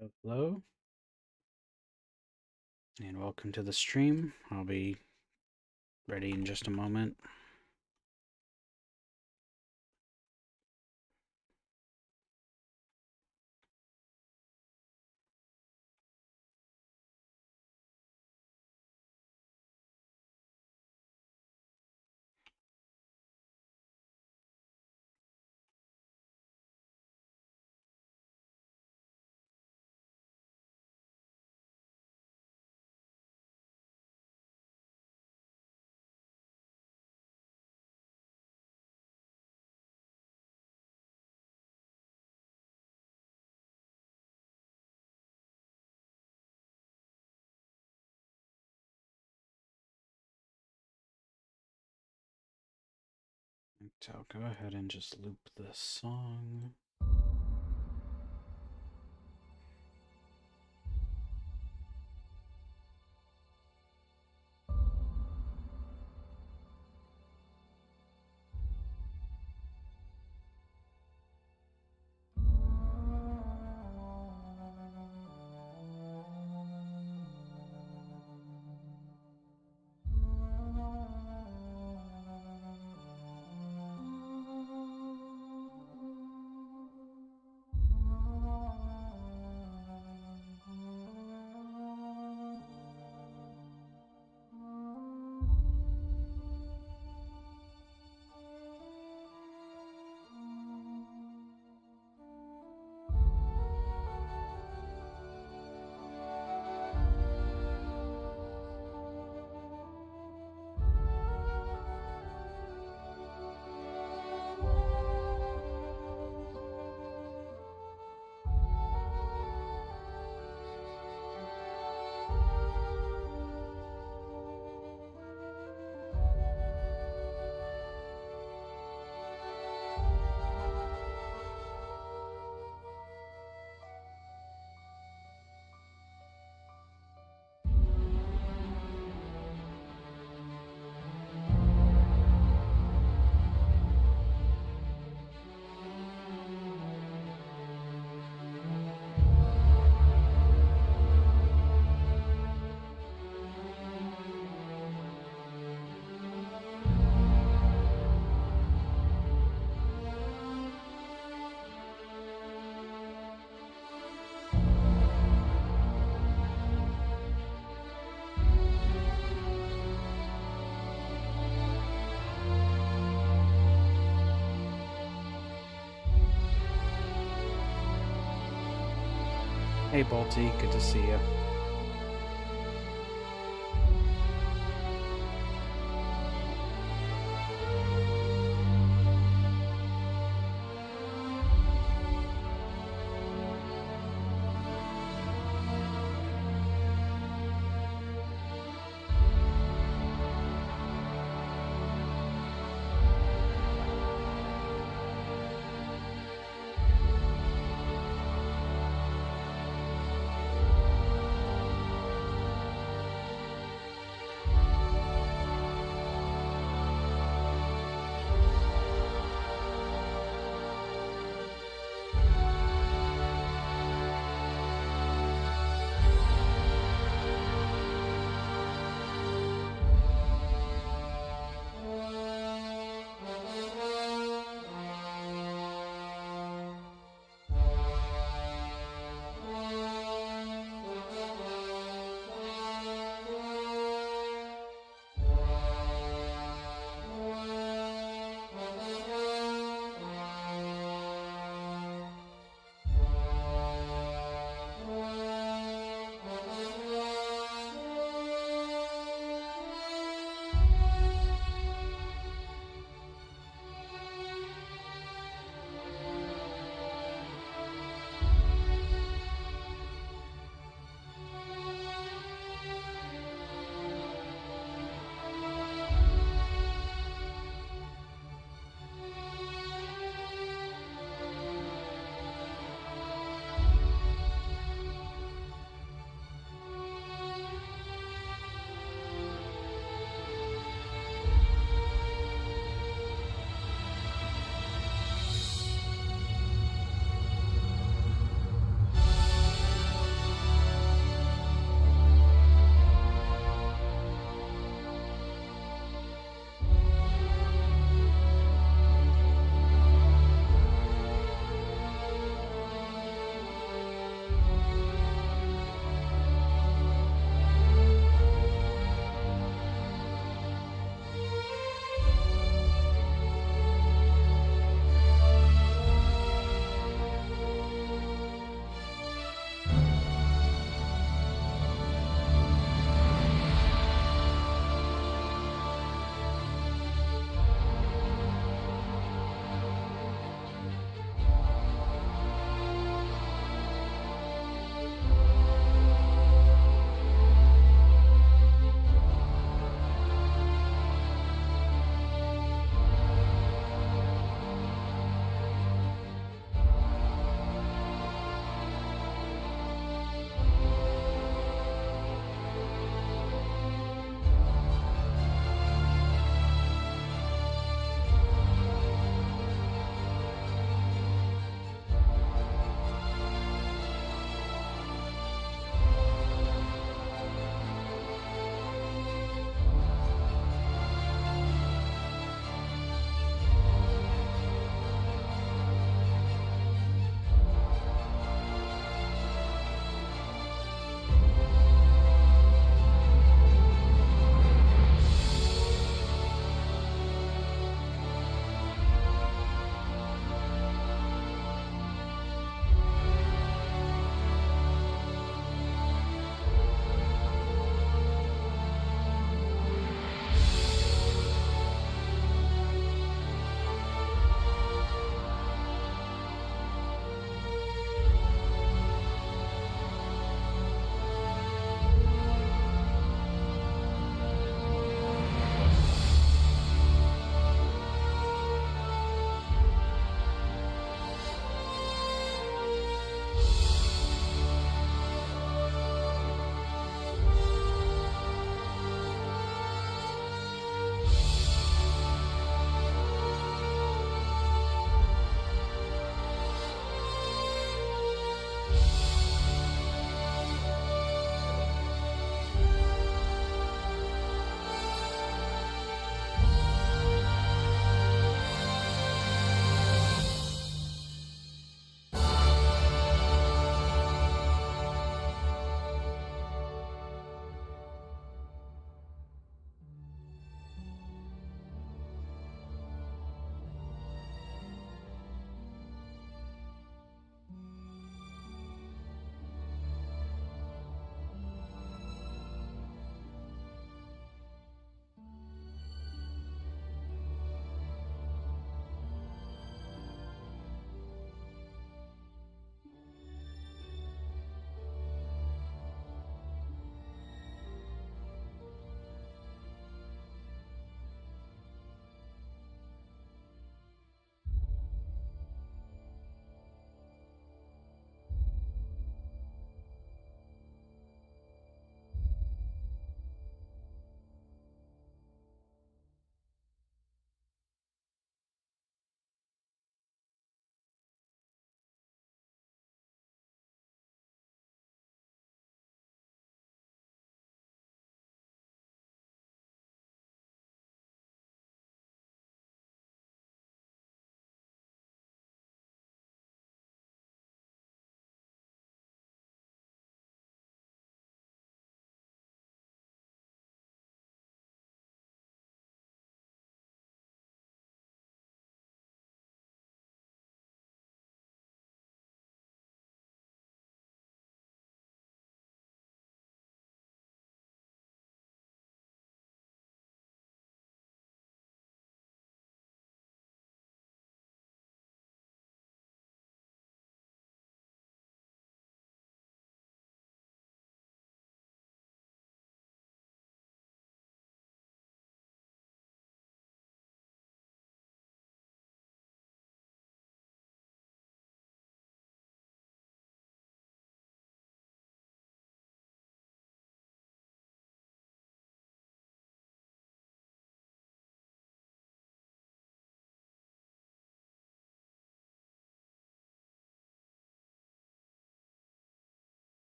Hello, and welcome to the stream. I'll be ready in just a moment. So I'll go ahead and just loop this song. Hey, Balti, good to see you.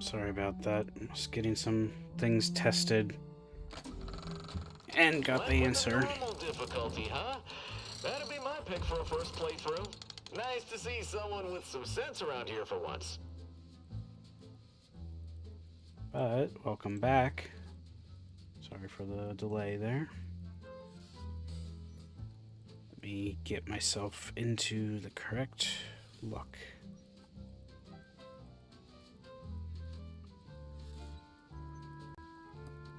Sorry about that. Just getting some things tested. And got the answer. Normal difficulty, huh? That'd be my pick for a first playthrough. Nice to see someone with some sense around here for once. But, welcome back. Sorry for the delay there. Let me get myself into the correct look.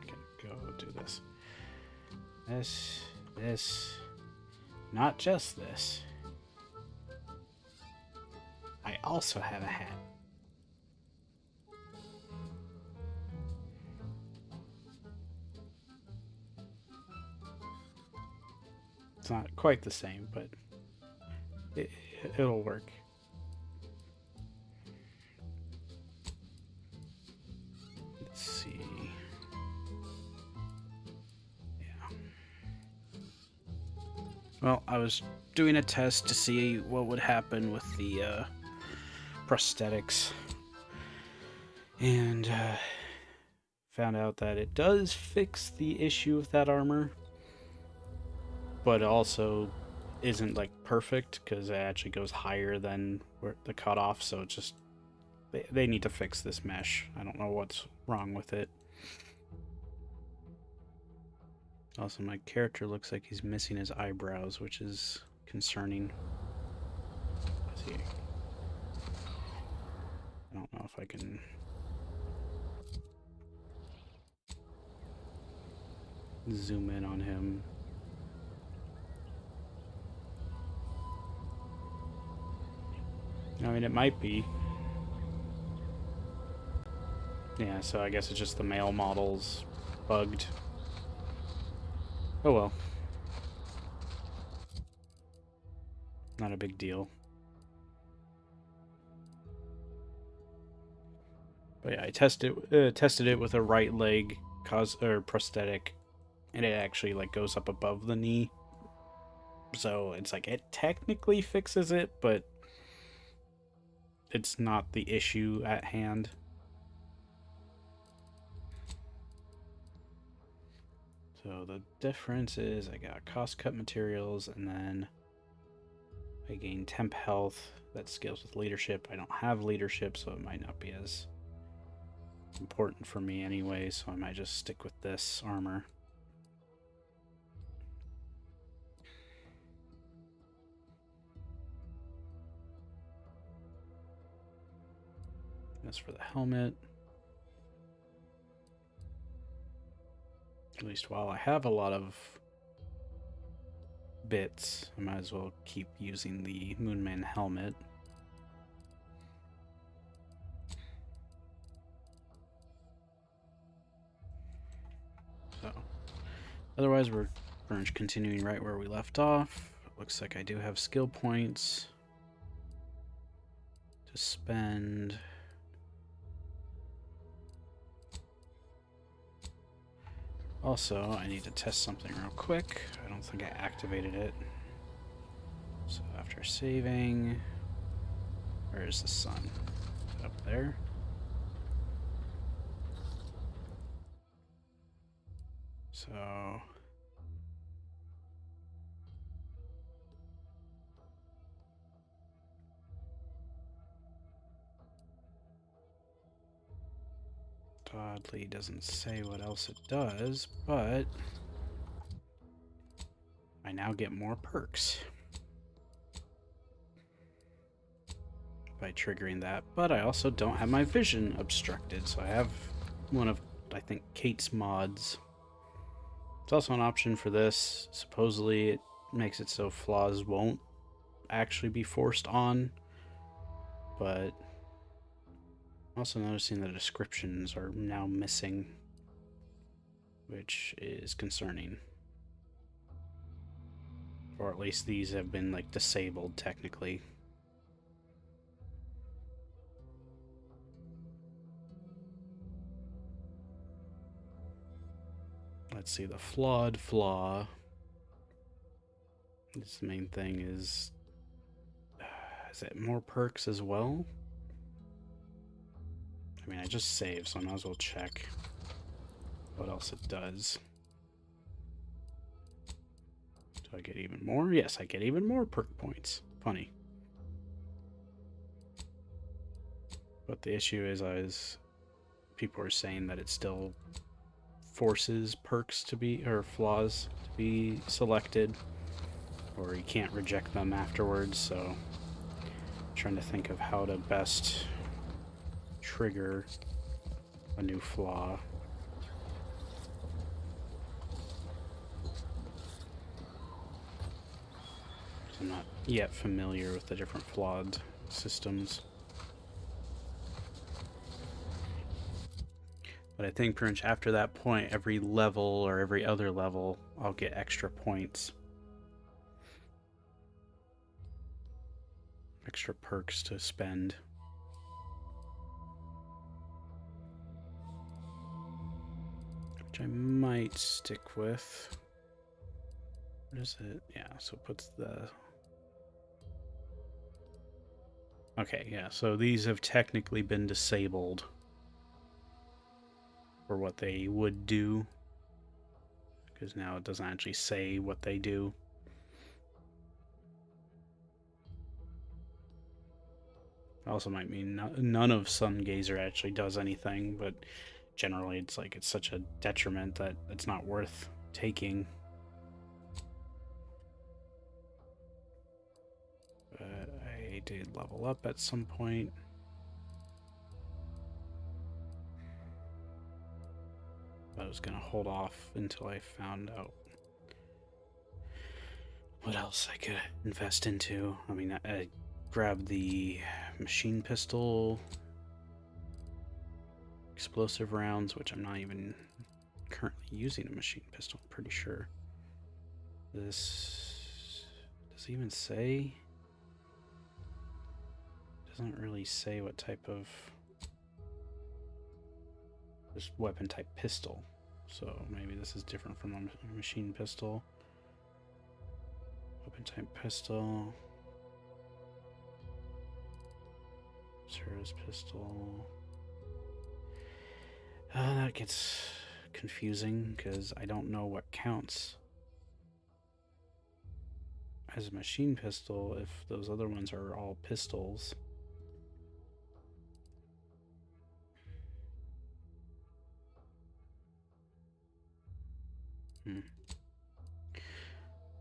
Okay, go do this. This, not just this. I also have a hat. It's not quite the same, but it'll work. Let's see. Well, I was doing a test to see what would happen with the prosthetics, and found out that it does fix the issue with that armor, but also isn't like perfect because it actually goes higher than the cutoff, so it's just they need to fix this mesh. I don't know what's wrong with it. Also, my character looks like he's missing his eyebrows, which is concerning. Let's see. I don't know if I can... zoom in on him. I mean, it might be. Yeah, so I guess it's just the male models bugged. Oh well. Not a big deal. But yeah, I tested it with a right leg prosthetic, and it actually like goes up above the knee. So it's like it technically fixes it, but it's not the issue at hand. So the difference is I got cost cut materials, and then I gain temp health that scales with leadership. I don't have leadership, so it might not be as important for me anyway, so I might just stick with this armor. As for the helmet, at least while I have a lot of bits, I might as well keep using the Moonman helmet. So, otherwise we're pretty much continuing right where we left off. Looks like I do have skill points to spend. Also, I need to test something real quick. I don't think I activated it. So after saving, where is the sun? Up there. So oddly doesn't say what else it does, but I now get more perks by triggering that, but I also don't have my vision obstructed, so I have one of, I think, Kate's mods. It's also an option for this. Supposedly it makes it so flaws won't actually be forced on, but I'm also noticing the descriptions are now missing, which is concerning. Or at least these have been like disabled technically. Let's see, the flawed flaw. This main thing is it more perks as well? I mean, I just saved, so I might as well check what else it does. Do I get even more? Yes, I get even more perk points. Funny. But the issue is people are saying that it still forces perks to be, or flaws to be selected, or you can't reject them afterwards, so I'm trying to think of how to best trigger a new flaw. I'm not yet familiar with the different flawed systems. But I think pretty much after that point, every level or every other level, I'll get extra points. Extra perks to spend. Which I might stick with. What is it? Yeah, so it puts the... Okay, yeah, so these have technically been disabled for what they would do, because now it doesn't actually say what they do. Also might mean none of Sun Gazer actually does anything, but generally it's like it's such a detriment that it's not worth taking. But I did level up at some point. I was gonna hold off until I found out what else I could invest into. I mean, I grabbed the machine pistol, explosive rounds, which I'm not even currently using a machine pistol, I'm pretty sure. This does it even say? Doesn't really say what type of this weapon type pistol, so maybe this is different from a machine pistol. Weapon type pistol, service pistol. That gets confusing because I don't know what counts as a machine pistol if those other ones are all pistols.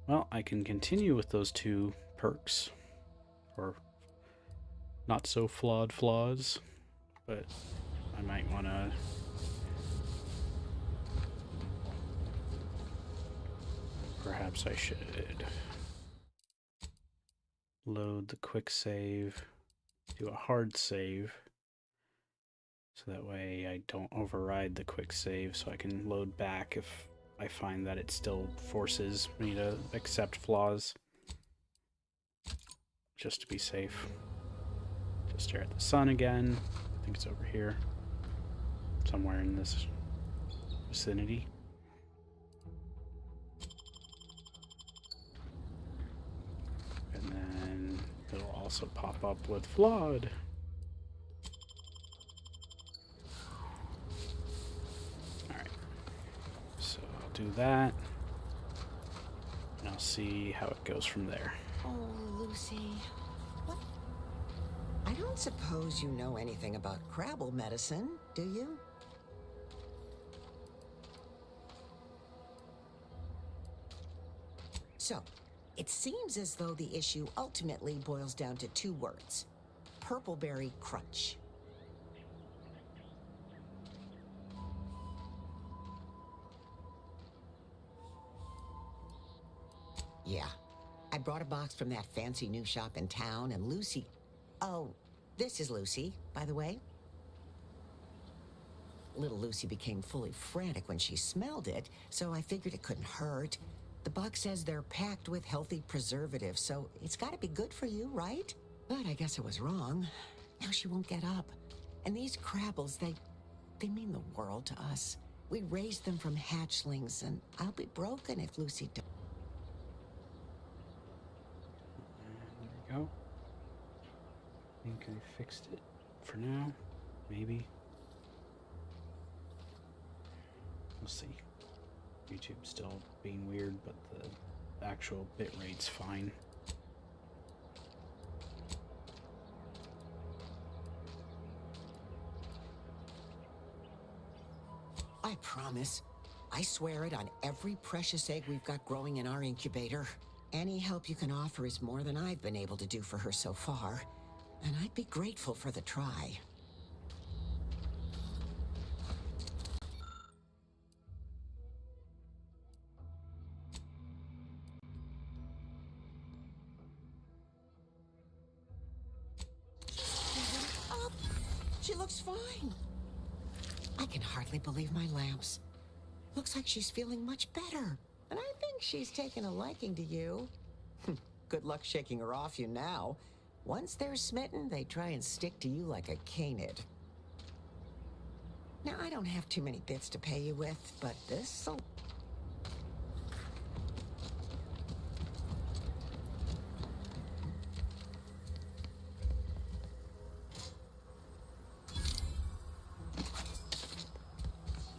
Well, I can continue with those two perks, or not so flawed flaws, but I might want to perhaps I should load the quick save, do a hard save, so that way I don't override the quick save, so I can load back if I find that it still forces me to accept flaws, just to be safe. Just stare at the sun again. I think it's over here, somewhere in this vicinity. And then it'll also pop up with flawed. Alright, so I'll do that, and I'll see how it goes from there. Oh, Lucy. What? I don't suppose you know anything about Crabble medicine, do you? So, it seems as though the issue ultimately boils down to two words. Purpleberry crunch. Yeah. I brought a box from that fancy new shop in town, and Lucy... Oh, this is Lucy, by the way. Little Lucy became fully frantic when she smelled it, so I figured it couldn't hurt. The box says they're packed with healthy preservatives, so it's gotta be good for you, right? But I guess I was wrong. Now she won't get up. And these Crabbles, they mean the world to us. We raised them from hatchlings, and I'll be broken if Lucy... There we go. I think I fixed it for now. Maybe. We'll see. YouTube's still being weird, but the actual bit rate's fine. I promise. I swear it on every precious egg we've got growing in our incubator. Any help you can offer is more than I've been able to do for her so far, and I'd be grateful for the try. Up! She looks fine. I can hardly believe my lamps. Looks like she's feeling much better, and I think she's taken a liking to you. Good luck shaking her off you now. Once they're smitten, they try and stick to you like a canid. Now, I don't have too many bits to pay you with, but this'll...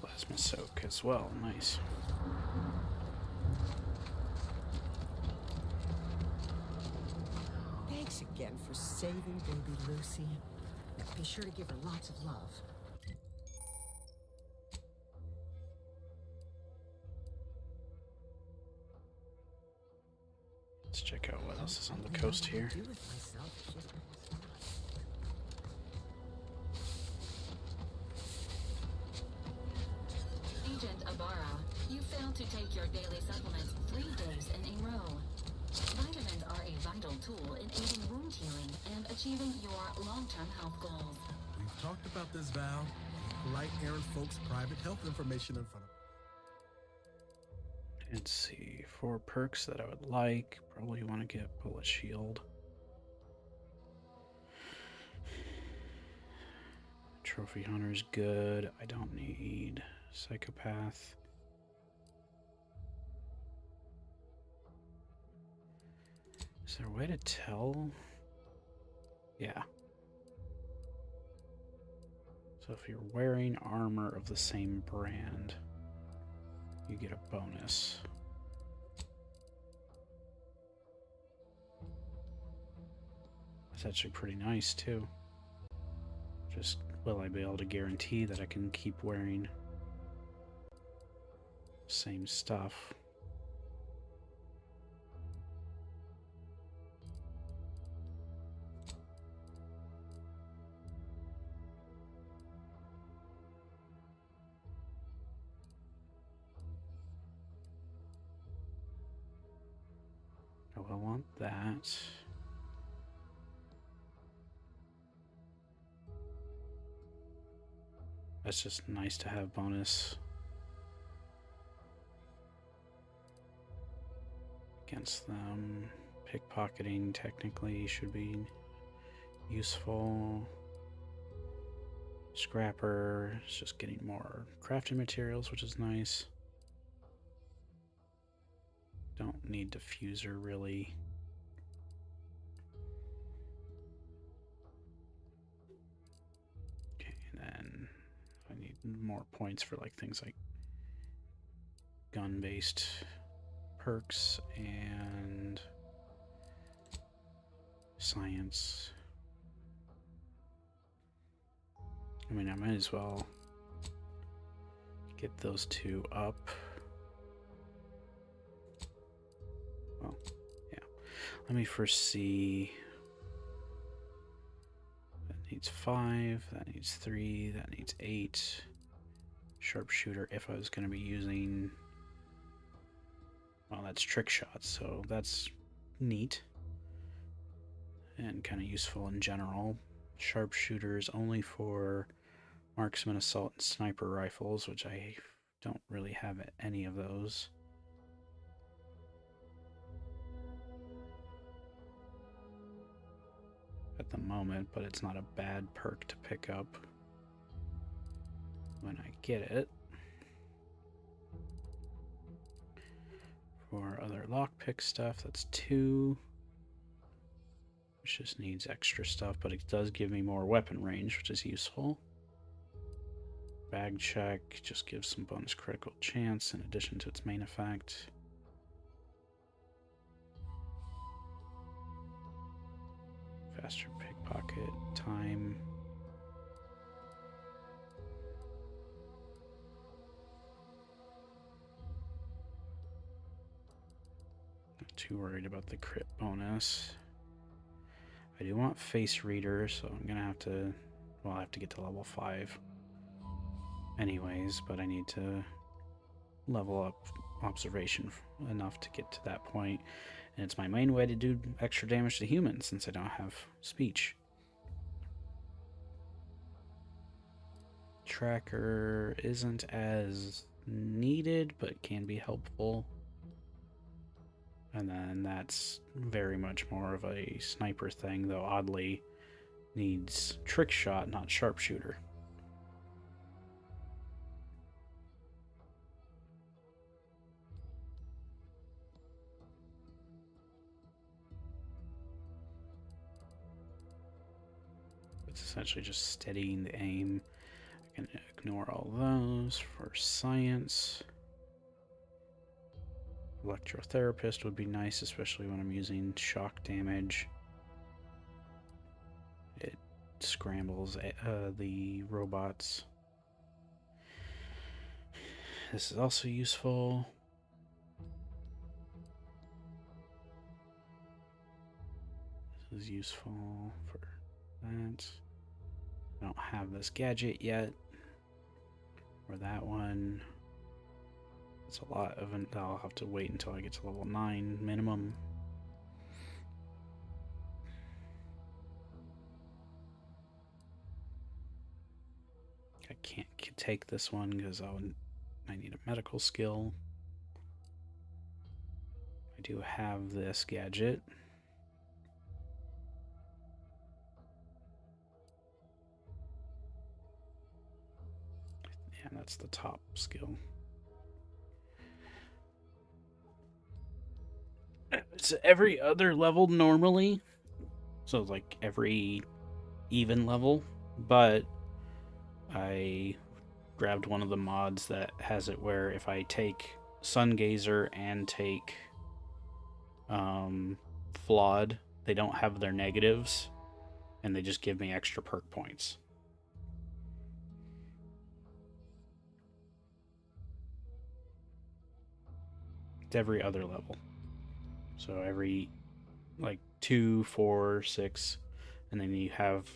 Plasma soak as well. Nice. Thanks again for saving baby Lucy. Be sure to give her lots of love. Let's check out what else is on the coast here. Agent Ibarra, you failed to take your daily supplements 3 days in a row. Vitamins are a vital tool in aiding wound healing and achieving your long-term health goals. We've talked about this, Val. Polite errand folks' private health information in front of. Let's see, 4 perks that I would like. Probably want to get Bullet Shield. Trophy Hunter's good. I don't need Psychopath. Is there a way to tell? Yeah. So if you're wearing armor of the same brand, you get a bonus. That's actually pretty nice too. Just will I be able to guarantee that I can keep wearing same stuff? Oh, I want that. That's just nice to have bonus against them. Pickpocketing technically should be useful. Scrapper is just getting more crafting materials, which is nice. Don't need diffuser really. Okay, and then I need more points for like things like gun-based perks and science. I mean, I might as well get those 2 up. Well, yeah. Let me first see. That needs 5. That needs 3. That needs 8. Sharpshooter, if I was going to be using... Well, that's trick shots, so that's neat. And kind of useful in general. Sharpshooters only for marksman, assault, and sniper rifles, which I don't really have any of those. At the moment, but it's not a bad perk to pick up when I get it. For other lockpick stuff, that's 2, which just needs extra stuff, but it does give me more weapon range, which is useful. Bag check just gives some bonus critical chance in addition to its main effect. Faster pickpocket time. Not too worried about the crit bonus. I do want face reader, so I'm gonna have to, well, I have to get to level 5 anyways, but I need to level up observation enough to get to that point. And it's my main way to do extra damage to humans since I don't have speech. Tracker isn't as needed, but can be helpful. And then that's very much more of a sniper thing, though oddly needs trick shot, not sharpshooter. It's essentially just steadying the aim. I can ignore all those for science. Electrotherapist would be nice, especially when I'm using shock damage. It scrambles the robots. This is also useful. This is useful for that. I don't have this gadget yet. Or that one. It's a lot of it. I'll have to wait until I get to level 9 minimum. I can't take this one because I need a medical skill. I do have this gadget. Yeah, that's the top skill. It's every other level normally, so it's like every even level, but I grabbed one of the mods that has it where if I take Sungazer and take Flawed, they don't have their negatives, and they just give me extra perk points. It's every other level. So every, like, 2, 4, 6, and then you have,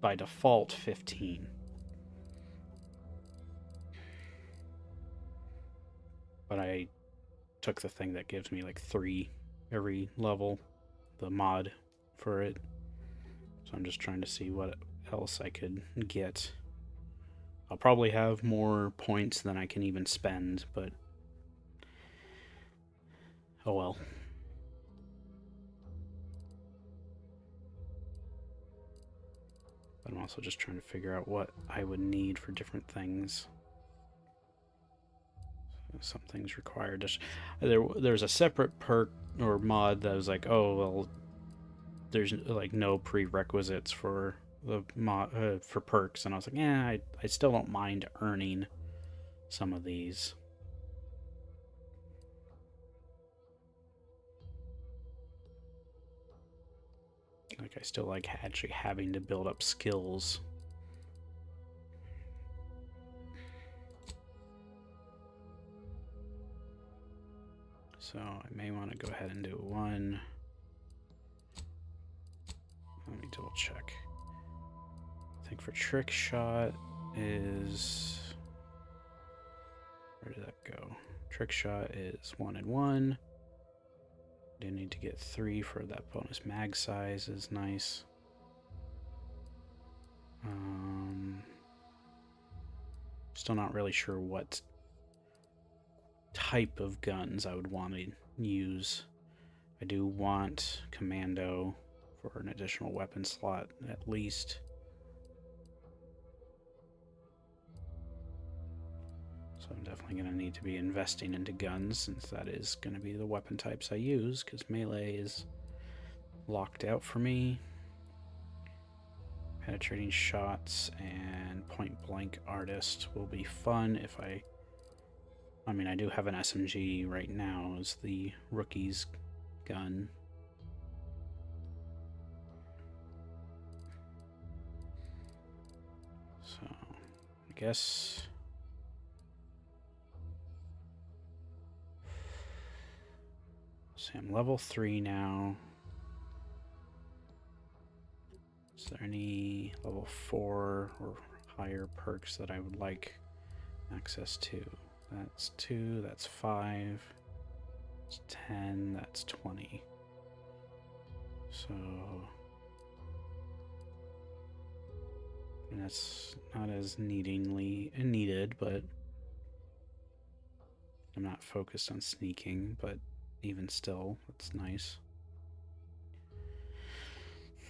by default, 15. But I took the thing that gives me, like, 3 every level, the mod for it. So I'm just trying to see what else I could get. I'll probably have more points than I can even spend, but oh well. But I'm also just trying to figure out what I would need for different things. Some things require there's a separate perk or mod that was like, oh well, there's like no prerequisites for the mod for perks, and I was like, yeah, I still don't mind earning some of these. Like, I still like actually having to build up skills. So I may want to go ahead and do one. Let me double check. I think for trick shot is... where did that go? Trick shot is 1 and 1. Do need to get 3 for that bonus mag size is nice. Still not really sure what type of guns I would want to use. I do want commando for an additional weapon slot at least. So I'm definitely going to need to be investing into guns, since that is going to be the weapon types I use, because melee is locked out for me. Penetrating shots and point blank artist will be fun if I mean, I do have an SMG right now as the rookie's gun. So, I guess... See, I'm level 3 now. Is there any level 4 or higher perks that I would like access to? That's 2, that's 5, that's 10, that's 20. So... And that's not as needed, but I'm not focused on sneaking, but even still, it's nice.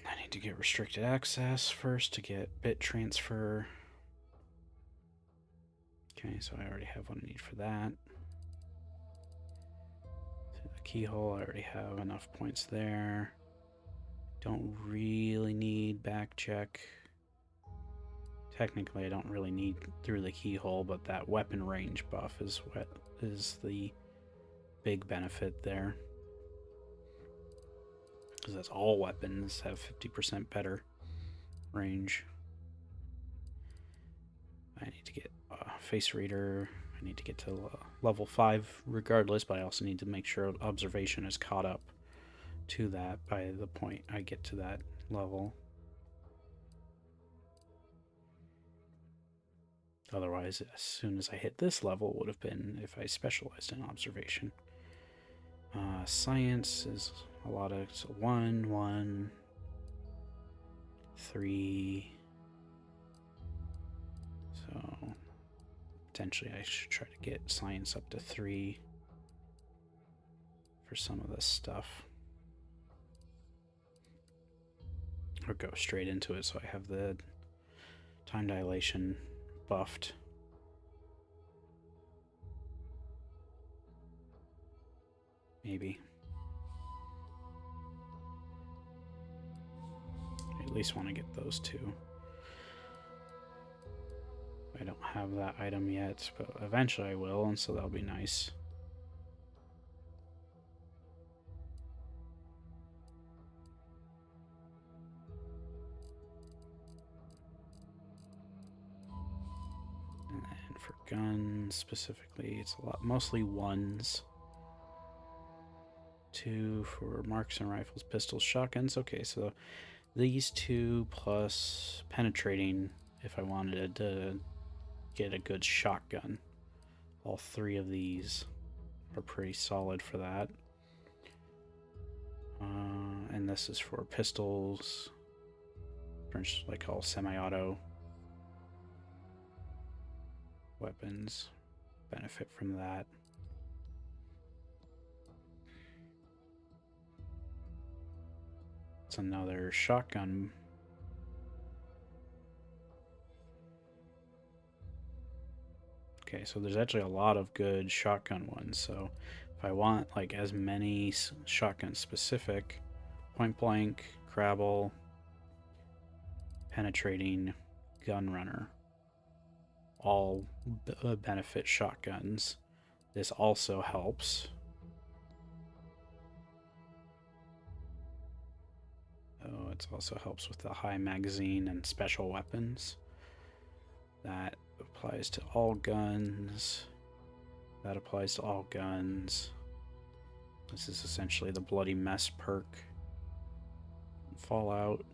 I need to get restricted access first to get bit transfer. Okay, so I already have what I need for that. Through the keyhole, I already have enough points there. Don't really need back check. Technically, I don't really need through the keyhole, but that weapon range buff is what is the big benefit there. Because that's all weapons have 50% better range. I need to get face reader. I need to get to level 5 regardless, but I also need to make sure observation is caught up to that by the point I get to that level. Otherwise, as soon as I hit this level, would have been if I specialized in observation. Science is a lot of 1, 1, 3. So potentially I should try to get science up to 3 for some of this stuff. Or go straight into it so I have the time dilation buffed. Maybe. I at least want to get those two. I don't have that item yet, but eventually I will, and so that'll be nice. And then for guns specifically, it's a lot, mostly 1s. 2 for marksman rifles, pistols, shotguns. Okay, so these 2 plus penetrating if I wanted to get a good shotgun. All 3 of these are pretty solid for that. And this is for pistols, like all semi-auto weapons. Benefit from that. It's another shotgun. Okay, so there's actually a lot of good shotgun ones. So if I want like as many shotgun specific, point blank, Crabble, penetrating, gun runner, all benefit shotguns. This also helps. Oh, it also helps with the high magazine and special weapons. That applies to all guns. That applies to all guns. This is essentially the Bloody Mess perk. Fallout.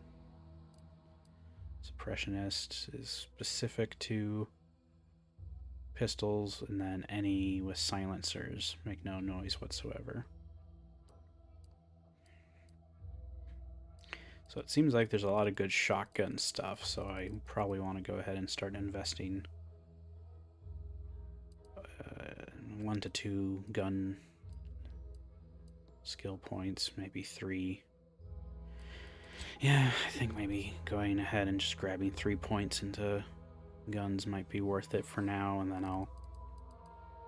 Suppressionist is specific to pistols, and then any with silencers make no noise whatsoever. So it seems like there's a lot of good shotgun stuff, so I probably want to go ahead and start investing 1 to 2 gun skill points, maybe 3. Yeah, I think maybe going ahead and just grabbing 3 points into guns might be worth it for now, and then I'll,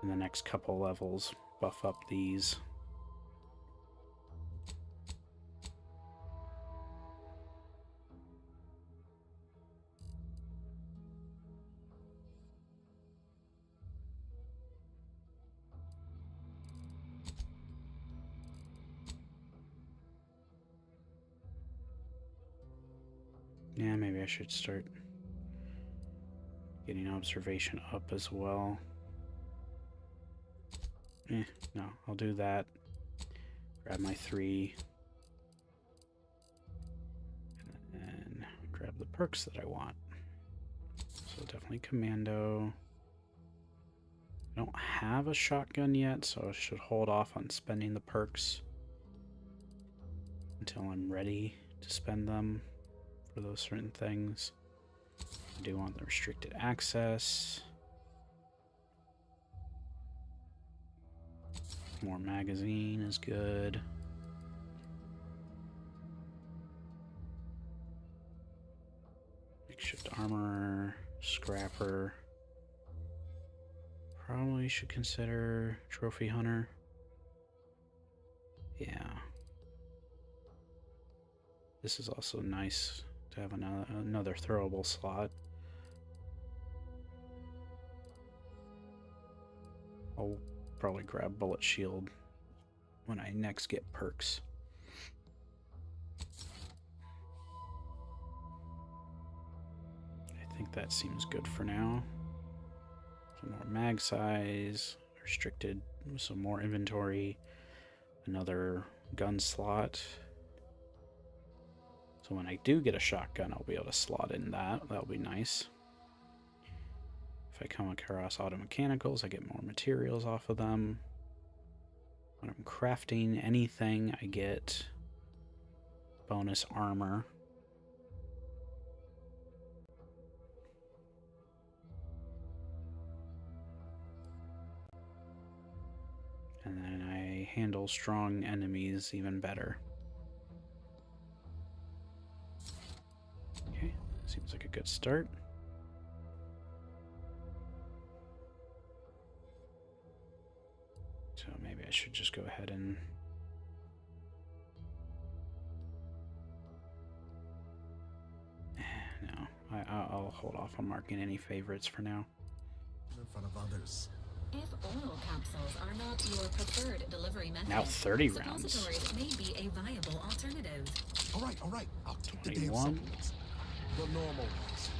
in the next couple levels, buff up these. Yeah, maybe I should start getting observation up as well. No, I'll do that. Grab my 3. And grab the perks that I want. So definitely commando. I don't have a shotgun yet, so I should hold off on spending the perks until I'm ready to spend them for those certain things. I do want the restricted access. More magazine is good. Makeshift armor, scrapper. Probably should consider trophy hunter. Yeah. This is also nice to have another throwable slot. I'll probably grab bullet shield when I next get perks. I think that seems good for now. Some more mag size, restricted, some more inventory, another gun slot. So when I do get a shotgun, I'll be able to slot in that. That'll be nice. If I come across auto mechanicals, I get more materials off of them. When I'm crafting anything, I get bonus armor. And then I handle strong enemies even better. Okay, seems like a good start. So maybe I should just go ahead and no, I'll hold off on marking any favorites for now. In front of others. If oil capsules are not your preferred delivery method, Now 30 rounds. suppositories may be a viable alternative. All right. I'll take the damn 21. supplements. The normal ones.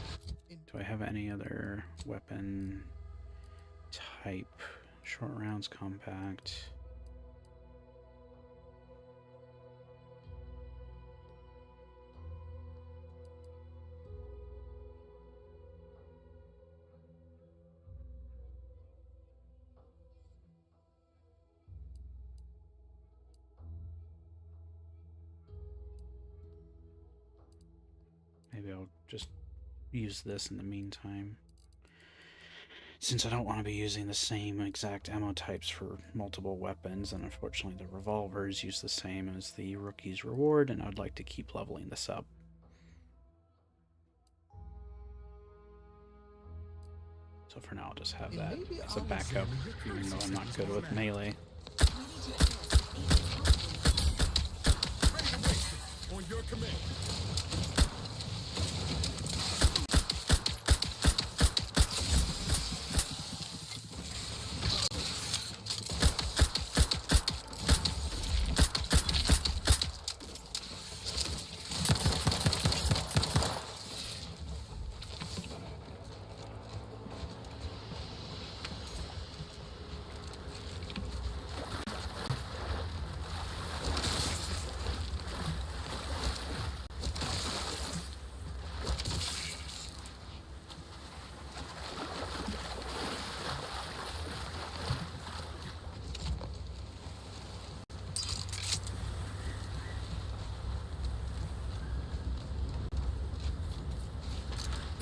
Do I have any other weapon type? Short rounds, compact. Maybe I'll just use this in the meantime, since I don't want to be using the same exact ammo types for multiple weapons, and unfortunately the revolvers use the same as the rookie's reward, and I'd like to keep leveling this up. So for now I'll just have that as a backup, even though I'm not good with melee. On your command.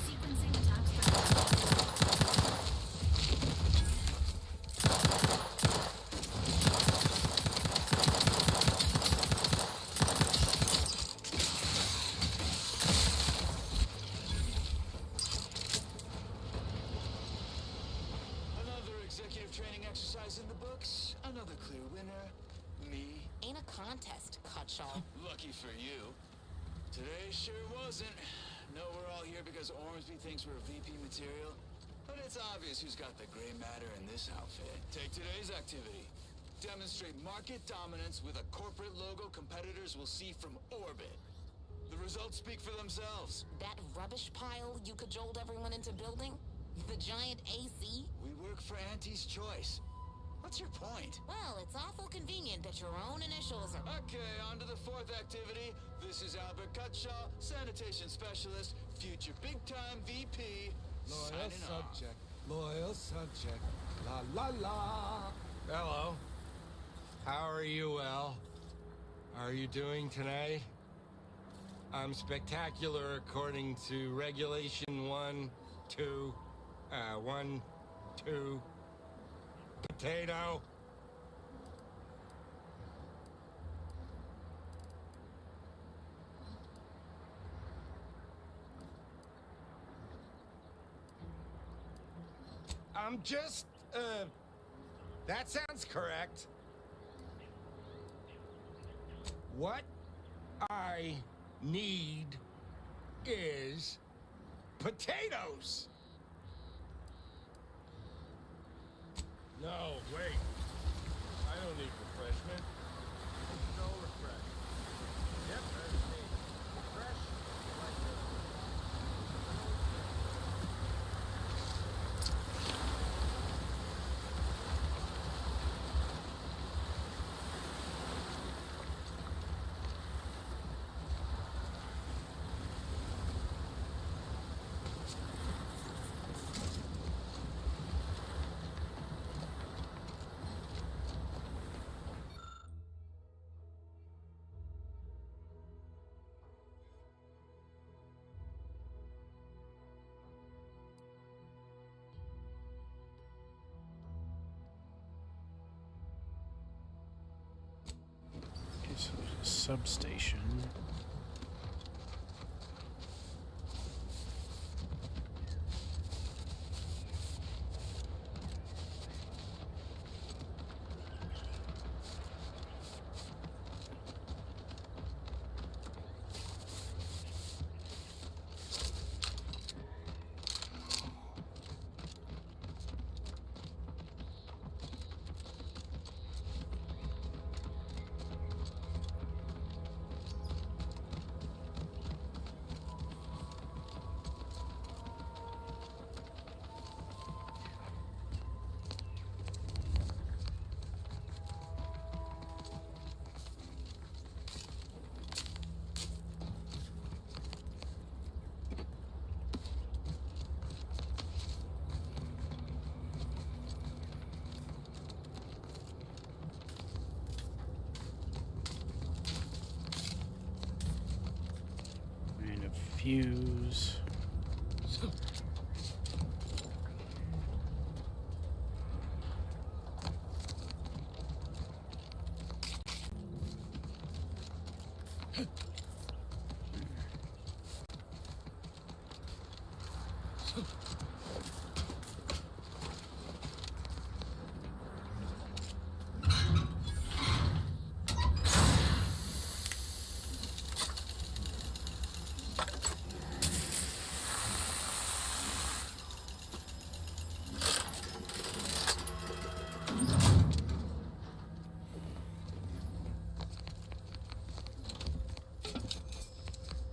Sequencing attack strategy. Another executive training exercise in the books. Another clear winner. Me. Ain't a contest, Cutshaw. Lucky for you. Today sure wasn't. No, we're all here because Ormsby thinks we're VP material. But it's obvious who's got the gray matter in this outfit. Take today's activity. Demonstrate market dominance with a corporate logo competitors will see from orbit. The results speak for themselves. That rubbish pile you cajoled everyone into building? The giant AC? We work for Auntie's Choice. What's your point? Well, it's awful convenient that your own initials are... Okay, on to the fourth activity. This is Albert Cutshaw, sanitation specialist, future big-time VP. Loyal Signing off. subject, loyal subject, la la la. Hello. How are you, Al? How are you doing tonight? I'm spectacular according to regulation 1, 2, 1, 2. Potato. I'm just, that sounds correct. What I need is potatoes. No, wait. I don't need refreshment. No refreshment. Yep, that's me. Fresh like this. Okay, so there's a substation. And a fuse.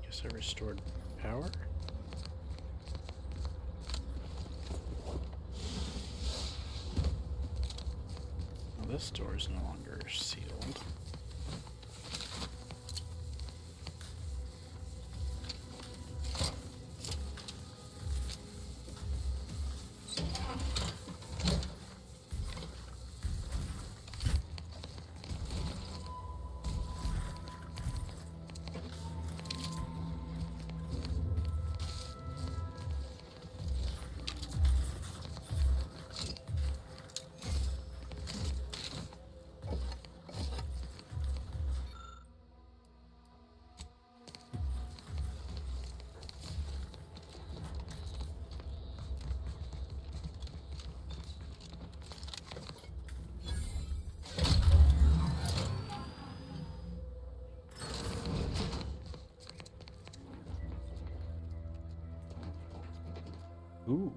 Guess I restored power. Well, this door is no longer sealed. Ooh.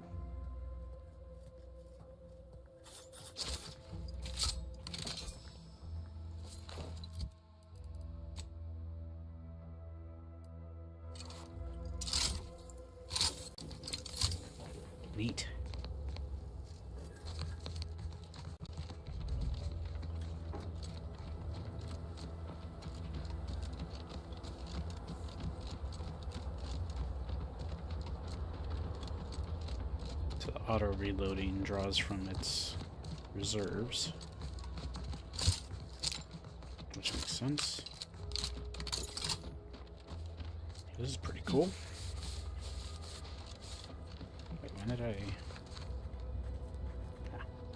Sweet. So the auto reloading draws from its reserves, which makes sense. This is pretty cool. Wait, when did I...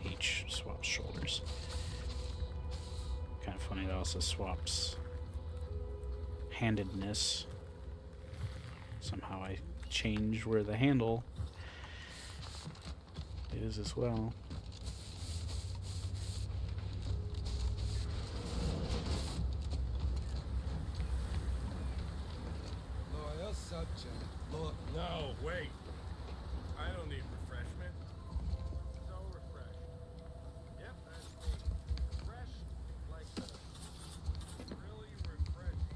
H swaps shoulders. Kind of funny, that also swaps handedness. Somehow I change where the handle is as well. Loyal subject. No, wait. I don't need refreshment. So refreshing. Yep, that's me. Fresh like this. Really refreshing.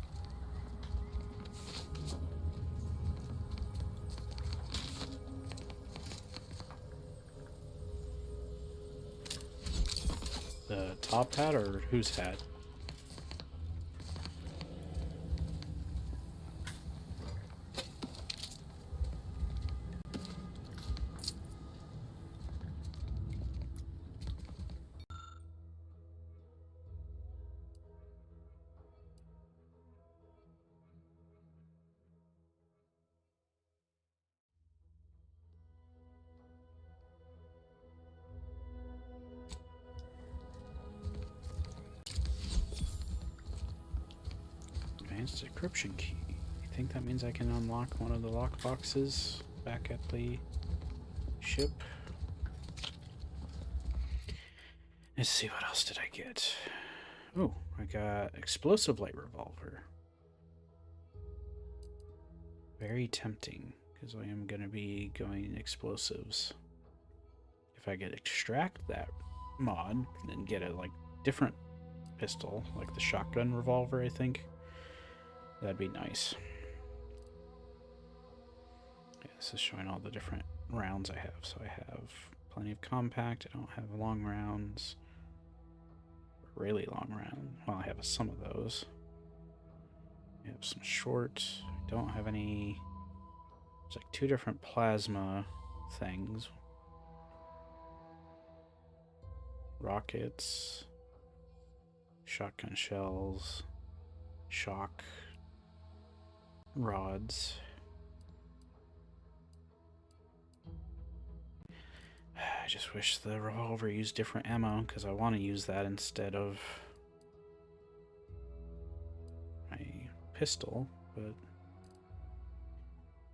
The top hat or whose hat? Advanced decryption key. I think that means I can unlock one of the lock boxes back at the ship. Let's see, what else did I get? Oh, I got explosive light revolver. Very tempting, because I am going to be going explosives. If I could extract that mod, and then get a like different pistol, like the shotgun revolver, I think. That'd be nice. Yeah, this is showing all the different rounds I have. So I have plenty of compact. I don't have long rounds. Really long round. Well, I have some of those. I have some short. I don't have any. There's like 2 different plasma things. Rockets. Shotgun shells. Shock rods. I just wish the revolver used different ammo, because I want to use that instead of my pistol, but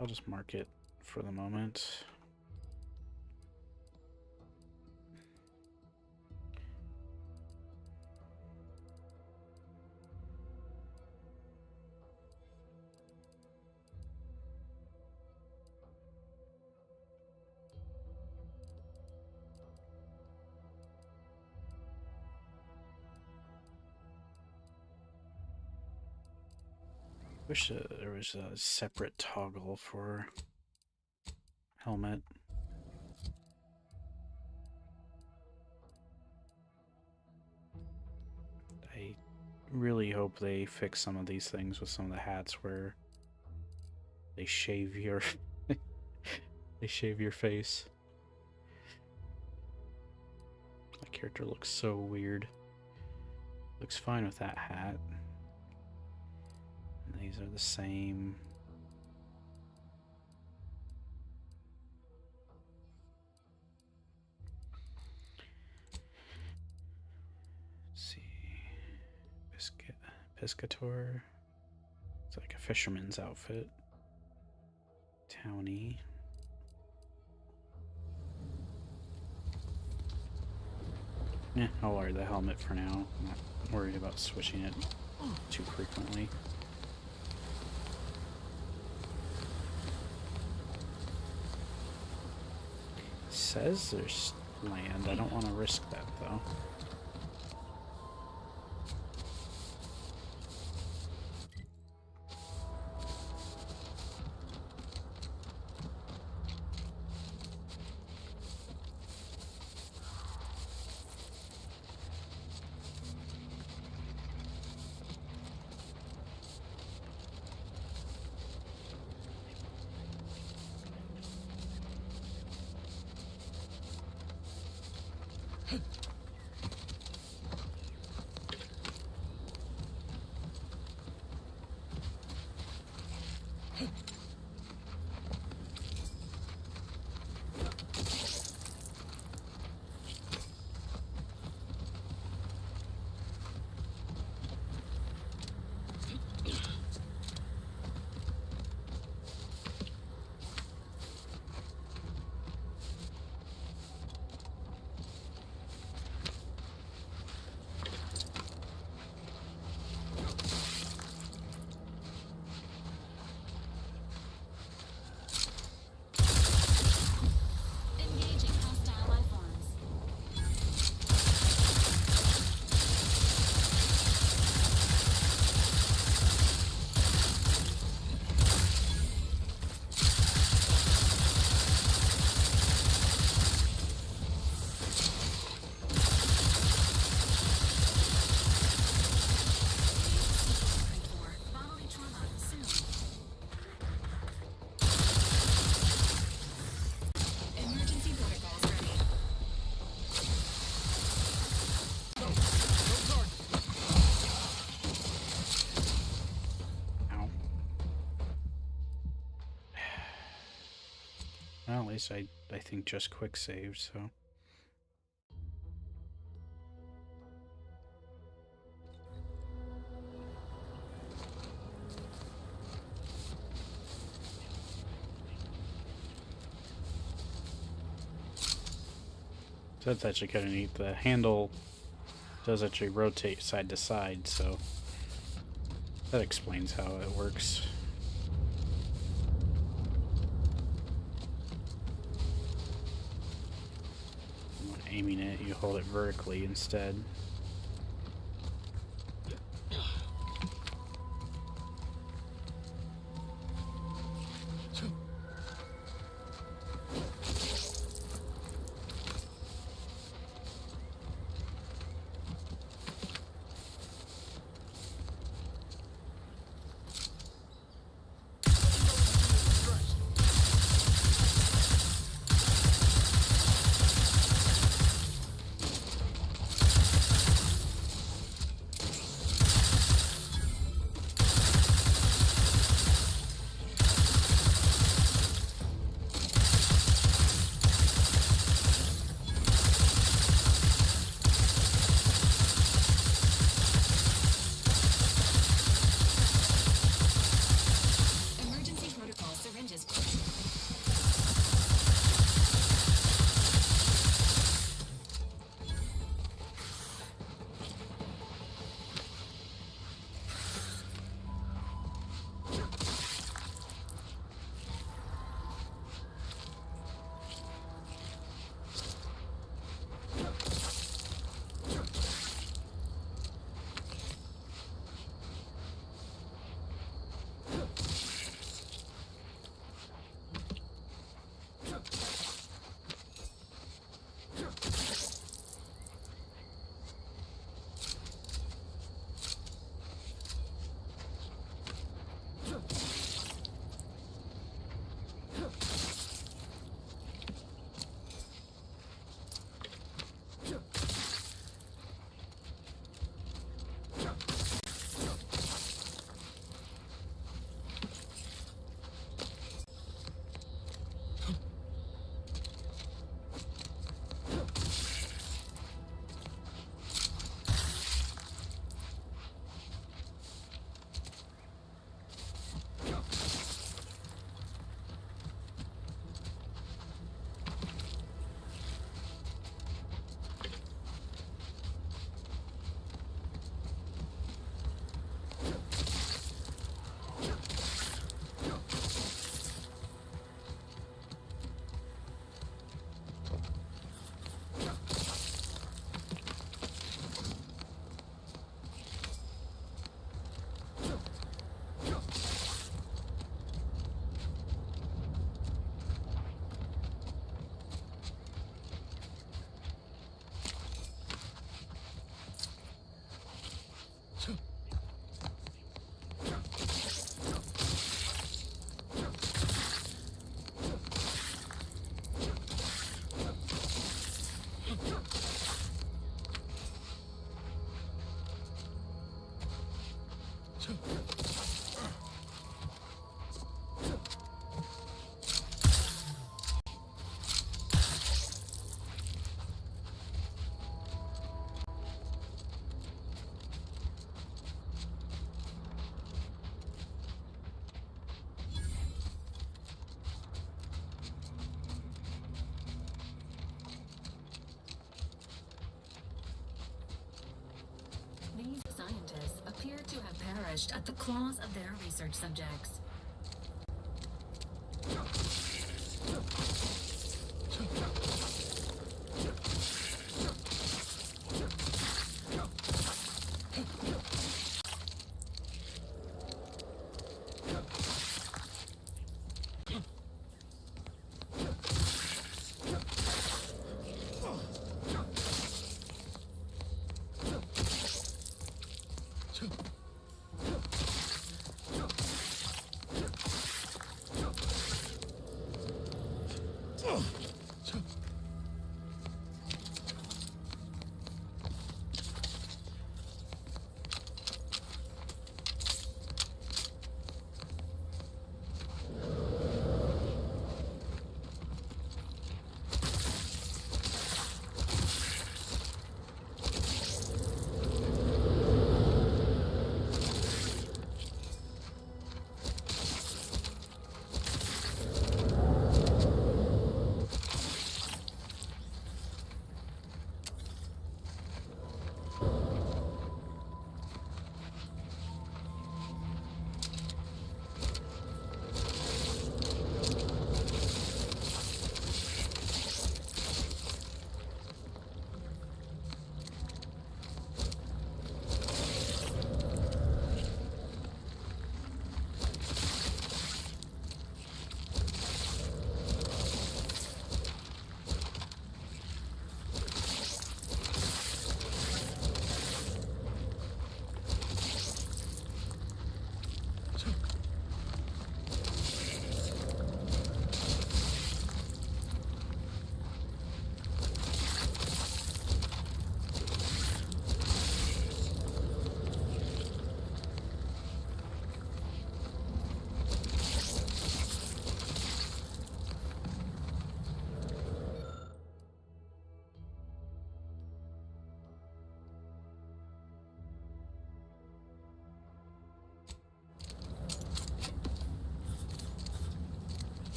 I'll just mark it for the moment. Wish there was a separate toggle for helmet. I really hope they fix some of these things with some of the hats where they shave your they shave your face. That character looks so weird. Looks fine with that hat. These are the same. Let's see. Piscator. It's like a fisherman's outfit. Townie. Yeah, I'll wear the helmet for now. I'm not worried about switching it too frequently. Says there's land. I don't want to risk that though. otherwise I think just quick save, so. So that's actually kind of neat. The handle does actually rotate side to side, so that explains how it works. When aiming it, you hold it vertically instead. Emergency protocol syringes. These scientists appear to have perished at the claws of their research subjects.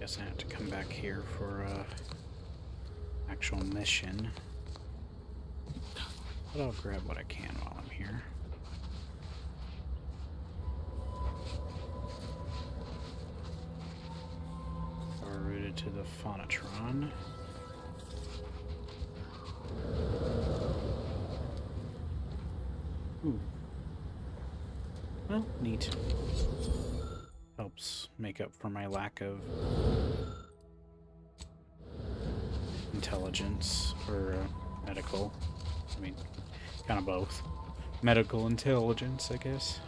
Guess I have to come back here for actual mission. But I'll grab what I can while I'm here. We're routed to the Phonotron. Ooh. Well, neat. Helps make up for my lack of intelligence or medical. I mean, kind of both. Medical intelligence, I guess.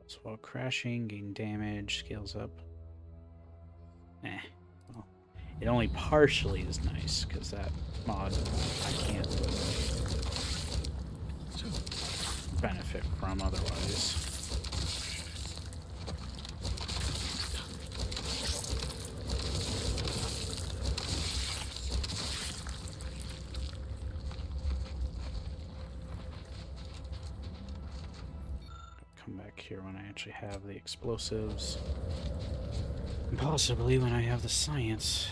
So while crashing, gain damage, scales up. Well, it only partially is nice, because that mod I can't benefit from otherwise. Come back here when I actually have the explosives. And possibly when I have the science.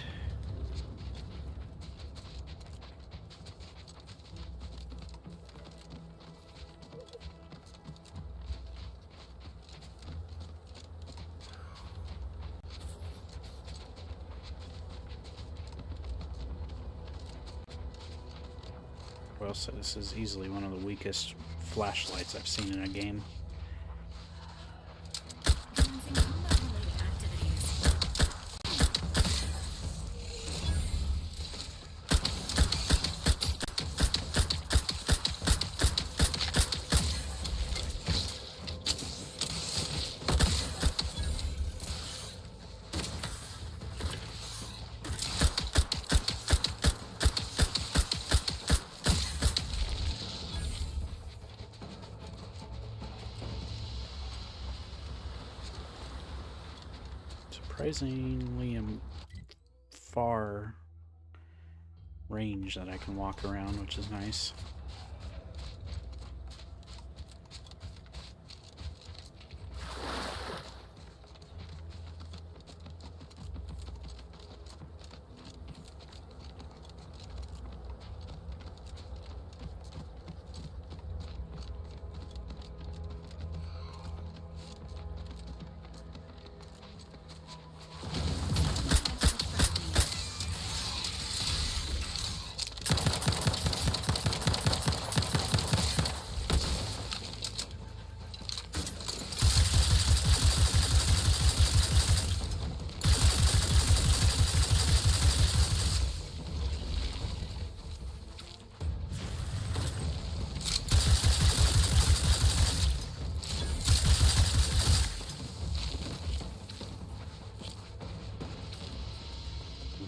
Well, so this is easily one of the weakest flashlights I've seen in a game. Commencing combat-related activities. Surprisingly far range that I can walk around, which is nice.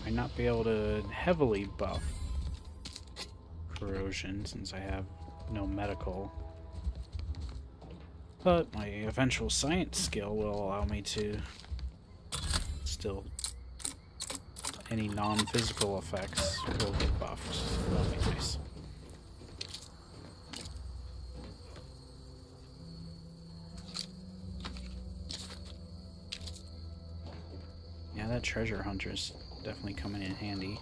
Might not be able to heavily buff corrosion since I have no medical, but my eventual science skill will allow me to still, any non-physical effects will get buffed. That'll be nice. Yeah, that treasure hunter's definitely coming in handy.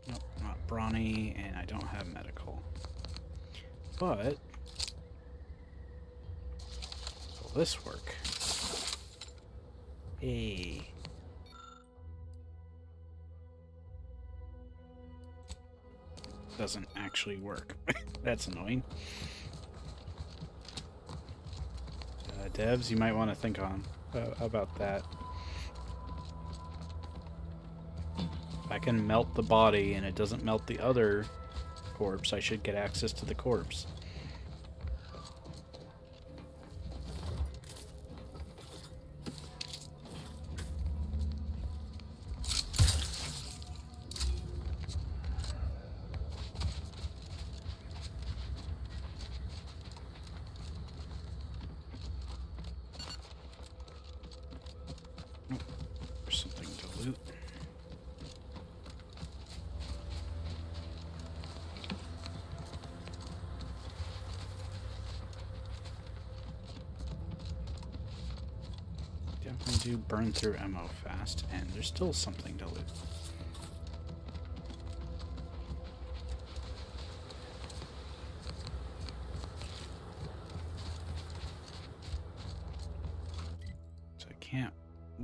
Nope, not brawny, and I don't have medical. But will this work? Hey. doesn't actually work. That's annoying. Devs, you might want to think on about that. If I can melt the body and it doesn't melt the other corpse, I should get access to the corpse. There's something to loot. Definitely do burn through ammo fast, and there's still something to loot. So I can't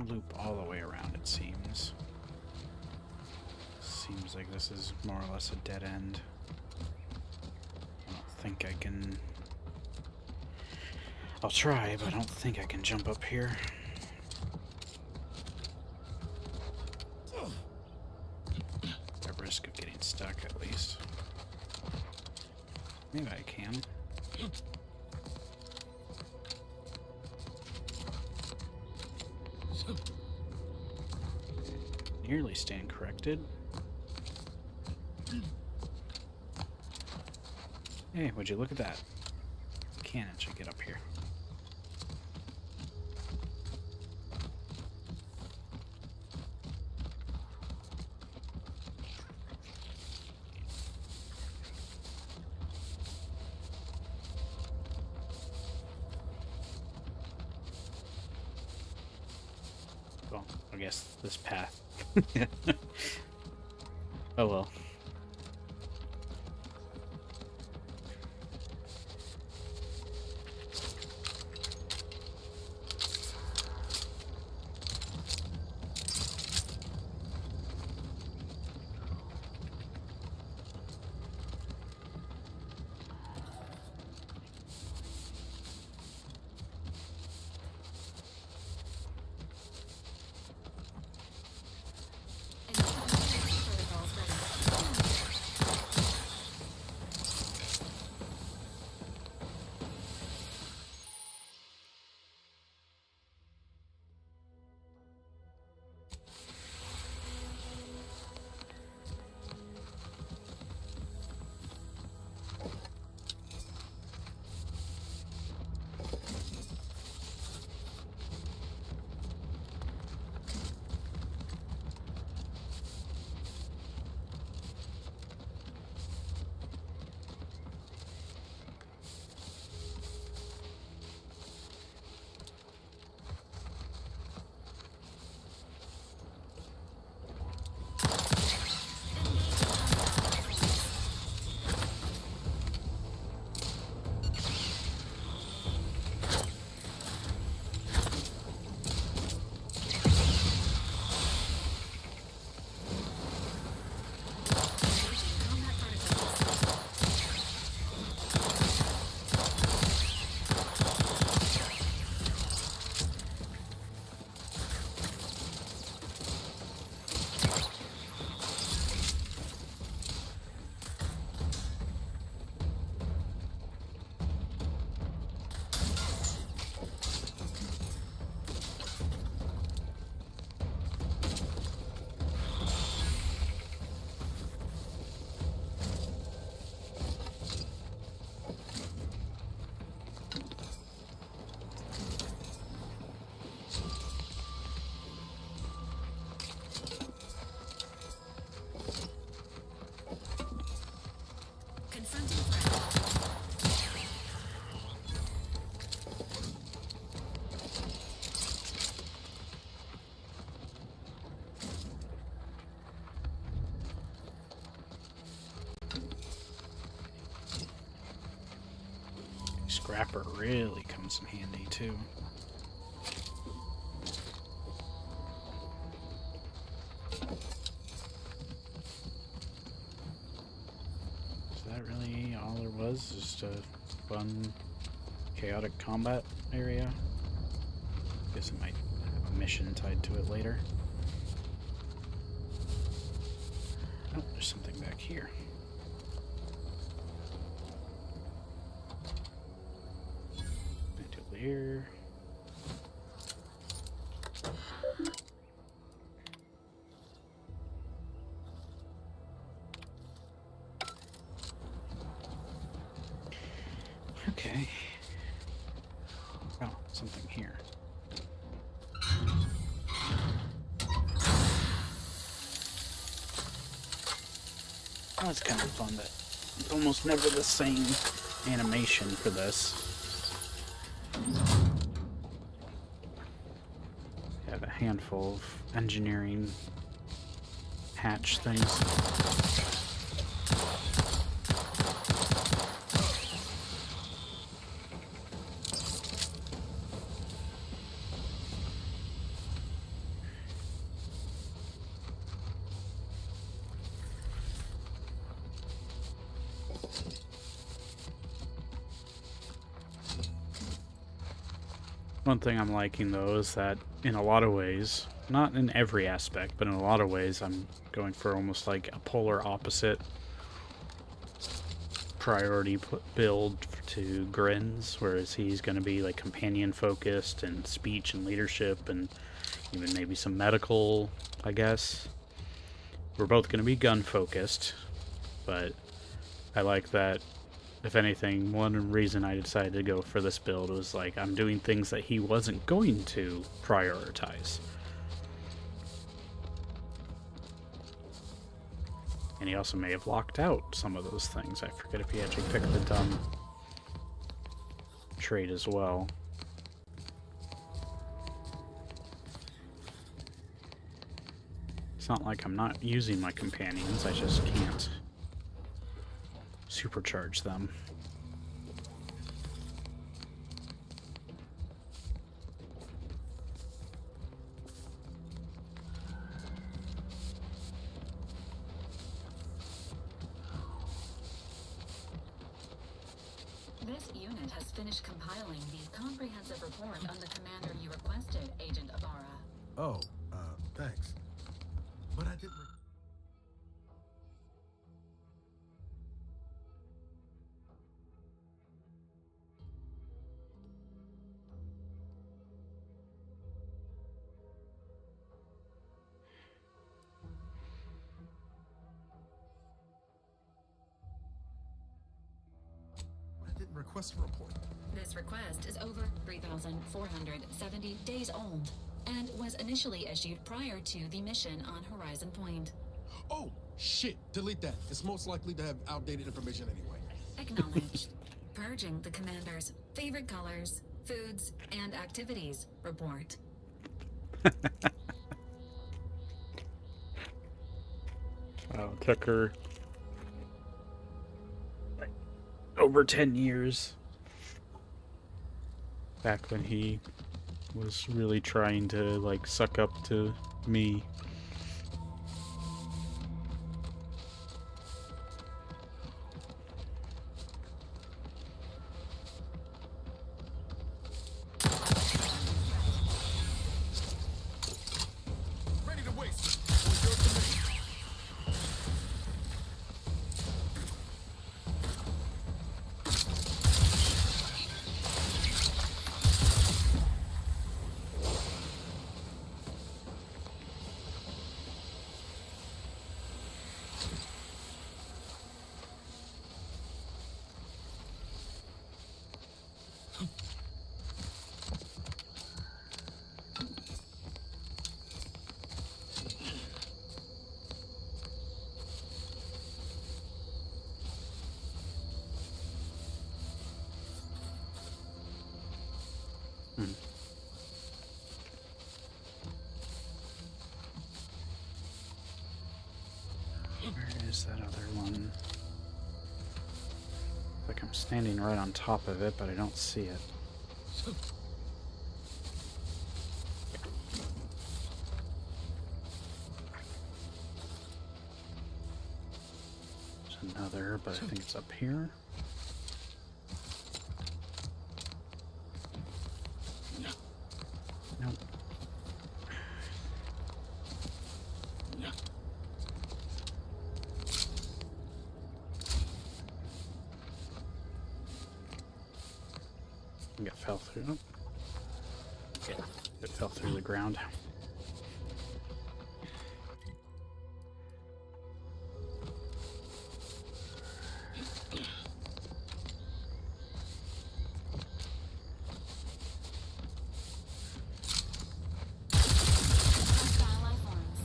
loop all the way around, it seems. Seems like this is more or less a dead end. I don't think I can... I'll try, but I don't think I can jump up here. At risk of getting stuck, at least. Maybe I can. Nearly stand corrected. Hey, would you look at that? Cannon should get up here. Well, I guess this path. Oh well. Scrapper really comes in handy too. that really all there was? Just a fun, chaotic combat area? Guess it might have a mission tied to it later. Oh, there's something back here. Bandolier. Okay. Oh, something here. Oh, it's kind of fun that it's almost never the same animation for this. I have a handful of engineering hatch things. One thing I'm liking though is that in a lot of ways, not in every aspect, but in a lot of ways I'm going for almost like a polar opposite priority build to Grin's, whereas he's going to be like companion focused and speech and leadership and even maybe some medical, I guess. We're both going to be gun focused, but I like that. If anything, one reason I decided to go for this build was like I'm doing things that he wasn't going to prioritize. And he also may have locked out some of those things. I forget if he actually picked the dumb trait as well. It's not like I'm not using my companions, I just can't supercharge them. This unit has finished compiling the comprehensive report on the commander you requested, Agent Ibarra. Oh, thanks. But I didn't. Request a report. This request is over 3,470 days old and was initially issued prior to the mission on Horizon Point. Oh, shit. Delete that. It's most likely to have outdated information anyway. Acknowledged. Purging the commander's favorite colors, foods, and activities report. Wow, it took her over 10 years. Back when he was really trying to, like, suck up to me. Ready to waste. What's your committee? Where is that other one? Like I'm standing right on top of it, but I don't see it. There's another, but I think it's up here. Nope. I think it fell through. Oh. Yeah, it fell through the ground. Hostile life forms.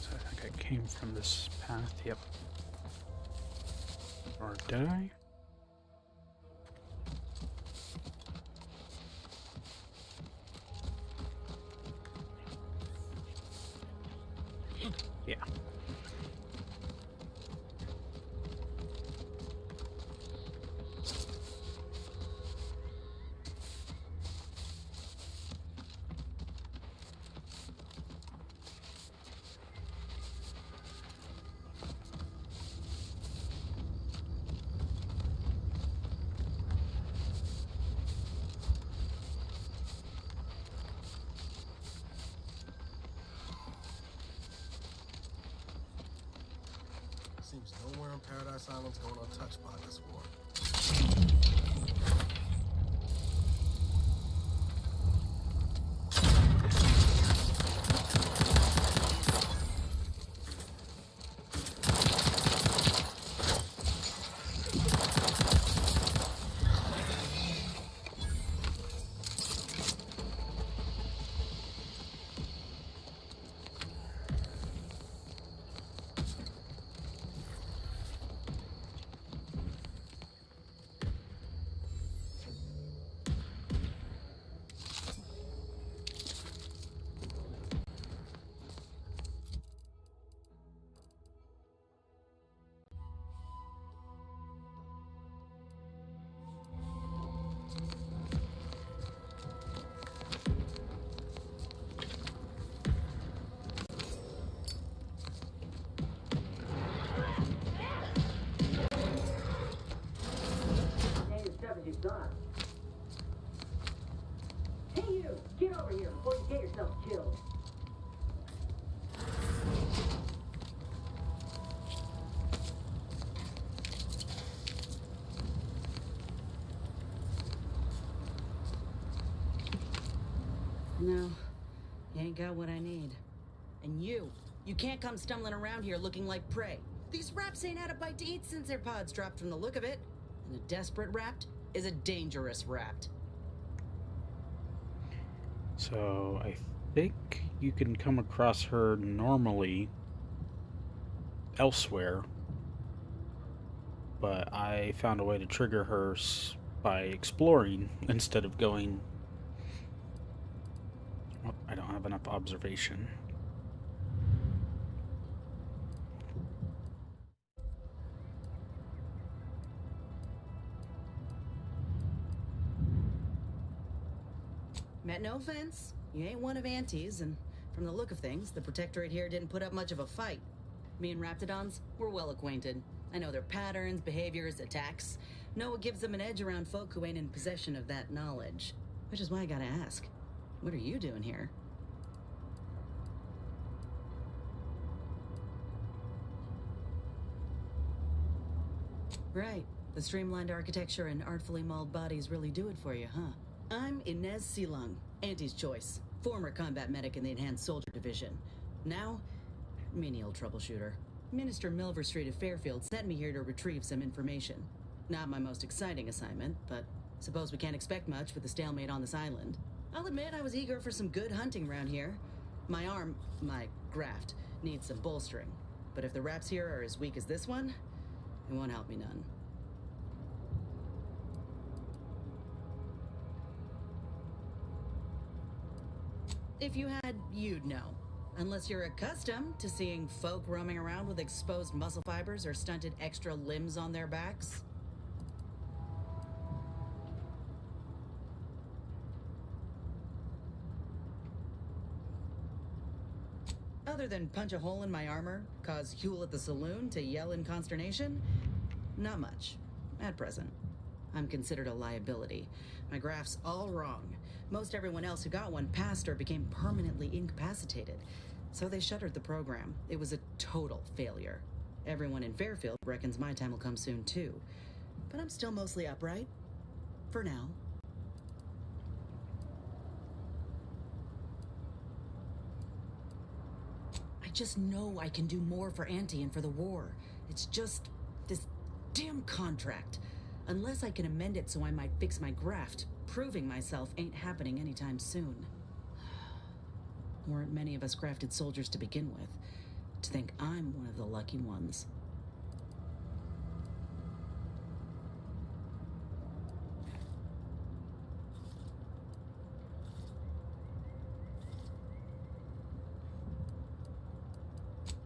So I think I came from this path, yep. Or did I? Yeah. Seems nowhere in Paradise Island's going untouched by this war. Hey you! Get over here before you get yourself killed! No, you ain't got what I need. And you can't come stumbling around here looking like prey. These raps ain't had a bite to eat since their pods dropped from the look of it. And a desperate rapt is a dangerous rapt. So I think you can come across her normally elsewhere, but I found a way to trigger her by exploring instead of going. Oh, I don't have enough observation. Met no offense, you ain't one of Auntie's, and from the look of things, the Protectorate here didn't put up much of a fight. Me and Raptidons, we're well acquainted. I know their patterns, behaviors, attacks. Know what gives them an edge around folk who ain't in possession of that knowledge. Which is why I gotta ask, what are you doing here? Right, the streamlined architecture and artfully mauled bodies really do it for you, huh? I'm Inez Silung, Auntie's choice. Former combat medic in the Enhanced Soldier Division. Now, menial troubleshooter. Minister Milver Street of Fairfield sent me here to retrieve some information. Not my most exciting assignment, but suppose we can't expect much with the stalemate on this island. I'll admit I was eager for some good hunting around here. My graft, needs some bolstering. But if the wraps here are as weak as this one, it won't help me none. If you had, you'd know. Unless you're accustomed to seeing folk roaming around with exposed muscle fibers or stunted extra limbs on their backs. Other than punch a hole in my armor, cause Huel at the saloon to yell in consternation, not much, at present. I'm considered a liability. My graft's all wrong. Most everyone else who got one passed or became permanently incapacitated. So they shuttered the program. It was a total failure. Everyone in Fairfield reckons my time will come soon too. But I'm still mostly upright. For now. I just know I can do more for Auntie and for the war. It's just this damn contract. Unless I can amend it so I might fix my graft, proving myself ain't happening anytime soon. Weren't many of us grafted soldiers to begin with. To think I'm one of the lucky ones.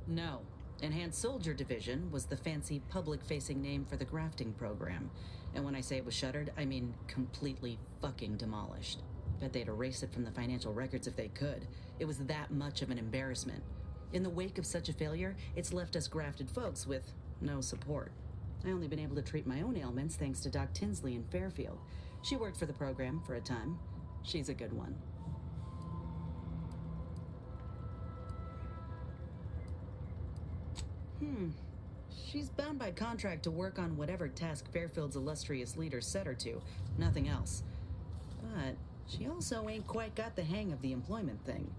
No. Enhanced Soldier Division was the fancy public-facing name for the grafting program. And when I say it was shuttered, I mean completely fucking demolished. Bet they'd erase it from the financial records if they could. It was that much of an embarrassment. In the wake of such a failure, it's left us grafted folks with no support. I only been able to treat my own ailments thanks to Doc Tinsley in Fairfield. She worked for the program for a time. She's a good one. She's bound by contract to work on whatever task Fairfield's illustrious leader set her to. Nothing else. But she also ain't quite got the hang of the employment thing.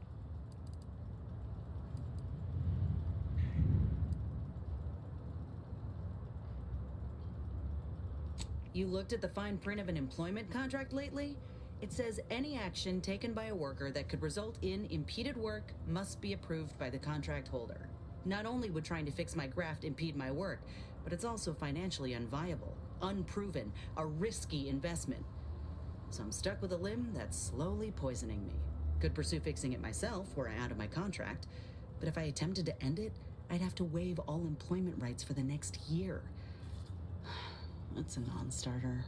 You looked at the fine print of an employment contract lately? It says any action taken by a worker that could result in impeded work must be approved by the contract holder. Not only would trying to fix my graft impede my work, but it's also financially unviable, unproven, a risky investment. So I'm stuck with a limb that's slowly poisoning me. Could pursue fixing it myself were I out of my contract, but if I attempted to end it, I'd have to waive all employment rights for the next year. That's a non-starter.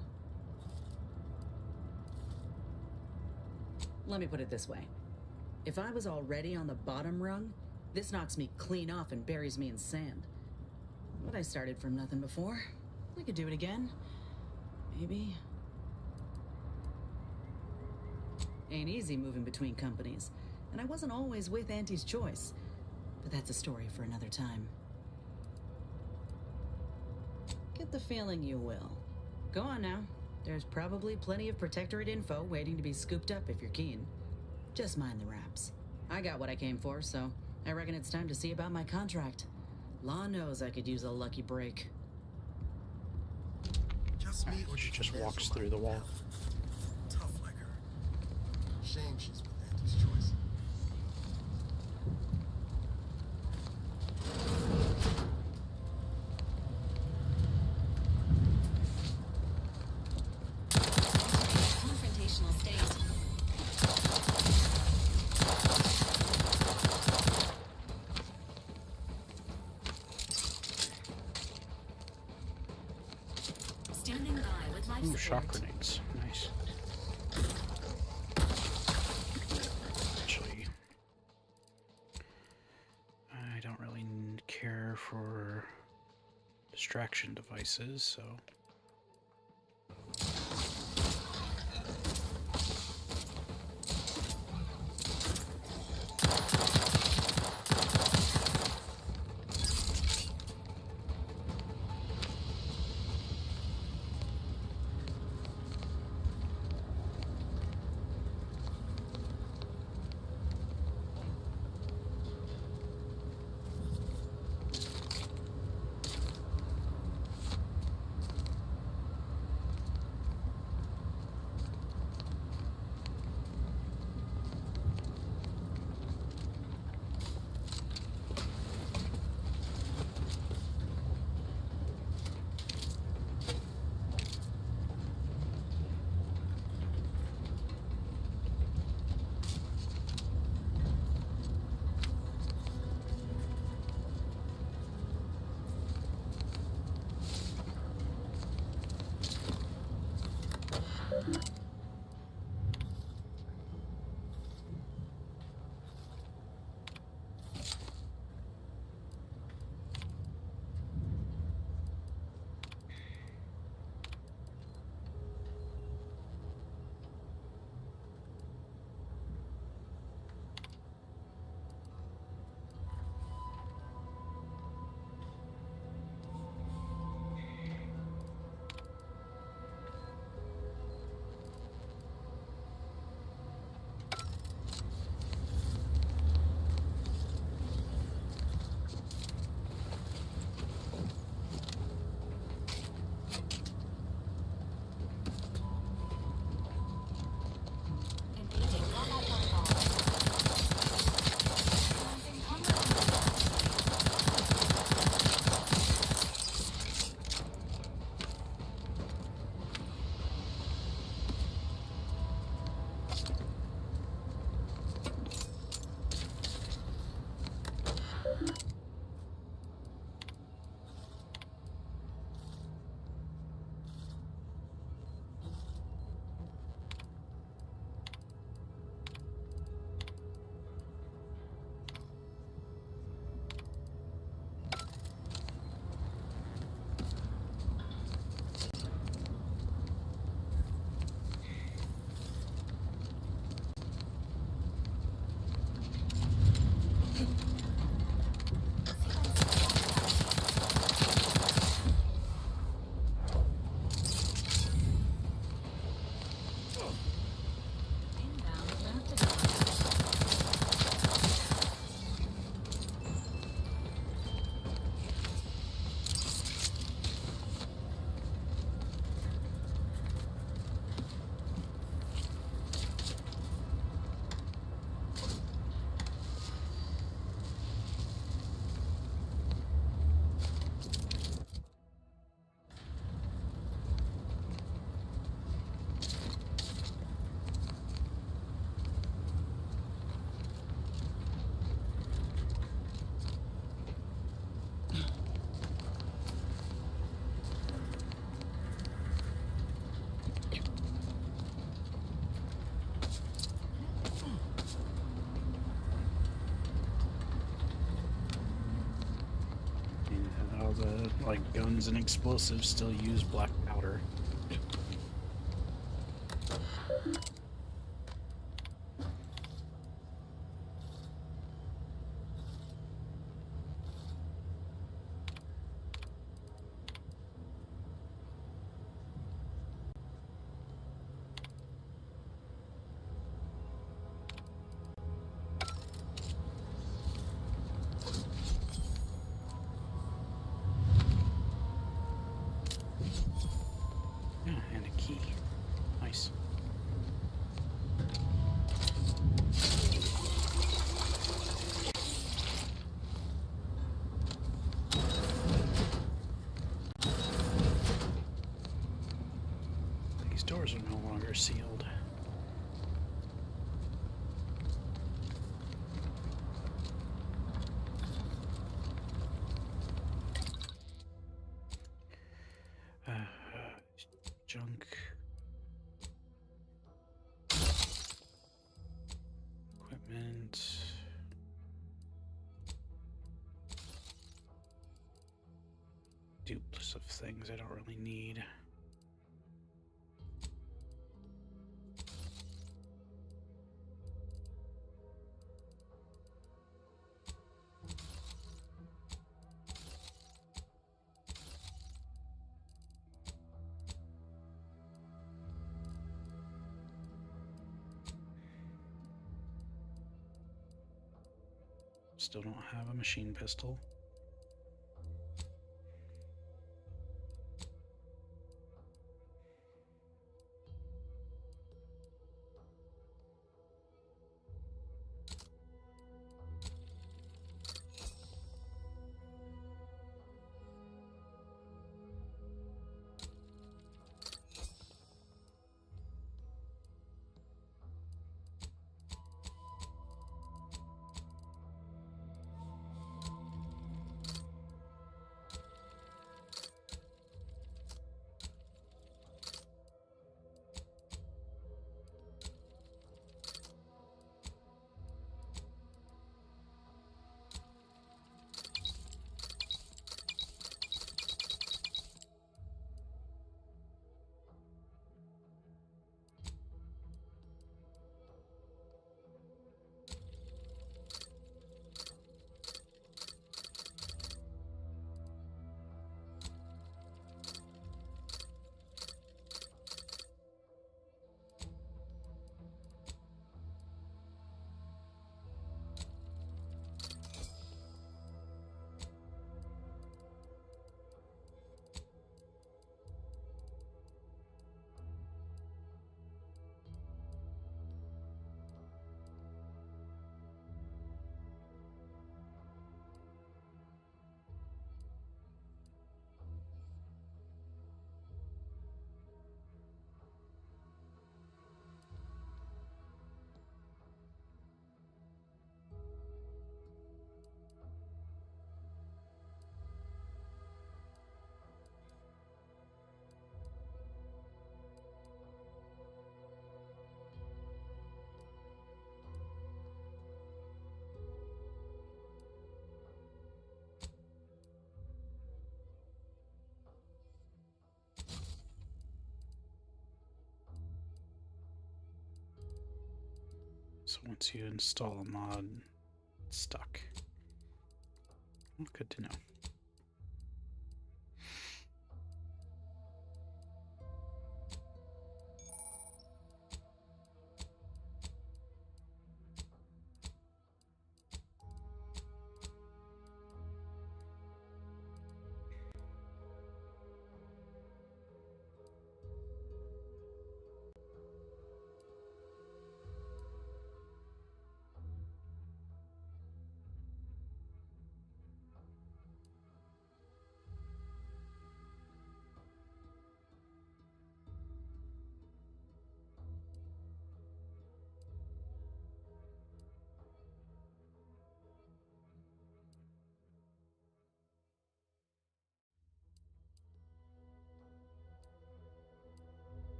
Let me put it this way. If I was already on the bottom rung, this knocks me clean off and buries me in sand. But I started from nothing before. We could do it again. Maybe. Ain't easy moving between companies. And I wasn't always with Auntie's choice. But that's a story for another time. Get the feeling you will. Go on now. There's probably plenty of Protectorate info waiting to be scooped up if you're keen. Just mind the wraps. I got what I came for, so I reckon it's time to see about my contract. Law knows I could use a lucky break. Just me or She did just you walks dance through on the my wall. path? Tough like her. Shame she's with Auntie's choice. Confrontational state. Standing by with life Ooh, shock support. grenades. Nice. Actually, I don't really care for distraction devices, so... like guns and explosives still use black powder. Yeah, and a key. Nice. These doors are no longer sealed. Junk. Equipment. Duplicate of things I don't really need. Still don't have a machine pistol. So once you install a mod, it's stuck. Well, good to know.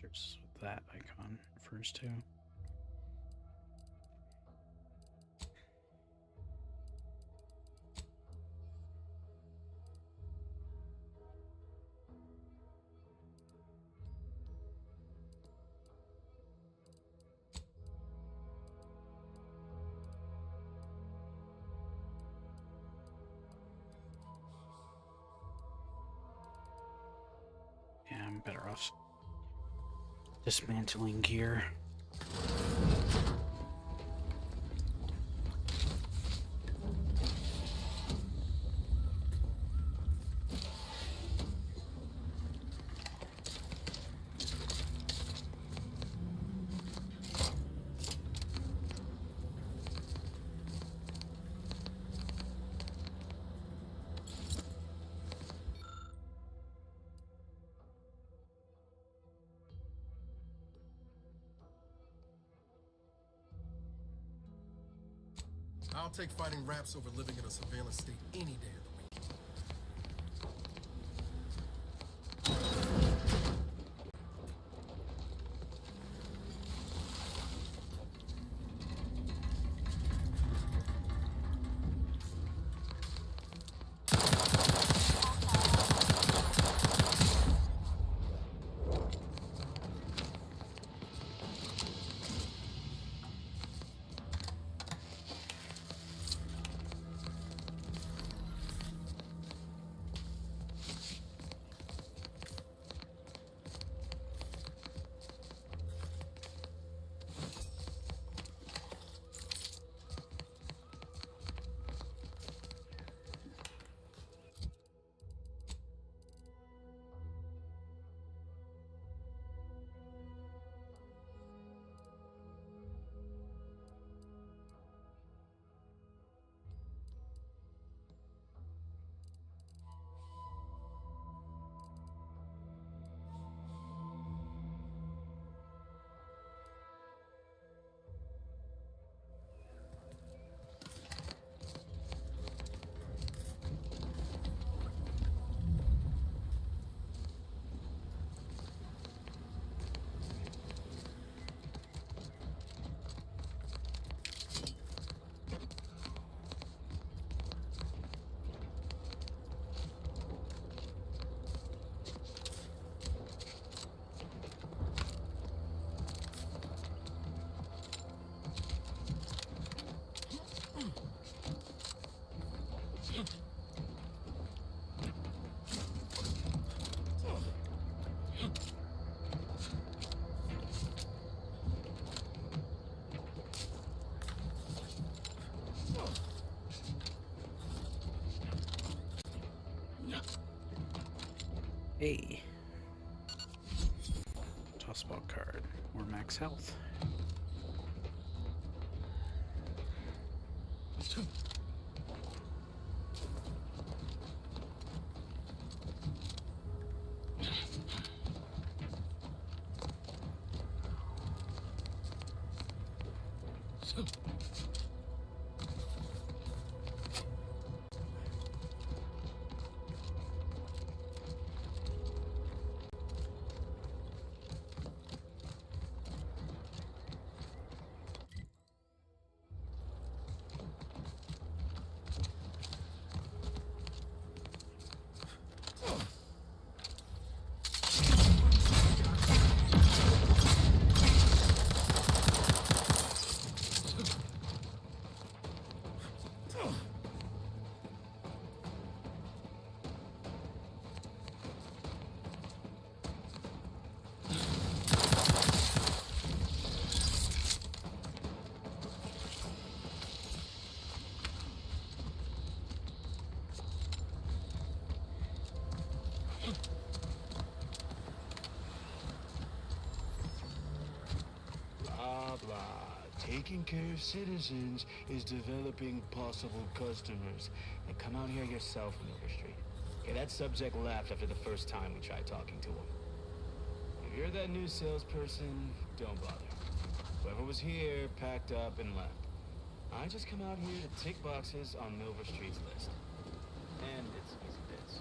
There's that icon refers to. Yeah, I'm better off dismantling gear. I'll take fighting raps over living in a surveillance state any day of the week. Hey. Tossball card. Or max health. Taking care of citizens is developing possible customers. And come out here yourself, Milver Street. Okay, that subject laughed after the first time we tried talking to him. If you're that new salesperson, don't bother. Whoever was here packed up and left. I just come out here to tick boxes on Milver Street's list. And it's easy bits.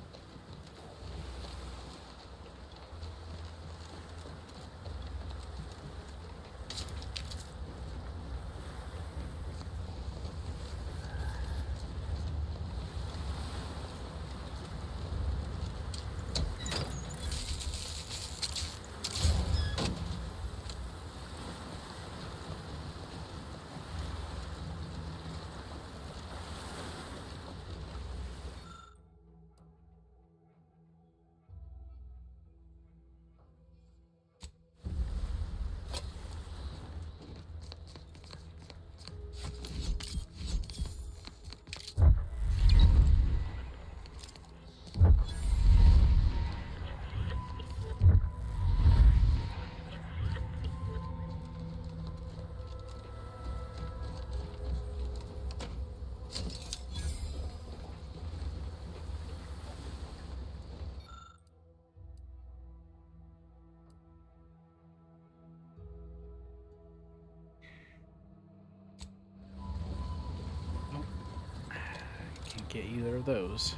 get either of those.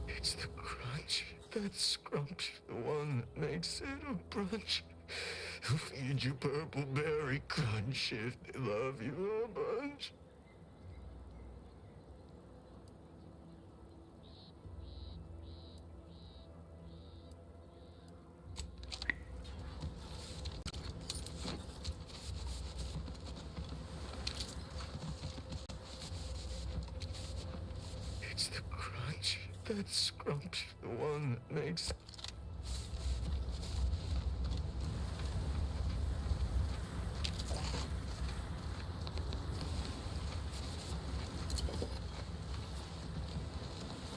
It's the crunch. That scrump, the one that makes it a brunch. Who feed you purple berry crunch if they love you a bunch? It's the crunch. That scrump, the one that makes...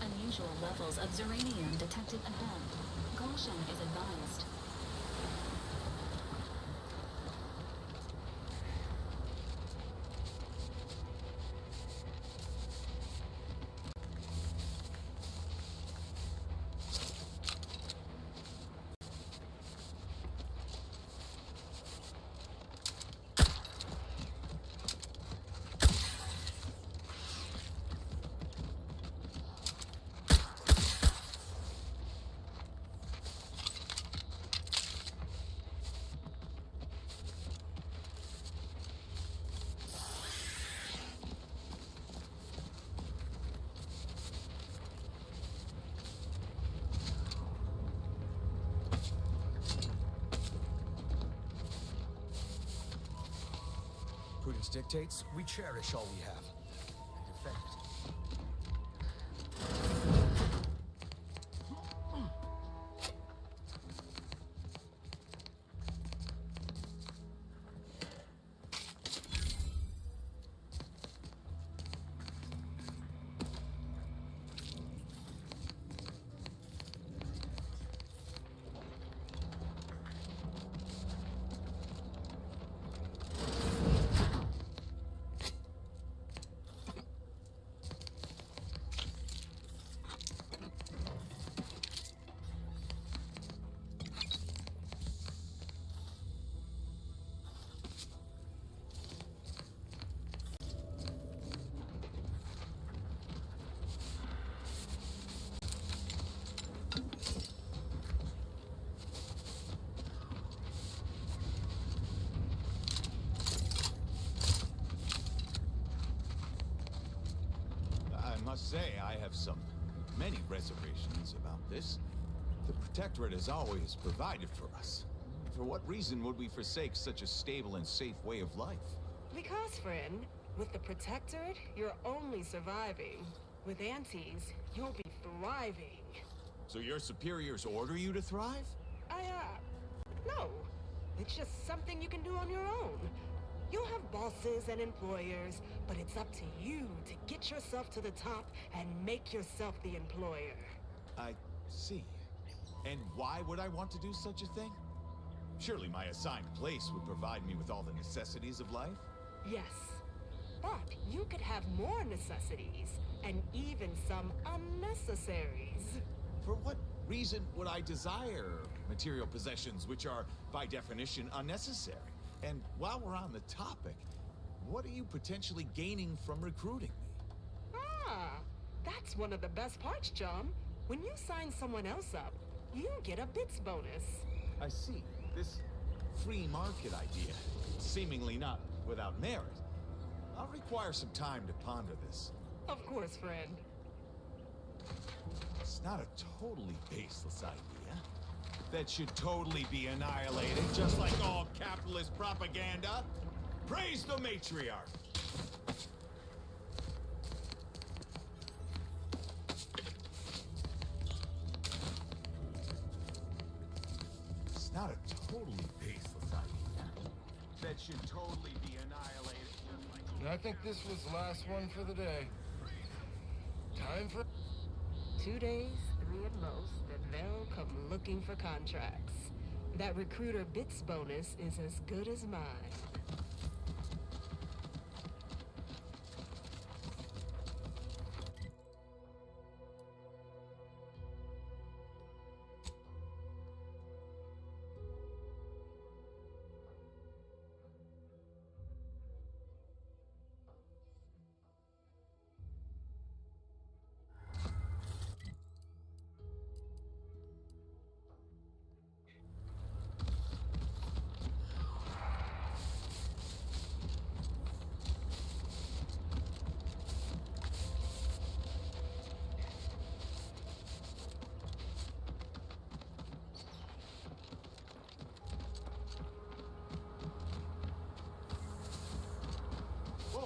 Unusual levels of zeranium detected ahead. Caution is advised. Prudence dictates we cherish all we have and defend it. I must say, I have many reservations about this. The Protectorate has always provided for us. For what reason would we forsake such a stable and safe way of life? Because, friend, with the Protectorate, you're only surviving. With Antes, you'll be thriving. So your superiors order you to thrive? No. It's just something you can do on your own. You'll have bosses and employers, but it's up to you to get yourself to the top and make yourself the employer. I see. And why would I want to do such a thing? Surely my assigned place would provide me with all the necessities of life? Yes. But you could have more necessities, and even some unnecessaries. For what reason would I desire material possessions which are, by definition, unnecessary? And while we're on the topic, what are you potentially gaining from recruiting me? That's one of the best parts, chum. When you sign someone else up, you get a bits bonus. I see. This free market idea, seemingly not without merit. I'll require some time to ponder this. Of course, friend. It's not a totally baseless idea. That should totally be annihilated, just like all capitalist propaganda. Praise the matriarch! It's not a totally baseless idea. That should totally be annihilated, just like... I think this was the last one for the day. Time for... 2 days, 3 at most, and they'll come looking for contracts. That recruiter bits bonus is as good as mine.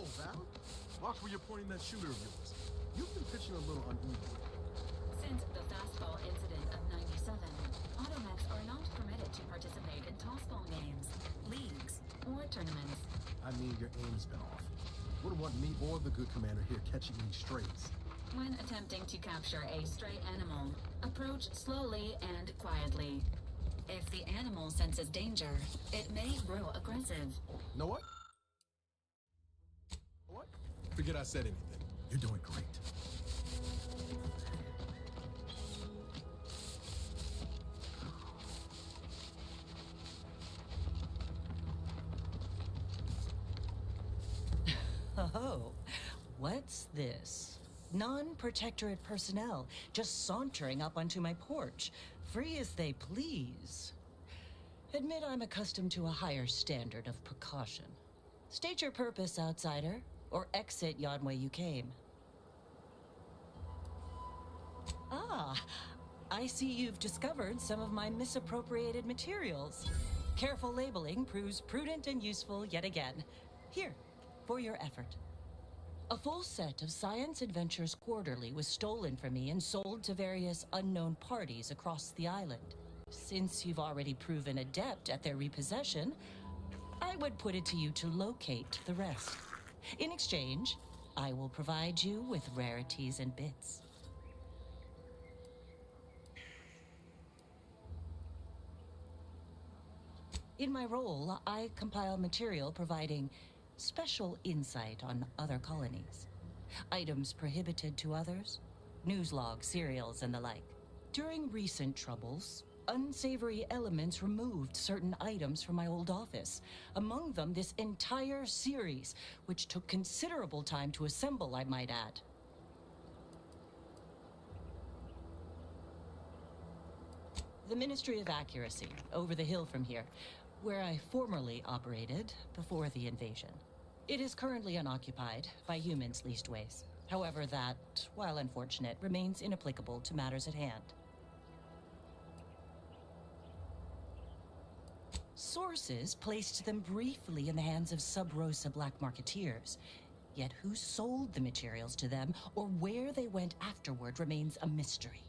Whoa, Val. Watch where you're pointing that shooter of yours. You've been pitching a little uneven. Since the fastball incident of '97, automechs are not permitted to participate in tossball games, leagues, or tournaments. I mean, your aim's been off. Wouldn't want me or the good commander here catching any strays. When attempting to capture a stray animal, approach slowly and quietly. If the animal senses danger, it may grow aggressive. Know what? What? Forget I said anything. You're doing great. Oh, what's this? Non-protectorate personnel just sauntering up onto my porch, free as they please. Admit I'm accustomed to a higher standard of precaution. State your purpose, outsider, or exit yon way you came. Ah, I see you've discovered some of my misappropriated materials. Careful labeling proves prudent and useful yet again. Here, for your effort. A full set of Science Adventures Quarterly was stolen from me and sold to various unknown parties across the island. Since you've already proven adept at their repossession, I would put it to you to locate the rest. In exchange, I will provide you with rarities and bits. In my role, I compile material providing special insight on other colonies. Items prohibited to others, news logs, serials, and the like. During recent troubles, unsavory elements removed certain items from my old office. Among them, this entire series, which took considerable time to assemble, I might add. The Ministry of Accuracy, over the hill from here, where I formerly operated before the invasion. It is currently unoccupied by humans least ways. However, that, while unfortunate, remains inapplicable to matters at hand. Sources placed them briefly in the hands of sub-Rosa black marketeers. Yet who sold the materials to them or where they went afterward remains a mystery.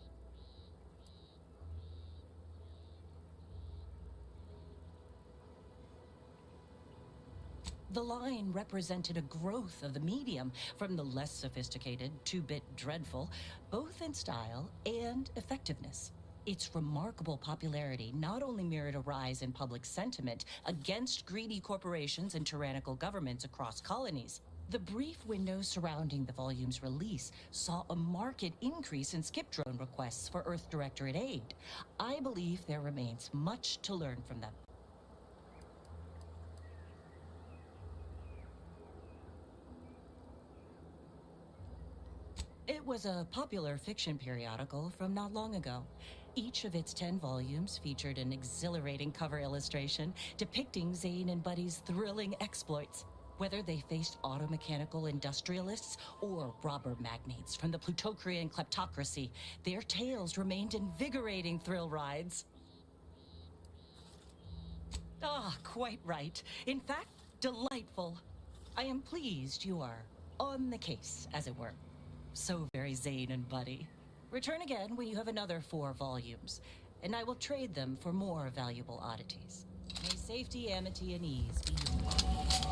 The line represented a growth of the medium, from the less sophisticated, 2-bit dreadful, both in style and effectiveness. Its remarkable popularity not only mirrored a rise in public sentiment against greedy corporations and tyrannical governments across colonies. The brief window surrounding the volume's release saw a marked increase in skip drone requests for Earth Directorate aid. I believe there remains much to learn from them. It was a popular fiction periodical from not long ago. Each of its 10 volumes featured an exhilarating cover illustration depicting Zane and Buddy's thrilling exploits. Whether they faced automechanical industrialists or robber magnates from the Plutocrian kleptocracy, their tales remained invigorating thrill rides. Ah, quite right. In fact, delightful. I am pleased you are on the case, as it were. So very Zane and Buddy. Return again when you have another 4 volumes, and I will trade them for more valuable oddities. May safety, amity, and ease be yours.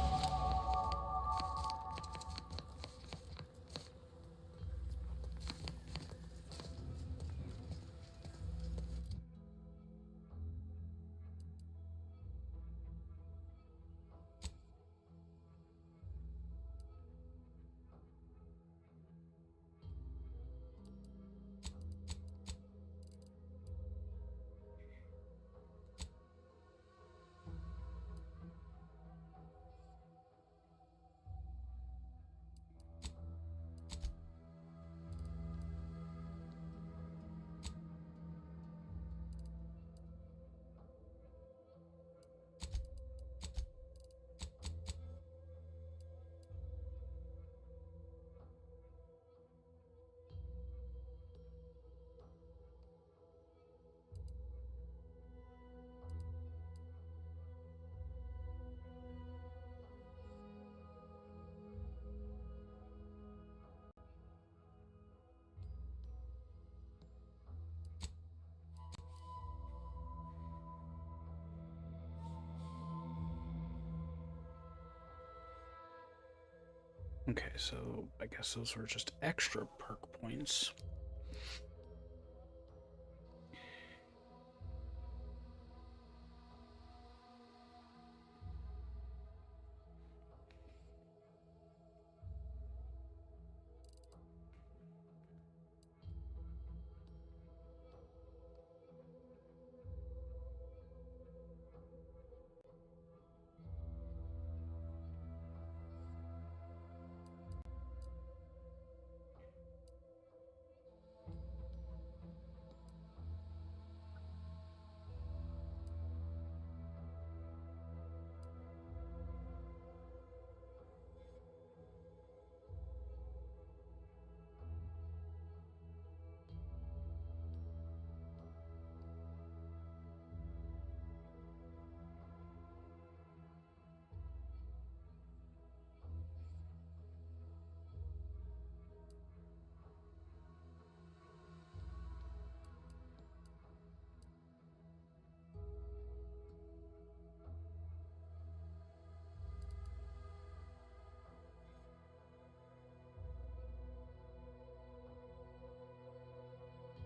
Okay, so I guess those were just extra perk points.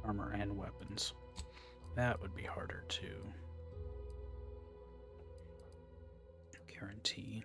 Armor and weapons. That would be harder to guarantee.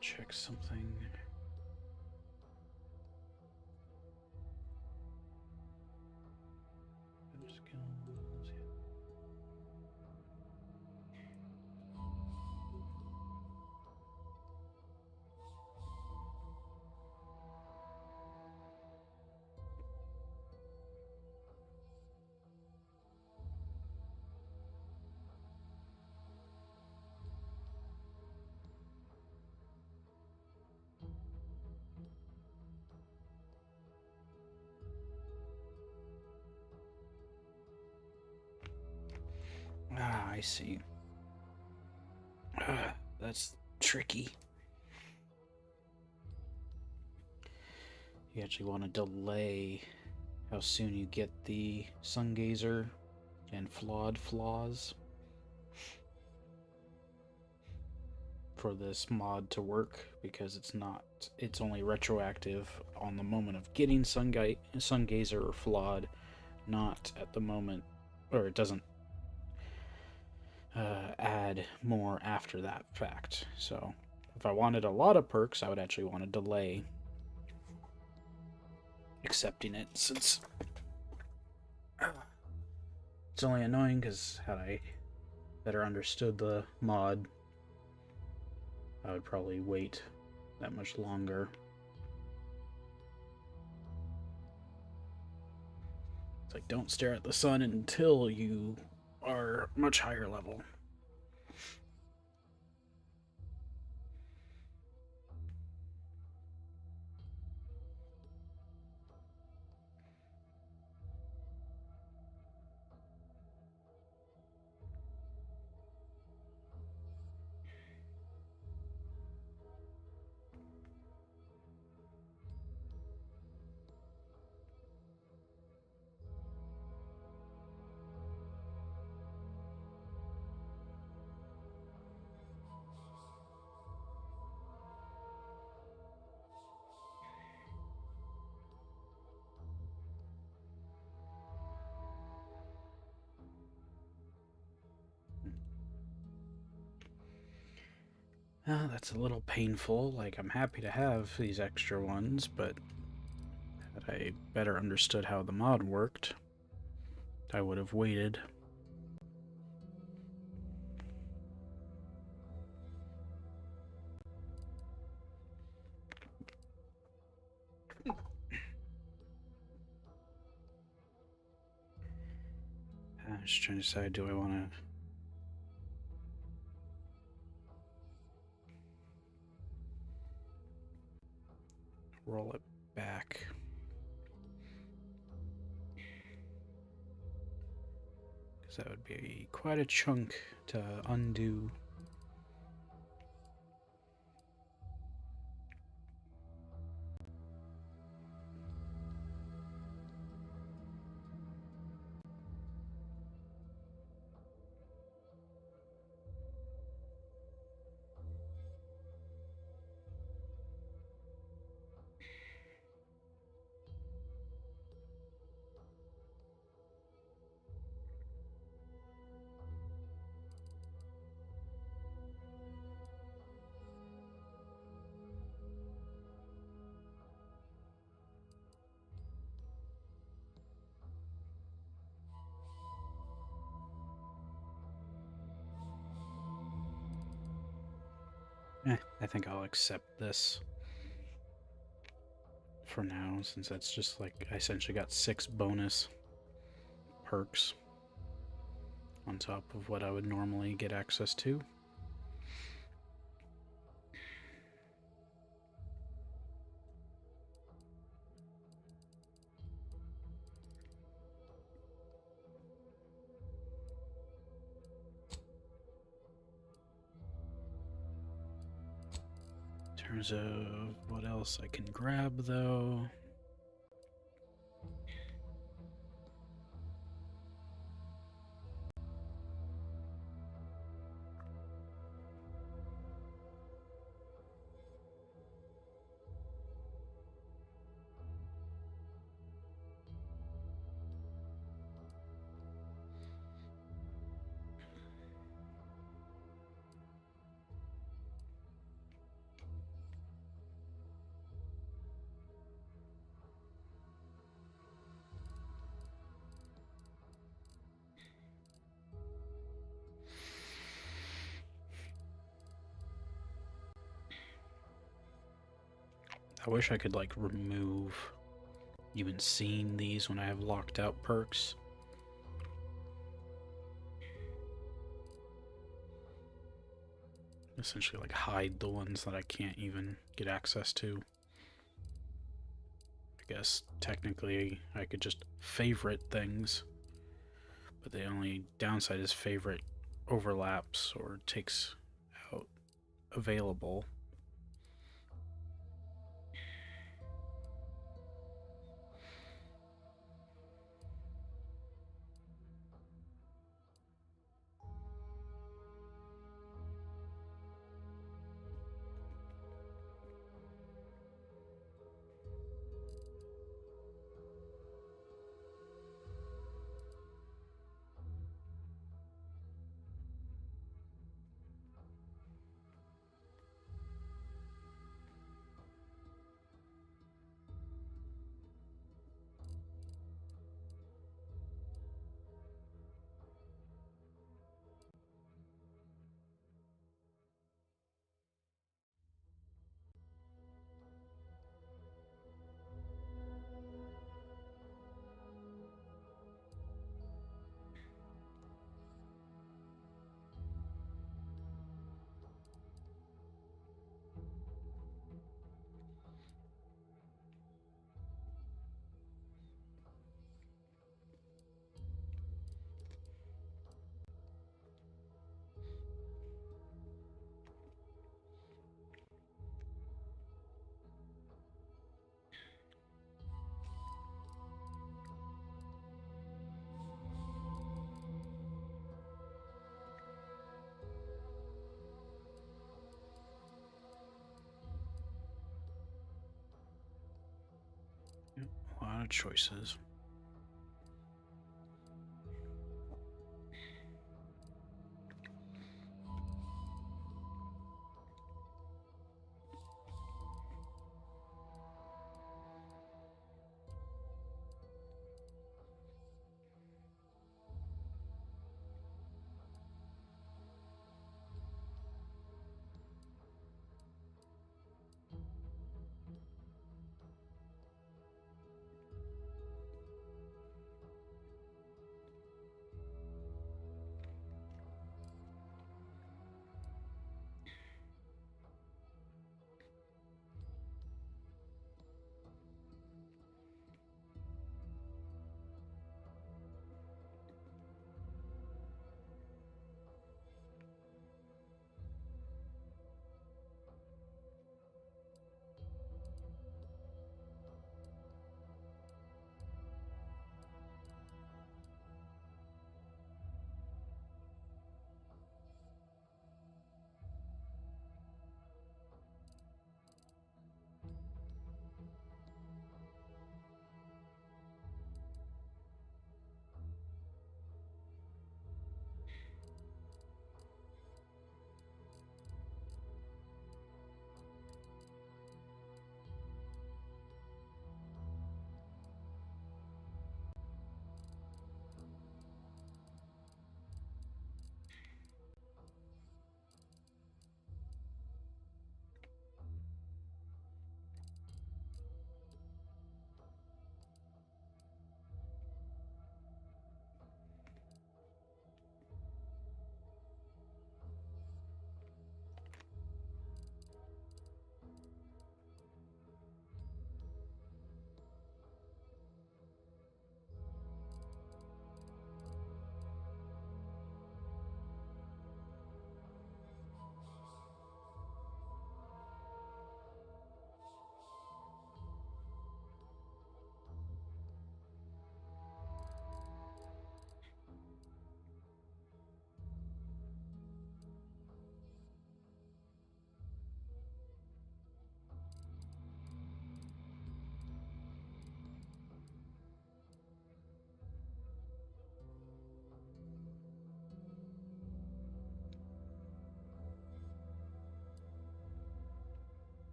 Check something. Ah, I see. That's tricky. You actually want to delay how soon you get the sun gazer and flawed flaws for this mod to work, because it's only retroactive on the moment of getting sun gazer or flawed, not at the moment, or it doesn't add more after that fact. So if I wanted a lot of perks, I would actually want to delay accepting it, since it's only annoying because had I better understood the mod, I would probably wait that much longer. It's like, don't stare at the sun until you are much higher level. That's a little painful. Like, I'm happy to have these extra ones, but had I better understood how the mod worked, I would have waited. I'm just trying to decide, do I want to roll it back? Because that would be quite a chunk to undo. I think I'll accept this for now, since that's just like, I essentially got 6 bonus perks on top of what I would normally get access to. In terms of what else I can grab, though. I wish I could, like, remove even seeing these when I have locked out perks. Essentially, like, hide the ones that I can't even get access to. I guess technically I could just favorite things, but the only downside is favorite overlaps or takes out available. A lot of choices.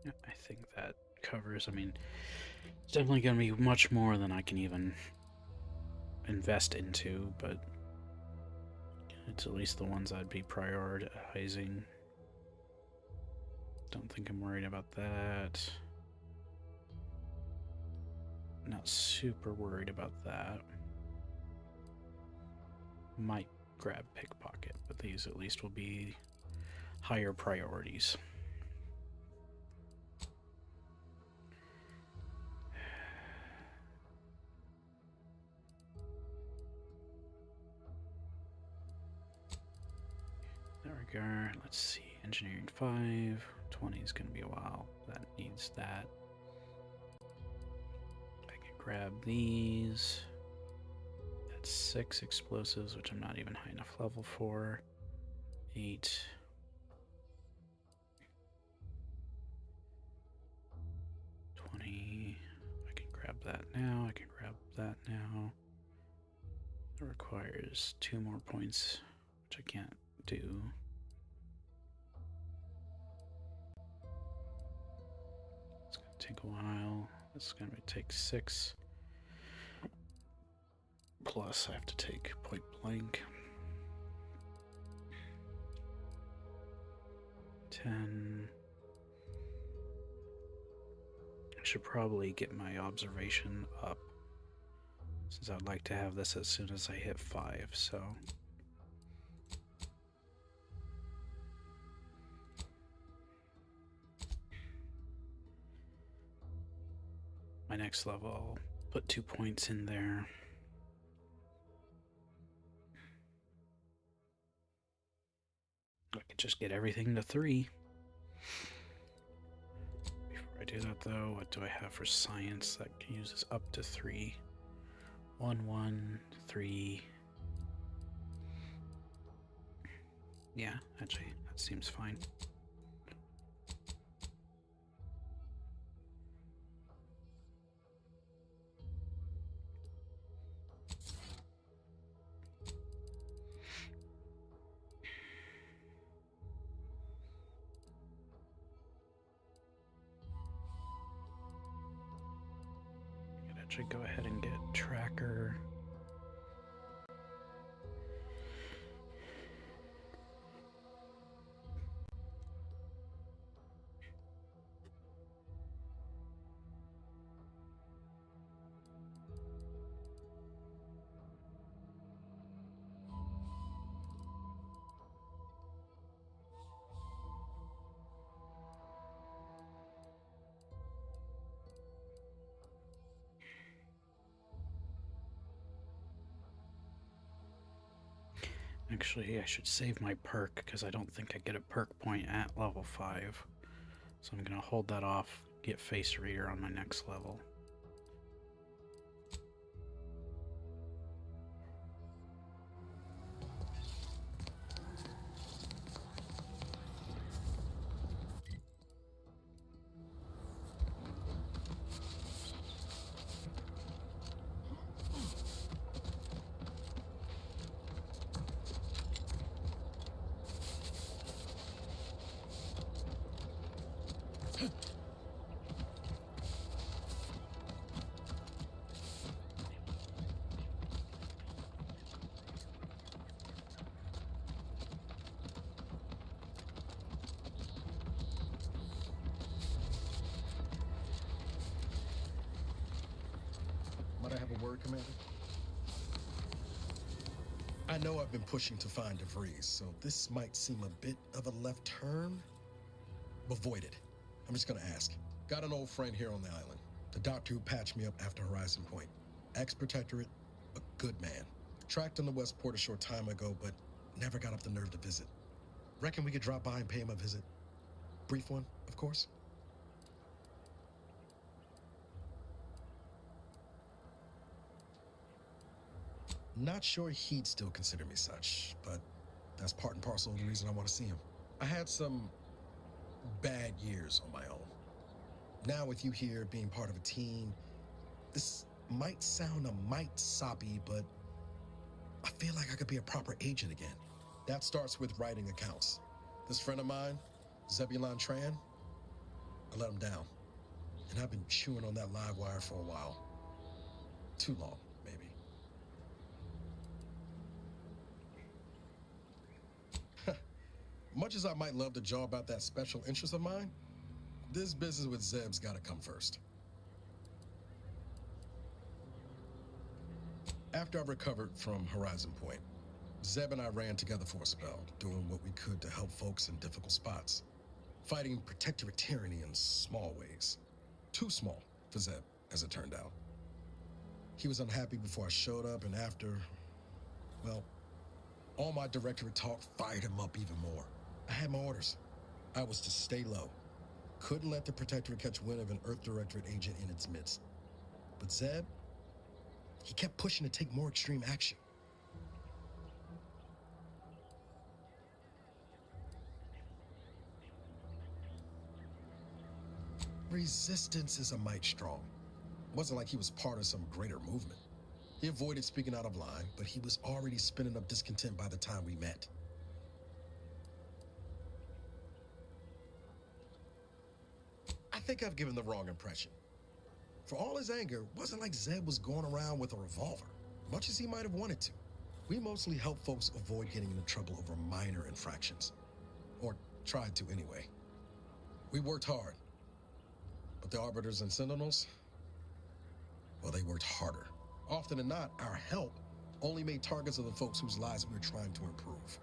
I think that covers, I mean, it's definitely going to be much more than I can even invest into, but it's at least the ones I'd be prioritizing. Don't think I'm worried about that. Not super worried about that. Might grab pickpocket, but these at least will be higher priorities. There we go. Let's see. Engineering 5. 20 is going to be a while. That needs that. I can grab these. That's 6 explosives, which I'm not even high enough level for. 8. 20. I can grab that now. I can grab that now. It requires 2 more points, which I can't do. It's going to take a while. This is going to take 6. Plus, I have to take point blank. 10. I should probably get my observation up, since I'd like to have this as soon as I hit 5, so. My next level, I'll put 2 points in there. I could just get everything to 3. Before I do that, though, what do I have for science that uses up to 3? 1, 1, 3. Yeah, actually, that seems fine. I could go ahead and get tracker. Actually, I should save my perk because I don't think I get a perk point at level 5. So I'm going to hold that off, get face reader on my next level. Might I have a word, Commander? I know I've been pushing to find DeVries, so this might seem a bit of a left turn, but void it. I'm just gonna ask. Got an old friend here on the island. The doctor who patched me up after Horizon Point. Ex-protectorate, a good man. Tracked in the Westport a short time ago, but never got up the nerve to visit. Reckon we could drop by and pay him a visit. Brief one, of course. Not sure he'd still consider me such, but that's part and parcel of the reason I want to see him. I had some bad years on my own. Now with you here being part of a team, this might sound a mite soppy, but I feel like I could be a proper agent again. That starts with writing accounts. This friend of mine, Zebulon Tran, I let him down. And I've been chewing on that live wire for a while. Too long, maybe. Much as I might love to jaw about that special interest of mine, this business with Zeb's gotta come first. After I recovered from Horizon Point, Zeb and I ran together for a spell, doing what we could to help folks in difficult spots, fighting protectorate tyranny in small ways. Too small for Zeb, as it turned out. He was unhappy before I showed up, and after, well, all my directorate talk fired him up even more. I had my orders. I was to stay low. Couldn't let the protectorate catch wind of an Earth Directorate agent in its midst. But Zeb, he kept pushing to take more extreme action. Resistance is a mite strong. It wasn't like he was part of some greater movement. He avoided speaking out of line, but he was already spinning up discontent by the time we met. I think I've given the wrong impression. For all his anger, it wasn't like Zeb was going around with a revolver, much as he might have wanted to. We mostly helped folks avoid getting into trouble over minor infractions. Or tried to anyway. We worked hard. But the Arbiters and Sentinels, well, they worked harder. Often than not, our help only made targets of the folks whose lives we were trying to improve.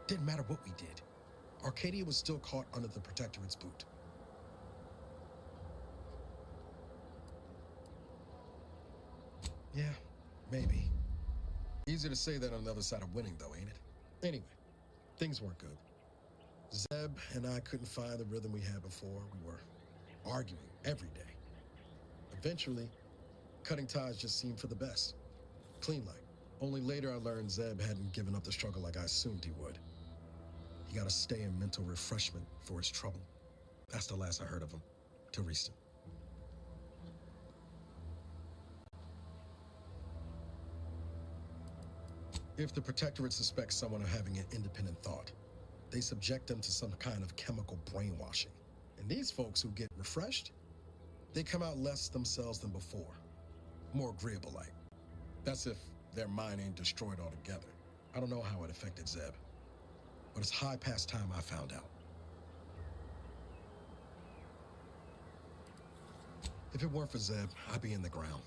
Didn't matter what we did. Arcadia was still caught under the Protectorate's boot. Yeah, maybe. Easier to say that on the other side of winning, though, ain't it? Anyway, things weren't good. Zeb and I couldn't find the rhythm we had before. We were arguing every day. Eventually, cutting ties just seemed for the best. Clean like. Only later I learned Zeb hadn't given up the struggle like I assumed he would. He got to stay in mental refreshment for his trouble. That's the last I heard of him, till recent. If the Protectorate suspects someone of having an independent thought, they subject them to some kind of chemical brainwashing. And these folks who get refreshed, they come out less themselves than before. More agreeable-like. That's if their mind ain't destroyed altogether. I don't know how it affected Zeb, but it's high past time I found out. If it weren't for Zeb, I'd be in the ground.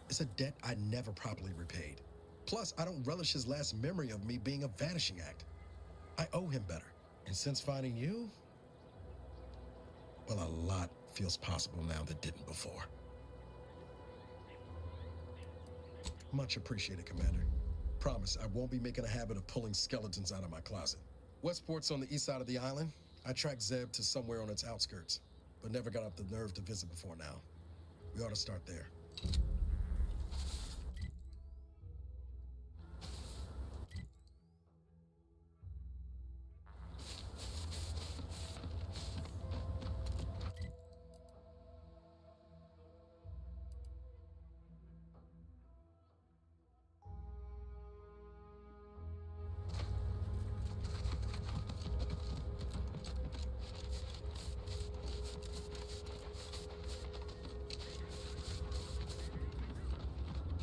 It's a debt I never properly repaid. Plus, I don't relish his last memory of me being a vanishing act. I owe him better. And since finding you, well, a lot feels possible now that didn't before. Much appreciated, Commander. Promise, I won't be making a habit of pulling skeletons out of my closet. Westport's on the east side of the island. I tracked Zeb to somewhere on its outskirts, but never got up the nerve to visit before now. We ought to start there.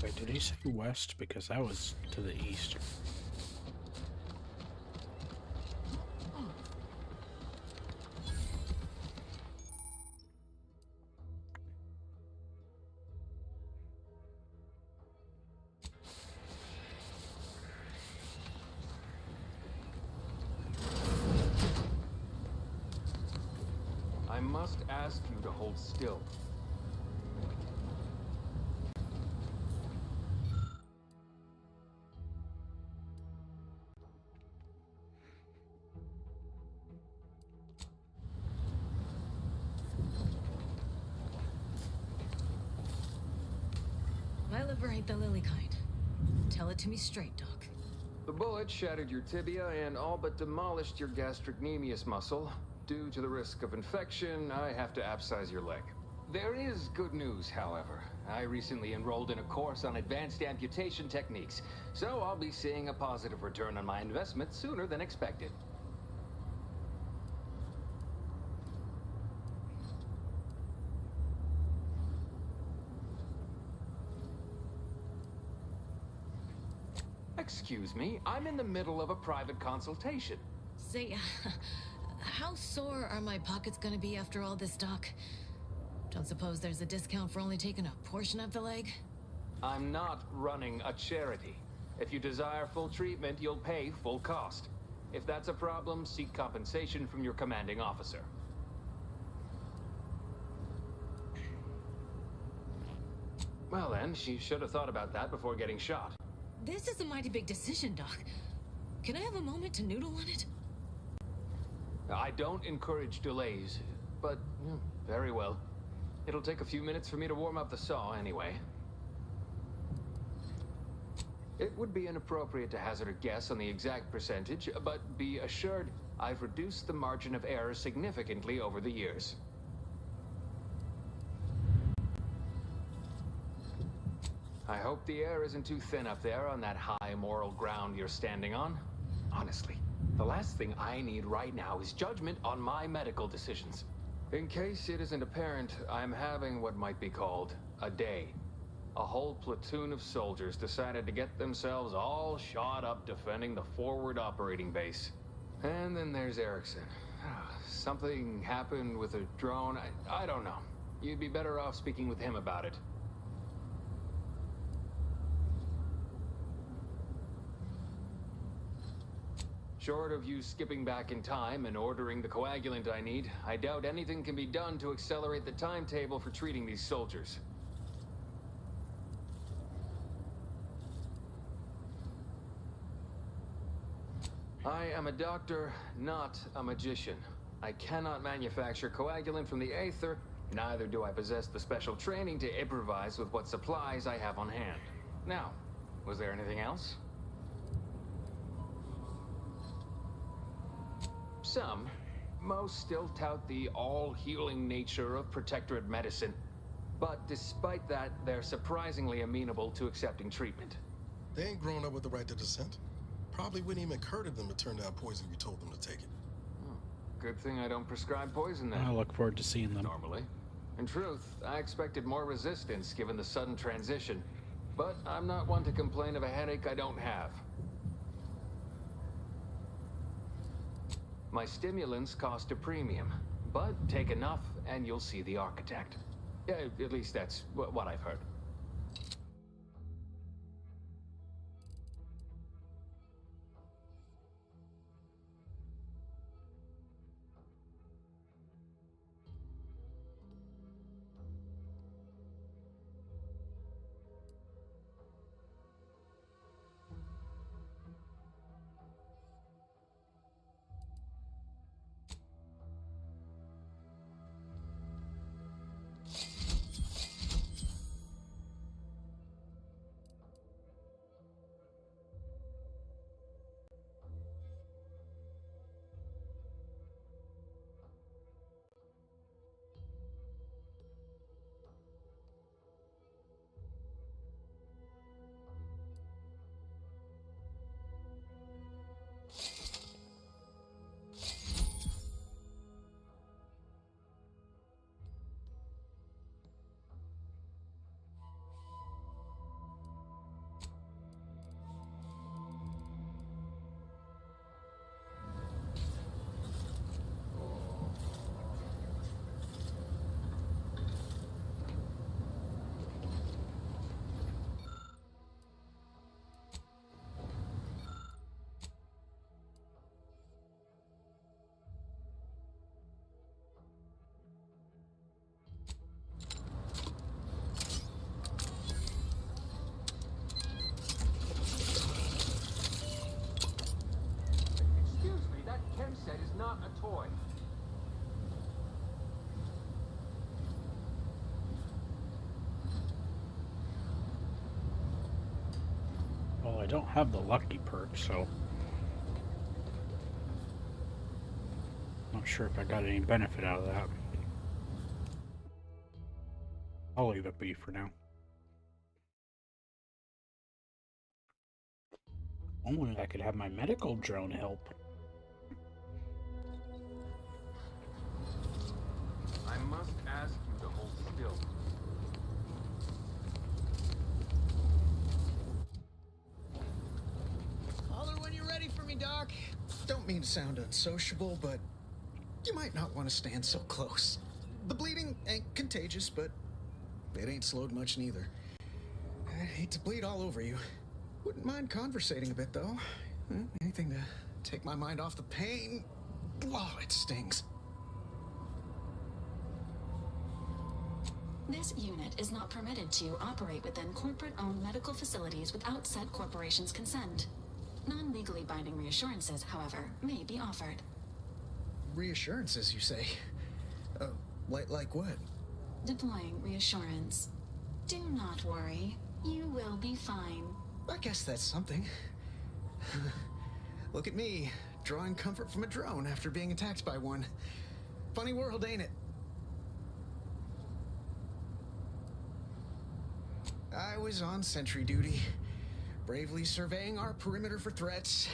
Wait, did he say west? Because that was to the east. I must ask you to hold still. I liberate the lily kind. Tell it to me straight, Doc. The bullet shattered your tibia and all but demolished your gastrocnemius muscle. Due to the risk of infection, I have to abscise your leg. There is good news, however. I recently enrolled in a course on advanced amputation techniques, so I'll be seeing a positive return on my investment sooner than expected. excuse me. I'm in the middle of a private consultation. Say, how sore are my pockets gonna be after all this talk? Don't suppose there's a discount for only taking a portion of the leg? I'm not running a charity. If you desire full treatment, you'll pay full cost. If that's a problem, seek compensation from your commanding officer. Well then, she should have thought about that before getting shot. This is a mighty big decision, Doc. Can I have a moment to noodle on it? I don't encourage delays, but very well. It'll take a few minutes for me to warm up the saw anyway. It would be inappropriate to hazard a guess on the exact percentage, but be assured I've reduced the margin of error significantly over the years. I hope the air isn't too thin up there on that high moral ground you're standing on. Honestly, the last thing I need right now is judgment on my medical decisions. In case it isn't apparent, I'm having what might be called a day. A whole platoon of soldiers decided to get themselves all shot up defending the forward operating base. And then there's Erickson. Something happened with a drone. I don't know. You'd be better off speaking with him about it. Short of you skipping back in time and ordering the coagulant I need, I doubt anything can be done to accelerate the timetable for treating these soldiers. I am a doctor, not a magician. I cannot manufacture coagulant from the aether, neither do I possess the special training to improvise with what supplies I have on hand. Now, was there anything else? Most still tout the all-healing nature of Protectorate medicine. But despite that, they're surprisingly amenable to accepting treatment. They ain't grown up with the right to dissent. Probably wouldn't even occur to them to turn down poison if you told them to take it. Good thing I don't prescribe poison then. I look forward to seeing them. Normally. In truth, I expected more resistance given the sudden transition. But I'm not one to complain of a headache I don't have. My stimulants cost a premium, but take enough and you'll see the architect. Yeah, at least that's what I've heard. Not a toy. Well, I don't have the lucky perk, so not sure if I got any benefit out of that. I'll leave it be for now. Only I could have my medical drone help. I must ask you to hold still. mean to sound unsociable, but you might not want to stand so close. The bleeding ain't contagious, but it ain't slowed much neither. I hate to bleed all over you. Wouldn't mind conversating a bit, though. Anything to take my mind off the pain. Oh, it stings. This unit is not permitted to operate within corporate-owned medical facilities without said corporation's consent. Non-legally binding reassurances, however, may be offered. Reassurances, you say? Like what? Deploying reassurance. Do not worry. You will be fine. I guess that's something. Look at me, drawing comfort from a drone after being attacked by one. Funny world, ain't it? I was on sentry duty, bravely surveying our perimeter for threats,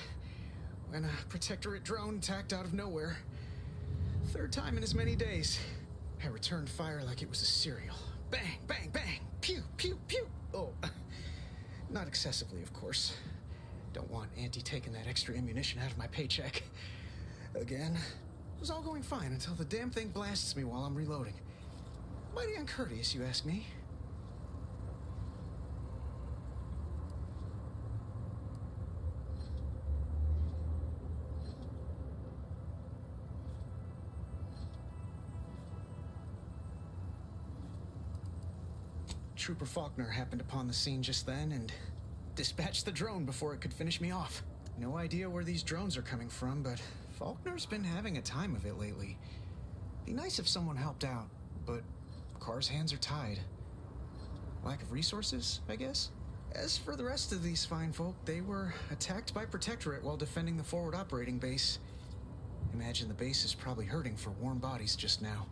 when a Protectorate drone attacked out of nowhere. Third time in as many days. I returned fire like it was a cereal. Bang, bang, bang! Pew, pew, pew! Oh, not excessively, of course. Don't want Auntie taking that extra ammunition out of my paycheck. Again, it was all going fine until the damn thing blasts me while I'm reloading. Mighty uncourteous, you ask me. Trooper Faulkner happened upon the scene just then and dispatched the drone before it could finish me off. No idea where these drones are coming from, but Faulkner's been having a time of it lately. Be nice if someone helped out, but Carr's hands are tied. Lack of resources, I guess? As for the rest of these fine folk, they were attacked by Protectorate while defending the forward operating base. Imagine the base is probably hurting for warm bodies just now.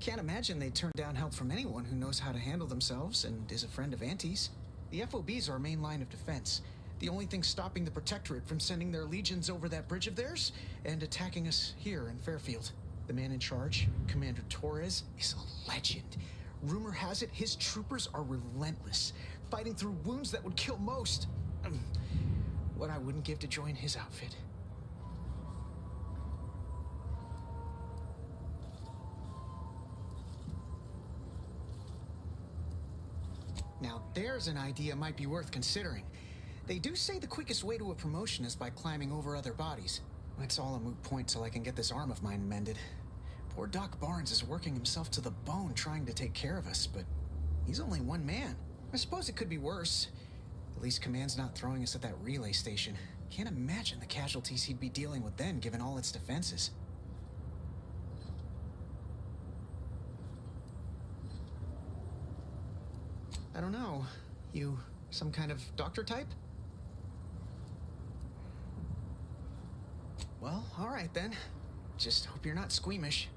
Can't imagine they'd turn down help from anyone who knows how to handle themselves and is a friend of Auntie's. The FOB's our main line of defense. The only thing stopping the Protectorate from sending their legions over that bridge of theirs and attacking us here in Fairfield. The man in charge, Commander Torres, is a legend. Rumor has it his troopers are relentless, fighting through wounds that would kill most. What I wouldn't give to join his outfit. Now, there's an idea might be worth considering. They do say the quickest way to a promotion is by climbing over other bodies. It's all a moot point till I can get this arm of mine mended. Poor Doc Barnes is working himself to the bone trying to take care of us, but he's only one man. I suppose it could be worse. At least Command's not throwing us at that relay station. Can't imagine the casualties he'd be dealing with then, given all its defenses. I don't know. You some kind of doctor type? Well, all right then. Just hope you're not squeamish.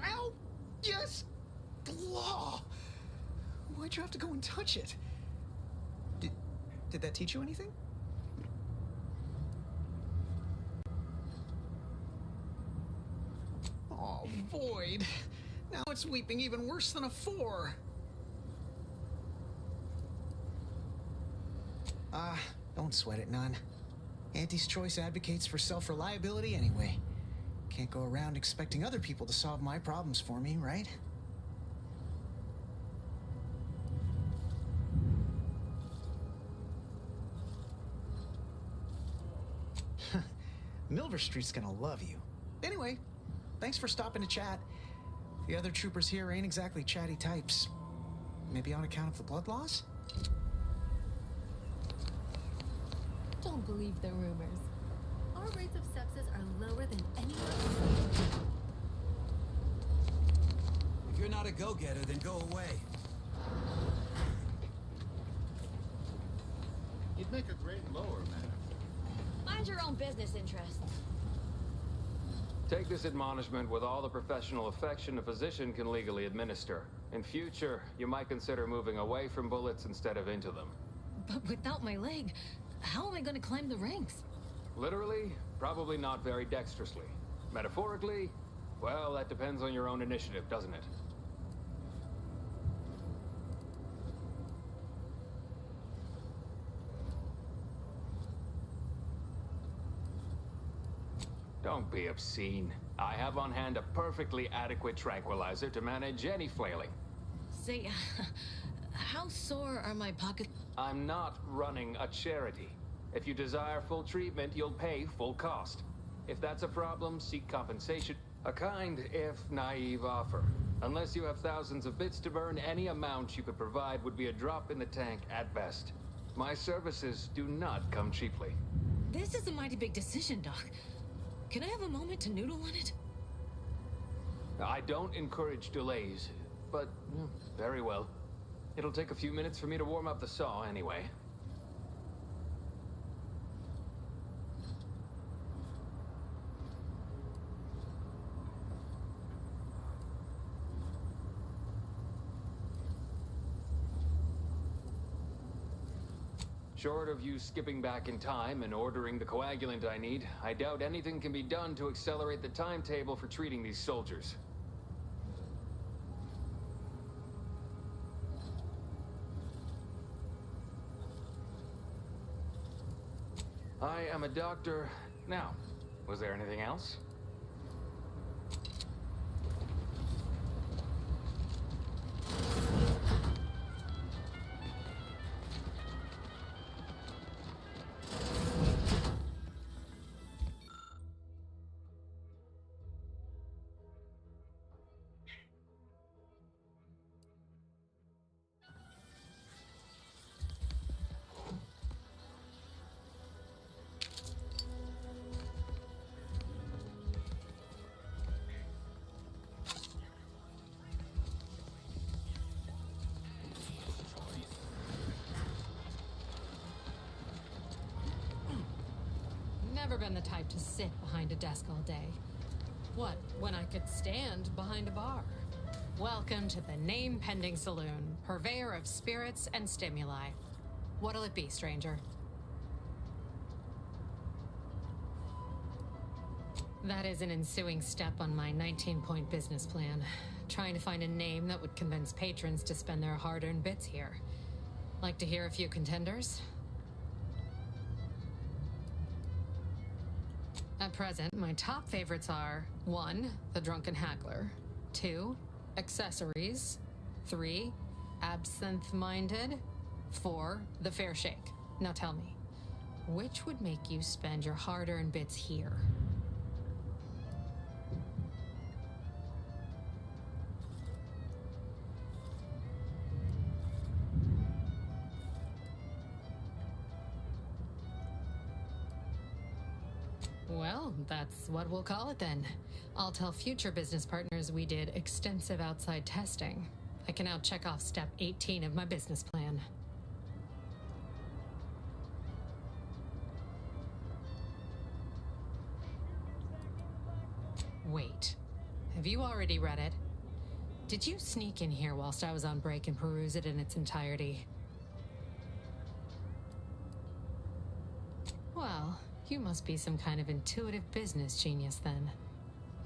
Ow! Yes! Law! Why'd you have to go and touch it? Did that teach you anything? Oh, Void. Now it's weeping even worse than a 4. Don't sweat it none. Auntie's Choice advocates for self-reliability anyway. Can't go around expecting other people to solve my problems for me, right? Milver Street's gonna love you. Anyway, thanks for stopping to chat. The other troopers here ain't exactly chatty types. Maybe on account of the blood loss? Don't believe the rumors. Our rates of sepsis are lower than anywhere else. If you're not a go-getter, then go away. You'd make a great mower, madam. Mind your own business interests. Take this admonishment with all the professional affection a physician can legally administer. In future, you might consider moving away from bullets instead of into them. But without my leg, how am I gonna climb the ranks? Literally, probably not very dexterously. Metaphorically, well, that depends on your own initiative, doesn't it? Don't be obscene. I have on hand a perfectly adequate tranquilizer to manage any flailing. Say, how sore are my pockets? I'm not running a charity. If you desire full treatment, you'll pay full cost. If that's a problem, seek compensation. A kind, if naive offer. Unless you have thousands of bits to burn, any amount you could provide would be a drop in the tank at best. My services do not come cheaply. This is a mighty big decision, Doc. Can I have a moment to noodle on it? I don't encourage delays, but very well. It'll take a few minutes for me to warm up the saw anyway. Short of you skipping back in time and ordering the coagulant I need, I doubt anything can be done to accelerate the timetable for treating these soldiers. I am a doctor. Now, was there anything else? Never been the type to sit behind a desk all day. What, when I could stand behind a bar? Welcome to the name-pending saloon, purveyor of spirits and stimuli. What'll it be, stranger? That is an ensuing step on my 19-point business plan. Trying to find a name that would convince patrons to spend their hard-earned bits here. Like to hear a few contenders? At present, my top favorites are 1. The Drunken Haggler, 2. Accessories, 3. Absinthe-Minded, 4. The Fair Shake. Now tell me, which would make you spend your hard-earned bits here? Well, that's what we'll call it then. I'll tell future business partners we did extensive outside testing. I can now check off step 18 of my business plan. Wait, have you already read it? Did you sneak in here whilst I was on break and peruse it in its entirety? Well, you must be some kind of intuitive business genius then.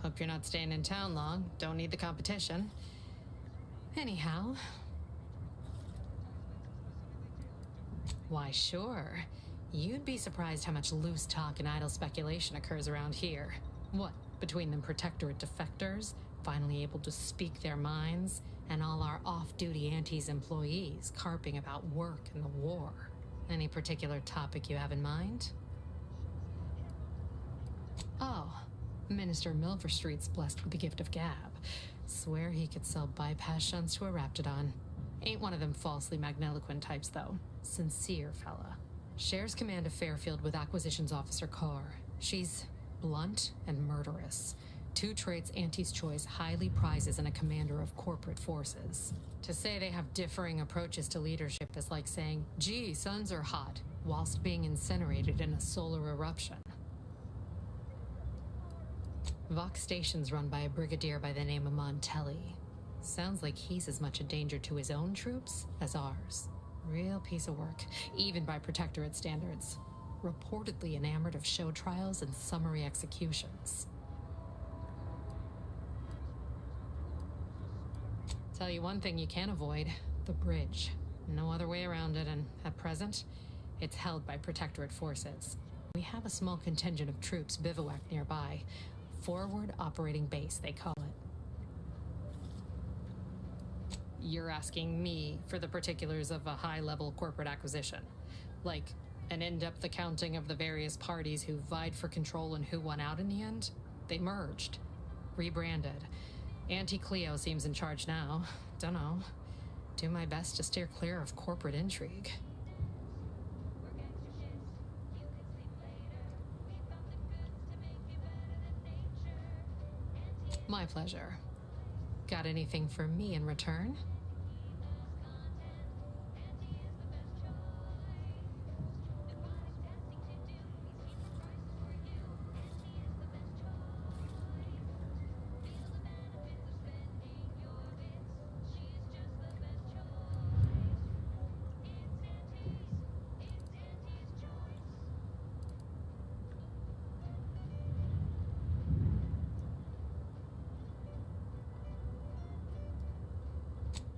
Hope you're not staying in town long. Don't need the competition. Anyhow. Why, sure. You'd be surprised how much loose talk and idle speculation occurs around here. What, between them protectorate defectors, finally able to speak their minds, and all our off-duty Antes employees carping about work and the war. Any particular topic you have in mind? Oh, Minister Milverstreet's blessed with the gift of gab. Swear he could sell bypass shunts to a Raptidon. Ain't one of them falsely magniloquent types, though. Sincere fella. Shares command of Fairfield with Acquisitions Officer Carr. She's blunt and murderous. 2 traits Auntie's Choice highly prizes in a commander of corporate forces. To say they have differing approaches to leadership is like saying, gee, suns are hot, whilst being incinerated in a solar eruption. Vox Station's run by a brigadier by the name of Montelli. Sounds like he's as much a danger to his own troops as ours. Real piece of work, even by Protectorate standards. Reportedly enamored of show trials and summary executions. Tell you one thing you can't avoid, the bridge. No other way around it, and at present, it's held by Protectorate forces. We have a small contingent of troops bivouacked nearby. Forward Operating Base, they call it. You're asking me for the particulars of a high-level corporate acquisition. Like, an in-depth accounting of the various parties who vied for control and who won out in the end? They merged. Rebranded. Auntie Cleo seems in charge now. Dunno. Do my best to steer clear of corporate intrigue. My pleasure. Got anything for me in return?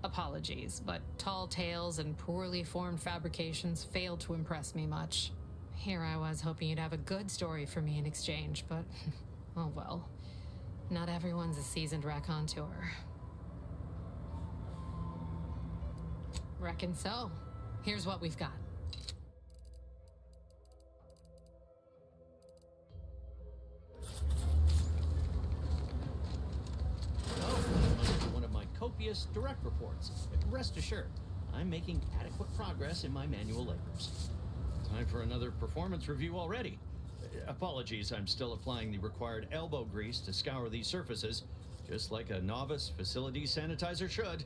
Apologies, but tall tales and poorly formed fabrications failed to impress me much. Here I was hoping you'd have a good story for me in exchange, but oh well. Not everyone's a seasoned raconteur. Reckon so. Here's what we've got. Copious direct reports. Rest assured, I'm making adequate progress in my manual labors. Time for another performance review already. Apologies, I'm still applying the required elbow grease to scour these surfaces, just like a novice facility sanitizer should.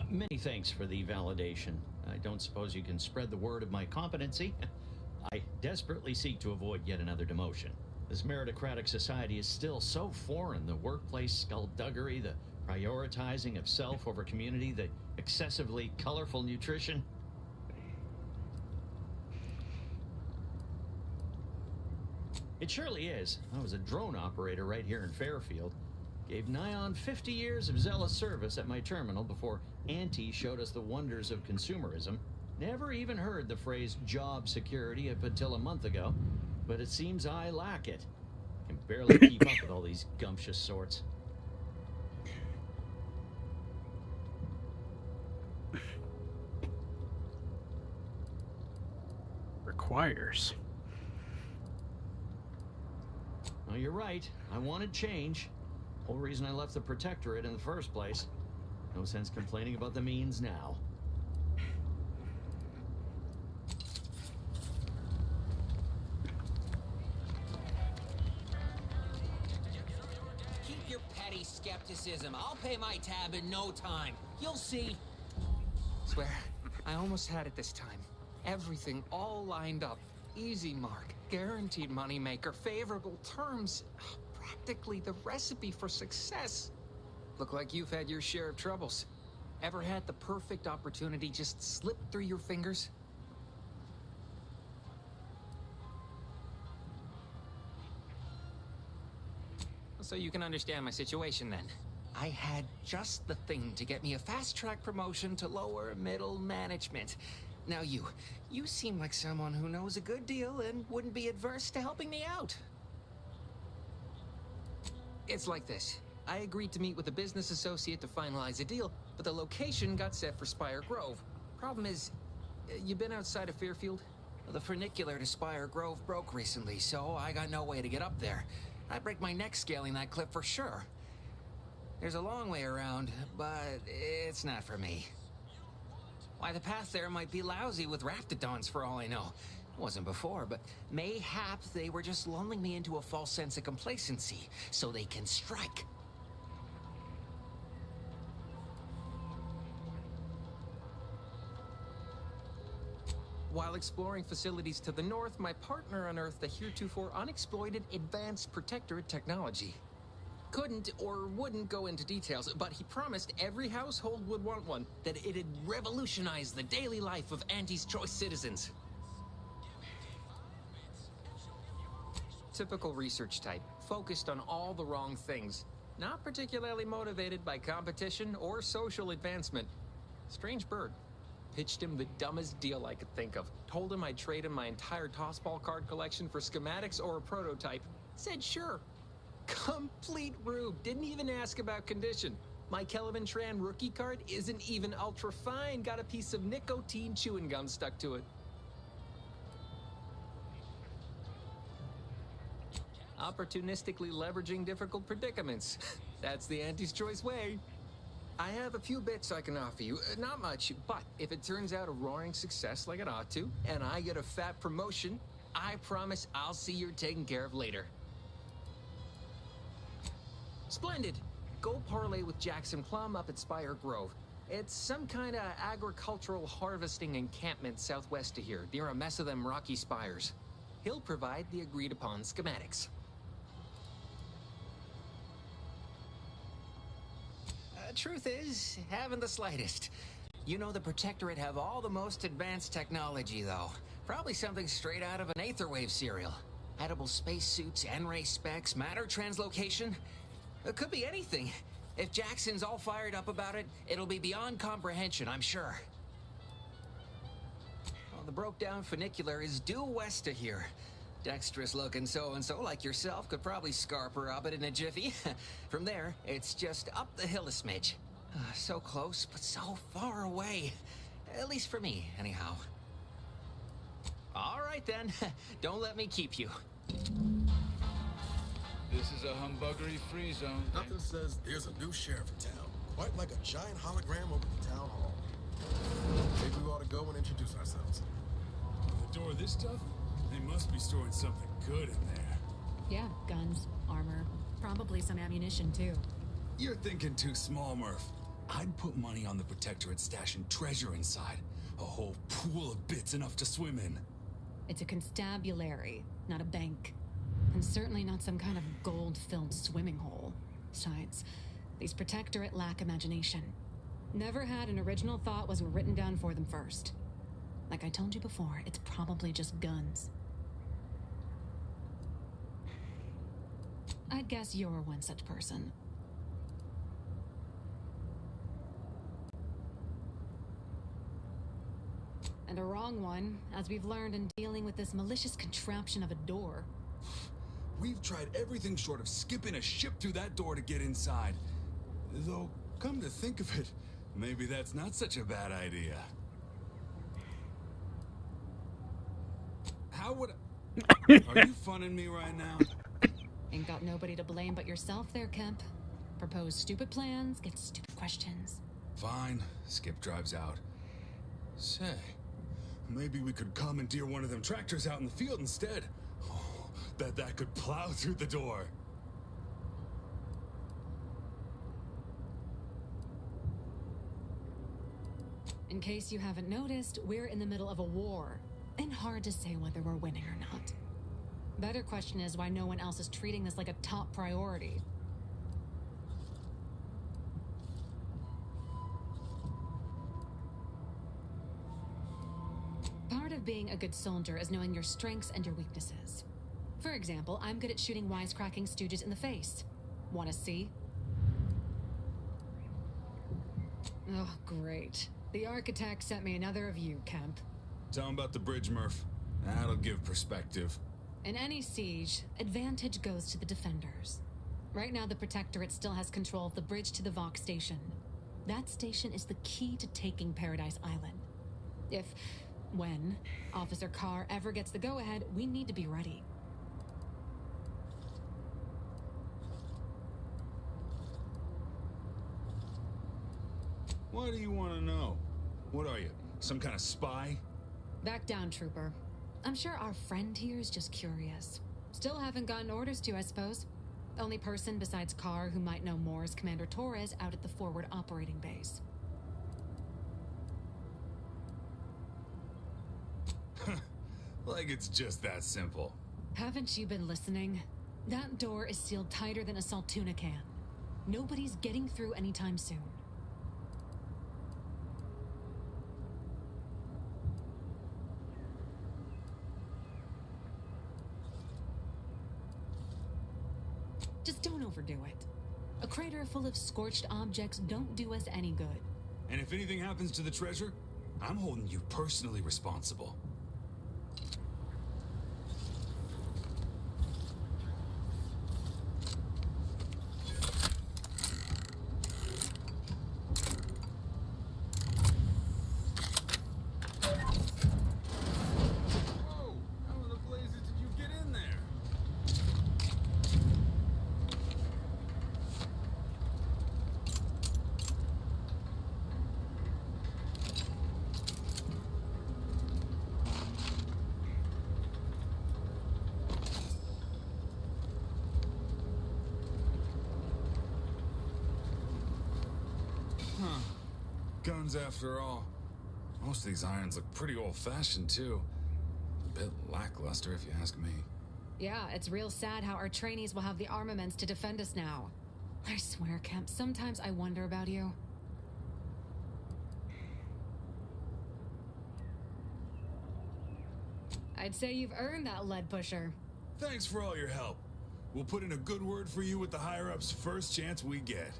Many thanks for the validation. I don't suppose you can spread the word of my competency. I desperately seek to avoid yet another demotion. This meritocratic society is still so foreign. The workplace skullduggery, the prioritizing of self over community, the excessively colorful nutrition. It surely is. I was a drone operator right here in Fairfield. Gave nigh on 50 years of zealous service at my terminal before Auntie showed us the wonders of consumerism. Never even heard the phrase job security up until a month ago, but it seems I lack it. I can barely keep up with all these gumptious sorts. Requires. Well, you're right. I wanted change. Whole reason I left the Protectorate in the first place. No sense complaining about the means now. Keep your petty skepticism. I'll pay my tab in no time. You'll see. Swear, I almost had it this time. Everything all lined up. Easy mark, guaranteed moneymaker, favorable terms. Practically the recipe for success. Look like you've had your share of troubles. Ever had the perfect opportunity just slip through your fingers? So you can understand my situation then. I had just the thing to get me a fast-track promotion to lower middle management. Now you seem like someone who knows a good deal and wouldn't be adverse to helping me out. It's like this. I agreed to meet with a business associate to finalize a deal, but the location got set for Spire Grove. Problem is, you been outside of Fairfield? The funicular to Spire Grove broke recently, so I got no way to get up there. I'd break my neck scaling that cliff for sure. There's a long way around, but it's not for me. Why, the path there might be lousy with raptidons for all I know. Wasn't before, but mayhaps they were just lulling me into a false sense of complacency so they can strike. While exploring facilities to the north, my partner unearthed the heretofore unexploited advanced protectorate technology. Couldn't or wouldn't go into details, but he promised every household would want one, that it'd revolutionize the daily life of Auntie's Choice citizens. Typical research type, focused on all the wrong things. Not particularly motivated by competition or social advancement. Strange bird. Pitched him the dumbest deal I could think of. Told him I'd trade him my entire tossball card collection for schematics or a prototype. Said sure. Complete rube. Didn't even ask about condition. My Kelvin Tran rookie card isn't even ultra fine. Got a piece of nicotine chewing gum stuck to it. Opportunistically leveraging difficult predicaments. That's the Auntie's Choice way. I have a few bits I can offer you. Not much, but if it turns out a roaring success like it ought to, and I get a fat promotion, I promise I'll see you're taken care of later. Splendid. Go parlay with Jackson Plum up at Spire Grove. It's some kind of agricultural harvesting encampment southwest of here, near a mess of them rocky spires. He'll provide the agreed-upon schematics. Truth is, haven't the slightest. You know the Protectorate have all the most advanced technology, though. Probably something straight out of an Aetherwave serial. Edible spacesuits, N-ray specs, matter translocation. It could be anything. If Jackson's all fired up about it, it'll be beyond comprehension, I'm sure. Well, the broke-down funicular is due west of here. Dexterous-looking so-and-so like yourself could probably scarp her up it in a jiffy. From there, it's just up the hill a smidge. So close, but so far away. At least for me, anyhow. All right, then. Don't let me keep you. This is a humbuggery-free zone. Nothing says there's a new sheriff in town. Quite like a giant hologram over the town hall. Maybe we ought to go and introduce ourselves. The door this tough? They must be storing something good in there. Yeah, guns, armor, probably some ammunition too. You're thinking too small, Murph. I'd put money on the Protectorate stashing treasure inside. A whole pool of bits enough to swim in. It's a constabulary, not a bank. And certainly not some kind of gold-filled swimming hole. Besides, these Protectorate lack imagination. Never had an original thought wasn't written down for them first. Like I told you before, it's probably just guns. I'd guess you're one such person. And a wrong one, as we've learned in dealing with this malicious contraption of a door. We've tried everything short of skipping a ship through that door to get inside. Though, come to think of it, maybe that's not such a bad idea. How would I... Are you funning me right now? Ain't got nobody to blame but yourself there, Kemp. Propose stupid plans, get stupid questions. Fine. Skip drives out. Say, maybe we could commandeer one of them tractors out in the field instead. Oh, bet that could plow through the door. In case you haven't noticed, we're in the middle of a war. And hard to say whether we're winning or not. Better question is why no one else is treating this like a top priority. Part of being a good soldier is knowing your strengths and your weaknesses. For example, I'm good at shooting wisecracking stooges in the face. Want to see? Oh, great. The architect sent me another of you, Kemp. Tell him about the bridge, Murph. That'll give perspective. In any siege, advantage goes to the defenders. Right now, the Protectorate still has control of the bridge to the Vox station. That station is the key to taking Paradise Island. When Officer Carr ever gets the go-ahead, we need to be ready. What do you want to know? What are you, some kind of spy? Back down, Trooper. I'm sure our friend here is just curious. Still haven't gotten orders to, I suppose. Only person besides Carr who might know more is Commander Torres out at the forward operating base. Like it's just that simple. Haven't you been listening? That door is sealed tighter than a salt tuna can. Nobody's getting through anytime soon. Just don't overdo it. A crater full of scorched objects don't do us any good. And if anything happens to the treasure, I'm holding you personally responsible. Whoa! How in the blazes did you get in there? Huh. Guns after all. Most of these irons look pretty old-fashioned, too. A bit lackluster, if you ask me. Yeah, it's real sad how our trainees will have the armaments to defend us now. I swear, Kemp, sometimes I wonder about you. I'd say you've earned that lead pusher. Thanks for all your help. We'll put in a good word for you with the higher-ups first chance we get.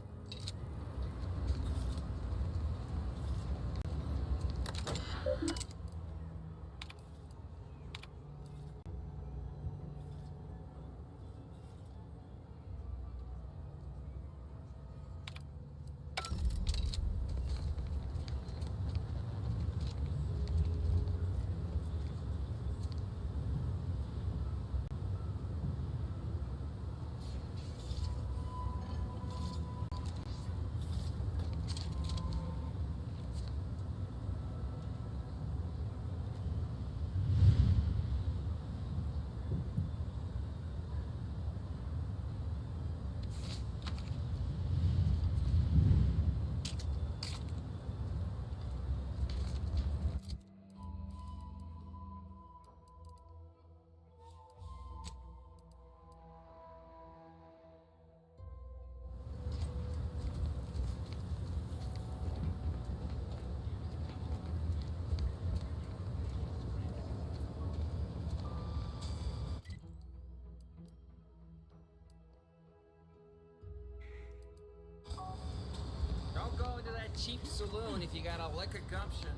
Don't go into that cheap saloon if you got a liquor gumption.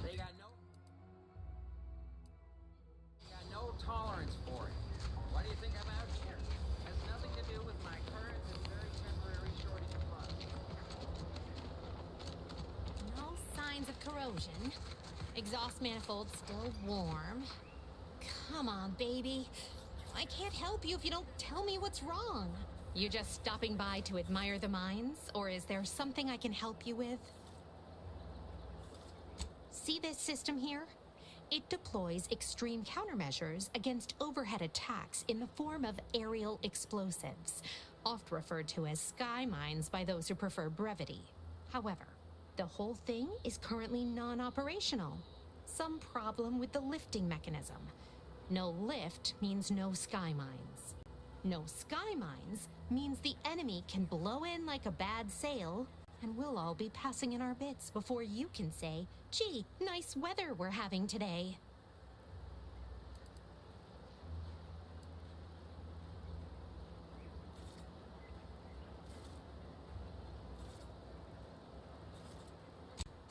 They got no tolerance for it. Why do you think I'm out here? Has nothing to do with my current and very temporary shortage of funds. No signs of corrosion. Exhaust manifold still warm. Come on, baby. I can't help you if you don't tell me what's wrong. You just stopping by to admire the mines, or is there something I can help you with? See this system here? It deploys extreme countermeasures against overhead attacks in the form of aerial explosives, oft referred to as sky mines by those who prefer brevity. However, the whole thing is currently non-operational. Some problem with the lifting mechanism. No lift means no sky mines. No sky mines means the enemy can blow in like a bad sail, and we'll all be passing in our bits before you can say, "Gee, nice weather we're having today."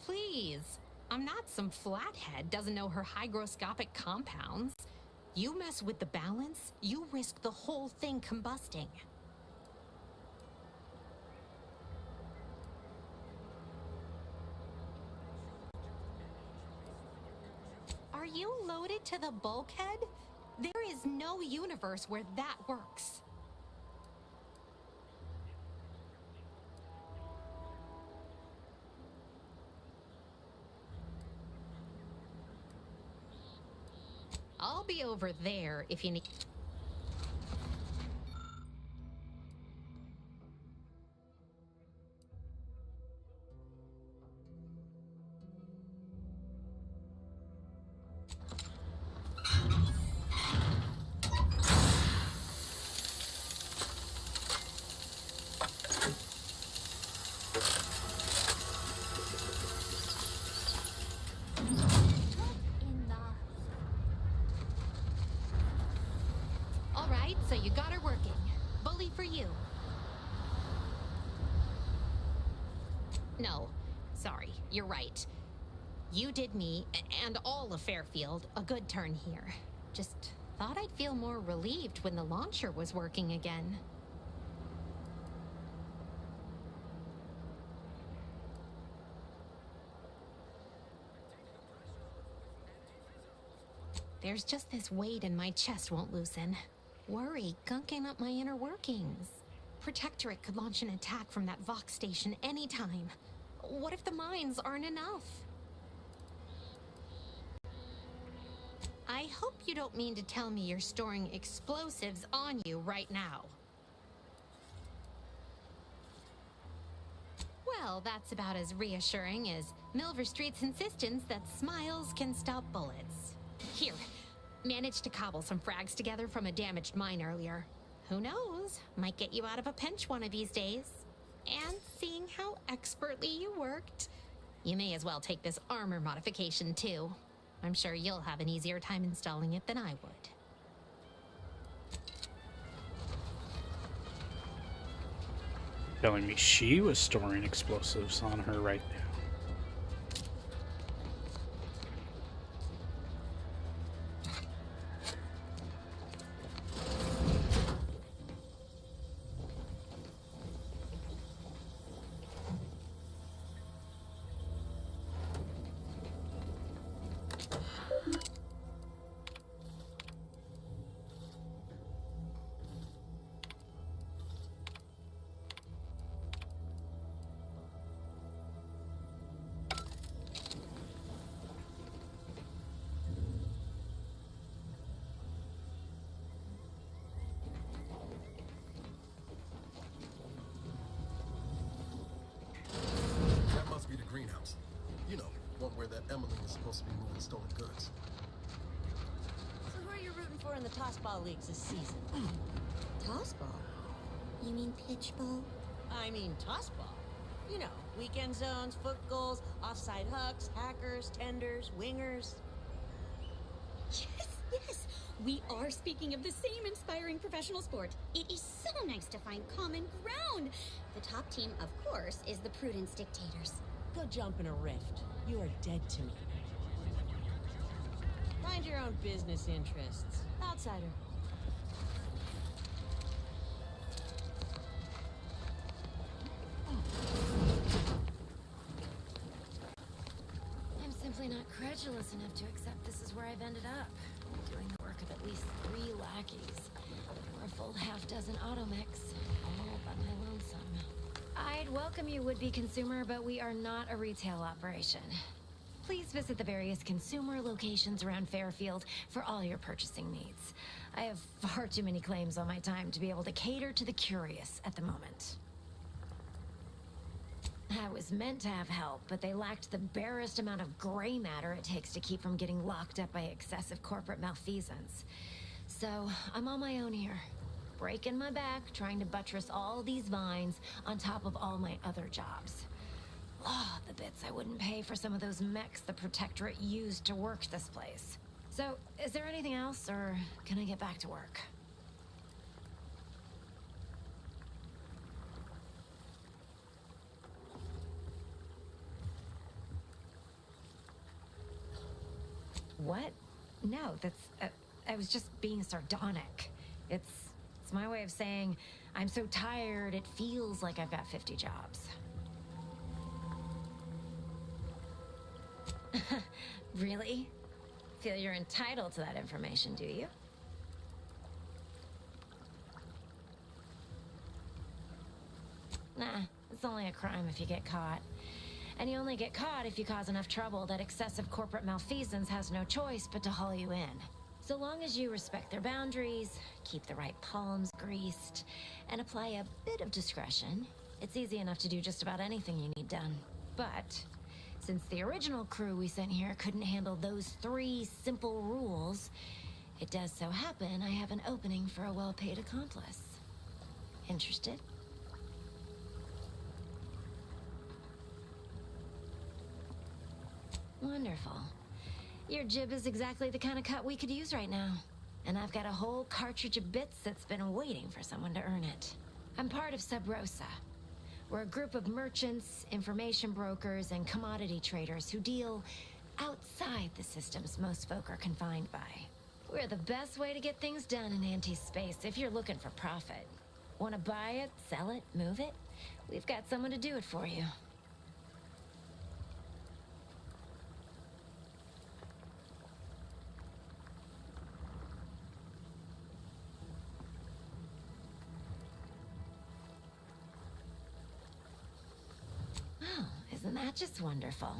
Please, I'm not some flathead doesn't know her hygroscopic compounds. You mess with the balance, you risk the whole thing combusting. Are you loaded to the bulkhead? There is no universe where that works. I'll be over there if you need. No, sorry, you're right. You did me, and all of Fairfield, a good turn here. Just thought I'd feel more relieved when the launcher was working again. There's just this weight in my chest won't loosen. Worry gunking up my inner workings. Protectorate could launch an attack from that Vox station anytime. What if the mines aren't enough? I hope you don't mean to tell me you're storing explosives on you right now. Well, that's about as reassuring as Milver Street's insistence that smiles can stop bullets. Here, managed to cobble some frags together from a damaged mine earlier. Who knows? Might get you out of a pinch one of these days. And seeing how expertly you worked, you may as well take this armor modification too. I'm sure you'll have an easier time installing it than I would. Telling me she was storing explosives on her right now. That must be the greenhouse. You know, one where that Emily is supposed to be moving stolen goods. So who are you rooting for in the tossball leagues this season? Tossball? You mean pitch ball? I mean tossball. You know, weekend zones, foot goals, offside hucks, hackers, tenders, wingers. Yes, yes! We are speaking of the same inspiring professional sport. It is so nice to find common ground. The top team, of course, is the Prudence Dictators. Go jump in a rift. You are dead to me. Mind your own business interests. Outsider. I'm simply not credulous enough to accept this is where I've ended up. Doing the work of at least 3 lackeys. Or a full half-dozen automechs, all by my lonesome. I'd welcome you, would-be consumer, but we are not a retail operation. Please visit the various consumer locations around Fairfield for all your purchasing needs. I have far too many claims on my time to be able to cater to the curious at the moment. I was meant to have help, but they lacked the barest amount of gray matter it takes to keep from getting locked up by excessive corporate malfeasance. So, I'm on my own here. Breaking my back, trying to buttress all these vines on top of all my other jobs. Oh, the bits I wouldn't pay for some of those mechs the Protectorate used to work this place. So, is there anything else, or can I get back to work? What? No, that's... I was just being sardonic. It's my way of saying, I'm so tired, it feels like I've got 50 jobs. Really? Feel you're entitled to that information, do you? Nah, it's only a crime if you get caught. And you only get caught if you cause enough trouble that excessive corporate malfeasance has no choice but to haul you in. So long as you respect their boundaries, keep the right palms greased, and apply a bit of discretion, it's easy enough to do just about anything you need done. But since the original crew we sent here couldn't handle those 3 simple rules, it does so happen I have an opening for a well-paid accomplice. Interested? Wonderful. Your jib is exactly the kind of cut we could use right now. And I've got a whole cartridge of bits that's been waiting for someone to earn it. I'm part of Sub Rosa. We're a group of merchants, information brokers, and commodity traders who deal outside the systems most folk are confined by. We're the best way to get things done in anti-space if you're looking for profit. Want to buy it, sell it, move it? We've got someone to do it for you. Oh, isn't that just wonderful?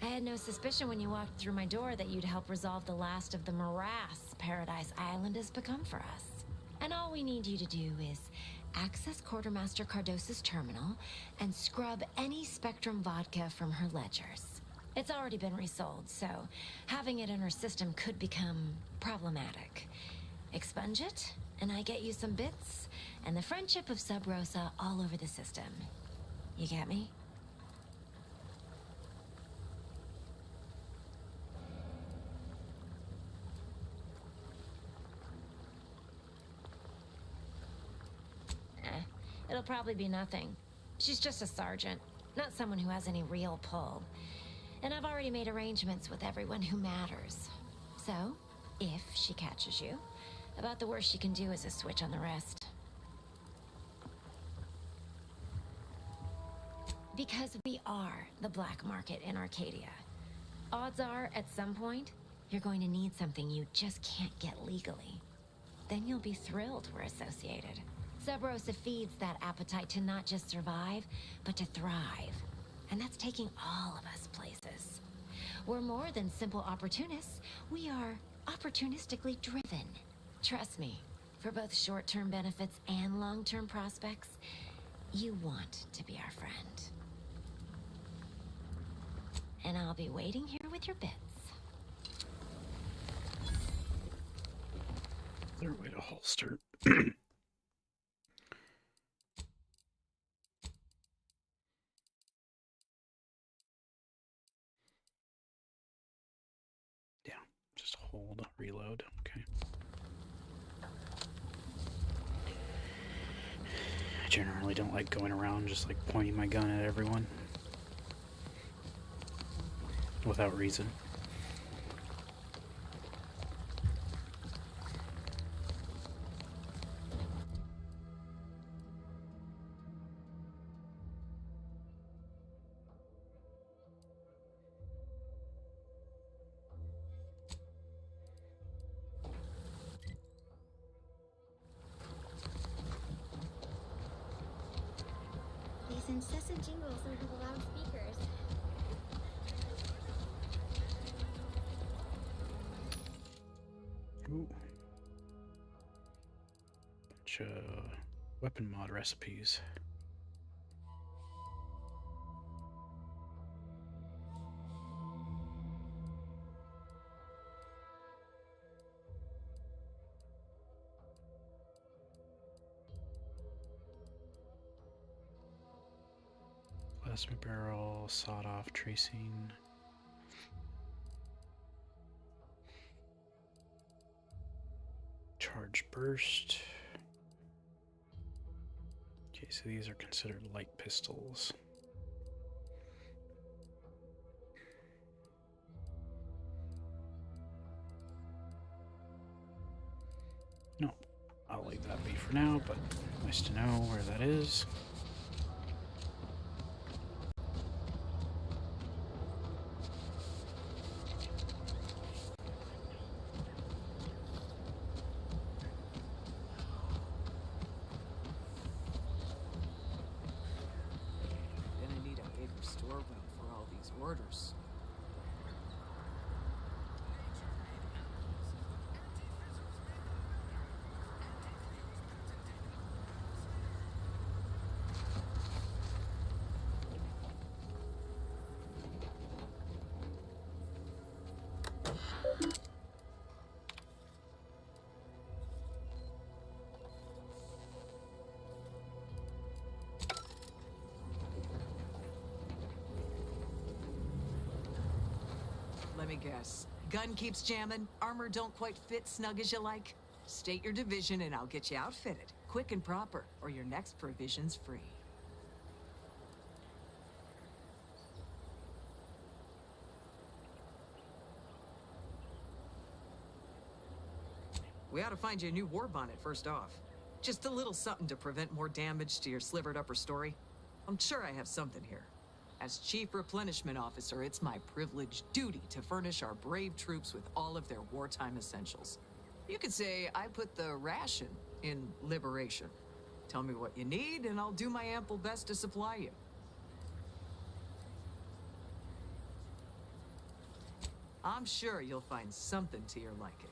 I had no suspicion when you walked through my door that you'd help resolve the last of the morass Paradise Island has become for us. And all we need you to do is access Quartermaster Cardos's terminal and scrub any Spectrum vodka from her ledgers. It's already been resold, so having it in her system could become problematic. Expunge it, and I get you some bits, and the friendship of Sub Rosa all over the system. You get me? It'll probably be nothing. She's just a sergeant, not someone who has any real pull. And I've already made arrangements with everyone who matters. So, if she catches you, about the worst she can do is a switch on the rest. Because we are the black market in Arcadia. Odds are, at some point, you're going to need something you just can't get legally. Then you'll be thrilled we're associated. Sub Rosa feeds that appetite to not just survive, but to thrive. And that's taking all of us places. We're more than simple opportunists. We are opportunistically driven. Trust me, for both short-term benefits and long-term prospects, you want to be our friend. And I'll be waiting here with your bits. Their way to holster. Just hold, reload, okay. I generally don't like going around just like pointing my gun at everyone. Without reason. Incessant jingles over the loudspeakers. Ooh. Bunch of weapon mod recipes. Plasma barrel, sawed-off tracing. Charge burst. Okay, so these are considered light pistols. No, I'll leave that be for now, but nice to know where that is. Orders. Let me guess. Gun keeps jamming, armor don't quite fit snug as you like. State your division and I'll get you outfitted. Quick and proper, or your next provision's free. We ought to find you a new war bonnet first off. Just a little something to prevent more damage to your slivered upper story. I'm sure I have something here. As Chief Replenishment Officer, it's my privileged duty to furnish our brave troops with all of their wartime essentials. You could say I put the ration in liberation. Tell me what you need, and I'll do my ample best to supply you. I'm sure you'll find something to your liking.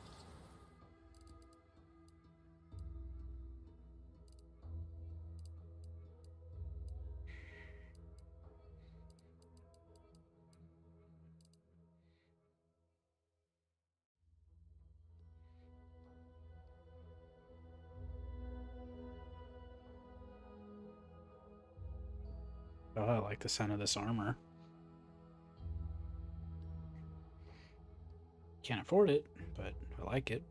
Oh, I like the sound of this armor. Can't afford it, but I like it.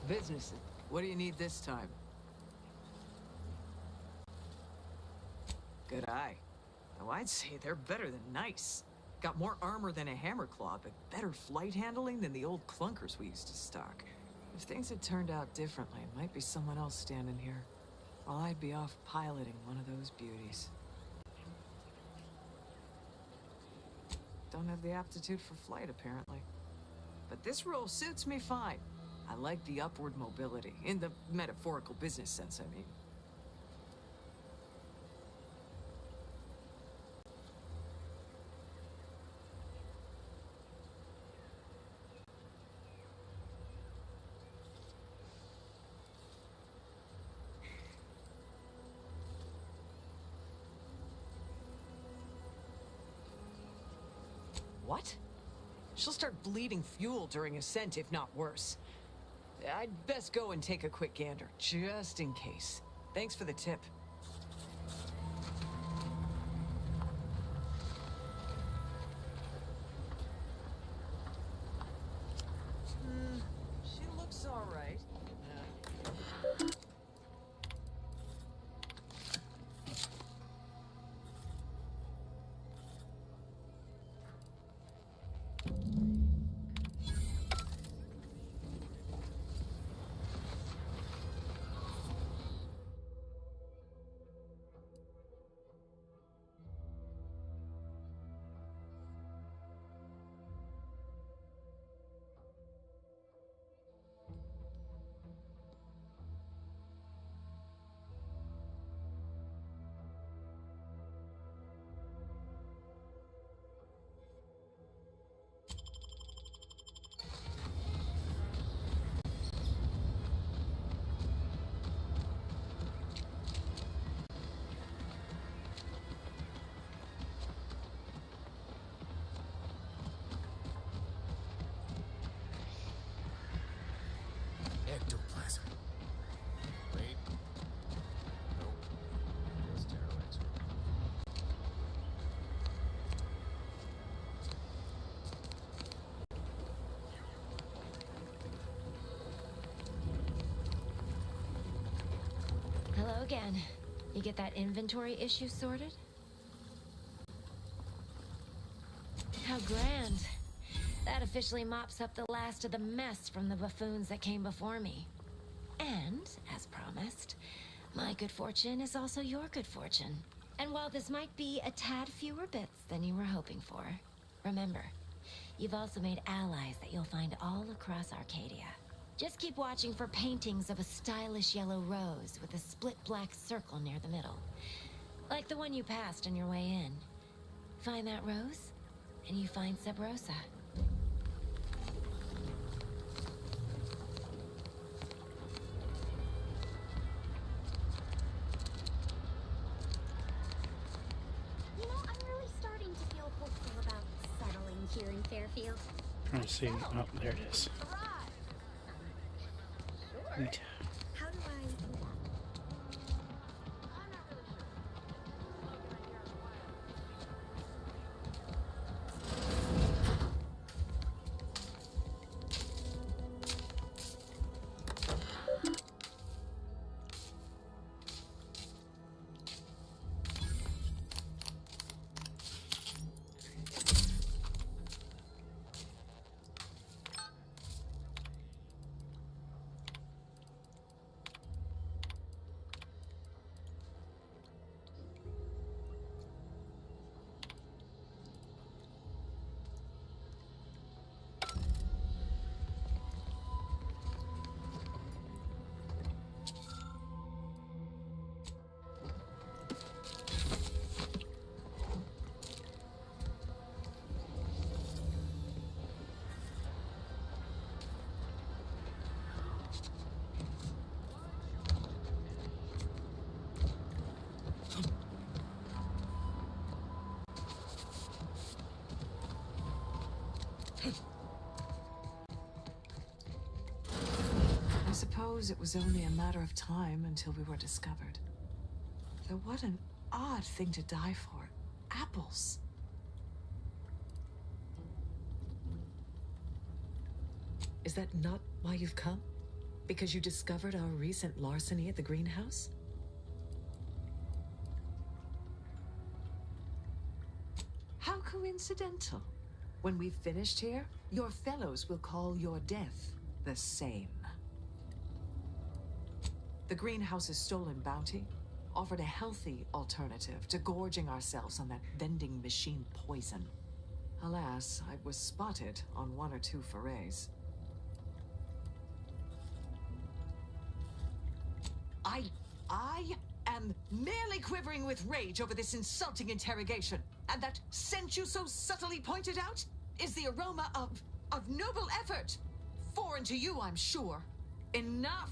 Business. What do you need this time? Good eye. Oh, I'd say they're better than nice. Got more armor than a hammerclaw, but better flight handling than the old clunkers we used to stock. If things had turned out differently, it might be someone else standing here, while I'd be off piloting one of those beauties. Don't have the aptitude for flight, apparently. But this role suits me fine. I like the upward mobility, in the metaphorical business sense, I mean. What? She'll start bleeding fuel during ascent, if not worse. I'd best go and take a quick gander, just in case. Thanks for the tip. She looks all right. Ectoplasm. Wait. Nope. Just pterodact. Hello again. You get that inventory issue sorted? How grand. That officially mops up the last of the mess from the buffoons that came before me. And, as promised, my good fortune is also your good fortune. And while this might be a tad fewer bits than you were hoping for, remember, you've also made allies that you'll find all across Arcadia. Just keep watching for paintings of a stylish yellow rose with a split black circle near the middle. Like the one you passed on your way in. Find that rose, and you find Sub Rosa. You know, I'm really starting to feel hopeful about settling here in Fairfield. Trying to see. Oh, there it is. Neat. How do I do that? I suppose it was only a matter of time until we were discovered. Though what an odd thing to die for. Apples. Is that not why you've come? Because you discovered our recent larceny at the greenhouse? How coincidental. When we've finished here, your fellows will call your death the same. The greenhouse's stolen bounty offered a healthy alternative to gorging ourselves on that vending machine poison. Alas, I was spotted on one or two forays. I am merely quivering with rage over this insulting interrogation. And that scent you so subtly pointed out is the aroma of noble effort. Foreign to you, I'm sure. Enough!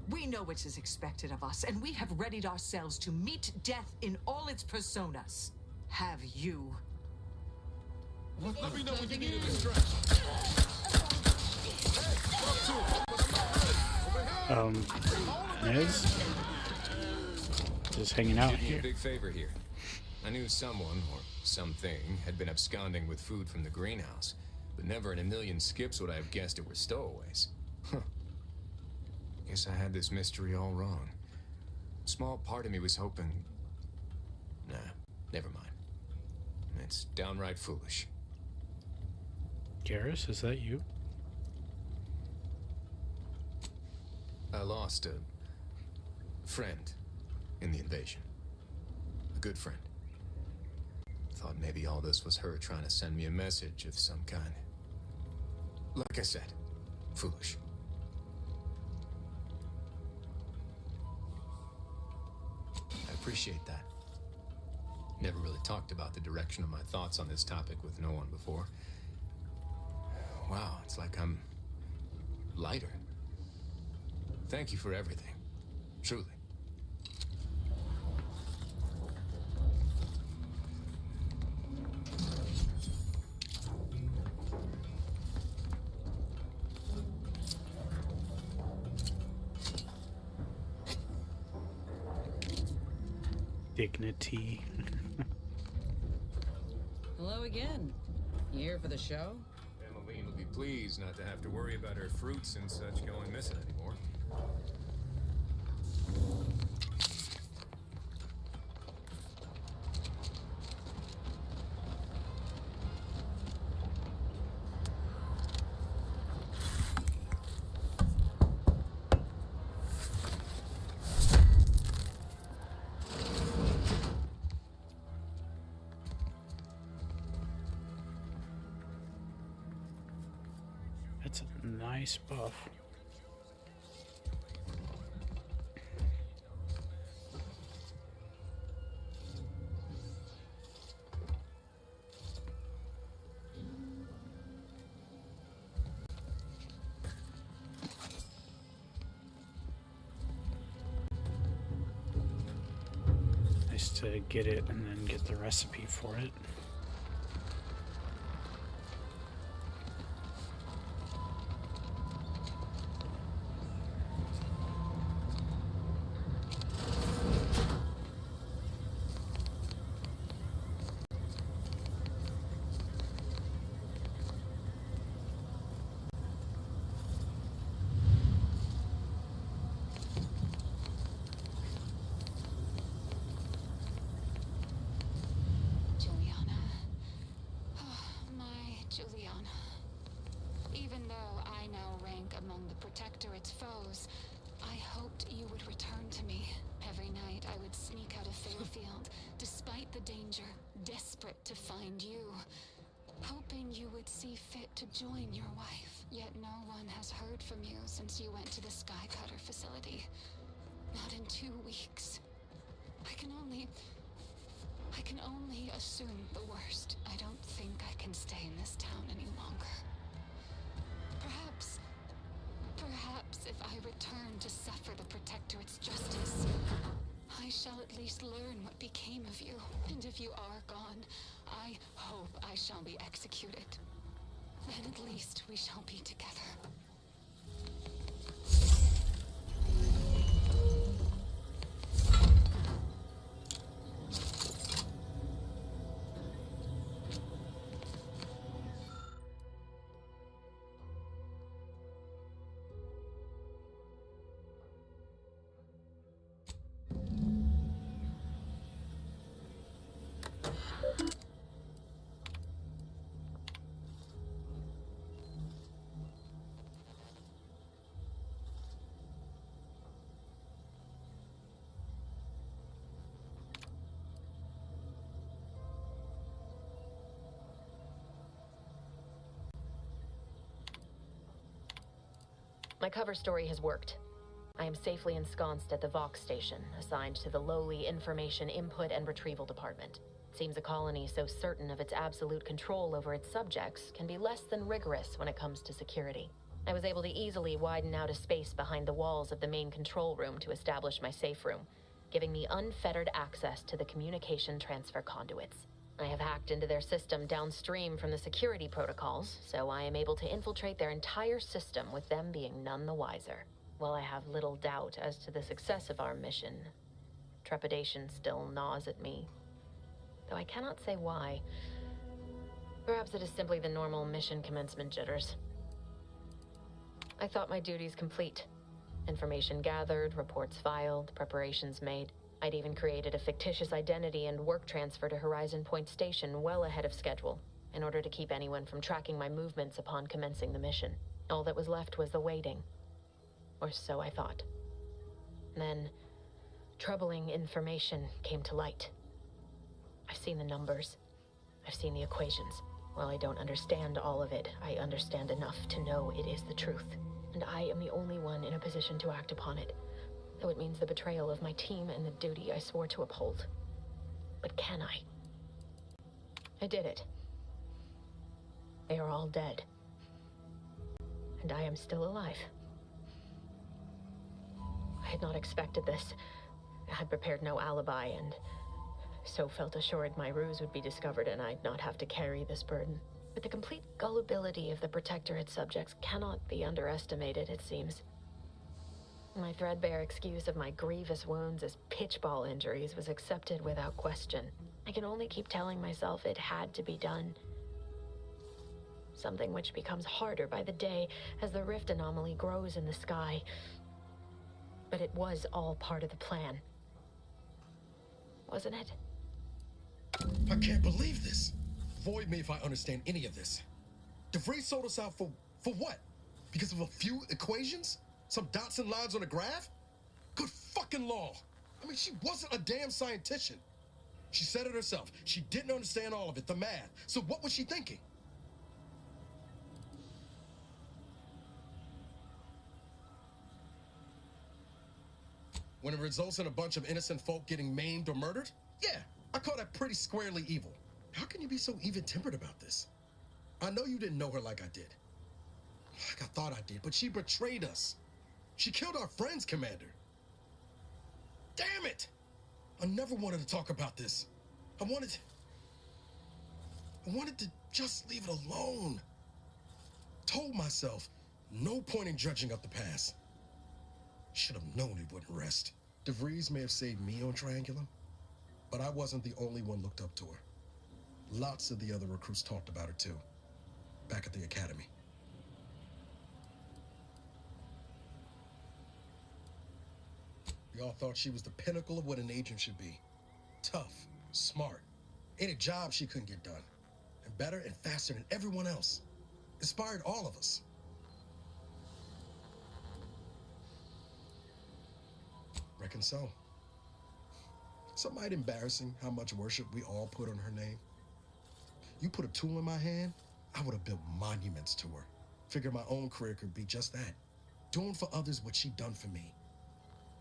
We know what is expected of us, and we have readied ourselves to meet death in all its personas. Have you? Let me know when you need a distraction. Nez? Just hanging out Did me here. a big favor here. I knew someone, or something, had been absconding with food from the greenhouse, but never in a million skips would I have guessed it were stowaways. Huh. Guess I had this mystery all wrong. Small part of me was hoping... Nah, never mind. It's downright foolish. Garrus, is that you? I lost a friend in the invasion. A good friend. Thought maybe all this was her trying to send me a message of some kind. Like I said, foolish. I appreciate that. Never really talked about the direction of my thoughts on this topic with no one before. Wow, it's like I'm lighter. Thank you for everything. Truly. Dignity. Hello again. You here for the show? Emmeline will be pleased not to have to worry about her fruits and such going missing anymore. That's a nice buff. Nice to get it and then get the recipe for it. Juliana. Oh, my Juliana. Even though I now rank among the Protectorate's foes, I hoped you would return to me. Every night I would sneak out of Fairfield, despite the danger, desperate to find you. Hoping you would see fit to join your wife. Yet no one has heard from you since you went to the Skycutter facility. Not in 2 weeks. I can only assume the worst. I don't think I can stay in this town any longer. Perhaps if I return to suffer the Protectorate's justice, I shall at least learn what became of you. And if you are gone, I hope I shall be executed. Then at least we shall be together. My cover story has worked. I am safely ensconced at the Vox station, assigned to the lowly Information Input and Retrieval Department. It seems a colony so certain of its absolute control over its subjects can be less than rigorous when it comes to security. I was able to easily widen out a space behind the walls of the main control room to establish my safe room, giving me unfettered access to the communication transfer conduits. I have hacked into their system downstream from the security protocols, so I am able to infiltrate their entire system with them being none the wiser. While I have little doubt as to the success of our mission, trepidation still gnaws at me. Though I cannot say why. Perhaps it is simply the normal mission commencement jitters. I thought my duties complete. Information gathered, reports filed, preparations made. I'd even created a fictitious identity and work transfer to Horizon Point Station well ahead of schedule, in order to keep anyone from tracking my movements upon commencing the mission. All that was left was the waiting. Or so I thought. Then, troubling information came to light. I've seen the numbers. I've seen the equations. While I don't understand all of it, I understand enough to know it is the truth. And I am the only one in a position to act upon it. Though it means the betrayal of my team and the duty I swore to uphold. But can I? I did it. They are all dead. And I am still alive. I had not expected this. I had prepared no alibi, and so felt assured my ruse would be discovered and I'd not have to carry this burden. But the complete gullibility of the Protectorate subjects cannot be underestimated, it seems. My threadbare excuse of my grievous wounds as pitchball injuries was accepted without question. I can only keep telling myself it had to be done. Something which becomes harder by the day as the rift anomaly grows in the sky. But it was all part of the plan. Wasn't it? I can't believe this. Void me if I understand any of this. DeVries sold us out for what? Because of a few equations? Some dots and lines on a graph? Good fucking law. I mean, she wasn't a damn scientist. She said it herself. She didn't understand all of it, the math. So what was she thinking? When it results in a bunch of innocent folk getting maimed or murdered? Yeah, I call that pretty squarely evil. How can you be so even-tempered about this? I know you didn't know her like I did. Like I thought I did, but she betrayed us. She killed our friends, Commander. Damn it! I never wanted to talk about this. I wanted to just leave it alone. Told myself, no point in dredging up the past. Should have known it wouldn't rest. DeVries may have saved me on Triangulum, but I wasn't the only one looked up to her. Lots of the other recruits talked about her too, back at the academy. We all thought she was the pinnacle of what an agent should be. Tough, smart, ain't a job she couldn't get done. And better and faster than everyone else. Inspired all of us. Reckon so. Some might embarrassing how much worship we all put on her name. You put a tool in my hand, I would have built monuments to her. Figured my own career could be just that. Doing for others what she done for me.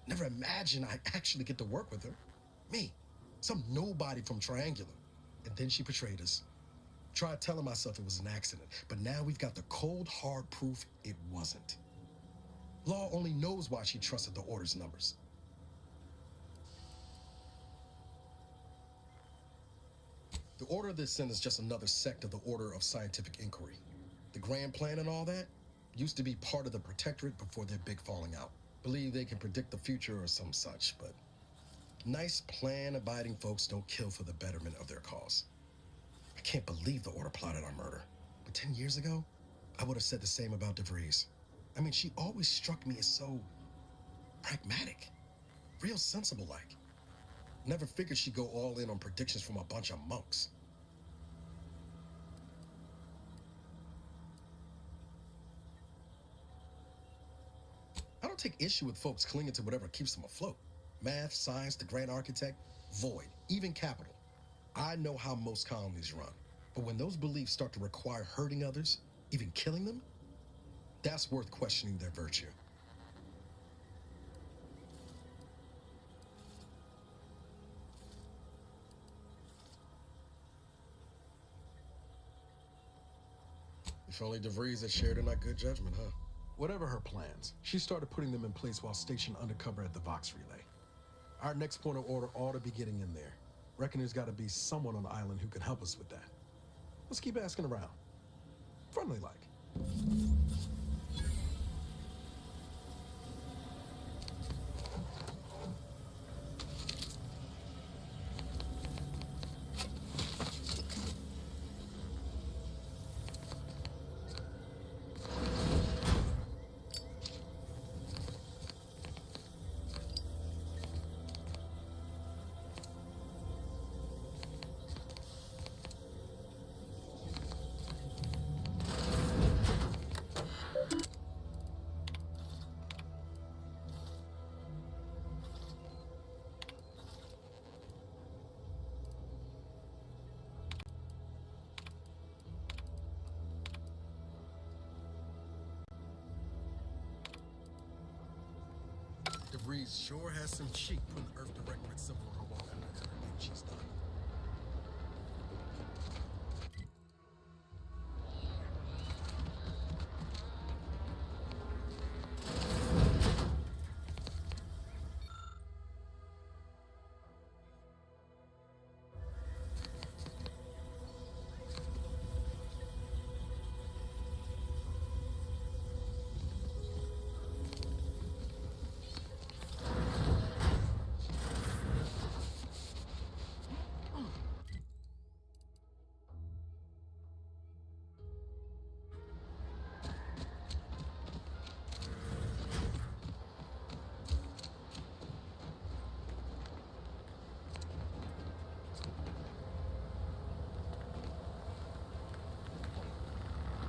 Never imagined I'd actually get to work with her. Me, some nobody from Triangulum. And then she betrayed us. Tried telling myself it was an accident, but now we've got the cold, hard proof it wasn't. Law only knows why she trusted the Order's numbers. The Order of this Sin is just another sect of the Order of Scientific Inquiry. The grand plan and all that used to be part of the Protectorate before their big falling out. Believe they can predict the future or some such, but nice plan-abiding folks don't kill for the betterment of their cause. I can't believe the Order plotted our murder. But 10 years ago, I would have said the same about DeVries. I mean, she always struck me as so pragmatic, real sensible-like. Never figured she'd go all in on predictions from a bunch of monks. I don't take issue with folks clinging to whatever keeps them afloat. Math, science, the grand architect, void, even capital. I know how most colonies run. But when those beliefs start to require hurting others, even killing them, that's worth questioning their virtue. If only DeVries had shared in our good judgment, huh? Whatever her plans, she started putting them in place while stationed undercover at the Vox Relay. Our next point of order ought to be getting in there. Reckon there's gotta be someone on the island who can help us with that. Let's keep asking around. Friendly like. DeVries sure has some cheek putting the Earth Directorate symbol on her wall after everything she's done.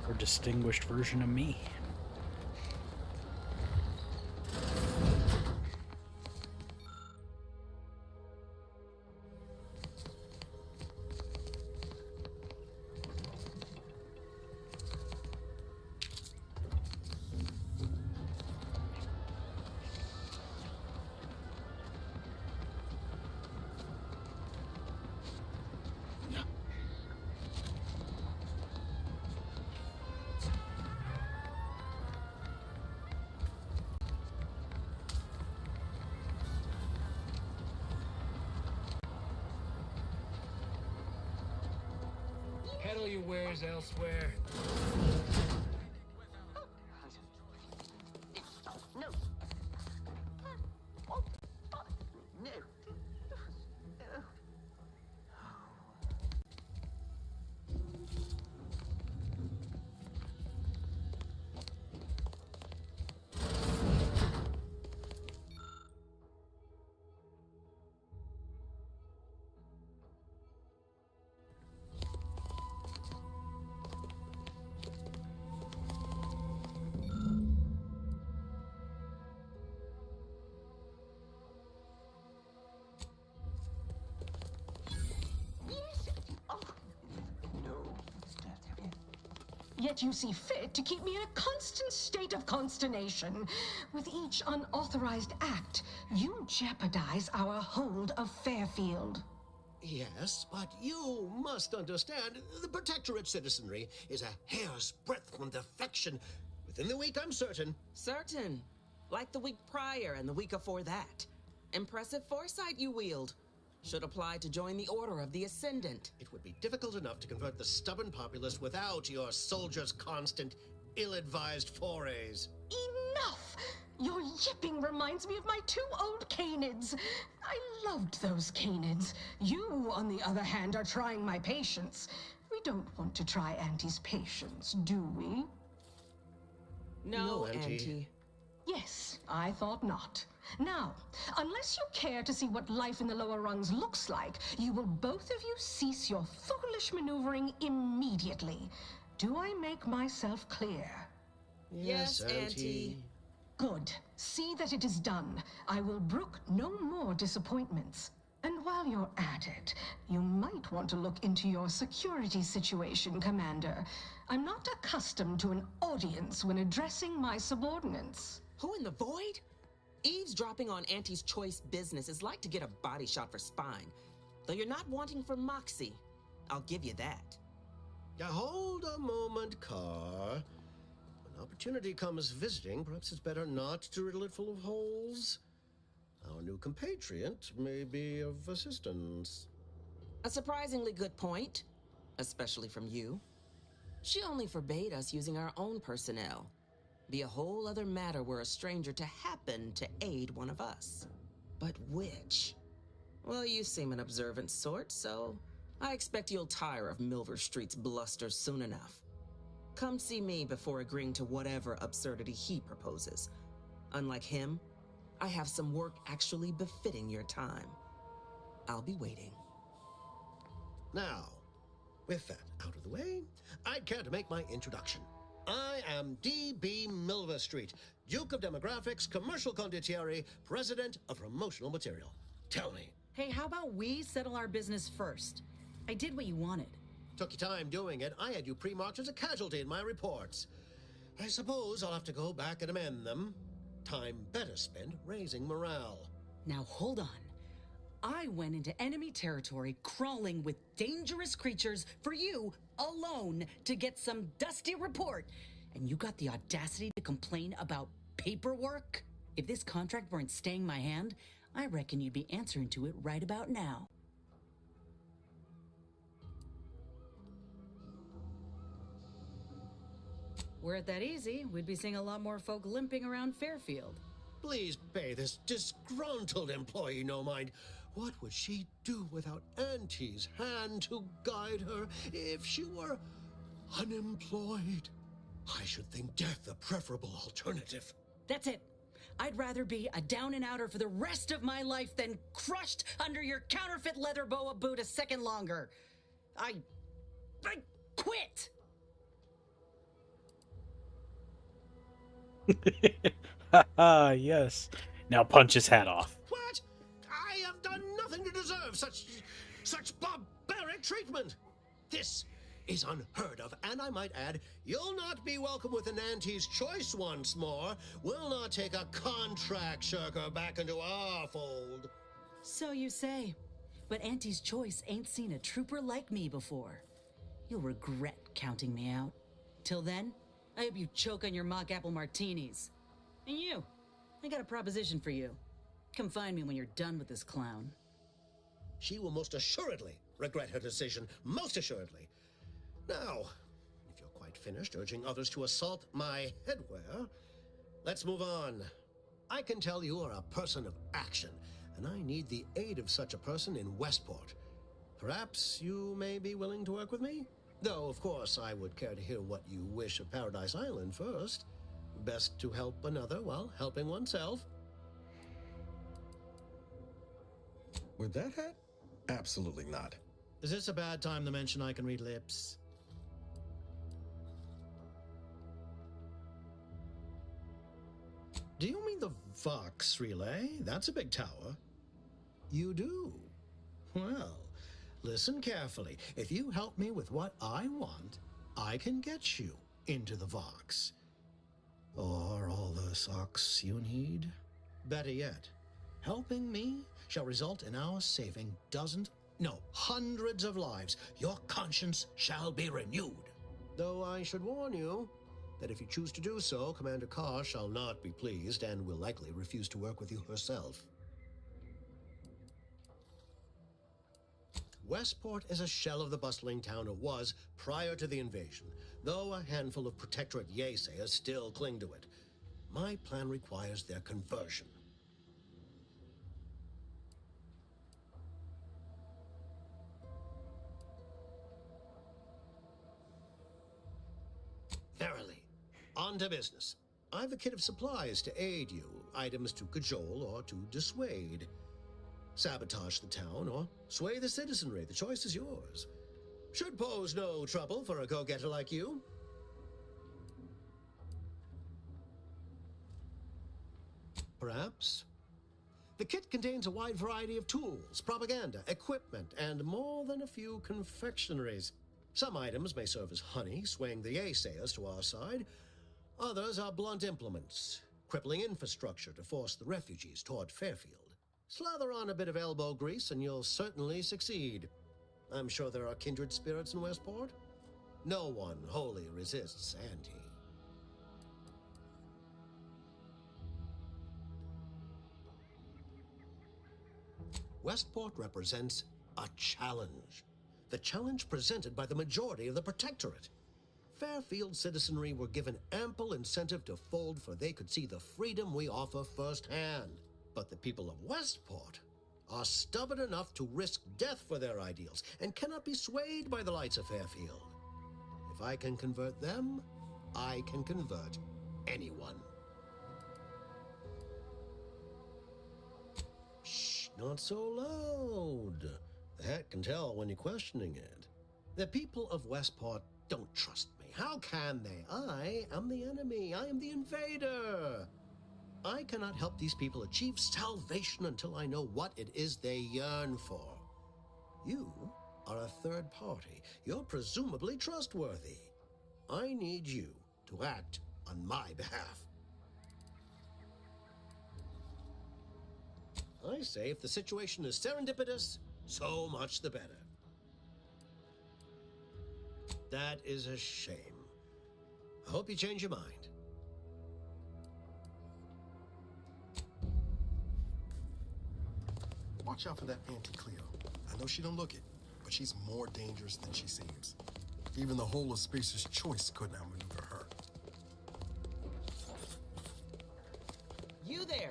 Or distinguished version of me. Peddle your wares elsewhere. No. No. Yet you see fit to keep me in a constant state of consternation. With each unauthorized act, you jeopardize our hold of Fairfield. Yes, but you must understand, the Protectorate citizenry is a hair's breadth from defection. Within the week, I'm certain. Certain. Like the week prior and the week before that. Impressive foresight you wield. Should apply to join the Order of the Ascendant. It would be difficult enough to convert the stubborn populace without your soldiers' constant, ill-advised forays. Enough! Your yipping reminds me of my 2 old canids. I loved those canids. You, on the other hand, are trying my patience. We don't want to try Auntie's patience, do we? No, Auntie. Yes, I thought not. Now, unless you care to see what life in the lower rungs looks like, you will both of you cease your foolish maneuvering immediately. Do I make myself clear? Yes, Auntie. Good. See that it is done. I will brook no more disappointments. And while you're at it, you might want to look into your security situation, Commander. I'm not accustomed to an audience when addressing my subordinates. Who in the void? Eavesdropping on Auntie's choice business is like to get a body shot for spine. Though you're not wanting for moxie. I'll give you that. Now hold a moment, Carr. When opportunity comes visiting, perhaps it's better not to riddle it full of holes. Our new compatriot may be of assistance. A surprisingly good point, especially from you. She only forbade us using our own personnel. Be a whole other matter were a stranger to happen to aid one of us. But which? Well, you seem an observant sort, so I expect you'll tire of Milver Street's bluster soon enough. Come see me before agreeing to whatever absurdity he proposes. Unlike him, I have some work actually befitting your time. I'll be waiting. Now, with that out of the way, I'd care to make my introduction. I am D.B. Milver Street, Duke of Demographics, Commercial Condottieri, President of Promotional Material. Tell me. Hey, how about we settle our business first? I did what you wanted. Took your time doing it. I had you pre-marked as a casualty in my reports. I suppose I'll have to go back and amend them. Time better spent raising morale. Now hold on. I went into enemy territory crawling with dangerous creatures for you alone to get some dusty report. And you got the audacity to complain about paperwork? If this contract weren't staying my hand, I reckon you'd be answering to it right about now. Were it that easy, we'd be seeing a lot more folk limping around Fairfield. Please pay this disgruntled employee no mind. What would she do without Auntie's hand to guide her if she were unemployed? I should think death a preferable alternative. That's it. I'd rather be a down and outer for the rest of my life than crushed under your counterfeit leather boa boot a second longer. I quit! Haha, yes. Now punch his hat off. What? I have done nothing to deserve such barbaric treatment. This is unheard of, and I might add, you'll not be welcome with an Auntie's choice once more. We'll not take a contract shirker back into our fold. So you say, but Auntie's choice ain't seen a trooper like me before. You'll regret counting me out. Till then, I hope you choke on your mock apple martinis. And you, I got a proposition for you. Come find me when you're done with this clown. She will most assuredly regret her decision, most assuredly. Now, if you're quite finished urging others to assault my headwear, let's move on. I can tell you are a person of action, and I need the aid of such a person in Westport. Perhaps you may be willing to work with me? Though, of course, I would care to hear what you wish of Paradise Island first. Best to help another while helping oneself. With that hat? Absolutely not. Is this a bad time to mention I can read lips? Do you mean the Vox Relay? That's a big tower. You do? Well, listen carefully. If you help me with what I want, I can get you into the Vox. Or all the socks you need. Better yet, helping me shall result in our saving hundreds of lives. Your conscience shall be renewed. Though I should warn you that if you choose to do so, Commander Carr shall not be pleased and will likely refuse to work with you herself. Westport is a shell of the bustling town it was prior to the invasion, though a handful of Protectorate Yaysayers still cling to it. My plan requires their conversion. Verily. On to business. I've a kit of supplies to aid you, items to cajole or to dissuade. Sabotage the town or sway the citizenry. The choice is yours. Should pose no trouble for a go-getter like you. Perhaps. The kit contains a wide variety of tools, propaganda, equipment, and more than a few confectionaries. Some items may serve as honey, swaying the Yaysayers to our side. Others are blunt implements, crippling infrastructure to force the refugees toward Fairfield. Slather on a bit of elbow grease and you'll certainly succeed. I'm sure there are kindred spirits in Westport. No one wholly resists Auntie. Westport represents A challenge. The challenge presented by the majority of the Protectorate. Fairfield citizenry were given ample incentive to fold, for they could see the freedom we offer firsthand. But the people of Westport are stubborn enough to risk death for their ideals and cannot be swayed by the lights of Fairfield. If I can convert them, I can convert anyone. Shh, not so loud. The hat can tell when you're questioning it. The people of Westport don't trust me. How can they? I am the enemy. I am the invader. I cannot help these people achieve salvation until I know what it is they yearn for. You are a third party. You're presumably trustworthy. I need you to act on my behalf. I say if the situation is serendipitous, so much the better. That is a shame. I hope you change your mind. Watch out for that Auntie Cleo. I know she don't look it, but she's more dangerous than she seems. Even the whole of Spacer's Choice couldn't outmaneuver her. You there.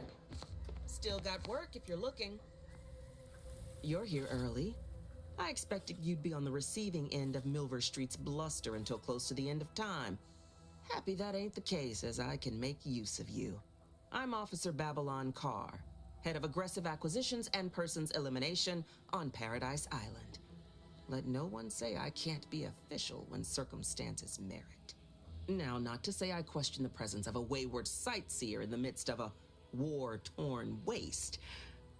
Still got work if you're looking. You're here early. I expected you'd be on the receiving end of Milver Street's bluster until close to the end of time. Happy that ain't the case, as I can make use of you. I'm Officer Babylon Carr, head of aggressive acquisitions and persons elimination on Paradise Island. Let no one say I can't be official when circumstances merit. Now, not to say I question the presence of a wayward sightseer in the midst of a war-torn waste,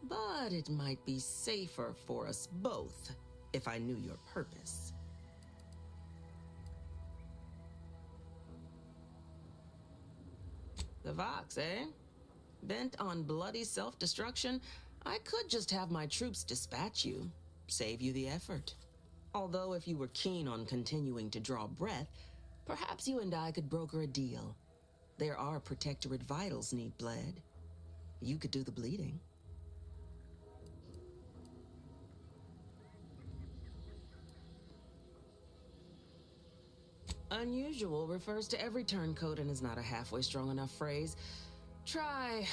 but it might be safer for us both if I knew your purpose. The Vox, eh? Bent on bloody self-destruction, I could just have my troops dispatch you, save you the effort. Although if you were keen on continuing to draw breath, perhaps you and I could broker a deal. There are Protectorate vitals need bled. You could do the bleeding. Unusual refers to every turncoat and is not a halfway strong enough phrase. Try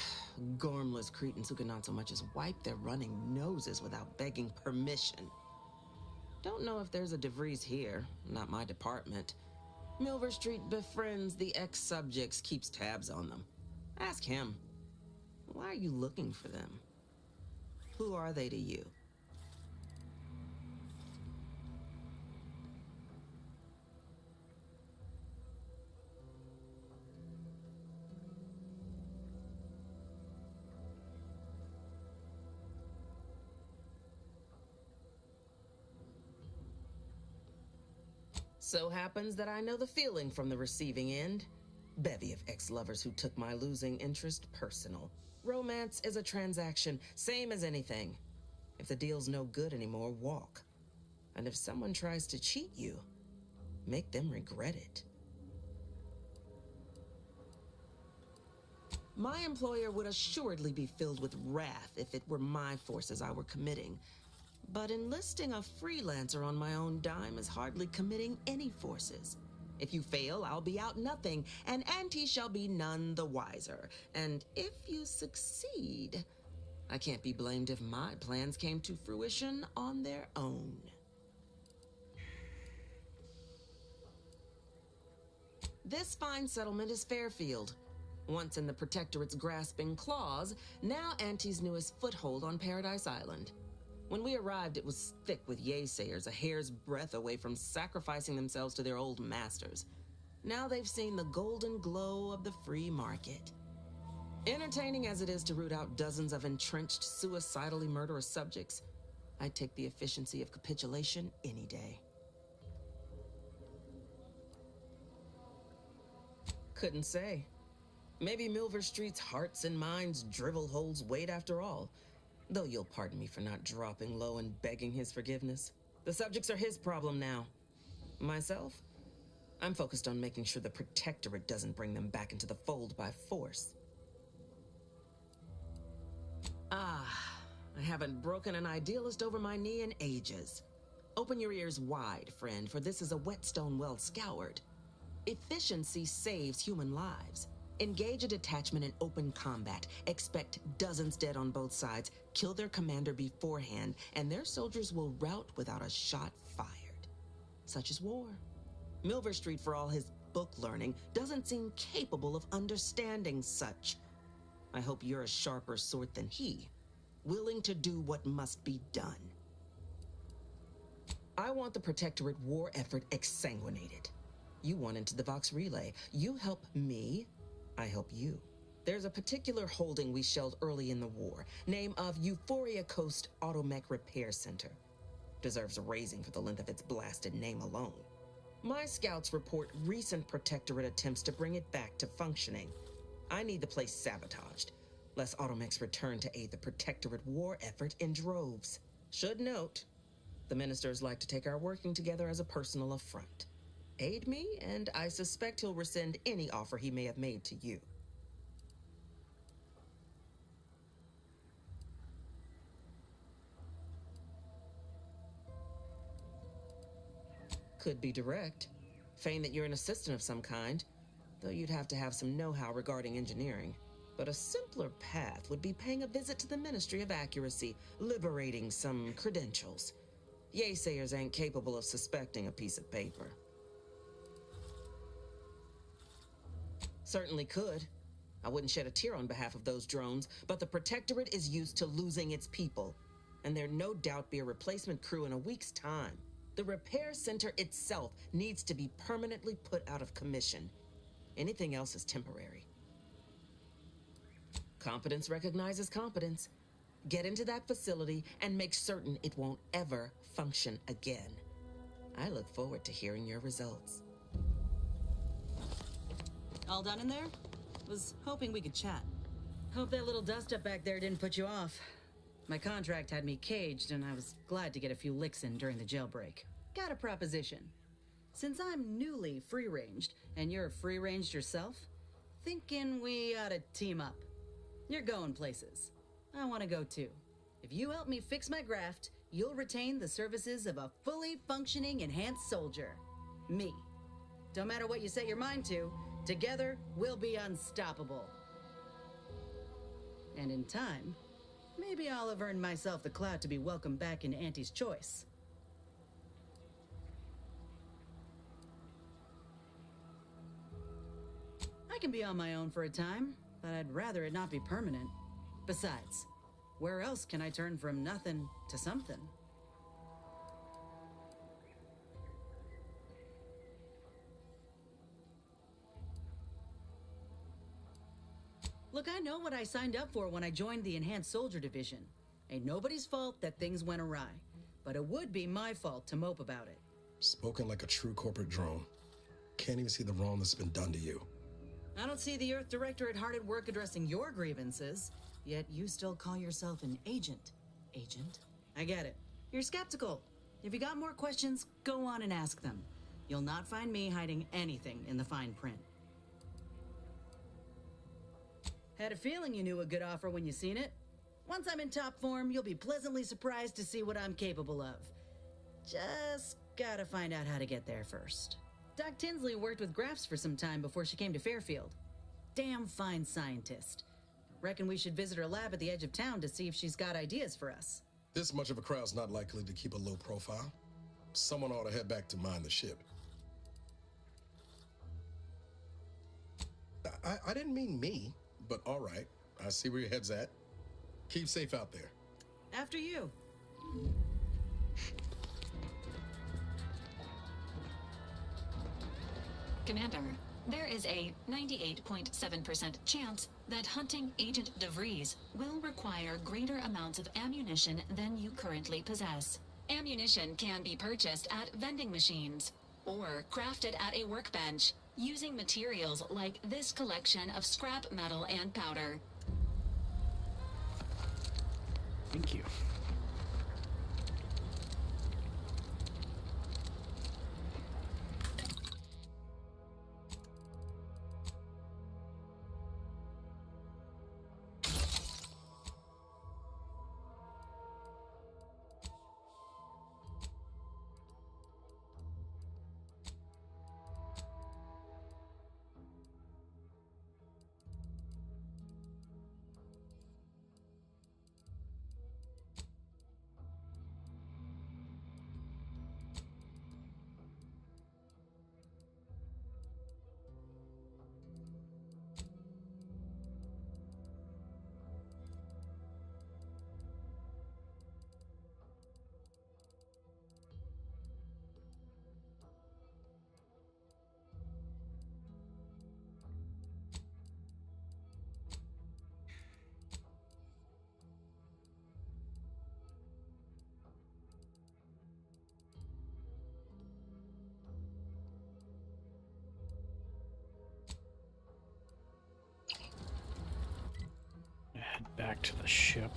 gormless cretins who can not so much as wipe their running noses without begging permission. Don't know if there's a DeVries here, not my department. Milver Street befriends the ex-subjects, keeps tabs on them. Ask him. Why are you looking for them? Who are they to you? So happens that I know the feeling from the receiving end. Bevy of ex-lovers who took my losing interest personal. Romance is a transaction, same as anything. If the deal's no good anymore, walk. And if someone tries to cheat you, make them regret it. My employer would assuredly be filled with wrath if it were my forces I were committing. But enlisting a freelancer on my own dime is hardly committing any forces. If you fail, I'll be out nothing, and Auntie shall be none the wiser. And if you succeed, I can't be blamed if my plans came to fruition on their own. This fine settlement is Fairfield. Once in the Protectorate's grasping claws, now Auntie's newest foothold on Paradise Island. When we arrived, it was thick with yaysayers, a hair's breadth away from sacrificing themselves to their old masters. Now they've seen the golden glow of the free market. Entertaining as it is to root out dozens of entrenched, suicidally murderous subjects, I'd take the efficiency of capitulation any day. Couldn't say. Maybe Milver Street's hearts and minds drivel holds weight after all. Though you'll pardon me for not dropping low and begging his forgiveness. The subjects are his problem now. Myself? I'm focused on making sure the Protectorate doesn't bring them back into the fold by force. Ah, I haven't broken an idealist over my knee in ages. Open your ears wide, friend, for this is a whetstone well scoured. Efficiency saves human lives. Engage a detachment in open combat. Expect dozens dead on both sides. Kill their commander beforehand, and their soldiers will rout without a shot fired. Such is war. Milver Street, for all his book learning, doesn't seem capable of understanding such. I hope you're a sharper sort than he, willing to do what must be done. I want the Protectorate war effort exsanguinated. You want into the Vox Relay. You help me, I help you. There's a particular holding we shelled early in the war, name of Euphoria Coast Automech Repair Center. Deserves a raising for the length of its blasted name alone. My scouts report recent Protectorate attempts to bring it back to functioning. I need the place sabotaged, lest Automechs return to aid the Protectorate war effort in droves. Should note, the ministers like to take our working together as a personal affront. Aid me, and I suspect he'll rescind any offer he may have made to you. Could be direct. Feign that you're an assistant of some kind, though you'd have to have some know-how regarding engineering. But a simpler path would be paying a visit to the Ministry of Accuracy, liberating some credentials. Yaysayers ain't capable of suspecting a piece of paper. Certainly could. I wouldn't shed a tear on behalf of those drones, but the Protectorate is used to losing its people, and there'll no doubt be a replacement crew in a week's time. The repair center itself needs to be permanently put out of commission. Anything else is temporary. Competence recognizes competence. Get into that facility and make certain it won't ever function again. I look forward to hearing your results. All done in there? Was hoping we could chat. Hope that little dust-up back there didn't put you off. My contract had me caged, and I was glad to get a few licks in during the jailbreak. Got a proposition. Since I'm newly free-ranged, and you're free-ranged yourself, thinking we ought to team up. You're going places. I want to go too. If you help me fix my graft, you'll retain the services of a fully functioning enhanced soldier. Me. Don't matter what you set your mind to, together we'll be unstoppable. And in time, maybe I'll have earned myself the clout to be welcomed back in Auntie's Choice. I can be on my own for a time, but I'd rather it not be permanent. Besides, where else can I turn from nothing to something? Look, I know what I signed up for when I joined the Enhanced Soldier Division. Ain't nobody's fault that things went awry, but it would be my fault to mope about it. Spoken like a true corporate drone. Can't even see the wrong that's been done to you. I don't see the Earth Directorate hard at work addressing your grievances, yet you still call yourself an agent. Agent? I get it. You're skeptical. If you got more questions, go on and ask them. You'll not find me hiding anything in the fine print. Had a feeling you knew a good offer when you seen it. Once I'm in top form, you'll be pleasantly surprised to see what I'm capable of. Just gotta find out how to get there first. Doc Tinsley worked with Graphs for some time before she came to Fairfield. Damn fine scientist. Reckon we should visit her lab at the edge of town to see if she's got ideas for us. This much of a crowd's not likely to keep a low profile. Someone ought to head back to mind the ship. I didn't mean me, but all right. I see where your head's at. Keep safe out there. After you. Commander, there is a 98.7% chance that hunting Agent DeVries will require greater amounts of ammunition than you currently possess. Ammunition can be purchased at vending machines or crafted at a workbench using materials like this collection of scrap metal and powder. Thank you. back to the ship.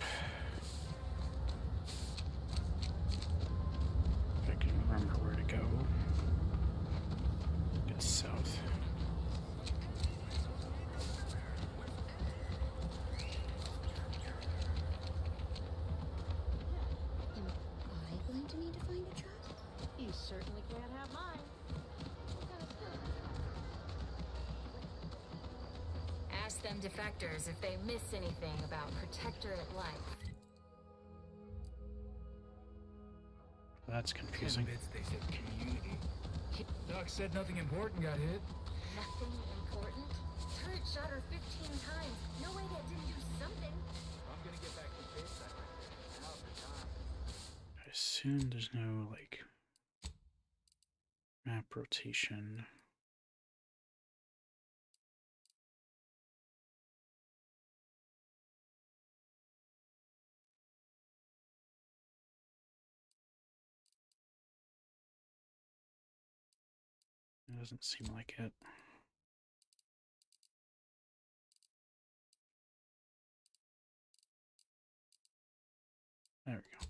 If I can remember where to go. It's south. Am I going to need to find a truck? You certainly can't have mine. Ask them defectors if they miss anything about Protectorate life. That's confusing. They said community. Doc said nothing important got hit. Nothing important? Turret shot her 15 times. No way that didn't do something. I'm gonna get back to base side right there. Now's the time. I assume there's no, like, map rotation. It doesn't seem like it. There we go.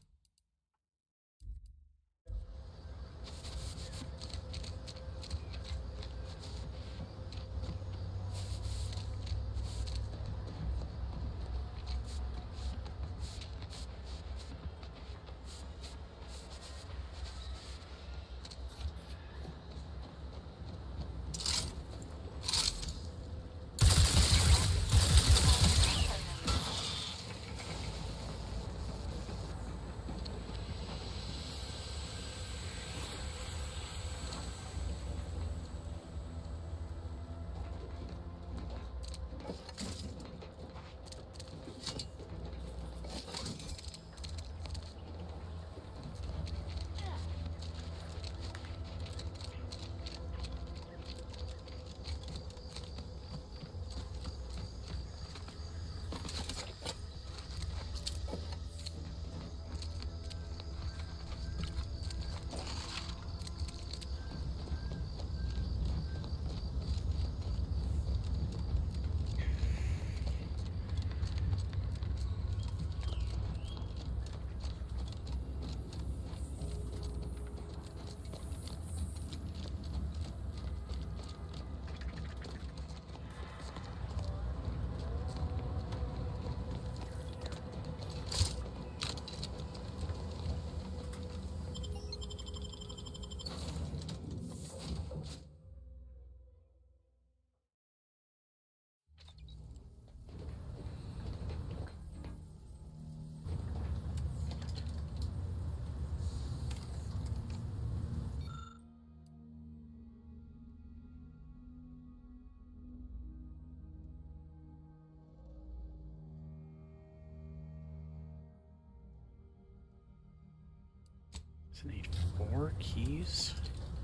Does it need 4 keys?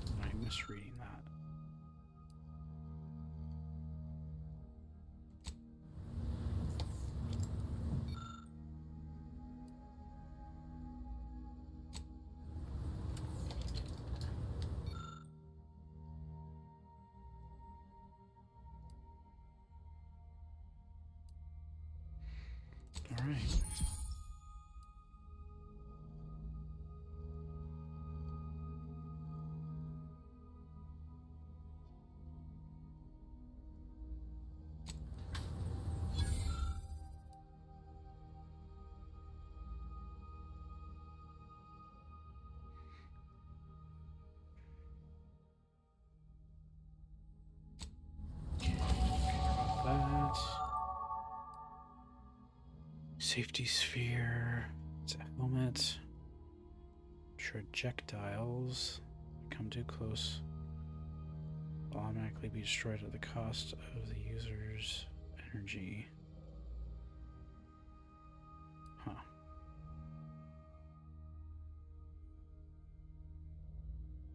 Am I misreading that? All right. That. Safety sphere. It's a helmet. Trajectiles. Come too close. Will automatically be destroyed at the cost of the user's energy. Huh.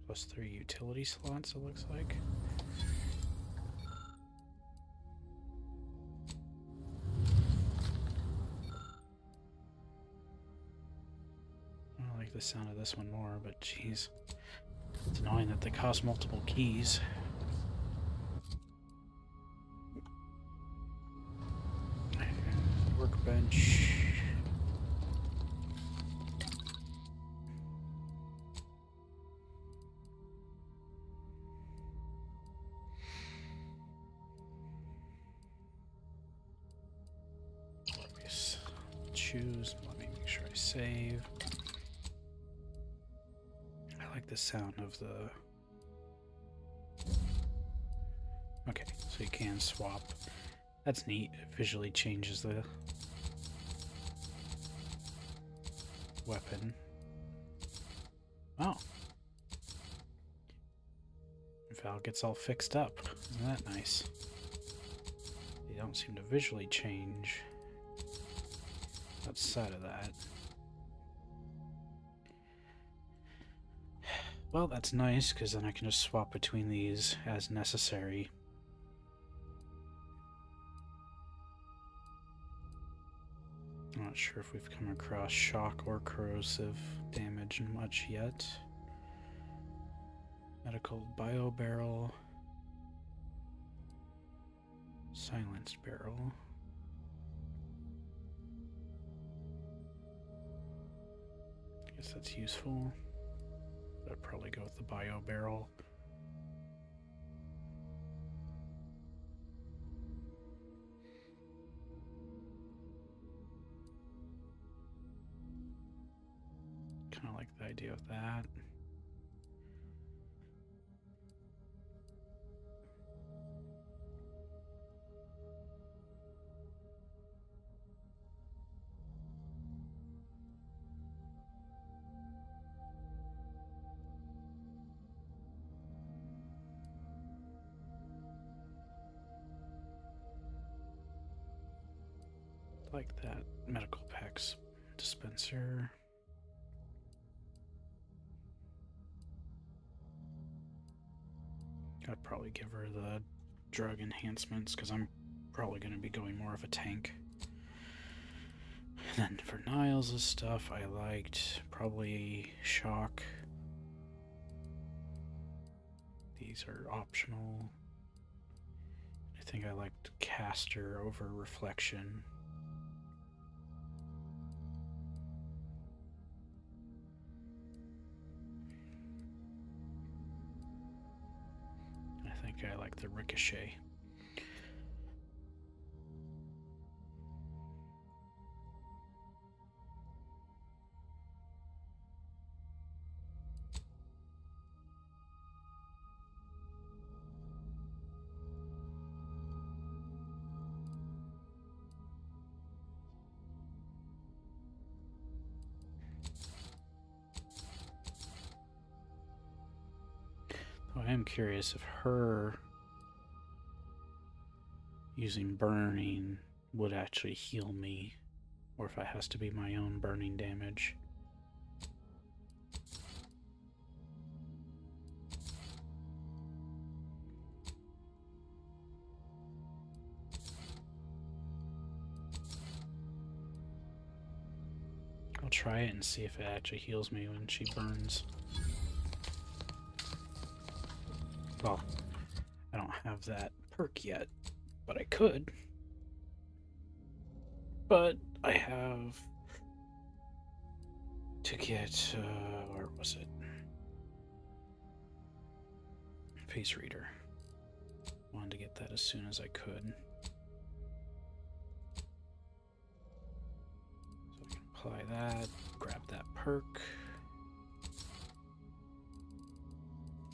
Plus 3 utility slots, it looks like. I like the sound of this one more, but geez. It's annoying that they cost multiple keys. And workbench. choose. Let me make sure I save. I like the sound of the... Okay, so you can swap. That's neat. It visually changes the weapon. Oh. Val gets all fixed up. Isn't that nice? They don't seem to visually change outside of that. Well, that's nice, because then I can just swap between these as necessary. I'm not sure if we've come across shock or corrosive damage much yet. Medical bio barrel. Silenced barrel. I guess that's useful. I'd probably go with the bio barrel. Kind of like the idea of that. Like that medical packs dispenser. I'd probably give her the drug enhancements because I'm probably going to be going more of a tank. And then for Niles' stuff, I liked probably shock. These are optional. I think I liked caster over reflection. I like the ricochet. I am curious if her using burning would actually heal me, or if it has to be my own burning damage. I'll try it and see if it actually heals me when she burns. Well, I don't have that perk yet, but I could. But I have to get, where was it? Face reader. Wanted to get that as soon as I could. So I can apply that, grab that perk.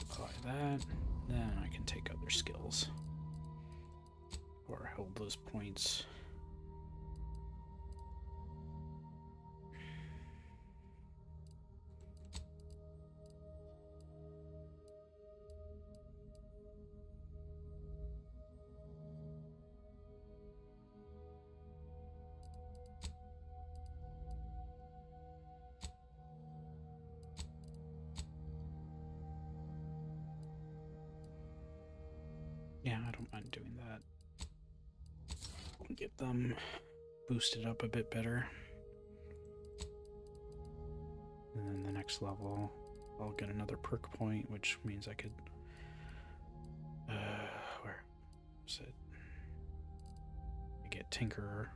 Apply that. Then I can take other skills or hold those points. Yeah, I don't mind doing that. Get them boosted up a bit better. And then the next level, I'll get another perk point, which means I could... where was it? I get Tinkerer.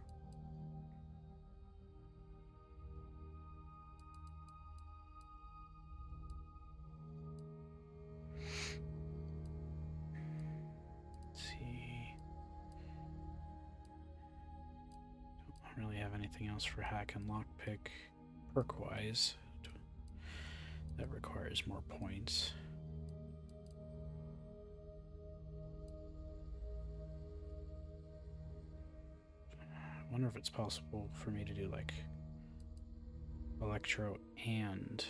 don't really have anything else for hack and lockpick perk-wise that requires more points. I wonder if it's possible for me to do like electro and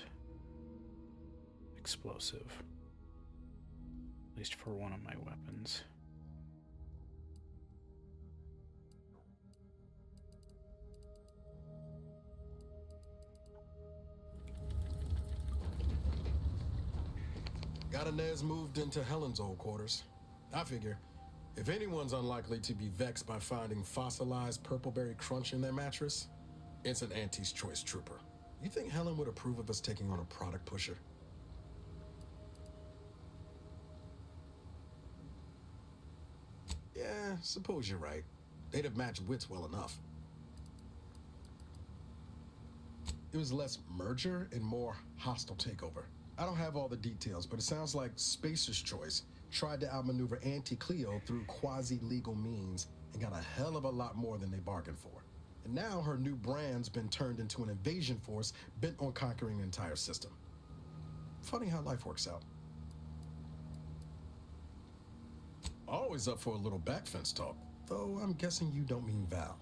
explosive, at least for one of my weapons. Got Inez moved into Helen's old quarters. I figure, if anyone's unlikely to be vexed by finding fossilized purpleberry crunch in their mattress, it's an Auntie's Choice trooper. You think Helen would approve of us taking on a product pusher? Yeah, suppose you're right. They'd have matched wits well enough. It was less merger and more hostile takeover. I don't have all the details, but it sounds like Spacer's Choice tried to outmaneuver Auntie Cleo through quasi-legal means and got a hell of a lot more than they bargained for. And now her new brand's been turned into an invasion force bent on conquering the entire system. Funny how life works out. Always up for a little backfence talk, though I'm guessing you don't mean Val.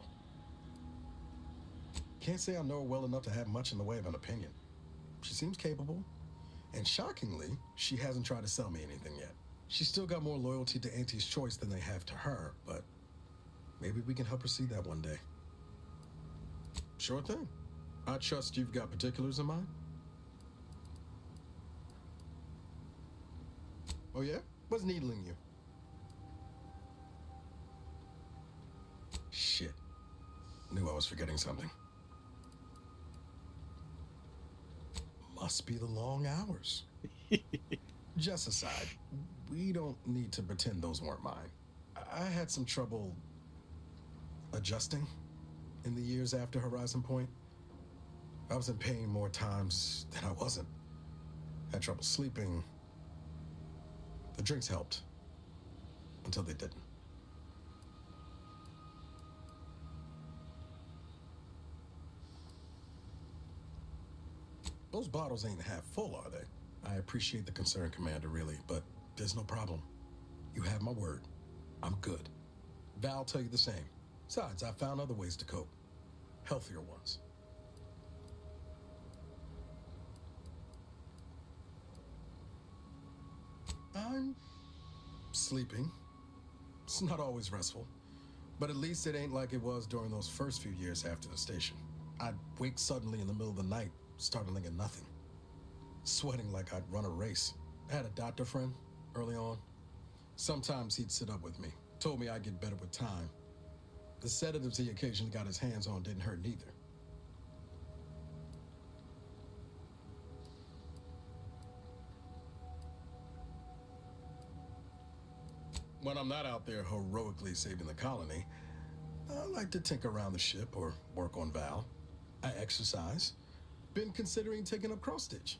Can't say I know her well enough to have much in the way of an opinion. She seems capable, and shockingly, she hasn't tried to sell me anything yet. She's still got more loyalty to Auntie's Choice than they have to her, but maybe we can help her see that one day. Sure thing. I trust you've got particulars in mind? Oh yeah? What's needling you? Shit. Knew I was forgetting something. Must be the long hours. Just aside, we don't need to pretend those weren't mine. I had some trouble adjusting in the years after Horizon Point. I was in pain more times than I wasn't. Had trouble sleeping. The drinks helped. Until they didn't. Those bottles ain't half full, are they? I appreciate the concern, Commander, really, but there's no problem. You have my word. I'm good. Val tell you the same. Besides, I found other ways to cope. Healthier ones. I'm sleeping. It's not always restful, but at least it ain't like it was during those first few years after the station. I'd wake suddenly in the middle of the night, startling at nothing. Sweating like I'd run a race. I had a doctor friend early on. Sometimes he'd sit up with me. Told me I'd get better with time. The sedatives he occasionally got his hands on didn't hurt neither. When I'm not out there heroically saving the colony, I like to tinker around the ship or work on Val. I exercise. Been considering taking up cross-stitch.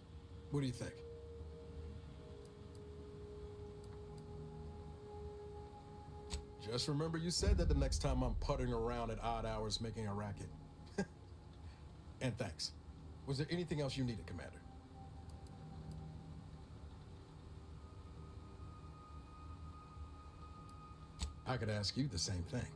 What do you think? Just remember you said that the next time I'm puttering around at odd hours making a racket. And thanks. Was there anything else you needed, Commander? I could ask you the same thing.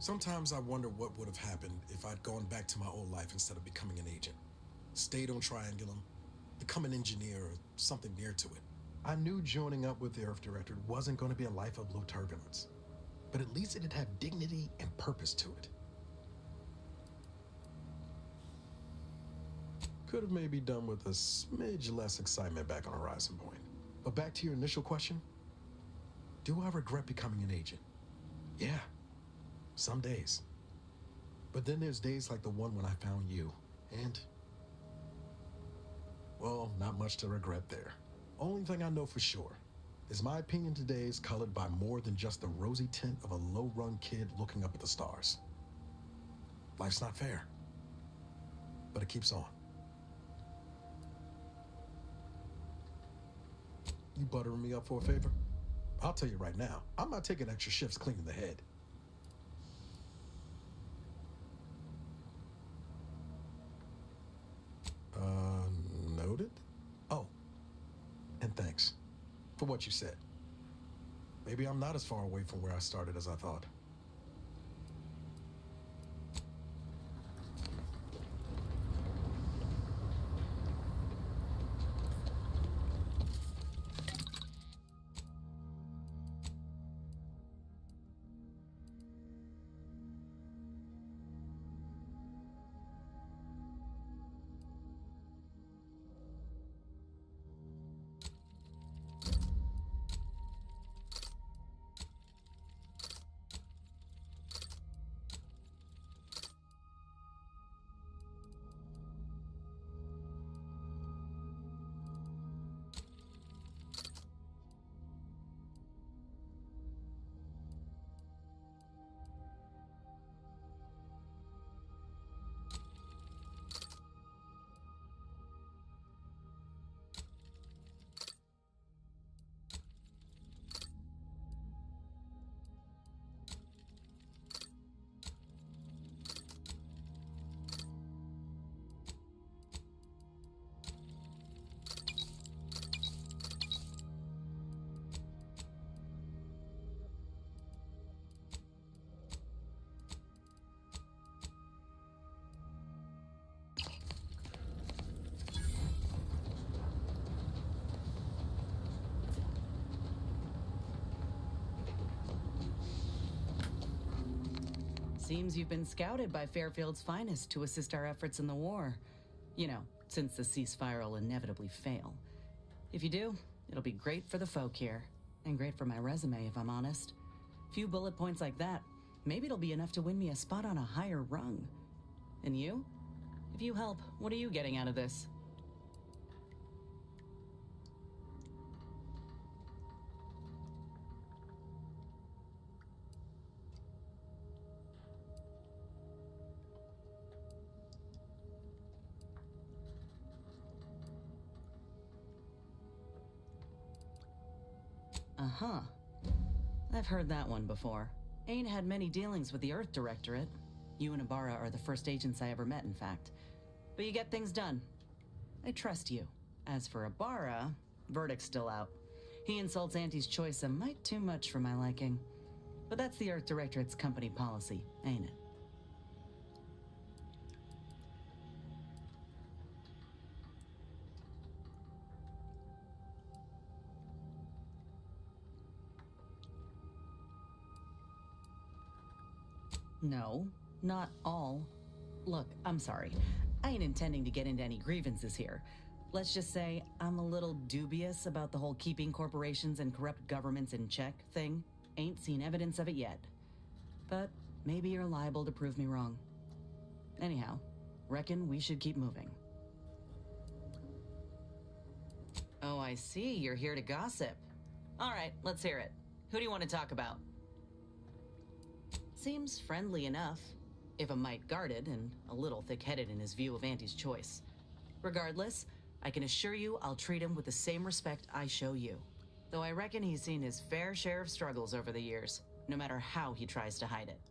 Sometimes I wonder what would have happened if I'd gone back to my old life instead of becoming an agent. Stayed on Triangulum, become an engineer or something near to it. I knew joining up with the Earth Directorate wasn't going to be a life of low turbulence, but at least it'd have dignity and purpose to it. Could have maybe done with a smidge less excitement back on Horizon Point. But back to your initial question, do I regret becoming an agent? Yeah. Some days. But then there's days like the one when I found you, and well, not much to regret there. Only thing I know for sure is my opinion today is colored by more than just the rosy tint of a low-run kid looking up at the stars. Life's not fair, but it keeps on. You buttering me up for a favor? I'll tell you right now, I'm not taking extra shifts cleaning the head. Noted? Oh, and thanks for what you said. Maybe I'm not as far away from where I started as I thought. Seems you've been scouted by Fairfield's finest to assist our efforts in the war. You know, since the ceasefire will inevitably fail. If you do, it'll be great for the folk here. And great for my resume, if I'm honest. Few bullet points like that, maybe it'll be enough to win me a spot on a higher rung. And you? If you help, what are you getting out of this? Uh-huh. I've heard that one before. Ain't had many dealings with the Earth Directorate. You and Ibarra are the first agents I ever met, in fact. But you get things done. I trust you. As for Ibarra, verdict's still out. He insults Auntie's choice a mite too much for my liking. But that's the Earth Directorate's company policy, ain't it? No, not all. Look, I'm sorry. I ain't intending to get into any grievances here. Let's just say I'm a little dubious about the whole keeping corporations and corrupt governments in check thing. Ain't seen evidence of it yet. But maybe you're liable to prove me wrong. Anyhow, reckon we should keep moving. Oh, I see. You're here to gossip. All right, let's hear it. Who do you want to talk about? Seems friendly enough, if a mite guarded and a little thick-headed in his view of Auntie's choice. Regardless, I can assure you I'll treat him with the same respect I show you. Though I reckon he's seen his fair share of struggles over the years, no matter how he tries to hide it.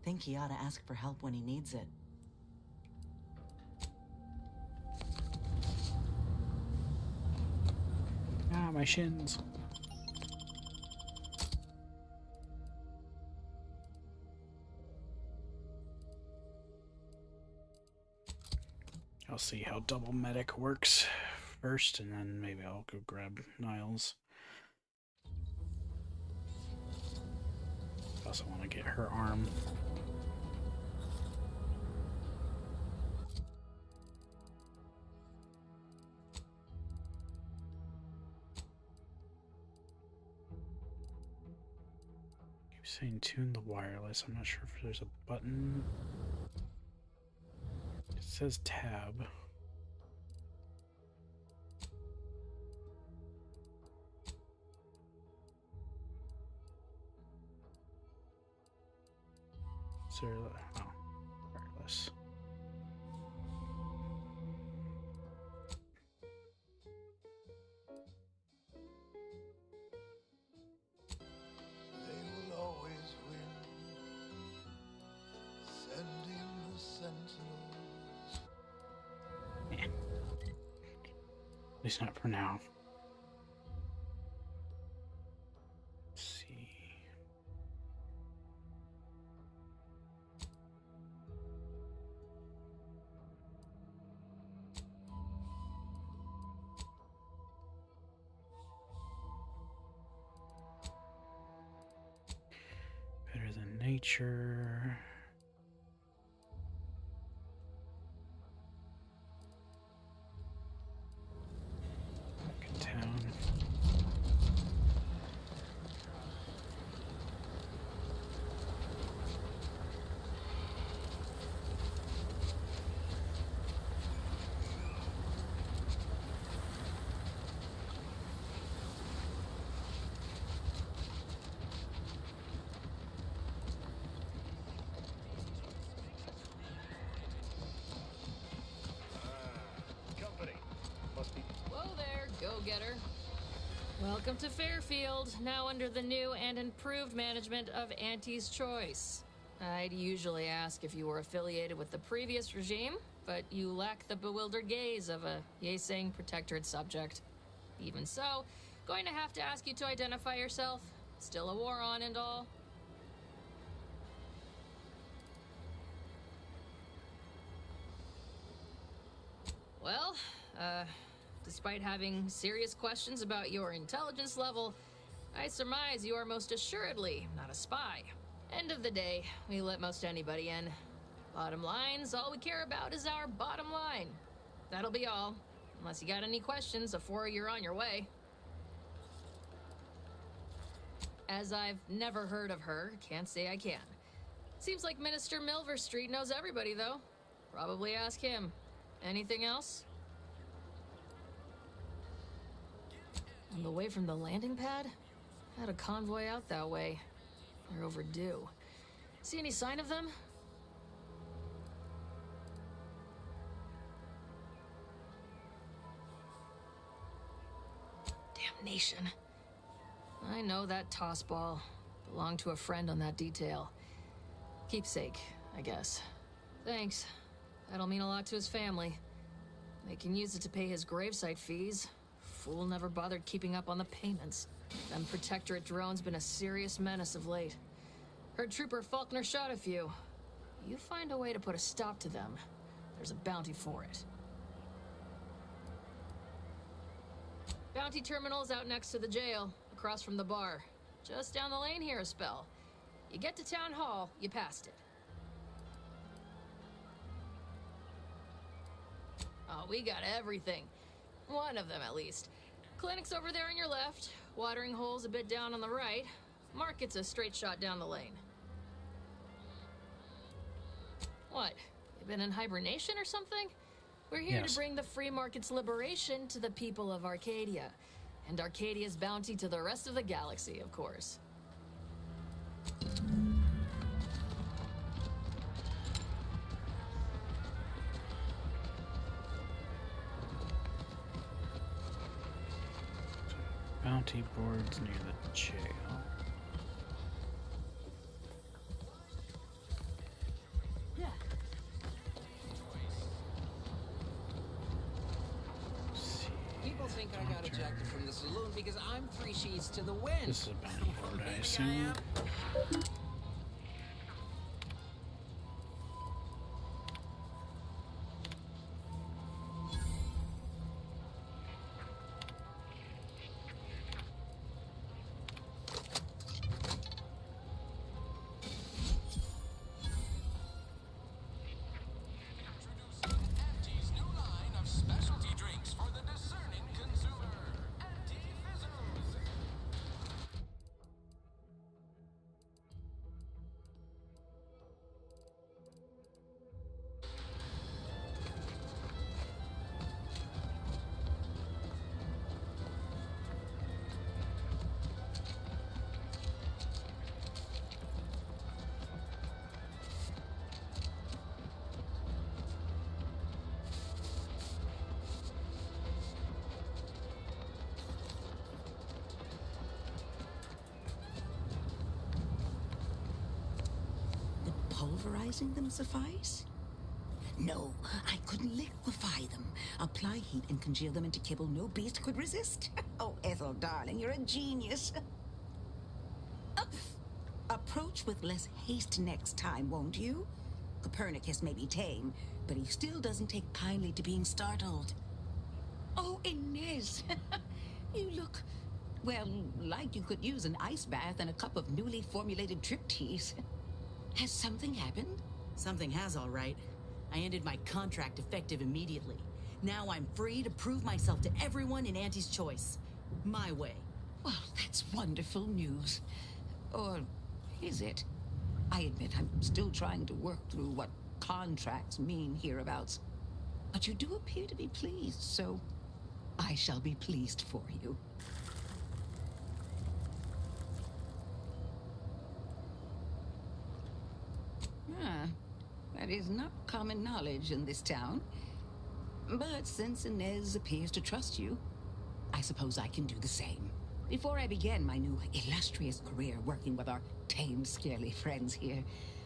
Think he ought to ask for help when he needs it. Ah, my shins. I'll see how double medic works first, and then maybe I'll go grab Niles. I also want to get her arm. Keep saying tune the wireless. I'm not sure if there's a button. It says tab. Is there, oh, wireless. least not for now. Let's see. Better than nature. Back in town. Whoa there, go-getter. Welcome to Fairfield, now under the new and improved management of Auntie's Choice. I'd usually ask if you were affiliated with the previous regime, but you lack the bewildered gaze of a yay-saying protectorate subject. Even so, going to have to ask you to identify yourself. Still a war on and all. Well, despite having serious questions about your intelligence level, I surmise you are most assuredly not a spy. End of the day, we let most anybody in. Bottom line's all we care about is our bottom line. That'll be all, unless you got any questions before you're on your way. As I've never heard of her, can't say I can. Seems like Minister Milverstreet knows everybody, though. Probably ask him. Anything else? On the way from the landing pad? Had a convoy out that way. They're overdue. See any sign of them? Damnation. I know that toss ball. Belonged to a friend on that detail. Keepsake, I guess. Thanks. That'll mean a lot to his family. They can use it to pay his gravesite fees. Fool never bothered keeping up on the payments. Them Protectorate drones been a serious menace of late. Heard Trooper Faulkner shot a few. You find a way to put a stop to them, there's a bounty for it. Bounty terminal's out next to the jail, across from the bar. Just down the lane here a spell. You get to Town Hall, you passed it. Oh, we got everything. One of them, at least. Clinic's over there on your left. Watering hole's a bit down on the right. Market's a straight shot down the lane. What? You been in hibernation or something? We're here to bring the free market's liberation to the people of Arcadia. And Arcadia's bounty to the rest of the galaxy, of course. Bounty boards near the jail. People think I got ejected from the saloon because I'm 3 sheets to the wind. This is a bounty board, I assume. Pulverizing them suffice? No, I could liquefy them, apply heat and congeal them into kibble no beast could resist. Oh, Ethel, darling, you're a genius. Approach with less haste next time, won't you? Copernicus may be tame, but he still doesn't take kindly to being startled. Oh, Inez, you look, well, like you could use an ice bath and a cup of newly formulated trip teas. Has something happened? Something has, all right. I ended my contract effective immediately. Now I'm free to prove myself to everyone in Auntie's choice. My way. Well, that's wonderful news. Or is it? I admit I'm still trying to work through what contracts mean hereabouts. But you do appear to be pleased, so I shall be pleased for you. Ah, that is not common knowledge in this town. But since Inez appears to trust you, I suppose I can do the same. Before I began my new illustrious career working with our tame, scaly friends here,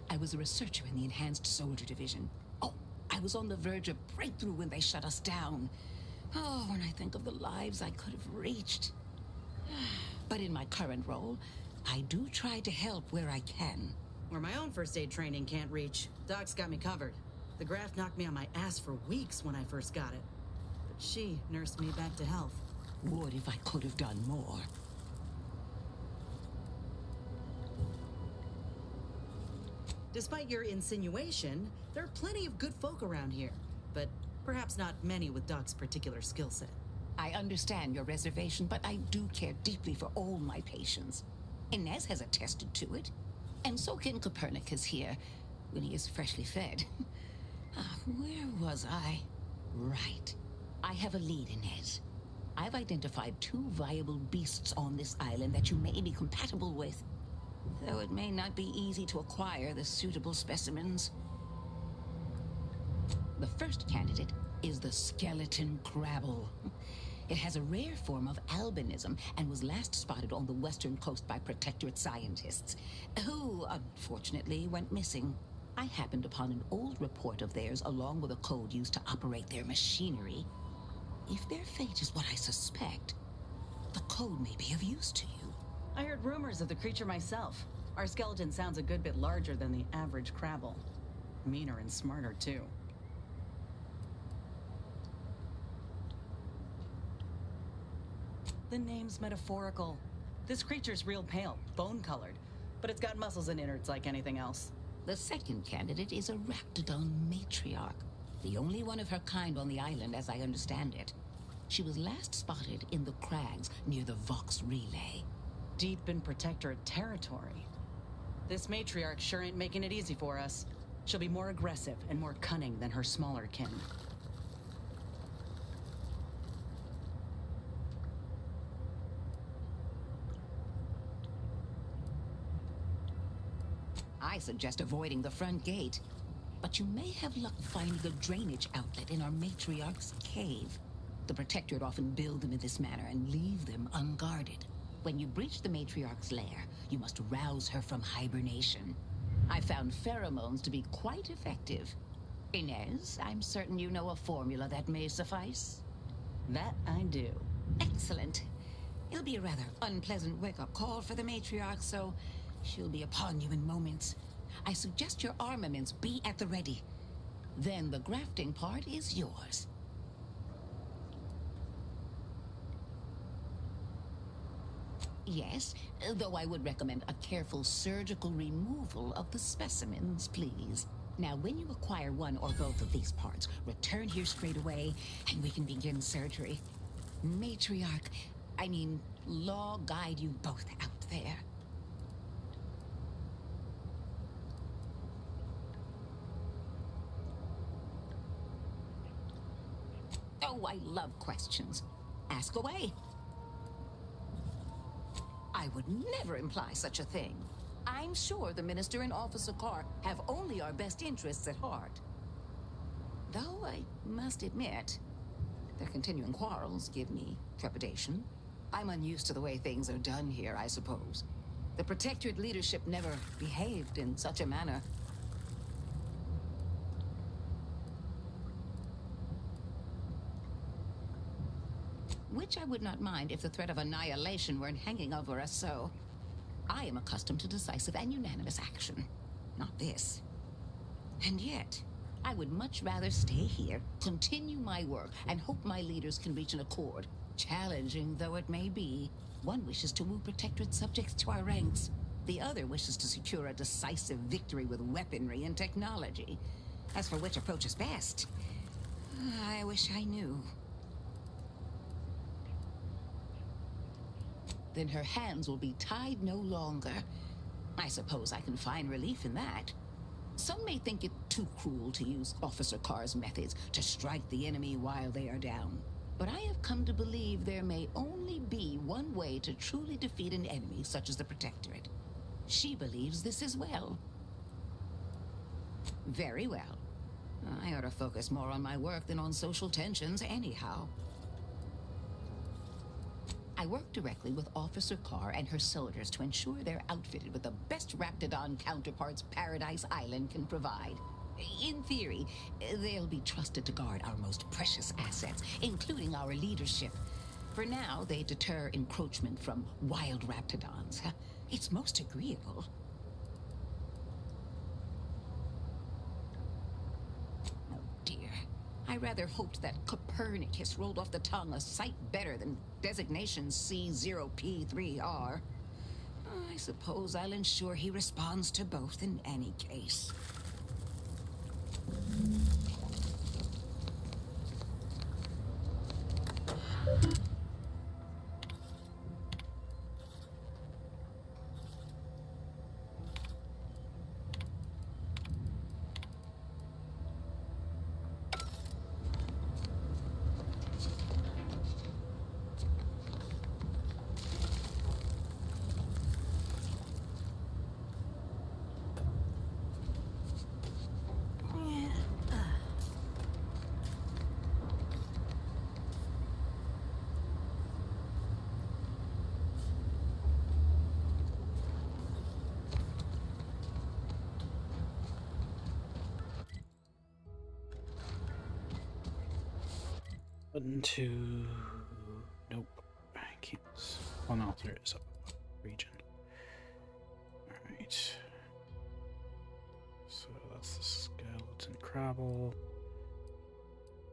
I was a researcher in the Enhanced Soldier Division. Oh, I was on the verge of breakthrough when they shut us down. Oh, when I think of the lives I could have reached. But in my current role, I do try to help where I can. Where my own first aid training can't reach, Doc's got me covered. The graft knocked me on my ass for weeks when I first got it. But she nursed me back to health. Would if I could have done more. Despite your insinuation, there are plenty of good folk around here, but perhaps not many with Doc's particular skill set. I understand your reservation, but I do care deeply for all my patients. Inez has attested to it, and so can Copernicus here, when he is freshly fed. Where was I? Right. I have a lead, Inez. I've identified 2 viable beasts on this island that you may be compatible with. Though it may not be easy to acquire the suitable specimens. The first candidate is the skeleton crabble. It has a rare form of albinism and was last spotted on the western coast by Protectorate scientists, who, unfortunately, went missing. I happened upon an old report of theirs along with a code used to operate their machinery. If their fate is what I suspect, the code may be of use to you. I heard rumors of the creature myself. Our skeleton sounds a good bit larger than the average crabble. Meaner and smarter, too. The name's metaphorical. This creature's real pale, bone-colored, but it's got muscles and innards like anything else. The second candidate is a Raptidon matriarch, the only one of her kind on the island as I understand it. She was last spotted in the crags near the Vox Relay. Deep in Protectorate territory. This matriarch sure ain't making it easy for us. She'll be more aggressive and more cunning than her smaller kin. I suggest avoiding the front gate, but you may have luck finding a drainage outlet in our matriarch's cave. The Protectorate often build them in this manner and leave them unguarded. When you breach the matriarch's lair, you must rouse her from hibernation. I found pheromones to be quite effective. Inez, I'm certain you know a formula that may suffice. That I do. Excellent. It'll be a rather unpleasant wake-up call for the matriarch, so she'll be upon you in moments. I suggest your armaments be at the ready. Then the grafting part is yours. Yes, though I would recommend a careful surgical removal of the specimens, please. Now, when you acquire one or both of these parts, return here straight away, and we can begin surgery. Law guide you both out there. Oh, I love questions. Ask away. I would never imply such a thing. I'm sure the Minister and Officer Carr have only our best interests at heart. Though I must admit, their continuing quarrels give me trepidation. I'm unused to the way things are done here, I suppose. The Protectorate leadership never behaved in such a manner. which I would not mind if the threat of annihilation weren't hanging over us so. I am accustomed to decisive and unanimous action. Not this. And yet, I would much rather stay here, continue my work, and hope my leaders can reach an accord. Challenging though it may be, one wishes to woo Protectorate subjects to our ranks. The other wishes to secure a decisive victory with weaponry and technology. As for which approach is best, I wish I knew. Then her hands will be tied no longer. I suppose I can find relief in that. Some may think it too cruel to use Officer Carr's methods to strike the enemy while they are down. But I have come to believe there may only be one way to truly defeat an enemy such as the Protectorate. She believes this as well. Very well. I ought to focus more on my work than on social tensions anyhow. I work directly with Officer Carr and her soldiers to ensure they're outfitted with the best Raptidon counterparts Paradise Island can provide. In theory, they'll be trusted to guard our most precious assets, including our leadership. For now, they deter encroachment from wild Raptidons. It's most agreeable. Oh dear. I rather hoped that Copernicus rolled off the tongue a sight better than designation C0P3R. I suppose I'll ensure he responds to both in any case. Button to... Nope. I can't... Well, no, there is a region. Alright. So that's the skeleton crabble.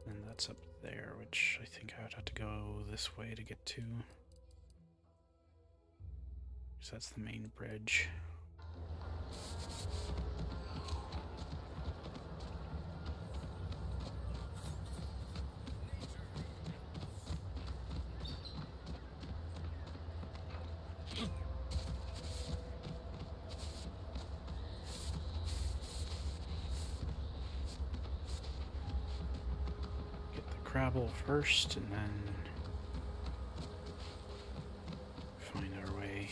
And that's up there, which I think I would have to go this way to get to. So that's the main bridge. Crabble first, and then find our way.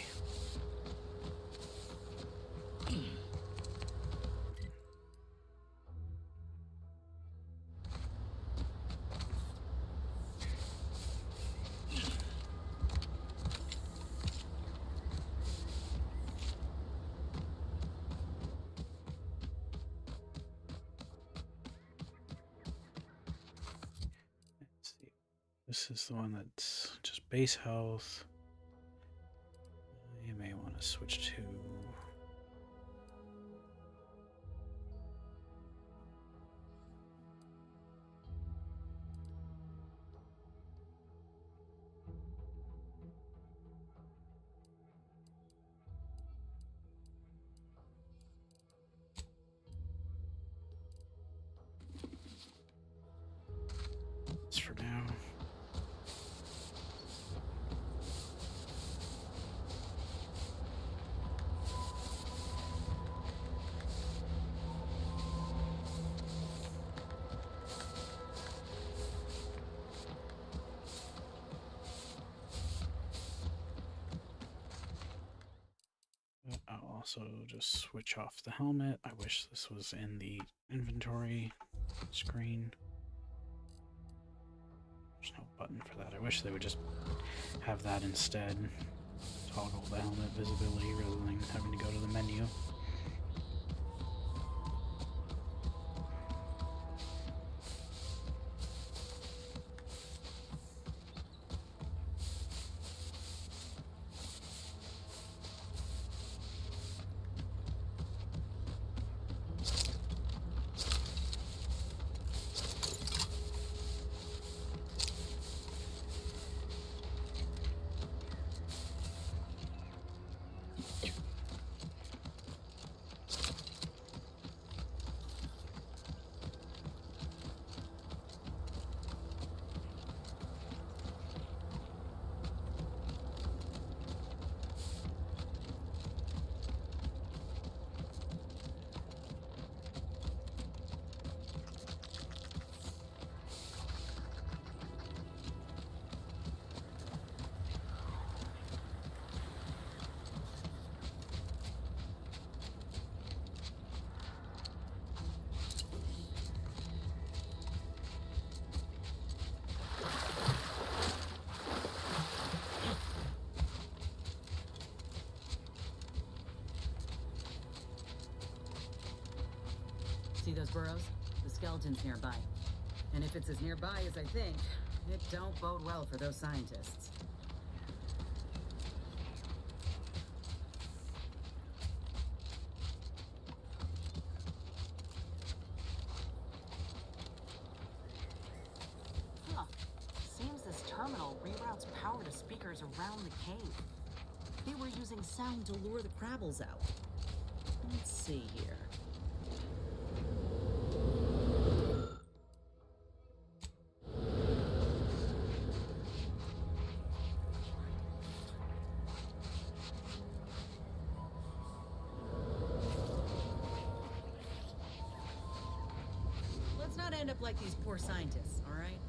This is the one that's just base health. You may want to switch to... That's for now. I'll also just switch off the helmet. I wish this was in the inventory screen. There's no button for that. I wish they would just have that instead. Toggle the helmet visibility rather than having to go to the menu. those burrows? The skeleton's nearby. And if it's as nearby as I think, it don't bode well for those scientists. Huh. Seems this terminal reroutes power to speakers around the cave. They were using sound to lure the Crabbles out. Let's see here. Let's not end up like these poor scientists, all right?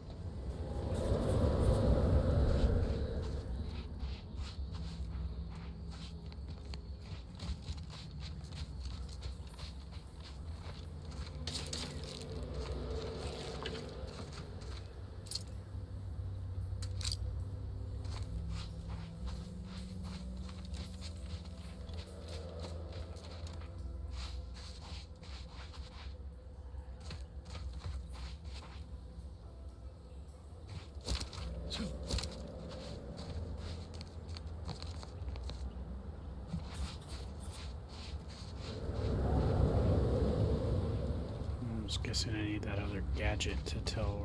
I'm just guessing I need that other gadget to tell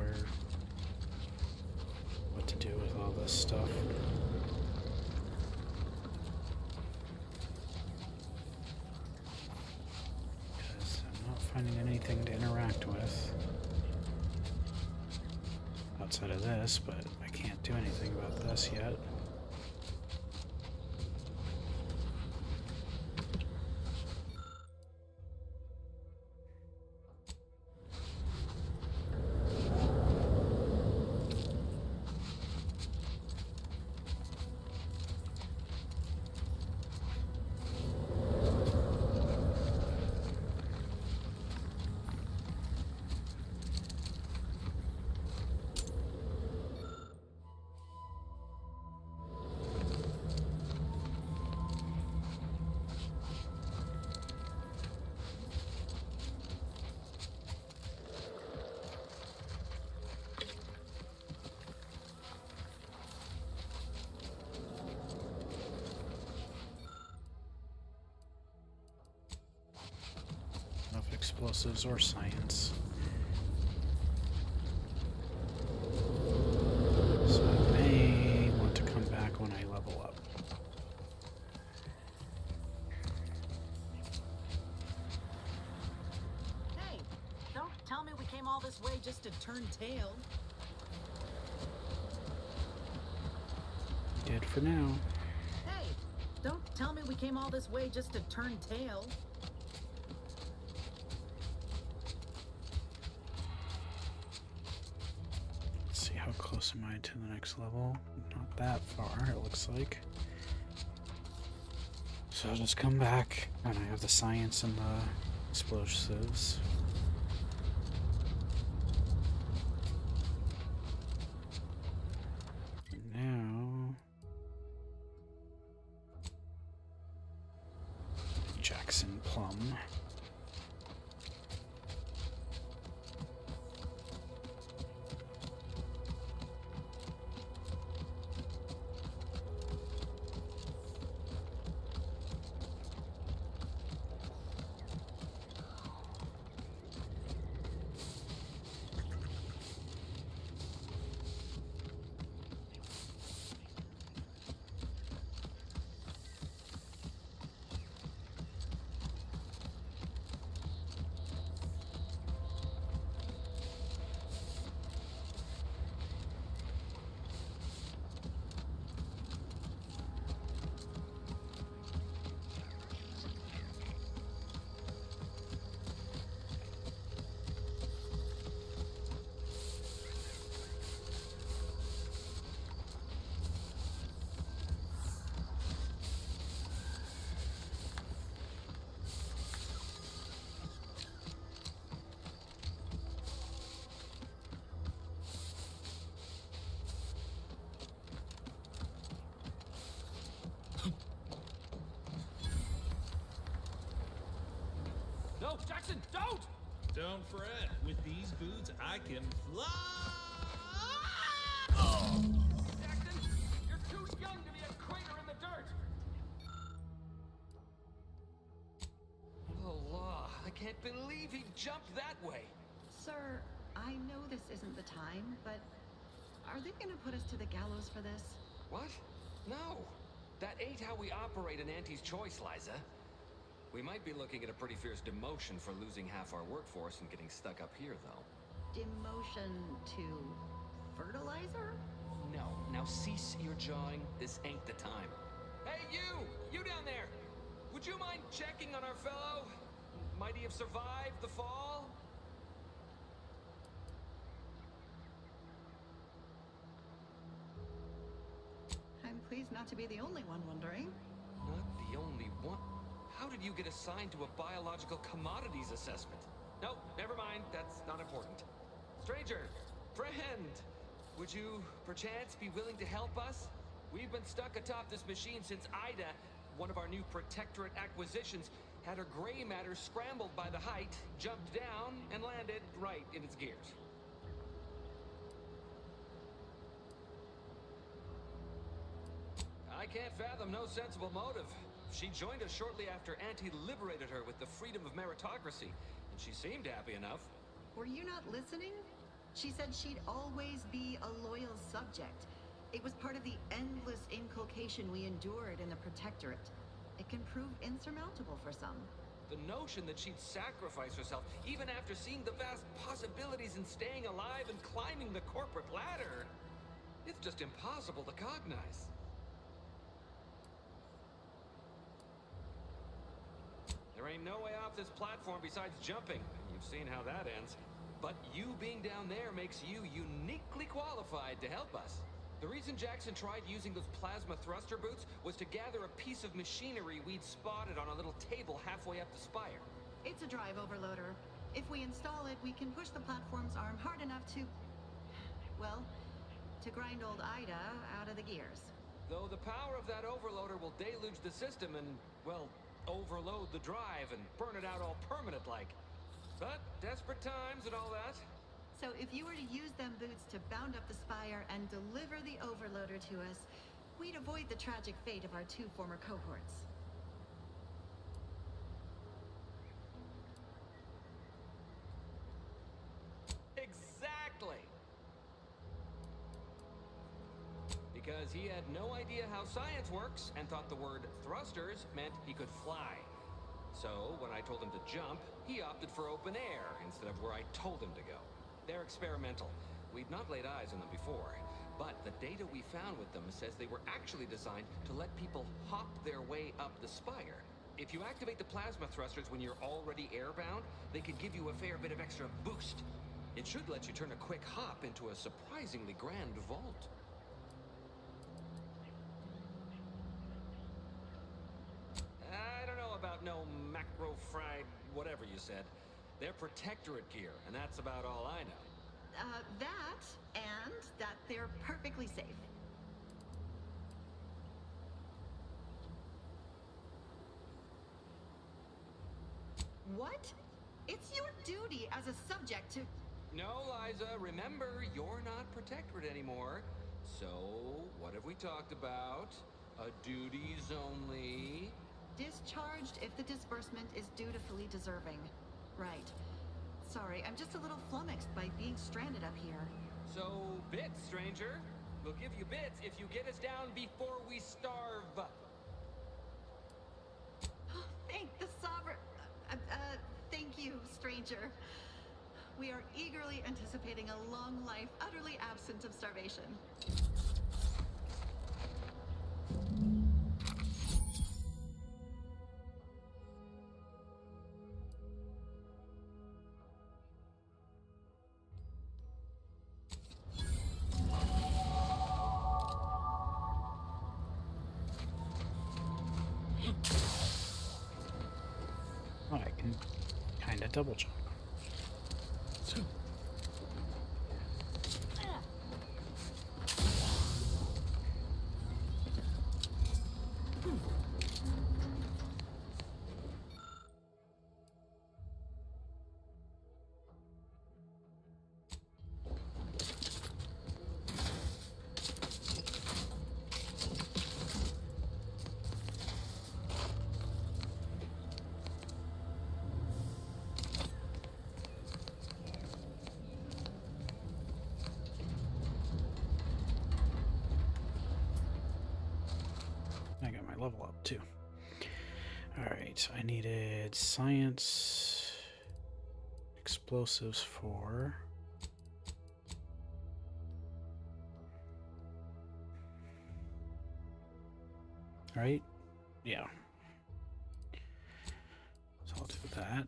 what to do with all this stuff. Because I'm not finding anything to interact with outside of this, but I can't do anything about this yet. Explosives or science. So I may want to come back when I level up. Hey, don't tell me we came all this way just to turn tail. We did for now. Hey, don't tell me we came all this way just to turn tail. How close am I to the next level? Not that far, it looks like. So I'll just come back when I have the science and the explosives. And now... Jackson Plum. No, Jackson, don't! Don't fret. With these boots, I can fly. Jackson, you're too young to be a crater in the dirt. Oh, I can't believe he jumped that way. Sir, I know this isn't the time, but are they gonna put us to the gallows for this? What? No. That ain't how we operate in Auntie's Choice, Liza. We might be looking at a pretty fierce demotion for losing half our workforce and getting stuck up here, though. Demotion to fertilizer? No. Now cease your jawing. This ain't the time. Hey, you! You down there! Would you mind checking on our fellow? Might he have survived the fall? I'm pleased not to be the only one wondering. Not the only one. How did you get assigned to a biological commodities assessment? No, never mind. That's not important. Stranger, friend, would you perchance be willing to help us? We've been stuck atop this machine since Ida, one of our new Protectorate acquisitions, had her gray matter scrambled by the height, jumped down, and landed right in its gears. I can't fathom no sensible motive. She joined us shortly after Auntie liberated her with the freedom of meritocracy, and she seemed happy enough. Were you not listening? She said she'd always be a loyal subject. It was part of the endless inculcation we endured in the Protectorate. It can prove insurmountable for some. The notion that she'd sacrifice herself, even after seeing the vast possibilities in staying alive and climbing the corporate ladder, it's just impossible to cognize. There ain't no way off this platform besides jumping. You've seen how that ends. But you being down there makes you uniquely qualified to help us. The reason Jackson tried using those plasma thruster boots was to gather a piece of machinery we'd spotted on a little table halfway up the spire. It's a drive overloader. If we install it, we can push the platform's arm hard enough to... well, to grind old Ida out of the gears. Though the power of that overloader will deluge the system and, well, overload the drive and burn it out all permanent-like. But desperate times and all that. So if you were to use them boots to bound up the spire and deliver the overloader to us, we'd avoid the tragic fate of our two former cohorts. Exactly! Because he had no idea how science works and thought the word thrusters meant he could fly. So, when I told him to jump, he opted for open air instead of where I told him to go. They're experimental. We'd not laid eyes on them before, but the data we found with them says they were actually designed to let people hop their way up the spire. If you activate the plasma thrusters when you're already airbound, they could give you a fair bit of extra boost. It should let you turn a quick hop into a surprisingly grand vault. I don't know about no macro-fried whatever you said. They're Protectorate gear, and that's about all I know. That, and that they're perfectly safe. What? It's your duty as a subject to... No, Liza, remember, you're not Protectorate anymore. So, what have we talked about? A duties only... Discharged if the disbursement is dutifully deserving. Right. Sorry, I'm just a little flummoxed by being stranded up here. So, bits, stranger. We'll give you bits if you get us down before we starve. Thank the sovereign... thank you, stranger. We are eagerly anticipating a long life, utterly absent of starvation. Oh, I can kind of double jump. level up too. Alright, I needed science, explosives 4. Right? Yeah. So I'll do that.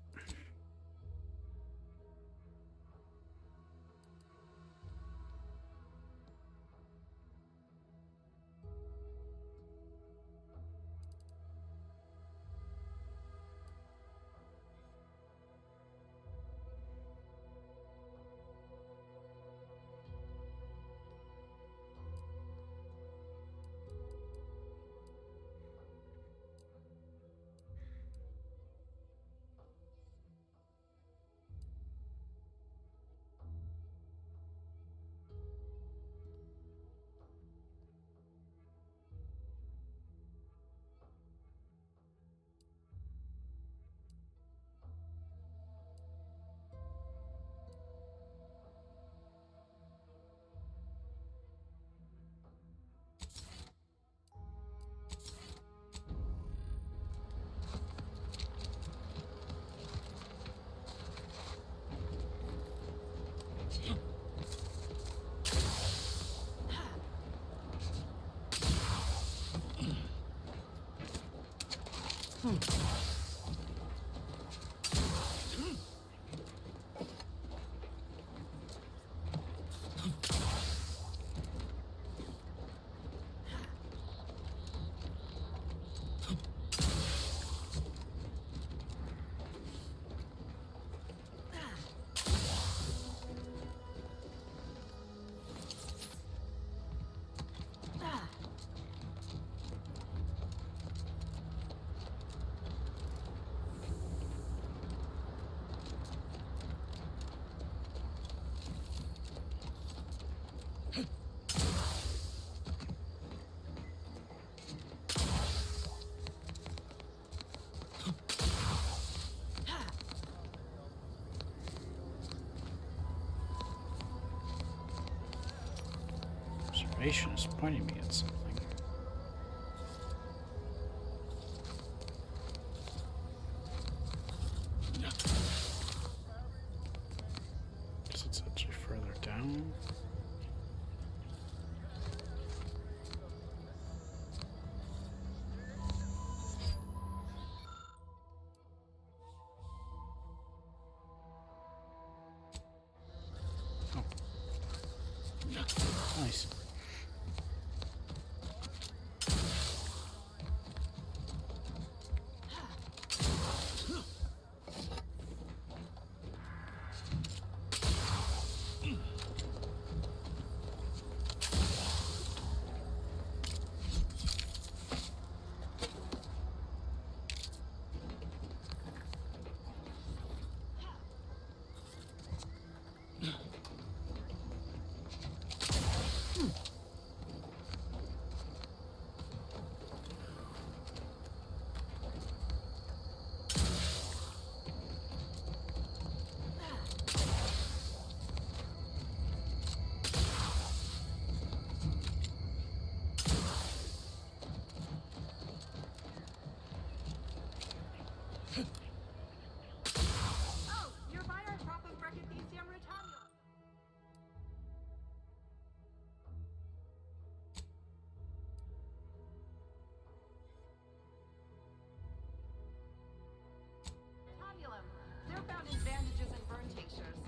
Observation is pointing me at something. Guess it's actually further down. Oh. Nice. They're found in bandages and burn tinctures.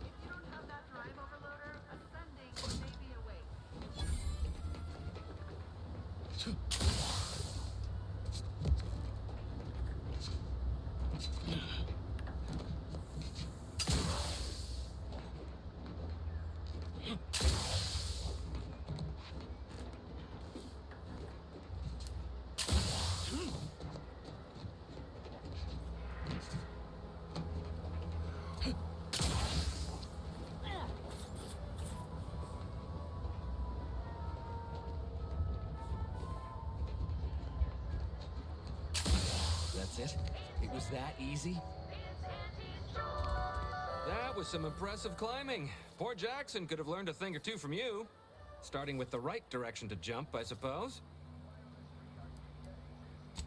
If you don't have that drive overloader, ascending may be a waste. That's it? It was that easy? That That was some impressive climbing. Poor Jackson could have learned a thing or two from you. Starting with the right direction to jump, I suppose.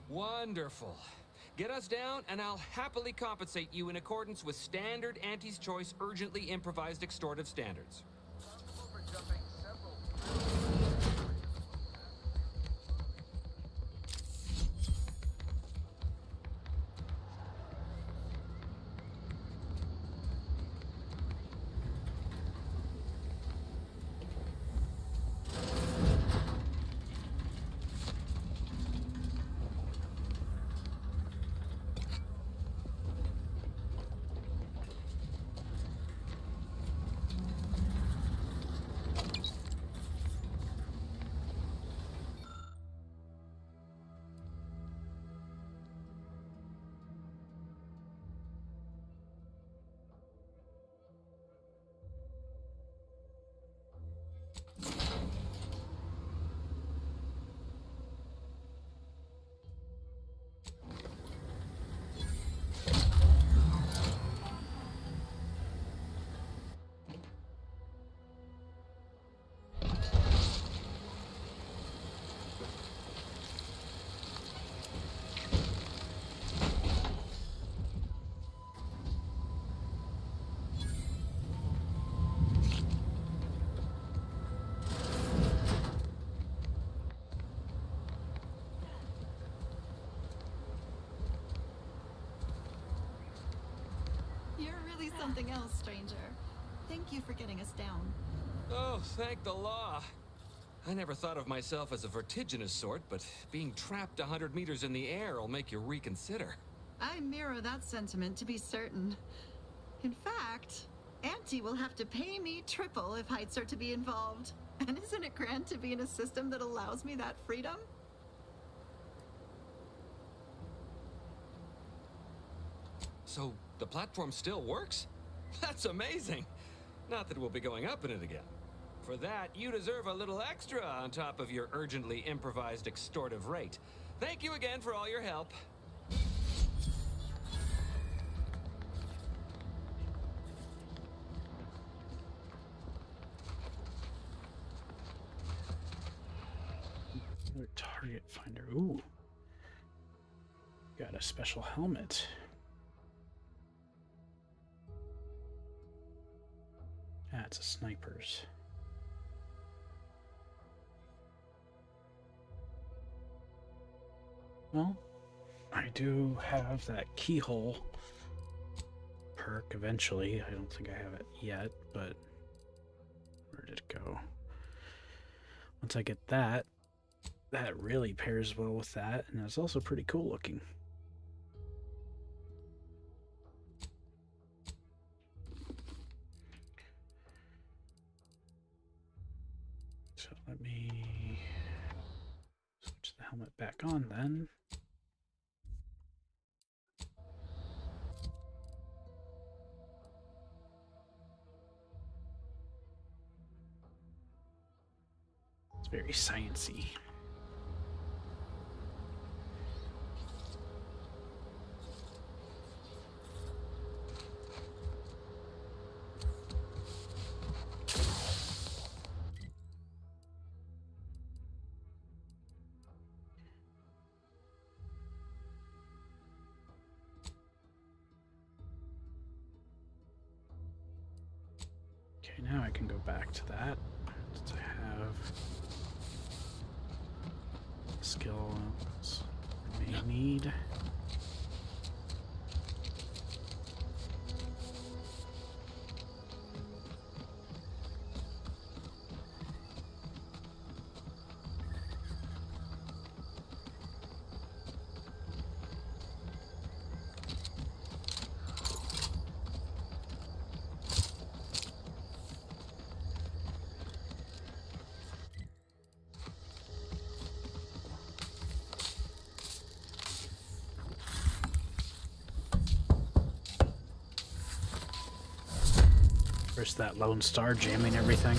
Wonderful. Get us down, and I'll happily compensate you in accordance with standard Auntie's Choice urgently improvised extortive standards. Something else, stranger. Thank you for getting us down. Oh, thank the law. I never thought of myself as a vertiginous sort, but being trapped 100 meters in the air will make you reconsider. I mirror that sentiment, to be certain. In fact, Auntie will have to pay me triple if heights are to be involved. And isn't it grand to be in a system that allows me that freedom? So, the platform still works? That's amazing! Not that we'll be going up in it again. For that, you deserve a little extra on top of your urgently improvised extortive rate. Thank you again for all your help. Target finder. Ooh. Got a special helmet. Ah, it's a sniper's. Well, I do have that keyhole perk eventually. I don't think I have it yet, but where did it go? Once I get that, that really pairs well with that, and it's also pretty cool looking. So let me switch the helmet back on then. It's very sciencey. Okay, now I can go back to that. Since I have skills I may need. Where's that Lone Star jamming everything?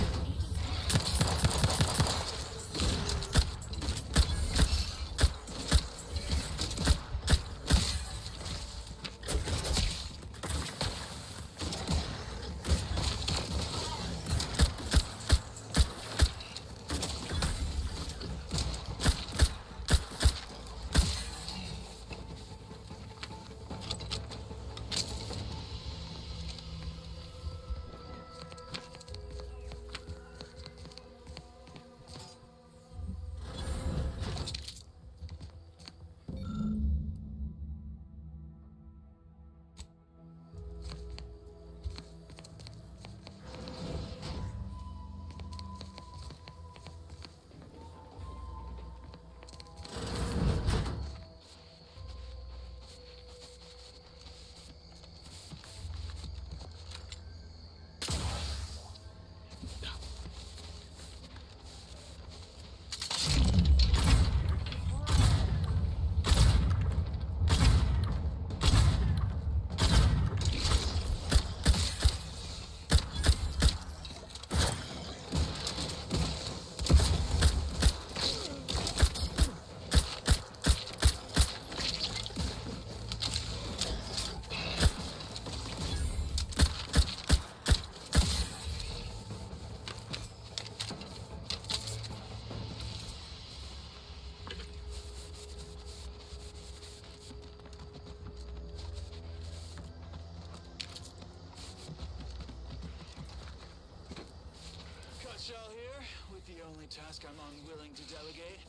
task I'm unwilling to delegate.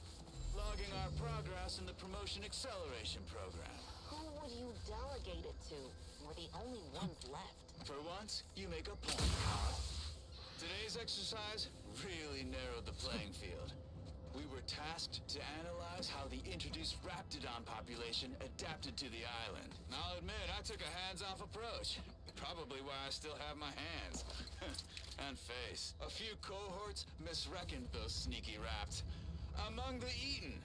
Logging our progress in the promotion acceleration program. Who would you delegate it to? We're the only ones left. For once, you make a point, Cobb. Today's exercise really narrowed the playing field. We were tasked to analyze how the introduced Raptidon population adapted to the island. I'll admit, I took a hands-off approach. Probably why I still have my hands. And face. A few cohorts misreckoned those sneaky raps. Among the Eaton,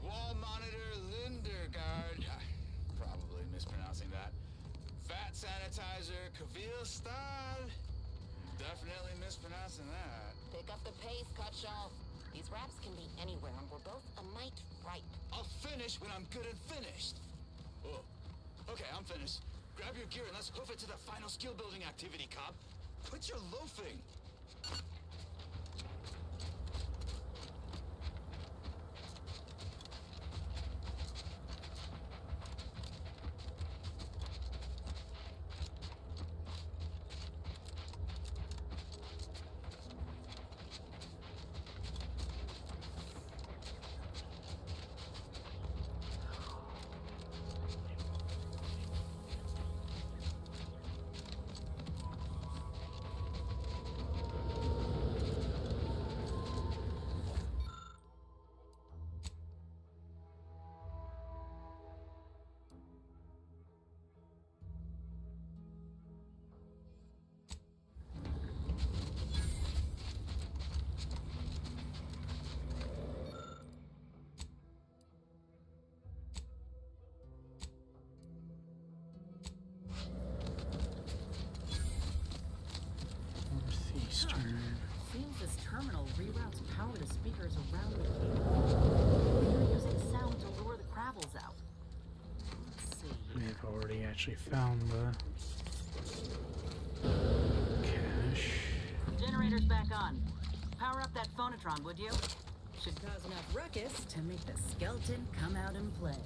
Wall Monitor Lindergaard, probably mispronouncing that. Fat Sanitizer Kavil Stahl, definitely mispronouncing that. Pick up the pace, Cutshaw. These raps can be anywhere, and we're both a mite ripe. I'll finish when I'm good and finished. Oh, okay, I'm finished. Grab your gear and let's hoof it to the final skill-building activity, Cobb. Quit your loafing. Seems this terminal reroutes power to speakers around the cable. They're using sound to lure the Cravels out. Let's see. We've already actually found the cache. Generator's back on. Power up that phonotron, would you? Should cause enough ruckus to make the skeleton come out and play.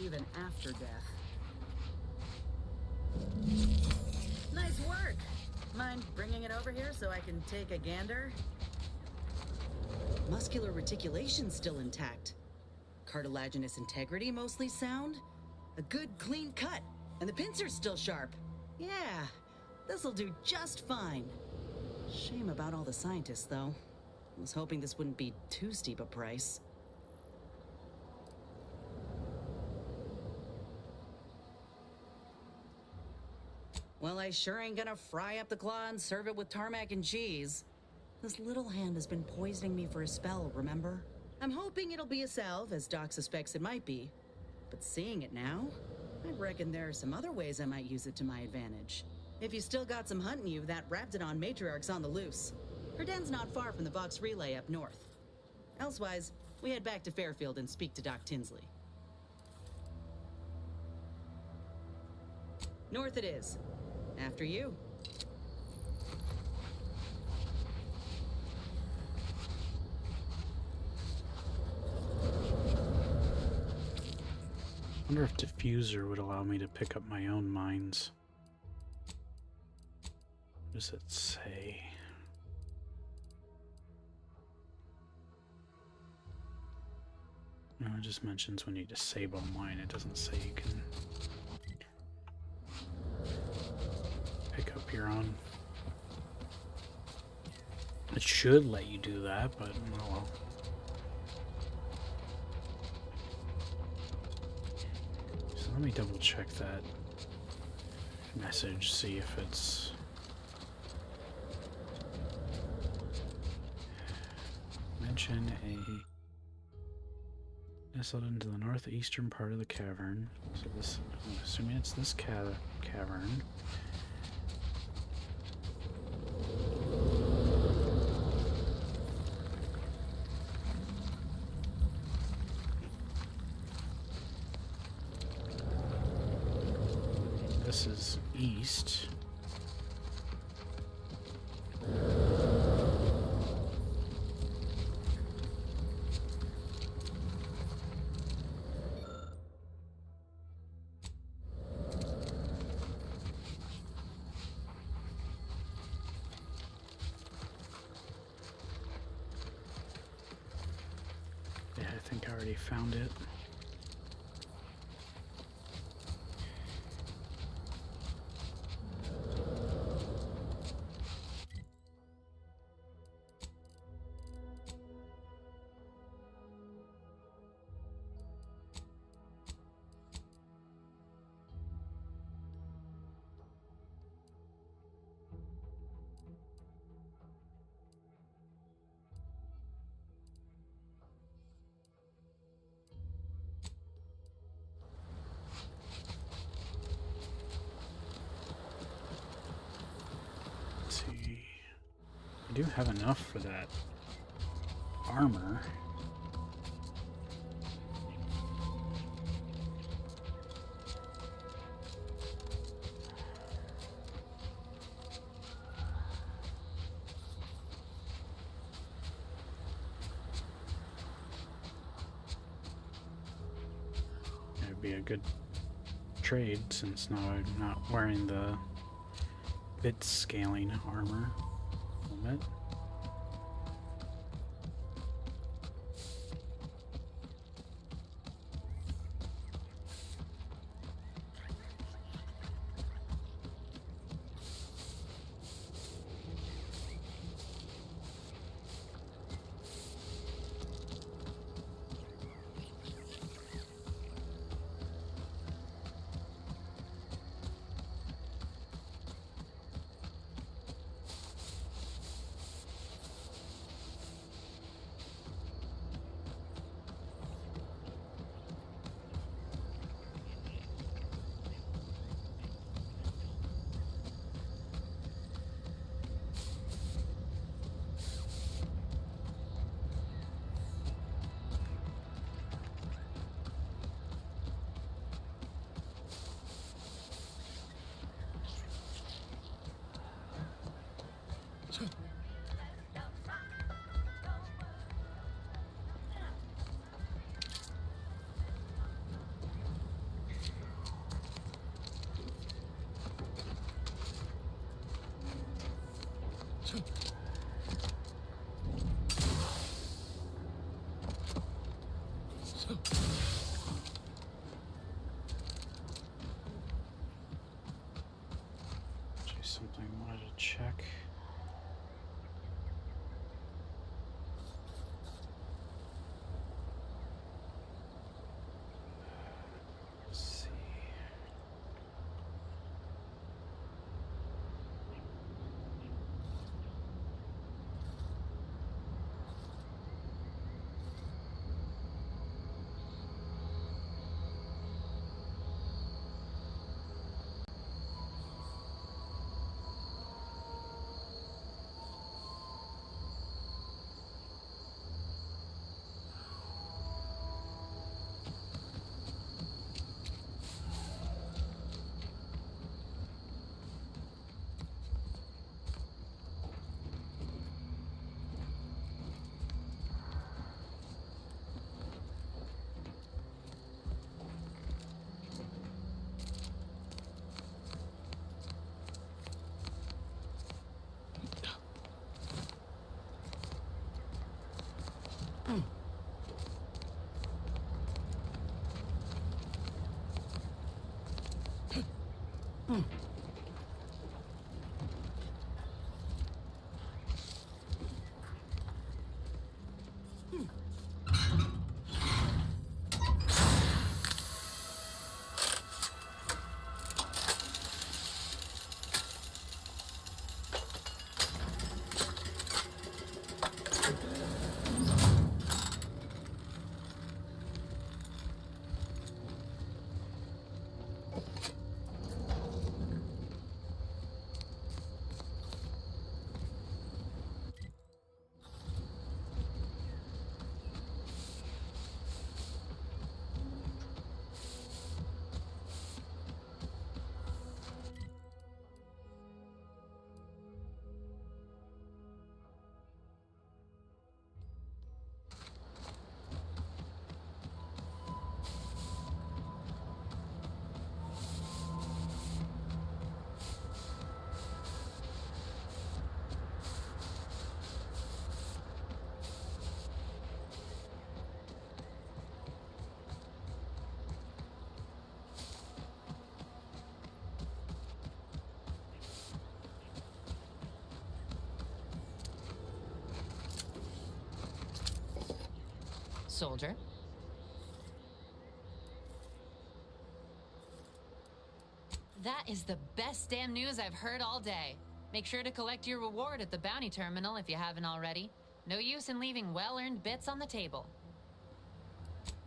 Even after death. Nice work! Mind bringing it over here so I can take a gander? Muscular reticulation's still intact. Cartilaginous integrity mostly sound. A good clean cut. And the pincer's still sharp. Yeah, this'll do just fine. Shame about all the scientists, though. I was hoping this wouldn't be too steep a price. Well, I sure ain't gonna fry up the claw and serve it with tarmac and cheese. This little hand has been poisoning me for a spell, remember? I'm hoping it'll be a salve, as Doc suspects it might be. But seeing it now, I reckon there are some other ways I might use it to my advantage. If you still got some hunting you, that Raptidon matriarch's on the loose. Her den's not far from the Vox Relay up north. Elsewise, we head back to Fairfield and speak to Doc Tinsley. North it is. After you. I wonder if diffuser would allow me to pick up my own mines. What does it say? No, it just mentions when you disable mine. It doesn't say you can pick up your own. It should let you do that, but oh well. So let me double check that message, see if it's mention a nestled into the northeastern part of the cavern. So this, I'm assuming it's this cavern. This is east. Yeah, I think I already found it. I do have enough for that armor. It would be a good trade since now I'm not wearing the bit scaling armor. Moment. Soldier. That is the best damn news I've heard all day. Make sure to collect your reward at the bounty terminal if you haven't already. No use in leaving well-earned bits on the table.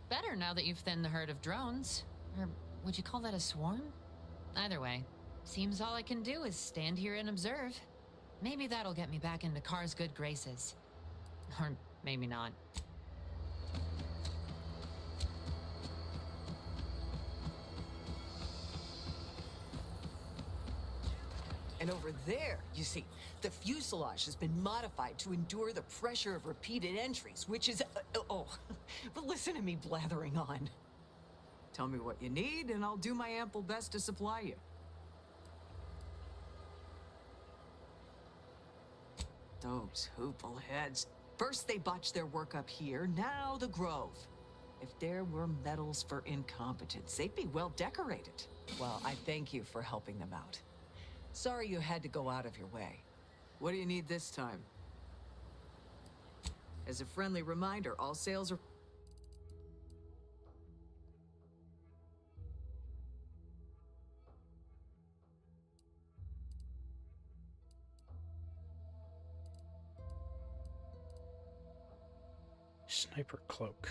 Better now that you've thinned the herd of drones. Or would you call that a swarm? Either way, seems all I can do is stand here and observe. Maybe that'll get me back into Car's good graces. Or maybe not. And over there, you see, the fuselage has been modified to endure the pressure of repeated entries, which is... but listen to me blathering on. Tell me what you need, and I'll do my ample best to supply you. Those hoople heads. First they botched their work up here, now the Grove. If there were medals for incompetence, they'd be well decorated. Well, I thank you for helping them out. Sorry you had to go out of your way. What do you need this time? As a friendly reminder, all sales are... Sniper cloak.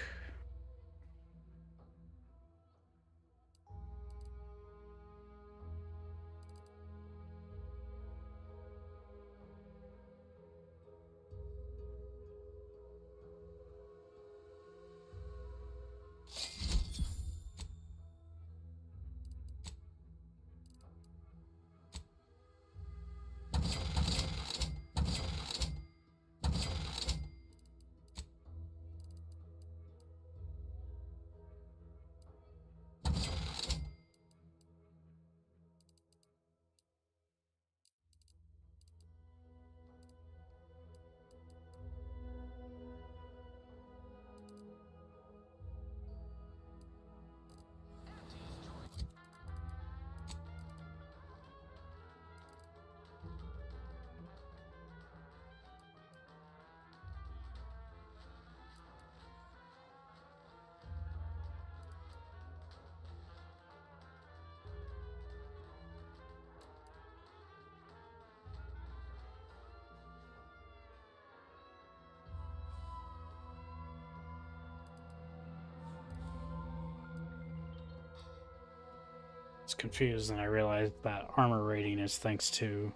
Confused, and I realized that armor rating is thanks to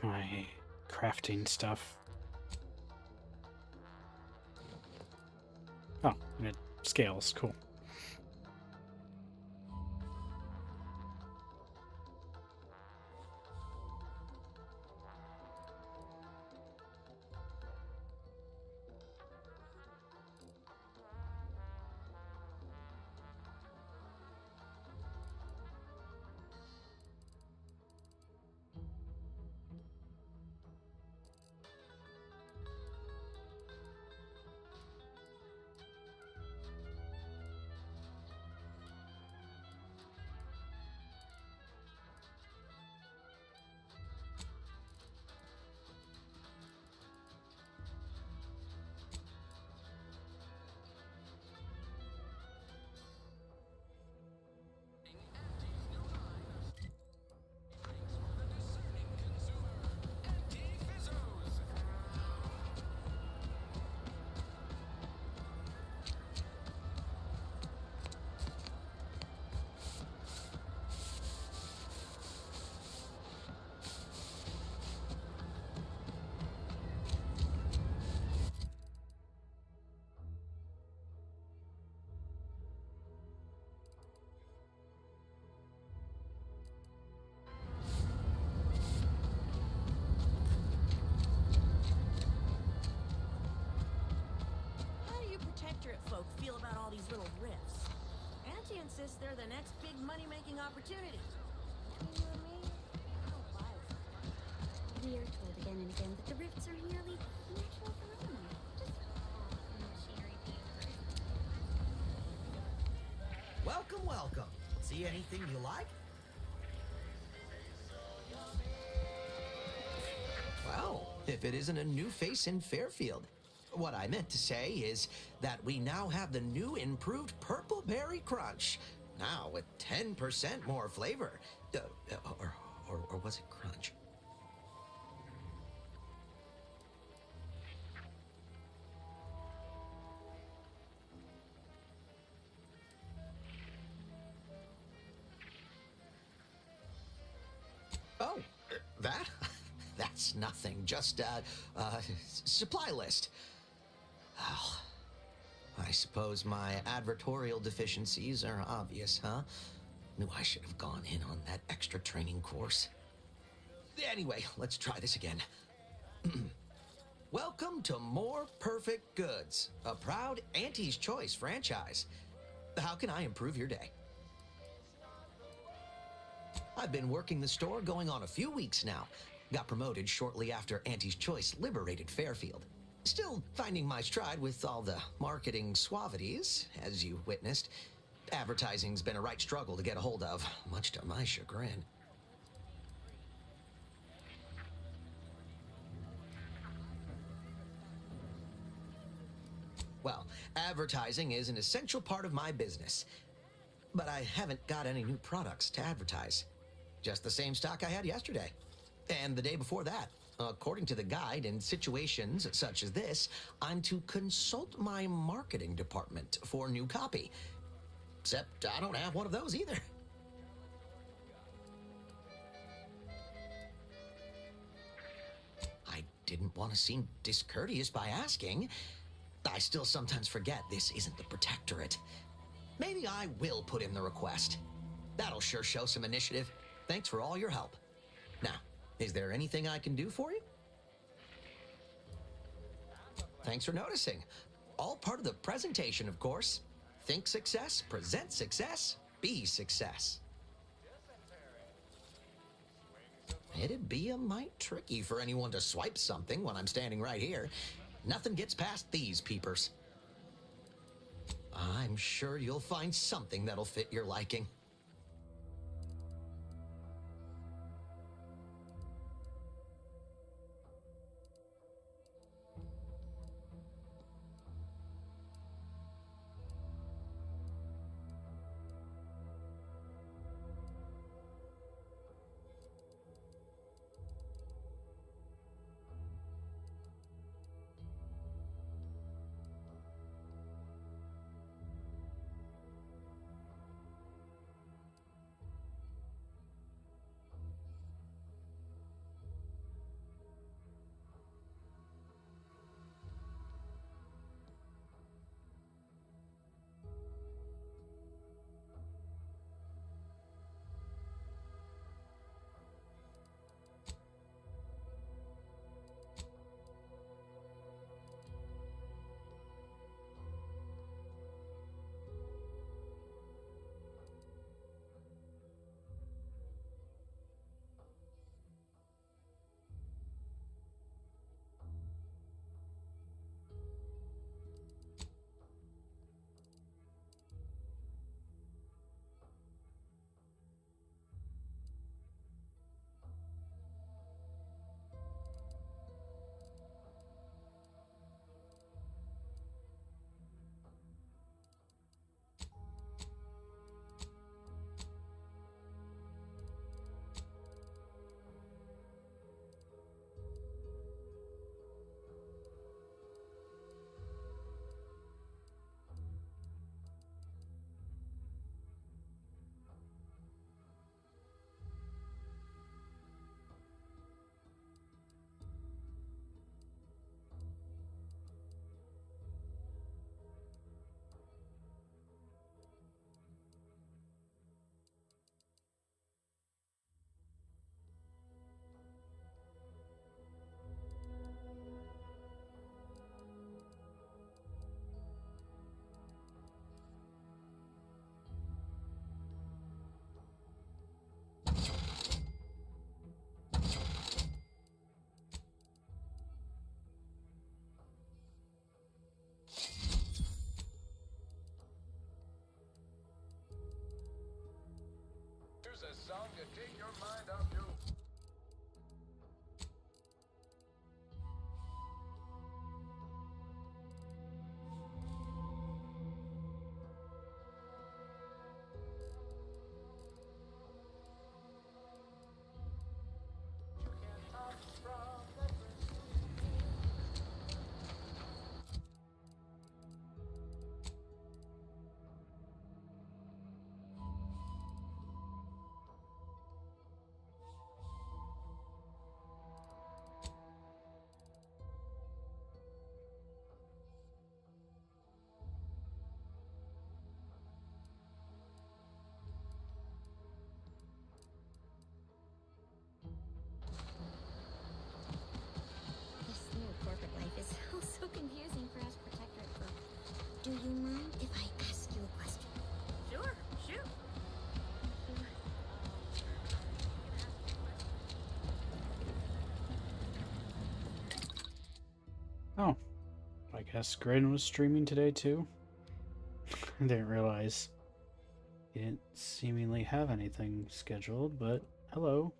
my crafting stuff. Oh, and it scales. Cool. guess they're the next big money-making opportunity. Between you and me, I don't buy it. We are told again and again that the rifts are merely natural phenomena. Just machinery being Welcome, welcome. See anything you like? Well, if it isn't a new face in Fairfield. What I meant to say is that we now have the new improved Purple Berry Crunch. Now with 10% more flavor. Or was it crunch? Oh, that? That's nothing. Just supply list. Well, I suppose my advertorial deficiencies are obvious, huh? Knew I should have gone in on that extra training course. Anyway, let's try this again. Welcome to More Perfect Goods, a proud Auntie's Choice franchise. How can I improve your day? I've been working the store going on a few weeks now. Got promoted shortly after Auntie's Choice liberated Fairfield. Still finding my stride with all the marketing suavities, as you witnessed. Advertising's been a right struggle to get a hold of, much to my chagrin. Well, advertising is an essential part of my business. But I haven't got any new products to advertise. Just the same stock I had yesterday. And the day before that. According to the guide, in situations such as this, I'm to consult my marketing department for new copy. Except I don't have one of those either. I didn't want to seem discourteous by asking. I still sometimes forget this isn't the Protectorate. Maybe I will put in the request. That'll sure show some initiative. Thanks for all your help. Now, is there anything I can do for you? Thanks for noticing. All part of the presentation, of course. Think success, present success, be success. It'd be a mite tricky for anyone to swipe something when I'm standing right here. Nothing gets past these peepers. I'm sure you'll find something that'll fit your liking. I guess Grin was streaming today too. I didn't realize he didn't seemingly have anything scheduled, but hello.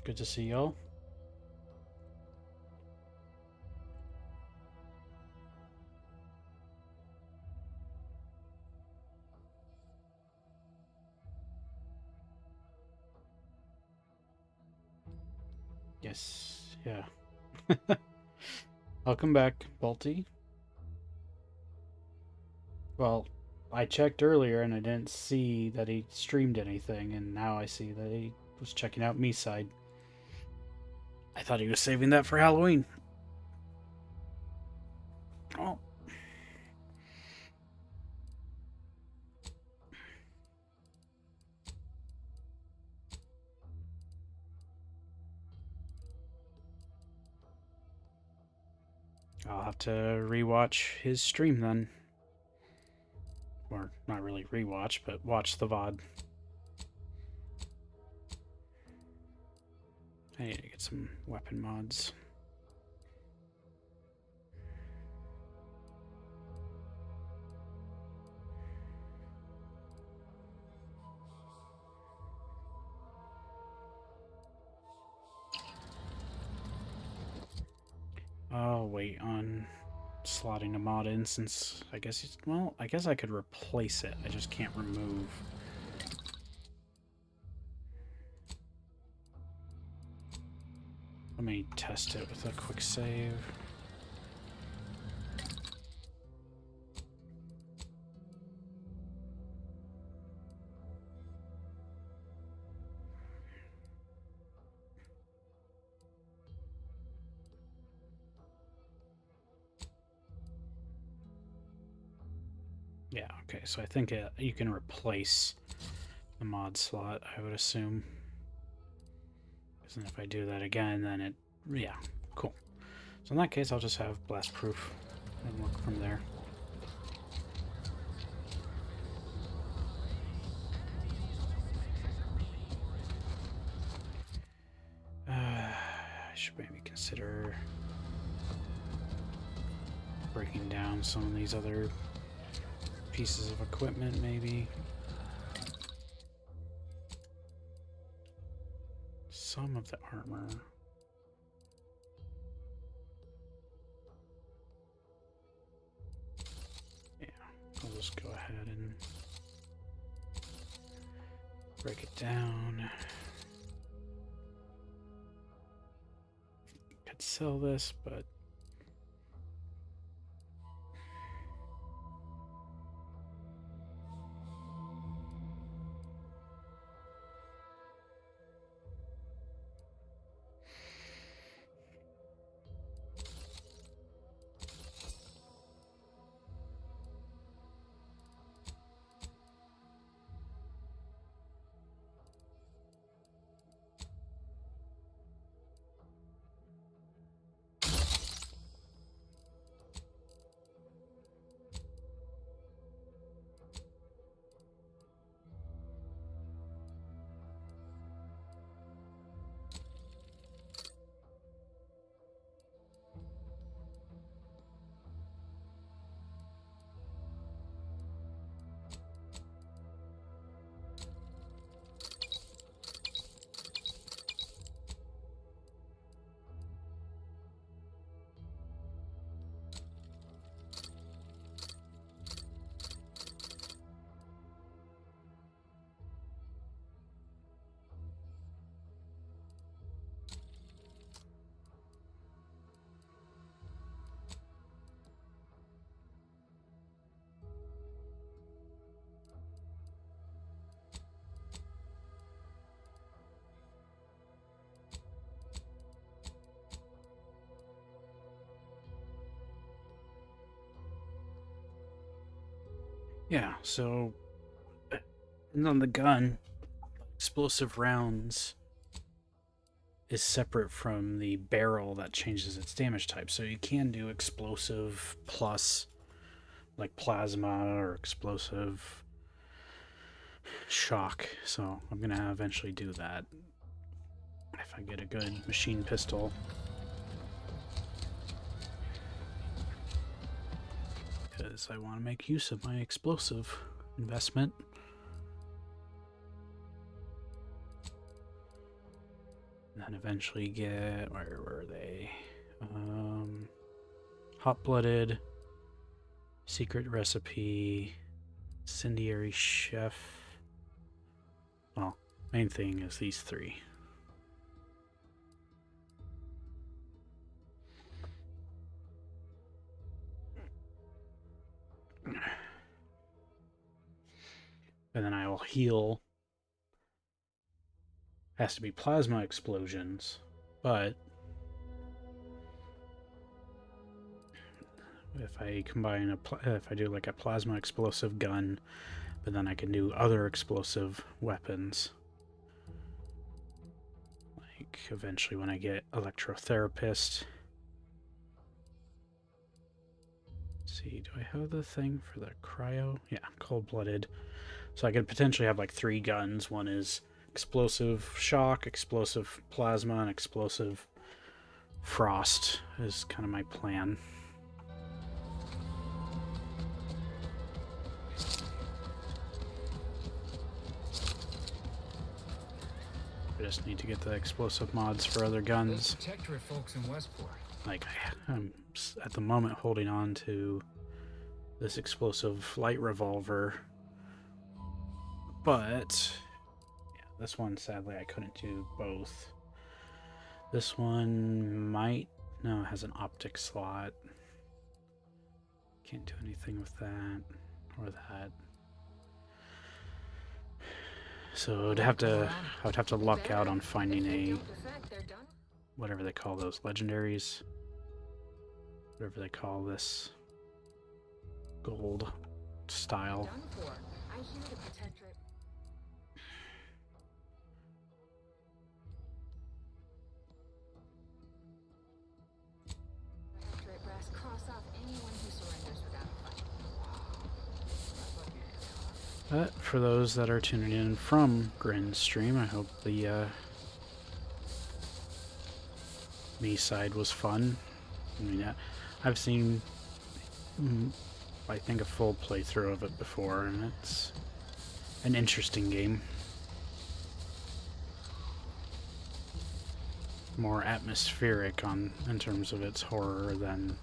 Good to see y'all. Yes, yeah. Welcome back, Balti. Well, I checked earlier and I didn't see that he streamed anything, and now I see that he was checking out me side. I thought he was saving that for Halloween. Oh. I'll have to rewatch his stream then. Or not really rewatch, but watch the VOD. I need to get some weapon mods. I'll wait on slotting a mod in since I guess well, I guess I could replace it. I just can't remove. Let me test it with a quick save. Yeah, okay, so I think you can replace the mod slot, I would assume. Because if I do that again, then it... yeah, cool. So in that case, I'll just have blast proof and work from there. I should maybe consider breaking down some of these other pieces of equipment, maybe. Some of the armor. Yeah, I'll just go ahead and break it down. Could sell this, but yeah, so and on the gun, explosive rounds is separate from the barrel that changes its damage type. So you can do explosive plus like plasma or explosive shock. So I'm gonna eventually do that if I get a good machine pistol. because I want to make use of my explosive investment. And then eventually get, where were they? Hot-blooded, secret recipe, incendiary chef. Well, main thing is these three. And then I will heal. Has to be plasma explosions, but if I combine if I do like a plasma explosive gun, but then I can do other explosive weapons. Like eventually when I get electrotherapist. Let's see, do I have the thing for the cryo? Yeah, cold-blooded. So I could potentially have like 3 guns. One is explosive shock, explosive plasma, and explosive frost is kind of my plan. I just need to get the explosive mods for other guns. Protectorate folks in Westport. Like, I'm at the moment holding on to this explosive light revolver, but yeah, this one, sadly, I couldn't do both. This one might, no, it has an optic slot. Can't do anything with that or that. So I would have to luck out on finding a, whatever they call those, legendaries. Whatever they call this gold style. I hear the protectorate. Protectorate brass cross off anyone who surrenders without a fight. But for those that are tuning in from Grin's stream, I hope the me side was fun. I mean, I've seen, I think, a full playthrough of it before, and it's an interesting game. More atmospheric in terms of its horror than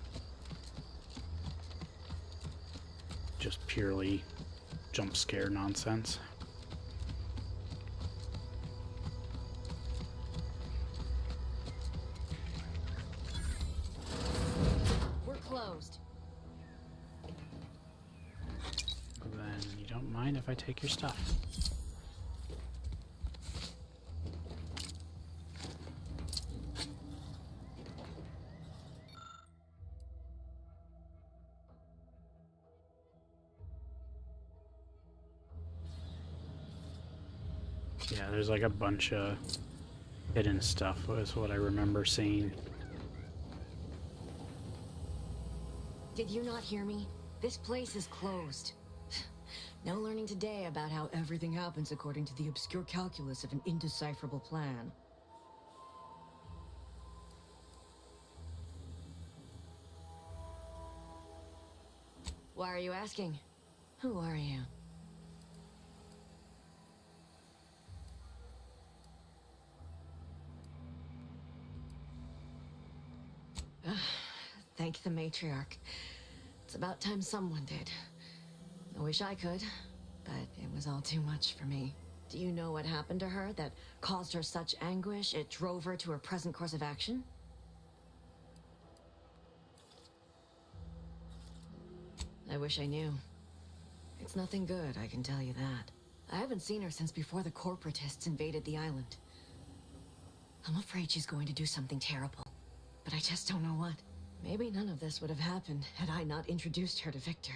just purely jump scare nonsense. Closed. Then you don't mind if I take your stuff. Yeah, there's like a bunch of hidden stuff, is what I remember seeing. Did you not hear me? This place is closed. No learning today about how everything happens according to the obscure calculus of an indecipherable plan. Why are you asking? Who are you? Thank the matriarch. It's about time someone did. I wish I could, but it was all too much for me. Do you know what happened to her that caused her such anguish it drove her to her present course of action? I wish I knew. It's nothing good, I can tell you that. I haven't seen her since before the corporatists invaded the island. I'm afraid she's going to do something terrible, but I just don't know what. Maybe none of this would have happened had I not introduced her to Victor.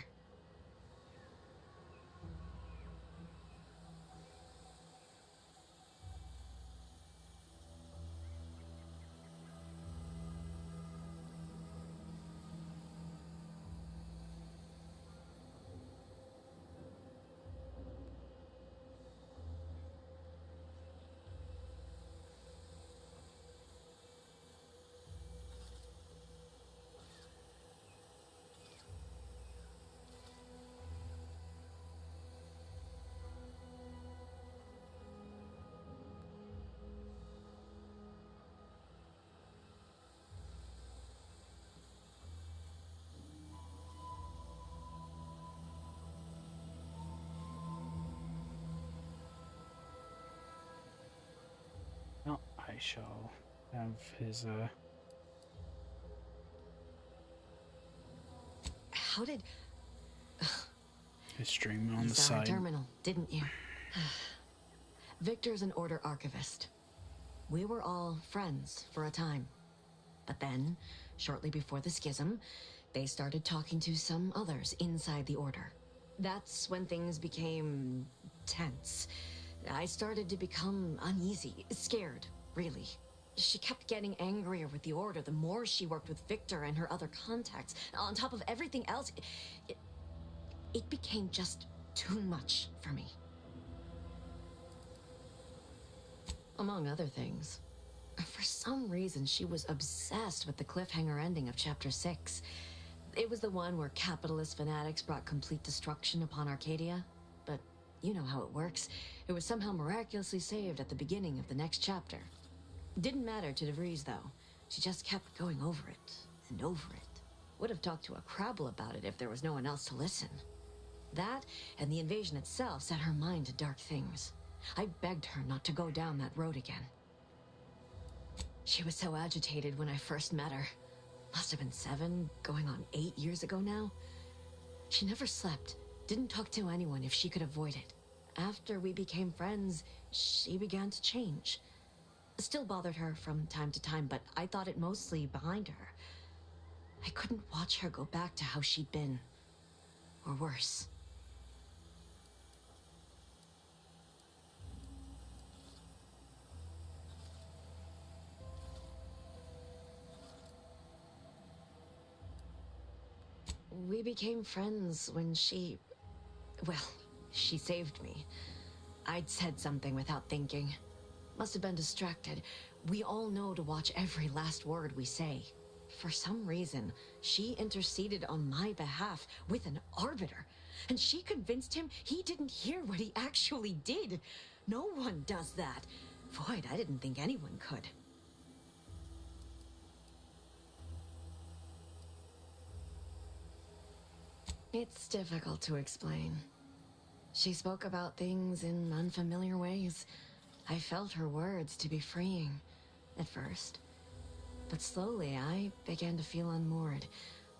shall have his How did... his stream on you the saw her side. terminal, didn't you? Victor's an Order archivist. We were all friends for a time. But then, shortly before the schism, they started talking to some others inside the Order. That's when things became tense. I started to become uneasy, scared, really. She kept getting angrier with the Order the more she worked with Victor and her other contacts. On top of everything else, it became just too much for me. Among other things, for some reason she was obsessed with the cliffhanger ending of Chapter 6. It was the one where capitalist fanatics brought complete destruction upon Arcadia. But you know how it works. It was somehow miraculously saved at the beginning of the next chapter. Didn't matter to DeVries, though. She just kept going over it and over it. Would have talked to a Crabble about it if there was no one else to listen. That, and the invasion itself, set her mind to dark things. I begged her not to go down that road again. She was so agitated when I first met her. Must have been 7, going on 8 years ago now. She never slept, didn't talk to anyone if she could avoid it. After we became friends, she began to change. Still bothered her from time to time, but I thought it mostly behind her. I couldn't watch her go back to how she'd been. Or worse. We became friends when she... well, she saved me. I'd said something without thinking. Must have been distracted. We all know to watch every last word we say. For some reason, she interceded on my behalf with an arbiter. And she convinced him he didn't hear what he actually did. No one does that. Void, I didn't think anyone could. It's difficult to explain. She spoke about things in unfamiliar ways. I felt her words to be freeing, at first. But slowly, I began to feel unmoored,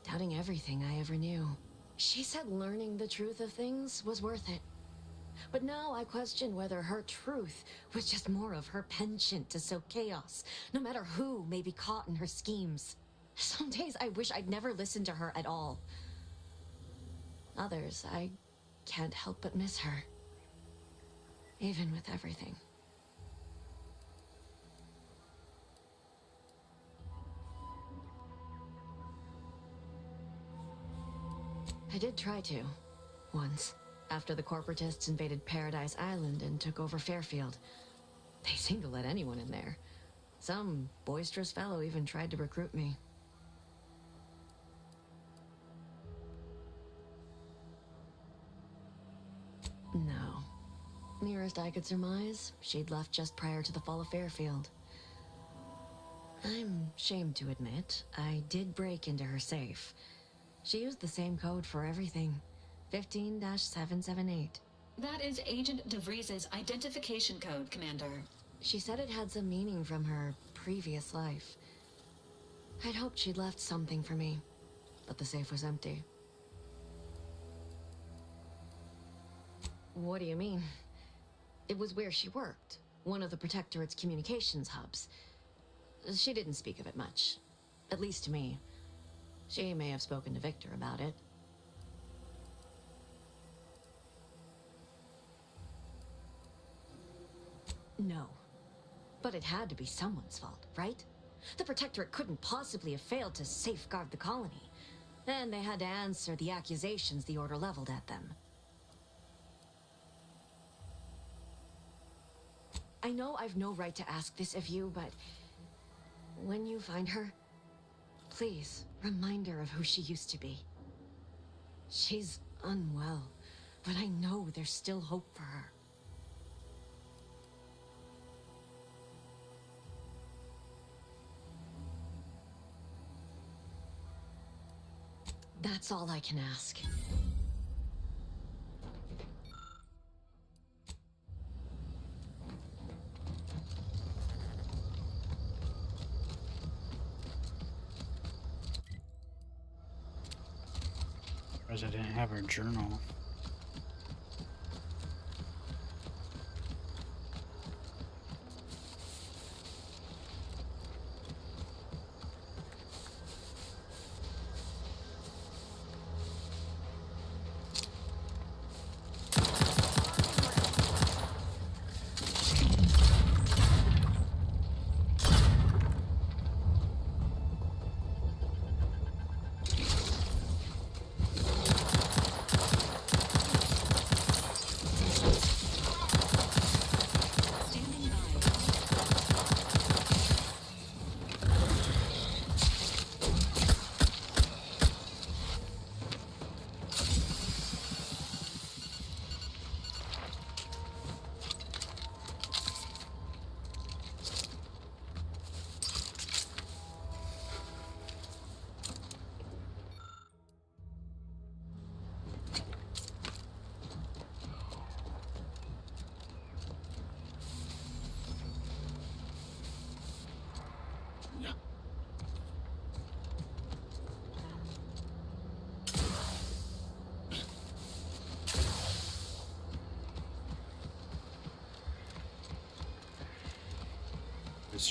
doubting everything I ever knew. She said learning the truth of things was worth it. But now I question whether her truth was just more of her penchant to sow chaos, no matter who may be caught in her schemes. Some days I wish I'd never listened to her at all. Others, I can't help but miss her. Even with everything. I did try to. Once. After the corporatists invaded Paradise Island and took over Fairfield. They seemed to let anyone in there. Some boisterous fellow even tried to recruit me. No. Nearest I could surmise, she'd left just prior to the fall of Fairfield. I'm ashamed to admit, I did break into her safe. She used the same code for everything. 15-778. That is Agent DeVries' identification code, Commander. She said it had some meaning from her previous life. I'd hoped she'd left something for me, but the safe was empty. What do you mean? It was where she worked, one of the Protectorate's communications hubs. She didn't speak of it much, at least to me. She may have spoken to Victor about it. No. But it had to be someone's fault, right? The Protectorate couldn't possibly have failed to safeguard the colony. And they had to answer the accusations the Order leveled at them. I know I've no right to ask this of you, but... when you find her, please remind her of who she used to be. She's unwell, but I know there's still hope for her. That's all I can ask. Surprised I didn't have her journal.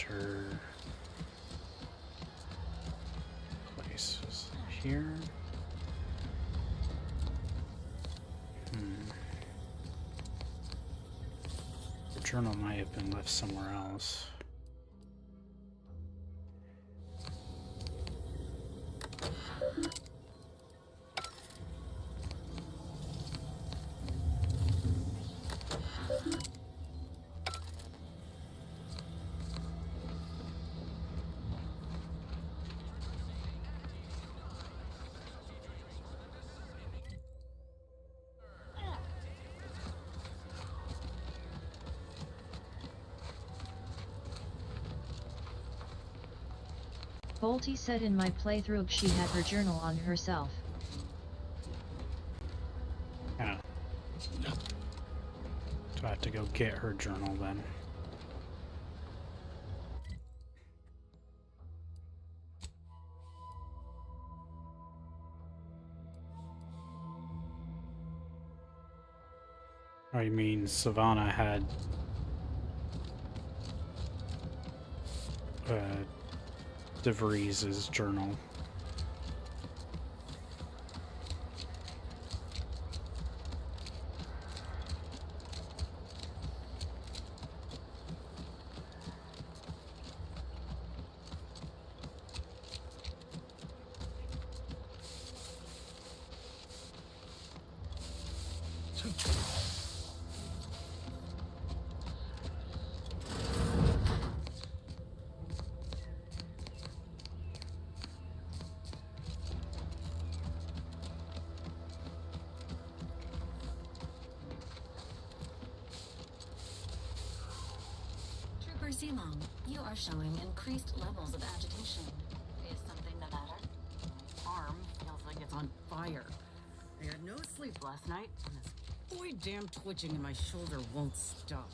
Her place is here. The journal might have been left somewhere else. Bolty said in my playthrough she had her journal on herself. Yeah. Do I have to go get her journal then? Oh, you mean Savannah had DeVries' journal. Zilong, you are showing increased levels of agitation. Is something the matter? My arm feels like it's on fire. I had no sleep last night, and this boy damn twitching in my shoulder won't stop.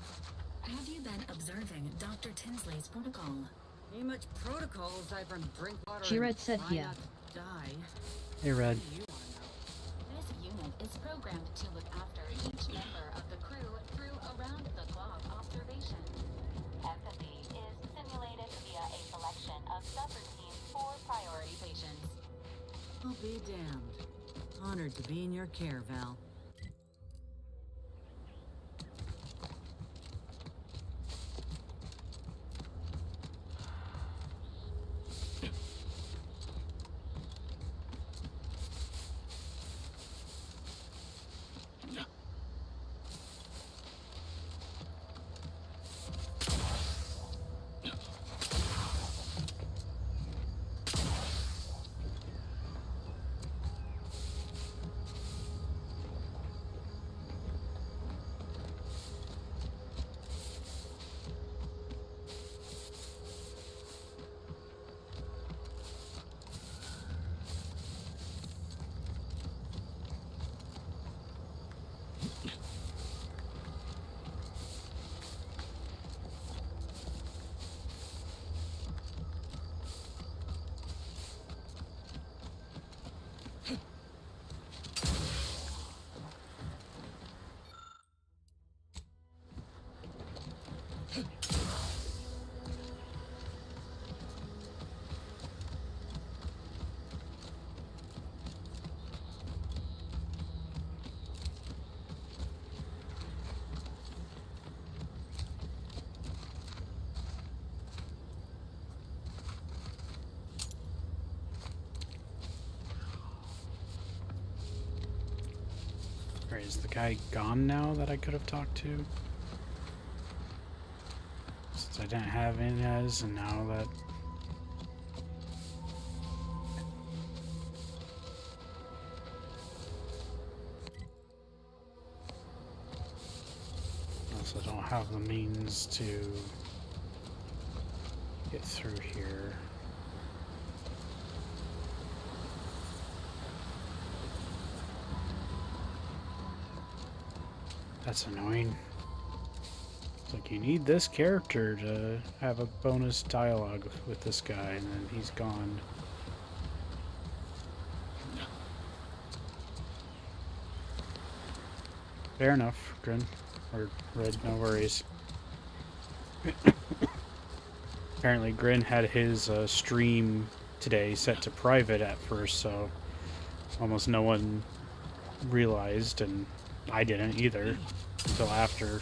Have you been observing Dr. Tinsley's protocol? Ain't much protocol aside from drink water. She-Red said and try yeah. not to die. Hey, Red. This unit is programmed to look after each member of the crew through around-the-clock observation. Empathy is simulated via a selection of subroutines for priority patients. I'll be damned. Honored to be in your care, Val. Alright, is the guy gone now that I could have talked to? Since I didn't have Inez, and now that... I also don't have the means to get through here. That's annoying. It's like you need this character to have a bonus dialogue with this guy, and then he's gone. Fair enough, Grin. Or Red, no worries. Apparently Grin had his stream today set to private at first, so almost no one realized, and I didn't either until after.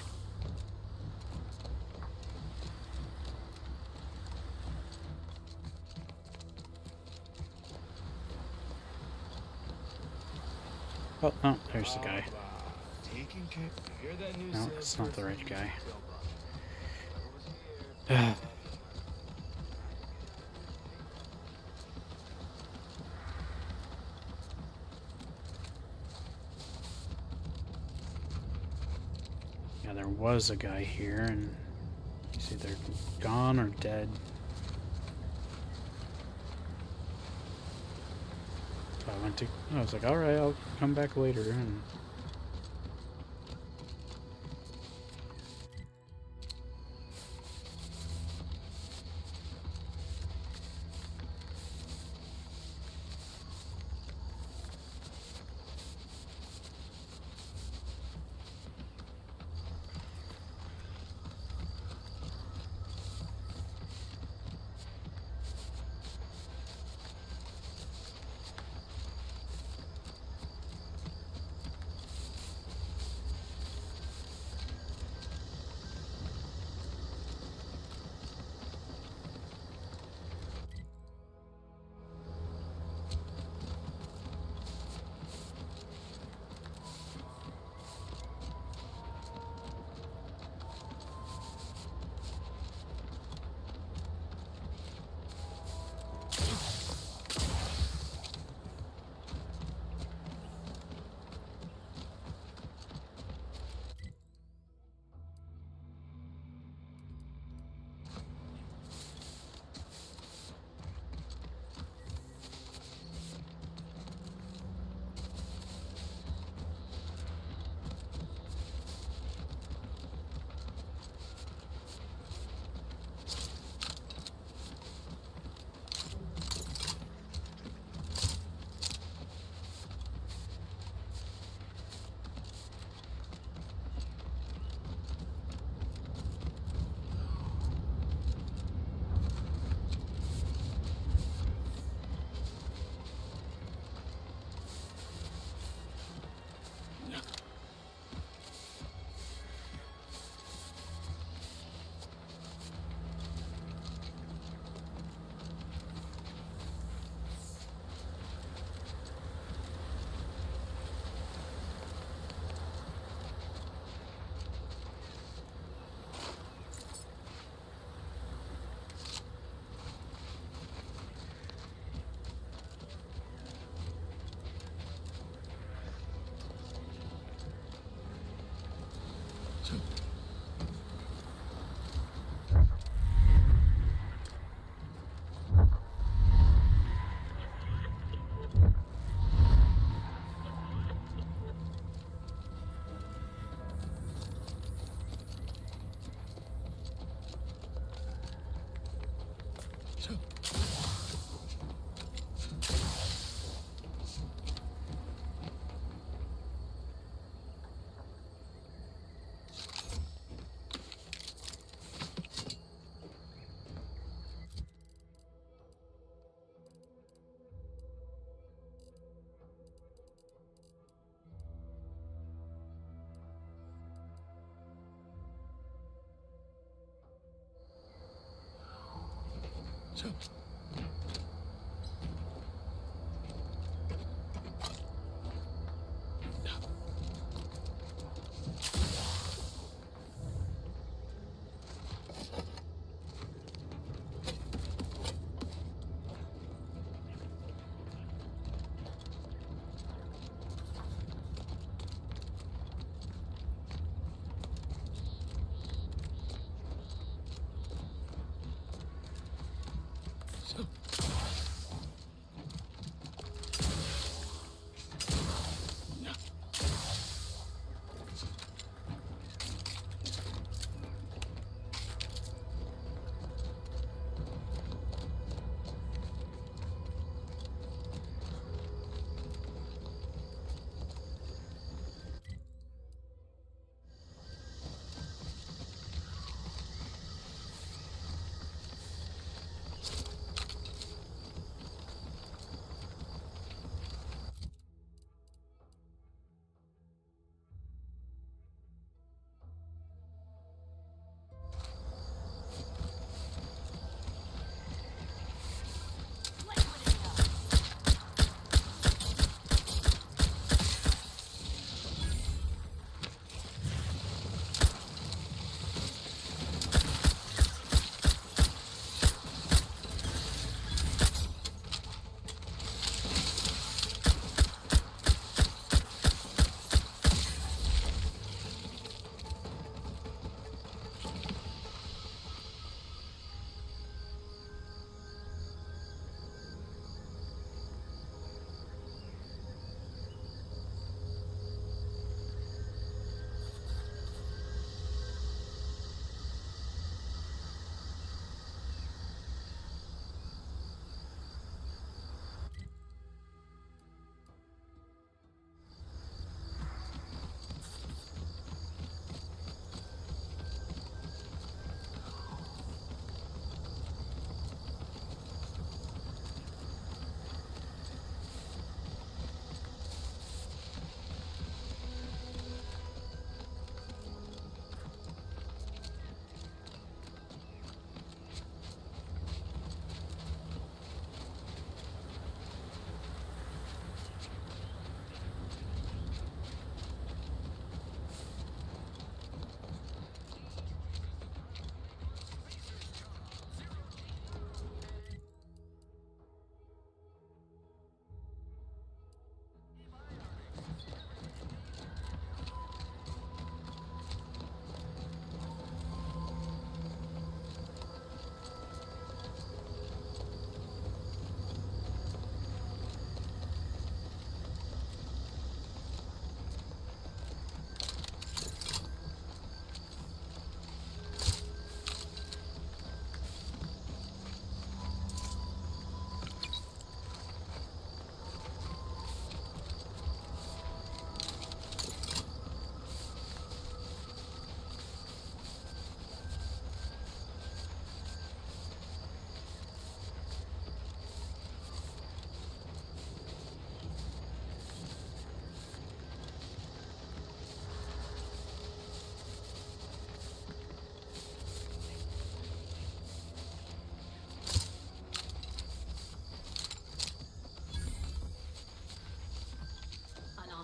Oh, no, there's the guy. No, it's not the right guy. Yeah, there was a guy here, and he's either gone or dead. So I was like, alright, I'll come back later, and...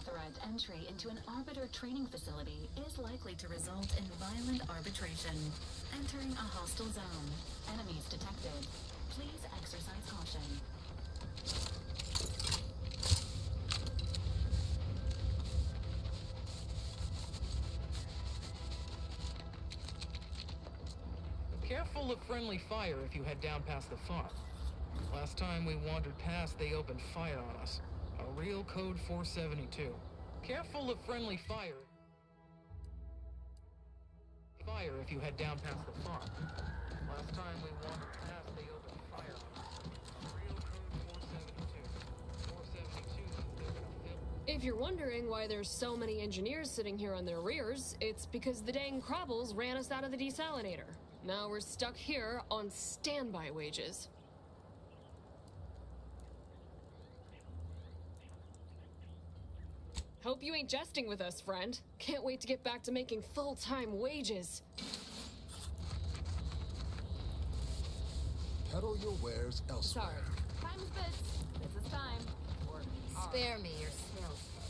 unauthorized entry into an arbiter training facility is likely to result in violent arbitration. Entering a hostile zone. Enemies detected. Please exercise caution. Careful of friendly fire if you head down past the farm. Last time we wandered past, they opened fire on us. A real code 472. Careful of friendly fire. Fire if you head down past the farm. Last time we wandered past, they opened fire on us. A real code 472. 472, they're gonna fill. If you're wondering why there's so many engineers sitting here on their rears, it's because the dang Crobbles ran us out of the desalinator. Now we're stuck here on standby wages. Hope you ain't jesting with us, friend. Can't wait to get back to making full-time wages. Peddle your wares elsewhere. Sorry. Time's bits. This is time. Or spare me your sales pitch.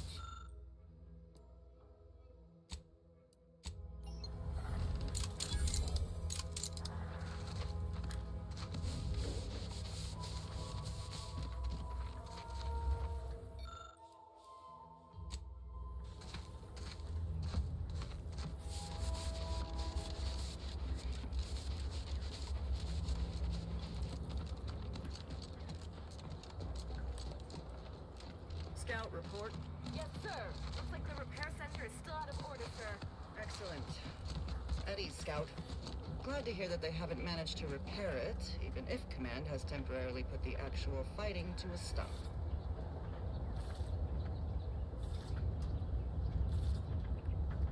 Scout report. Yes, sir. Looks like the repair center is still out of order, sir. Excellent. At ease, Scout. Glad to hear that they haven't managed to repair it, even if Command has temporarily put the actual fighting to a stop.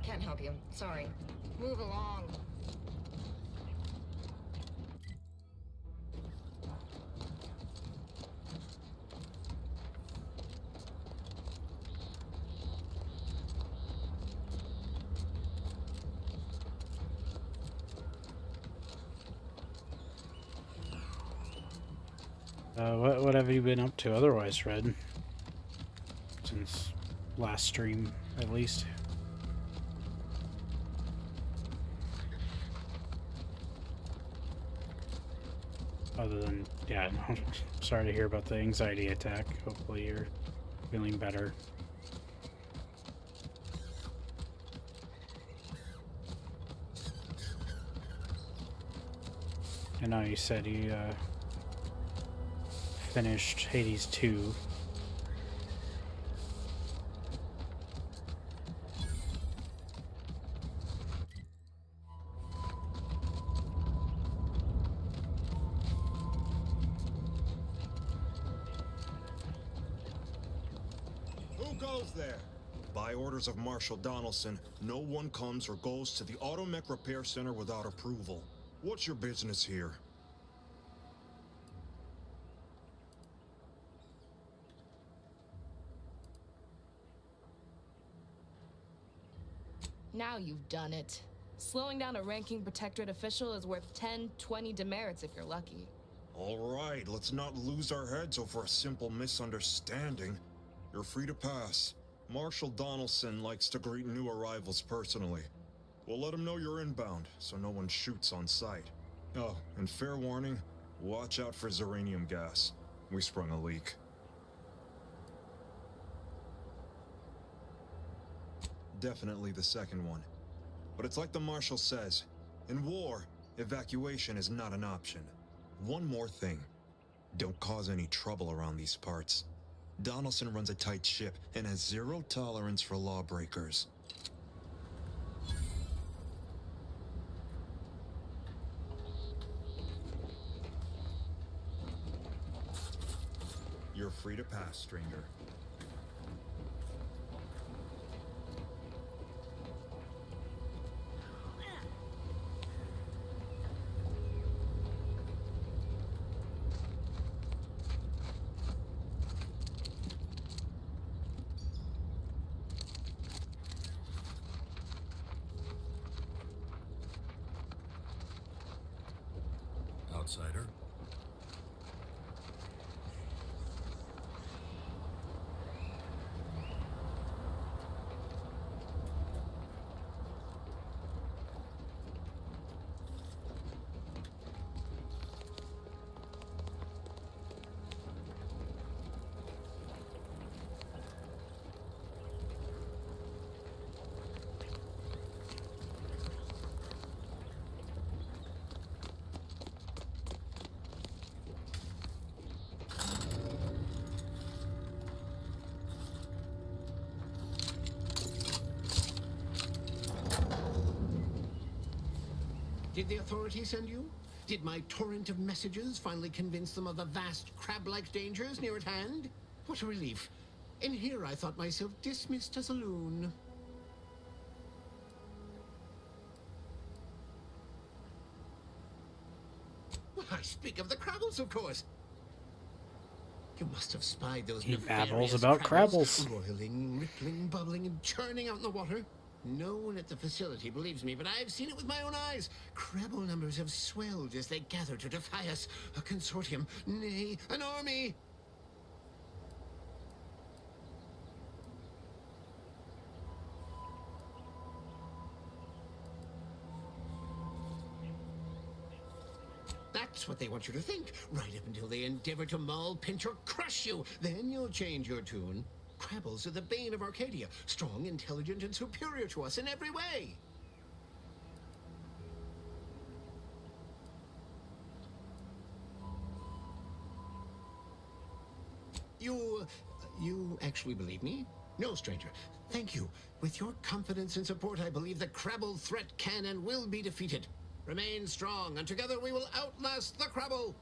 Can't help you. Sorry. Move along. What have you been up to otherwise, Red? Since last stream, at least. Other than, yeah, no, sorry to hear about the anxiety attack. Hopefully you're feeling better. I know you said you, finished Hades 2. Who goes there? By orders of Marshal Donaldson, no one comes or goes to the Automech Repair Center without approval. What's your business here? Now you've done it. Slowing down a ranking protectorate official is worth 10, 20 demerits if you're lucky. All right, let's not lose our heads over a simple misunderstanding. You're free to pass. Marshal Donaldson likes to greet new arrivals personally. We'll let him know you're inbound, so no one shoots on sight. Oh, and fair warning, watch out for xeranium gas. We sprung a leak. Definitely the second one. But it's like the Marshal says, in war, evacuation is not an option. One more thing. Don't cause any trouble around these parts. Donaldson runs a tight ship and has zero tolerance for lawbreakers. You're free to pass, stranger. Outsider. Did the authorities send you? Did my torrent of messages finally convince them of the vast crab-like dangers near at hand? What a relief. In here I thought myself dismissed as a loon. I speak of the Crabbles, of course. You must have spied those He nefarious babbles about Crabbles. roiling, rippling, bubbling, and churning out in the water. No one at the facility believes me, but I've seen it with my own eyes. Crabble numbers have swelled as they gather to defy us. A consortium, nay, an army. That's what they want you to think, right up until they endeavor to maul, pinch, or crush you. Then you'll change your tune. Crabbles are the bane of Arcadia, strong, intelligent, and superior to us in every way. You actually believe me? No, stranger. Thank you. With your confidence and support, I believe the Crabble threat can and will be defeated. Remain strong, and together we will outlast the Crabble!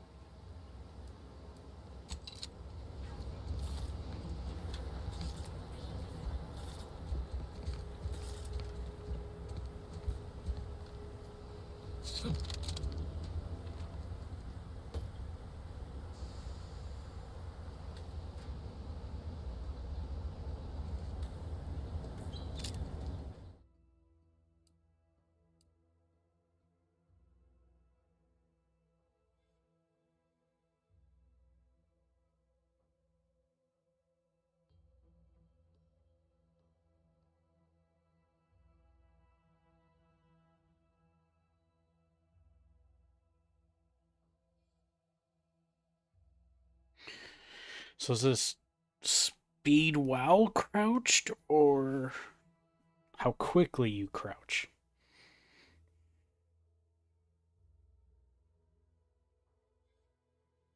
So is this speed while crouched, or how quickly you crouch?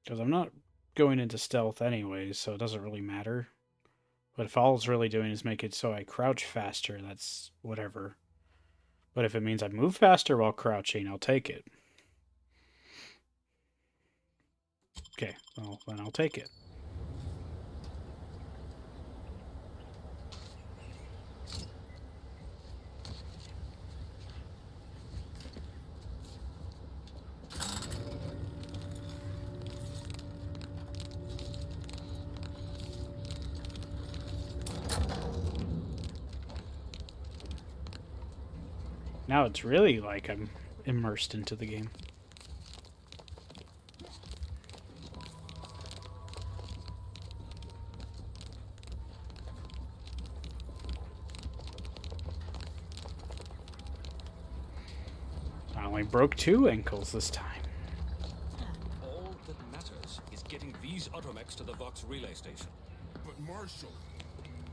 Because I'm not going into stealth anyways, so it doesn't really matter. But if all it's really doing is make it so I crouch faster, that's whatever. But if it means I move faster while crouching, I'll take it. Okay, well, then I'll take it. Now it's really like I'm immersed into the game. I only broke 2 ankles this time. All that matters is getting these automechs to the Vox relay station. But Marshal,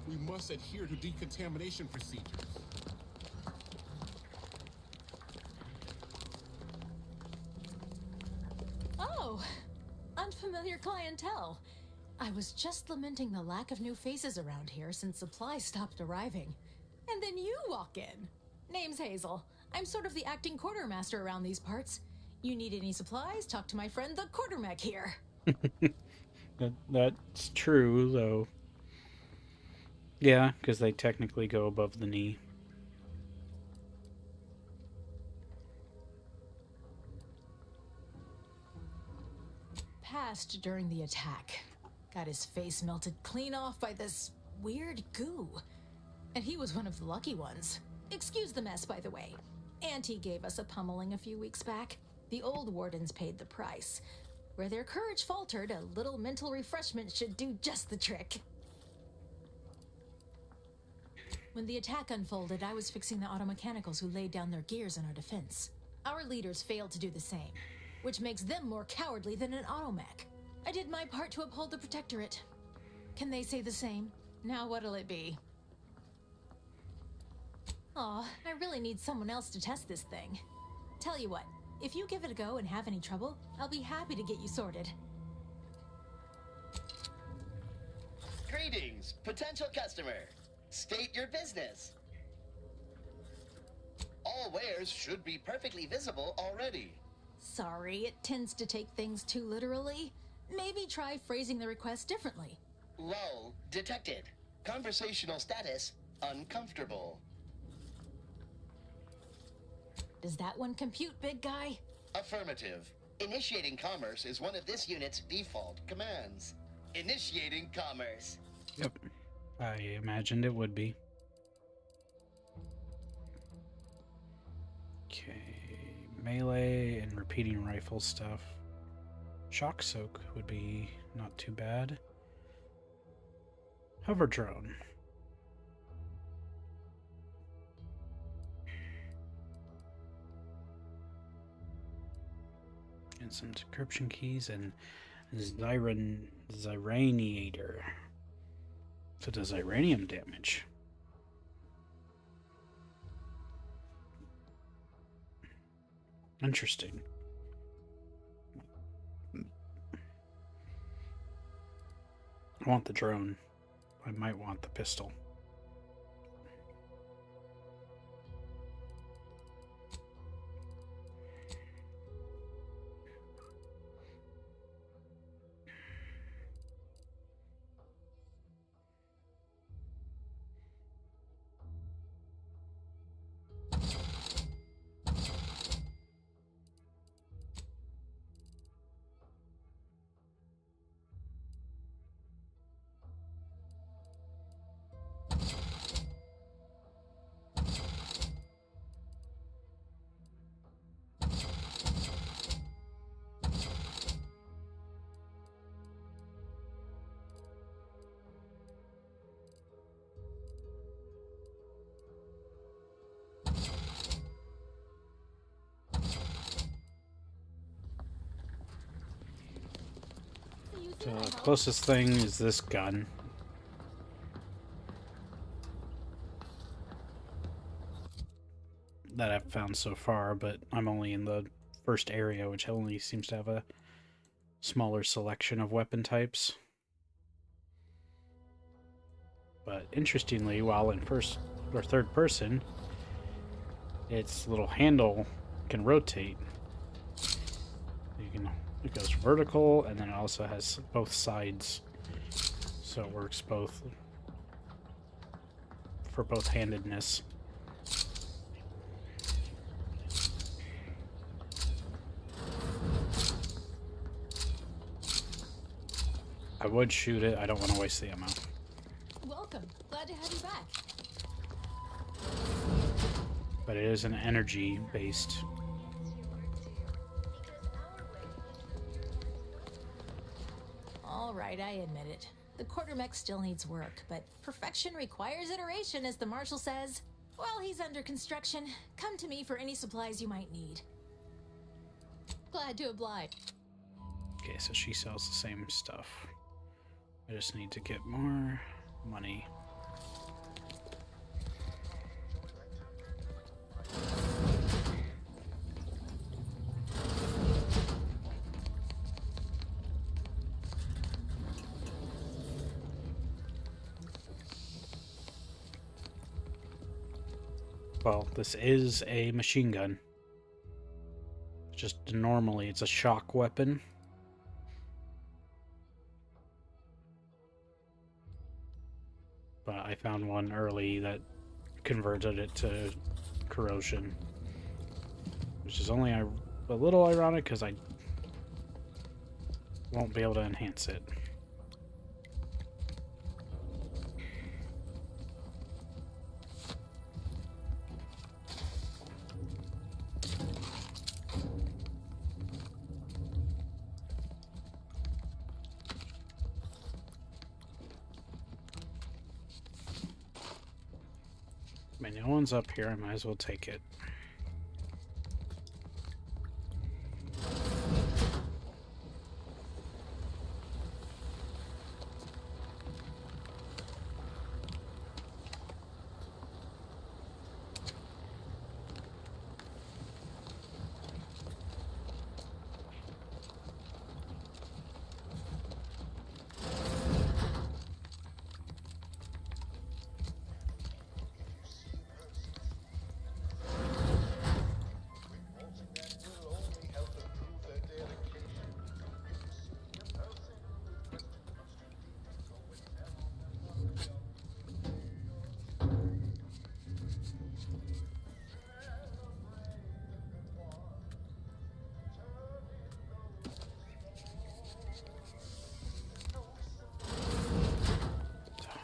we must adhere to decontamination procedures. Oh, unfamiliar clientele. I was just lamenting the lack of new faces around here since supplies stopped arriving. And then you walk in. Name's Hazel. I'm sort of the acting quartermaster around these parts. You need any supplies? Talk to my friend the quartermech here. That's true, though. Yeah, because they technically go above the knee. Passed during the attack. Got his face melted clean off by this weird goo. And he was one of the lucky ones. Excuse the mess, by the way. Auntie gave us a pummeling a few weeks back. The old wardens paid the price. Where their courage faltered, a little mental refreshment should do just the trick. When the attack unfolded, I was fixing the automechanicals who laid down their gears in our defense. Our leaders failed to do the same, which makes them more cowardly than an automech. I did my part to uphold the Protectorate. Can they say the same? Now what'll it be? Aw, I really need someone else to test this thing. Tell you what, if you give it a go and have any trouble, I'll be happy to get you sorted. Greetings, potential customer. State your business. All wares should be perfectly visible already. Sorry, it tends to take things too literally. Maybe try phrasing the request differently. Lull detected. Conversational status uncomfortable. Does that one compute, big guy? Affirmative. Initiating commerce is one of this unit's default commands. Initiating commerce. Yep. I imagined it would be. Okay. Melee and repeating rifle stuff. Shock soak would be not too bad. Hover drone. And some decryption keys and Zyraniator. So it does Iranium damage. Interesting. I want the drone. I might want the pistol. The closest thing is this gun. That I've found so far, but I'm only in the first area, which only seems to have a smaller selection of weapon types. But interestingly, while in first or third person, its little handle can rotate. It goes vertical, and then it also has both sides, so it works both for both-handedness. I would shoot it. I don't want to waste the ammo. Welcome. Glad to have you back. But it is an energy-based. All right, I admit it. The quartermech still needs work, but perfection requires iteration, as the marshal says. While he's under construction, come to me for any supplies you might need. Glad to oblige. Okay, so she sells the same stuff. I just need to get more money. Well, this is a machine gun. Just normally it's a shock weapon. But I found one early that converted it to corrosion. Which is only a little ironic because I won't be able to enhance it. I mean, no one's up here, I might as well take it.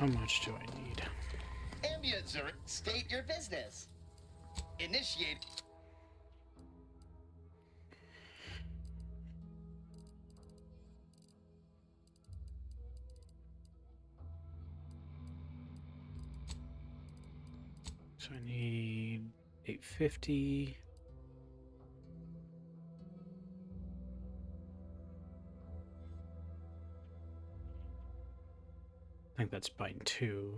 How much do I need? State your business. Initiate. So I need 850. I think that's bind 2.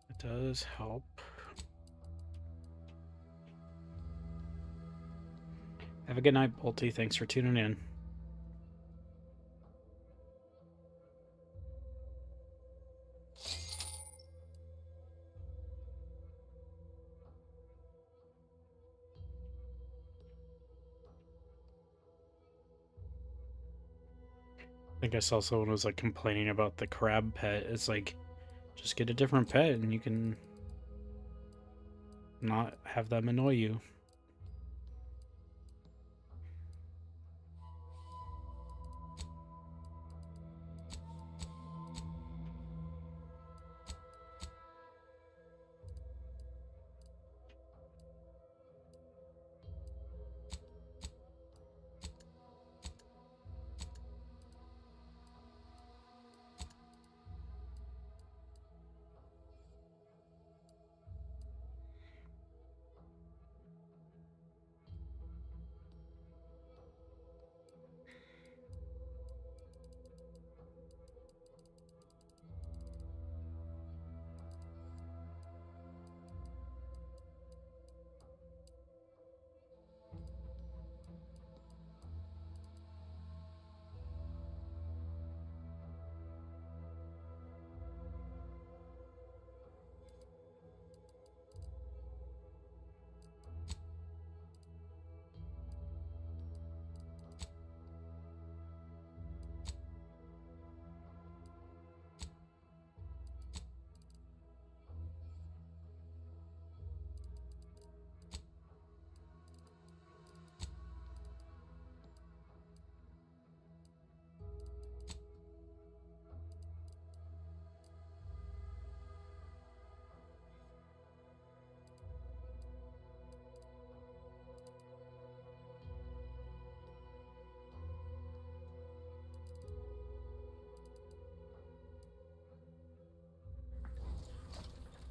It does help. Have a good night, Bolty. Thanks for tuning in. I think I saw someone was like complaining about the crab pet. It's like, just get a different pet and you can not have them annoy you.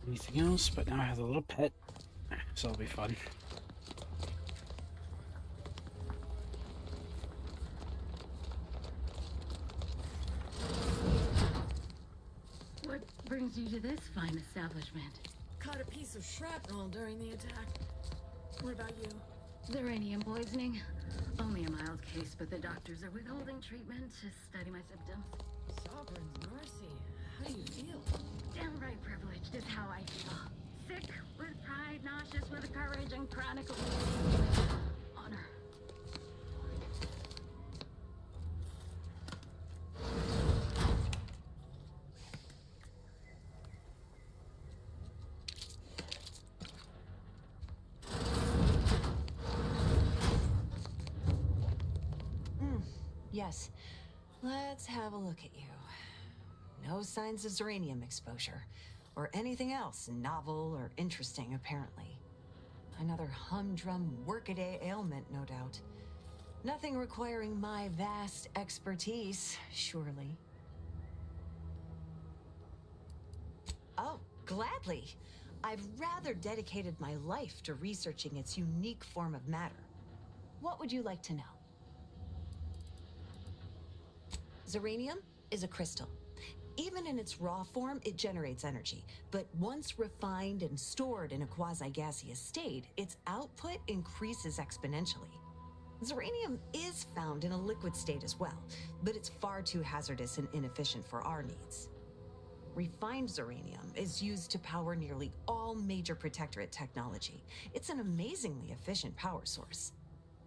Anything else? But now I have a little pet, so it'll be fun. What brings you to this fine establishment? Caught a piece of shrapnel during the attack. What about you? Uranium poisoning. Only a mild case, but the doctors are withholding treatment to study my symptoms. Sovereign's mercy. How do you feel? Downright privileged is how I feel. Sick with pride, nauseous with courage, and chronically honor. Yes. Let's have a look at you. No signs of uranium exposure, or anything else novel or interesting, apparently. Another humdrum workaday ailment, no doubt. Nothing requiring my vast expertise, surely. Oh, gladly. I've rather dedicated my life to researching its unique form of matter. What would you like to know? Uranium is a crystal. Even in its raw form, it generates energy. But once refined and stored in a quasi-gaseous state, its output increases exponentially. Uranium is found in a liquid state as well, but it's far too hazardous and inefficient for our needs. Refined Zeranium is used to power nearly all major Protectorate technology. It's an amazingly efficient power source.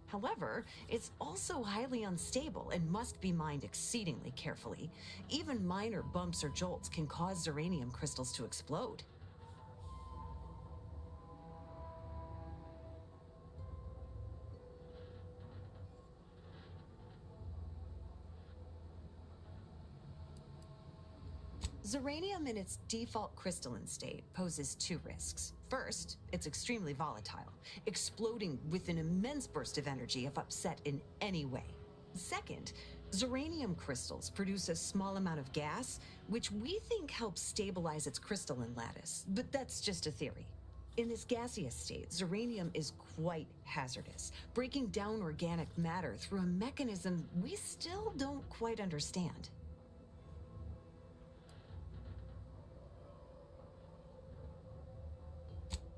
However, it's also highly unstable and must be mined exceedingly carefully. Even minor bumps or jolts can cause Zeranium crystals to explode. Zeranium in its default crystalline state poses two risks. First, it's extremely volatile, exploding with an immense burst of energy if upset in any way. Second, Zeranium crystals produce a small amount of gas, which we think helps stabilize its crystalline lattice, but that's just a theory. In this gaseous state, Zeranium is quite hazardous, breaking down organic matter through a mechanism we still don't quite understand.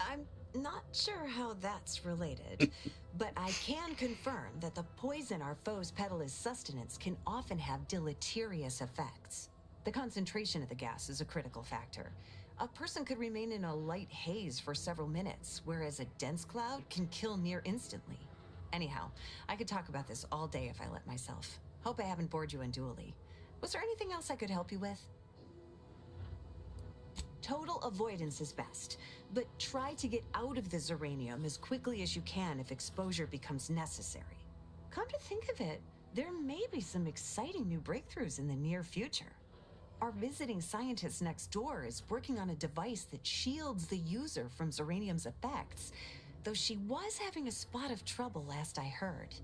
I'm not sure how that's related, but I can confirm that the poison our foes peddle as sustenance can often have deleterious effects. The concentration of the gas is a critical factor. A person could remain in a light haze for several minutes, whereas a dense cloud can kill near instantly. Anyhow, I could talk about this all day if I let myself. Hope I haven't bored you unduly. Was there anything else I could help you with? Total avoidance is best, but try to get out of the Zeranium as quickly as you can if exposure becomes necessary. Come to think of it, there may be some exciting new breakthroughs in the near future. Our visiting scientist next door is working on a device that shields the user from Zeranium's effects, though she was having a spot of trouble last I heard.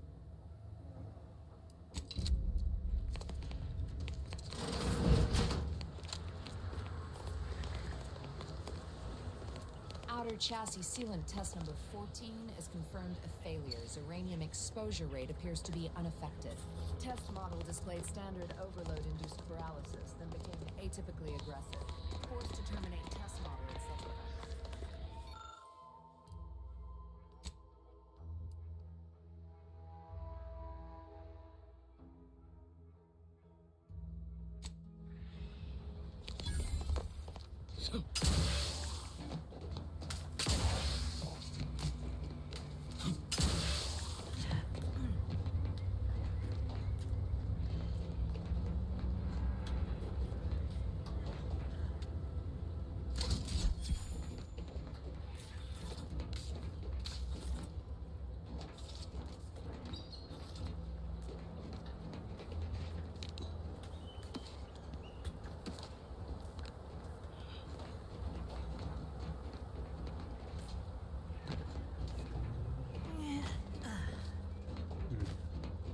Outer chassis sealant test number 14 is confirmed a failure. Zeranium exposure rate appears to be unaffected. Test model displayed standard overload-induced paralysis, then became atypically aggressive. Forced to terminate test model in such effects.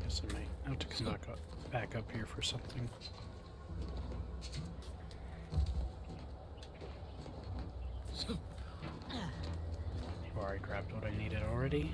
Guess I might have to come back up here for something. Or I grabbed what I needed already.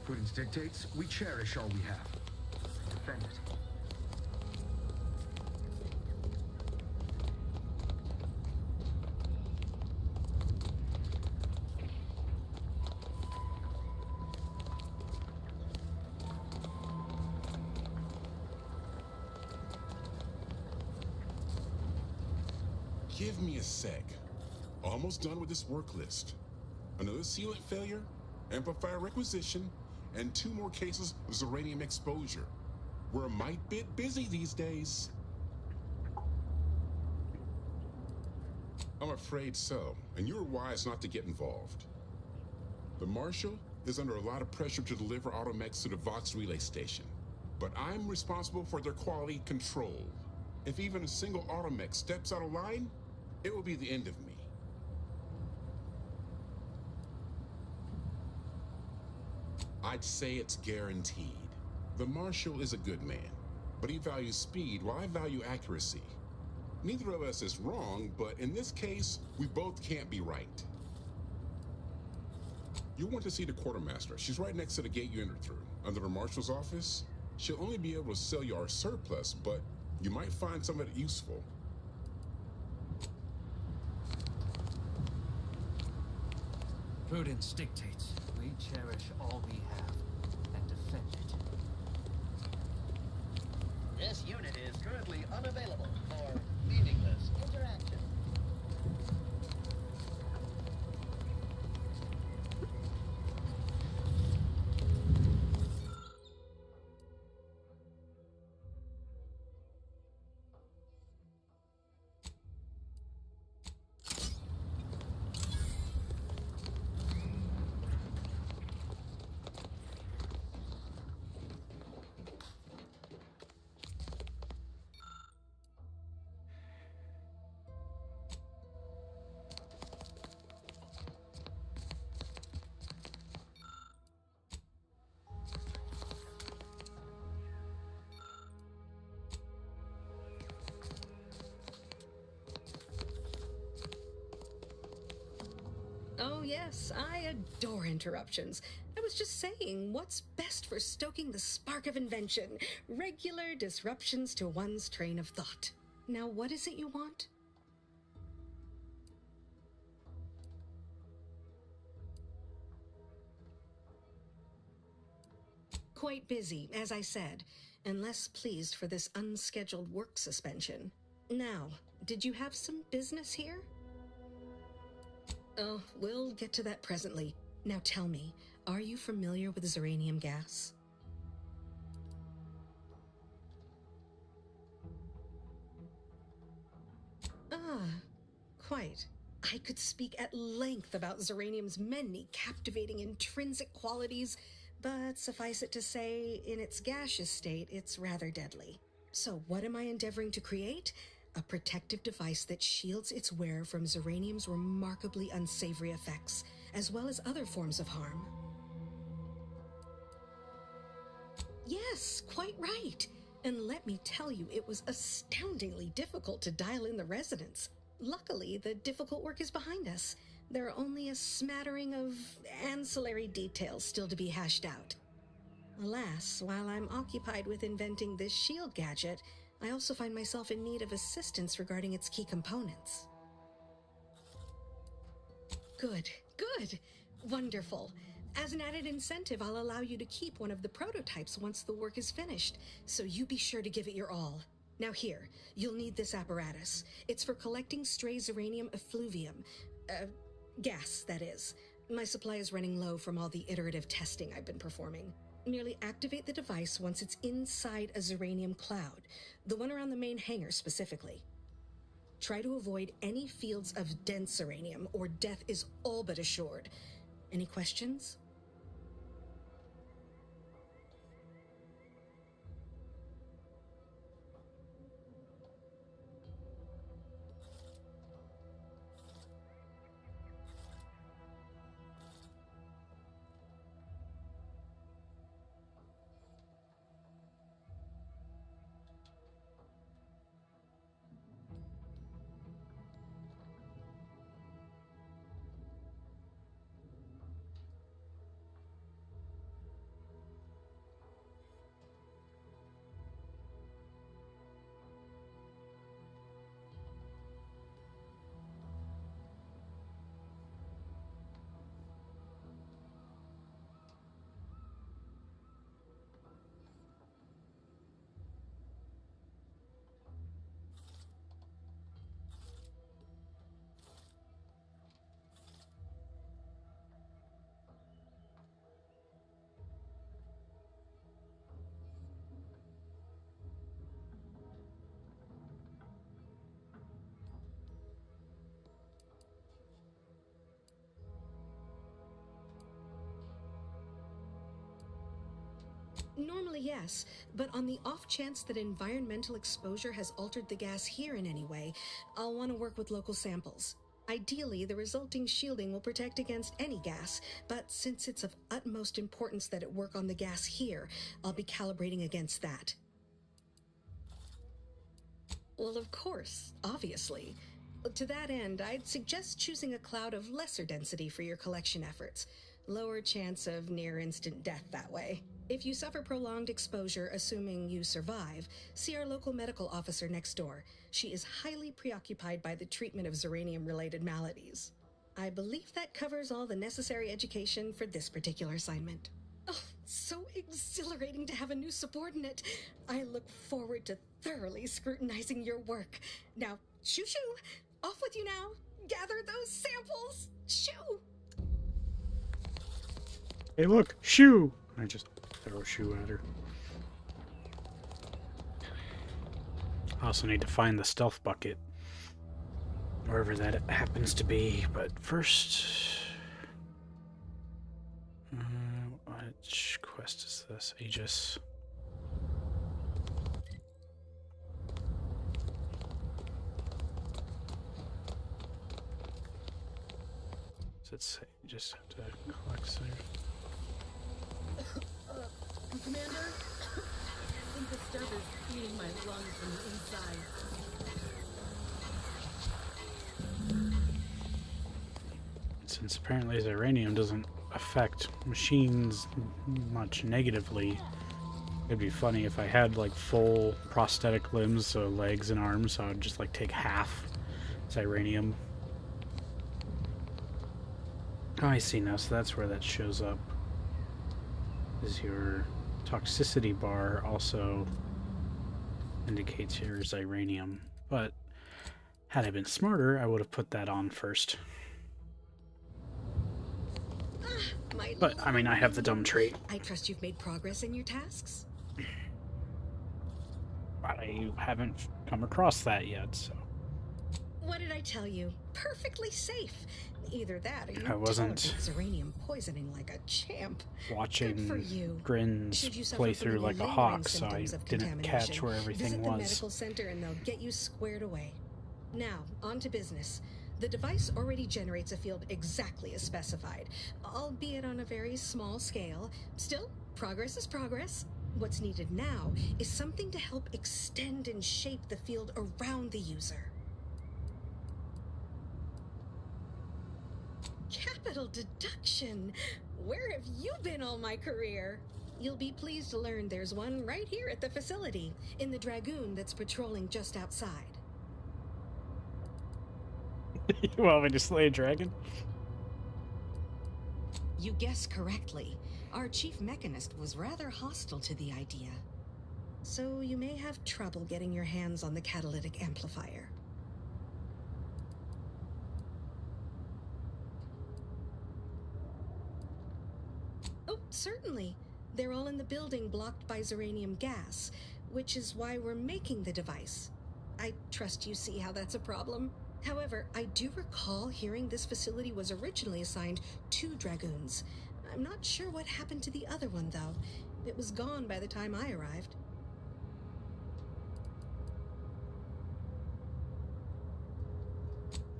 Prudence dictates we cherish all we have. Defend it. Give me a sec. Almost done with this work list. Another sealant failure, amplifier requisition, and 2 more cases of Zeranium exposure. We're a mite bit busy these days. I'm afraid so, and you were wise not to get involved. The Marshal is under a lot of pressure to deliver automechs to the Vox relay station, but I'm responsible for their quality control. If even a single automech steps out of line, it will be the end of me. I'd say it's guaranteed. The Marshal is a good man, but he values speed while I value accuracy. Neither of us is wrong, but in this case, we both can't be right. You want to see the quartermaster. She's right next to the gate you entered through, under the Marshal's office. She'll only be able to sell you our surplus, but you might find some of it useful. Prudence dictates we cherish all we have and defend it. This unit is currently unavailable for meaningless interaction. Oh yes, I adore interruptions. I was just saying, what's best for stoking the spark of invention? Regular disruptions to one's train of thought. Now, what is it you want? Quite busy, as I said, and less pleased for this unscheduled work suspension. Now, did you have some business here? Oh, we'll get to that presently. Now tell me, are you familiar with Zeranium gas? Ah, quite. I could speak at length about Zeranium's many captivating intrinsic qualities, but suffice it to say, in its gaseous state, it's rather deadly. So what am I endeavoring to create? A protective device that shields its wearer from Zeranium's remarkably unsavory effects, as well as other forms of harm. Yes, quite right. And let me tell you, it was astoundingly difficult to dial in the resonance. Luckily, the difficult work is behind us. There are only a smattering of ancillary details still to be hashed out. Alas, while I'm occupied with inventing this shield gadget, I also find myself in need of assistance regarding its key components. Good, good, wonderful. As an added incentive, I'll allow you to keep one of the prototypes once the work is finished, so you be sure to give it your all. Now here, you'll need this apparatus. It's for collecting stray Zeranium effluvium. Gas, that is. My supply is running low from all the iterative testing I've been performing. Merely activate the device once it's inside a Zeranium cloud, the one around the main hangar specifically. Try to avoid any fields of dense Zeranium, or death is all but assured. Any questions? Normally, yes, but on the off chance that environmental exposure has altered the gas here in any way, I'll want to work with local samples. Ideally, the resulting shielding will protect against any gas, but since it's of utmost importance that it work on the gas here, I'll be calibrating against that. Well, of course, obviously. To that end, I'd suggest choosing a cloud of lesser density for your collection efforts. Lower chance of near-instant death that way. If you suffer prolonged exposure, assuming you survive, see our local medical officer next door. She is highly preoccupied by the treatment of Zeranium-related maladies. I believe that covers all the necessary education for this particular assignment. Oh, so exhilarating to have a new subordinate. I look forward to thoroughly scrutinizing your work. Now, shoo-shoo! Off with you now! Gather those samples! Shoo! Hey, look! Shoe! I just throw a shoe at her. I also need to find the stealth bucket. Wherever that happens to be, but first... which quest is this? Aegis. Does it say you just have to collect some? Commander? I think the stuff is eating my lungs from the inside. Since apparently Zeranium doesn't affect machines much negatively, it'd be funny if I had like full prosthetic limbs, so legs and arms, so I would just like take half Zeranium. Oh, I see now, so that's where that shows up. Is your toxicity bar also indicates your Zeranium, but had I been smarter, I would have put that on first. But, I mean, I have the dumb trait. I trust you've made progress in your tasks? I haven't come across that yet, so... What did I tell you? Perfectly safe. Either that or you I wasn't Zeranium poisoning like a champ. Watching Grins play through like a hawk, so I didn't catch where everything Visit was. the medical center and they'll get you squared away. Now, on to business. The device already generates a field exactly as specified, albeit on a very small scale. Still, progress is progress. What's needed now is something to help extend and shape the field around the user. Capital deduction! Where have you been all my career? You'll be pleased to learn there's one right here at the facility, in the Dragoon that's patrolling just outside. You want me to slay a dragon? You guessed correctly. Our chief mechanist was rather hostile to the idea. So you may have trouble getting your hands on the catalytic amplifier. Oh, certainly. They're all in the building blocked by Zeranium gas, which is why we're making the device. I trust you see how that's a problem. However, I do recall hearing this facility was originally assigned 2 Dragoons. I'm not sure what happened to the other one, though. It was gone by the time I arrived.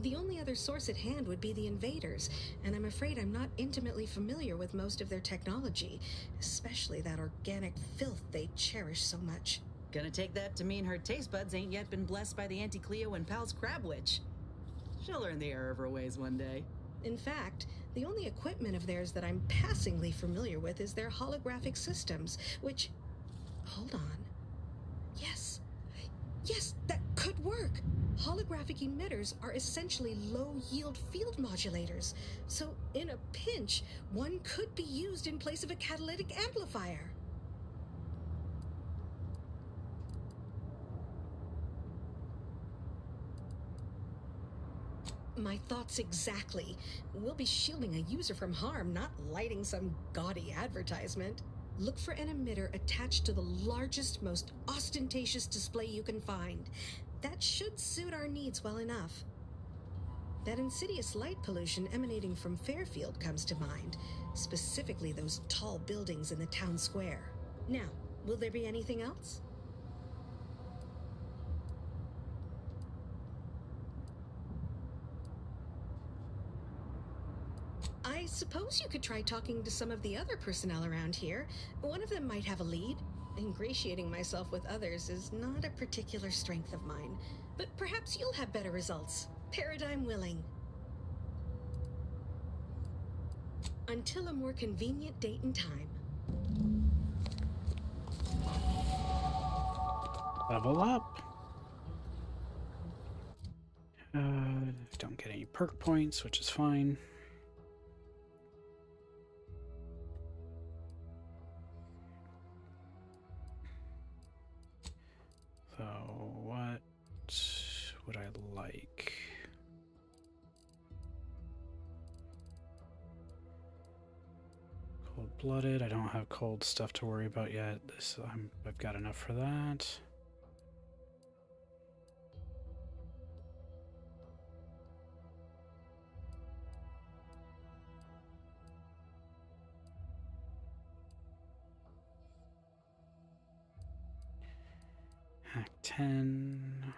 The only other source at hand would be the invaders, and I'm afraid I'm not intimately familiar with most of their technology, especially that organic filth they cherish so much. Gonna take that to mean her taste buds ain't yet been blessed by the Auntie Cleo and Pal's Crab Witch. She'll learn the error of her ways one day. In fact, the only equipment of theirs that I'm passingly familiar with is their holographic systems, which... Hold on. Yes, that could work! Holographic emitters are essentially low-yield field modulators, so in a pinch, one could be used in place of a catalytic amplifier. My thoughts exactly. We'll be shielding a user from harm, not lighting some gaudy advertisement. Look for an emitter attached to the largest, most ostentatious display you can find. That should suit our needs well enough. That insidious light pollution emanating from Fairfield comes to mind, specifically those tall buildings in the town square. Now, will there be anything else? I suppose you could try talking to some of the other personnel around here. One of them might have a lead. Ingratiating myself with others is not a particular strength of mine, but perhaps you'll have better results. Paradigm willing. Until a more convenient date and time. Level up. Don't get any perk points, which is fine. So, what would I like? Cold-blooded. I don't have cold stuff to worry about yet. I've got enough for that. Hack 10.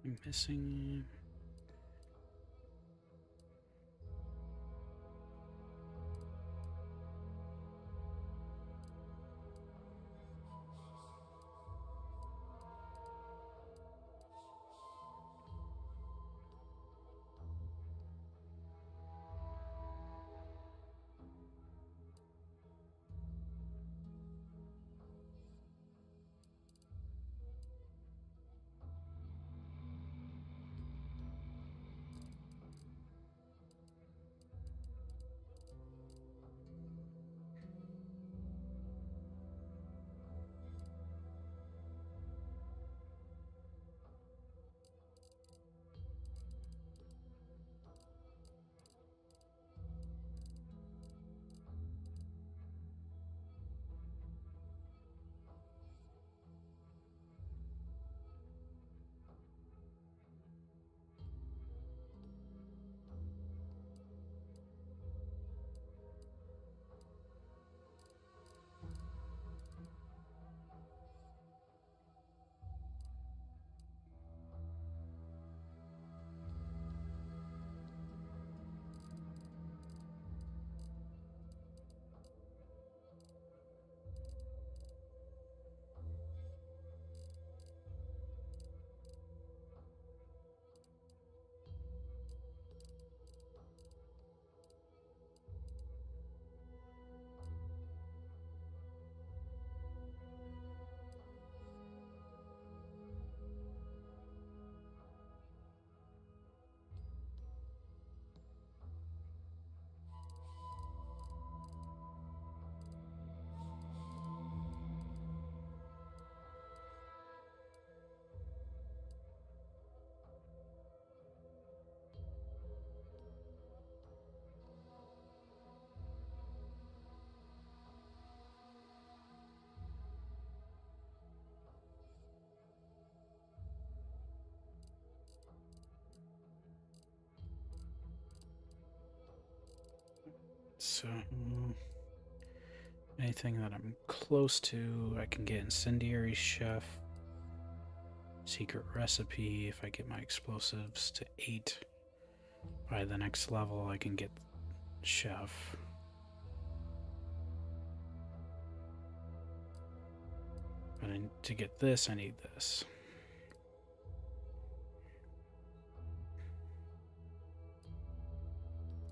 I'm missing. So, anything that I'm close to, I can get Incendiary Chef, Secret Recipe. If I get my explosives to 8 by the next level, I can get Chef. But to get this, I need this.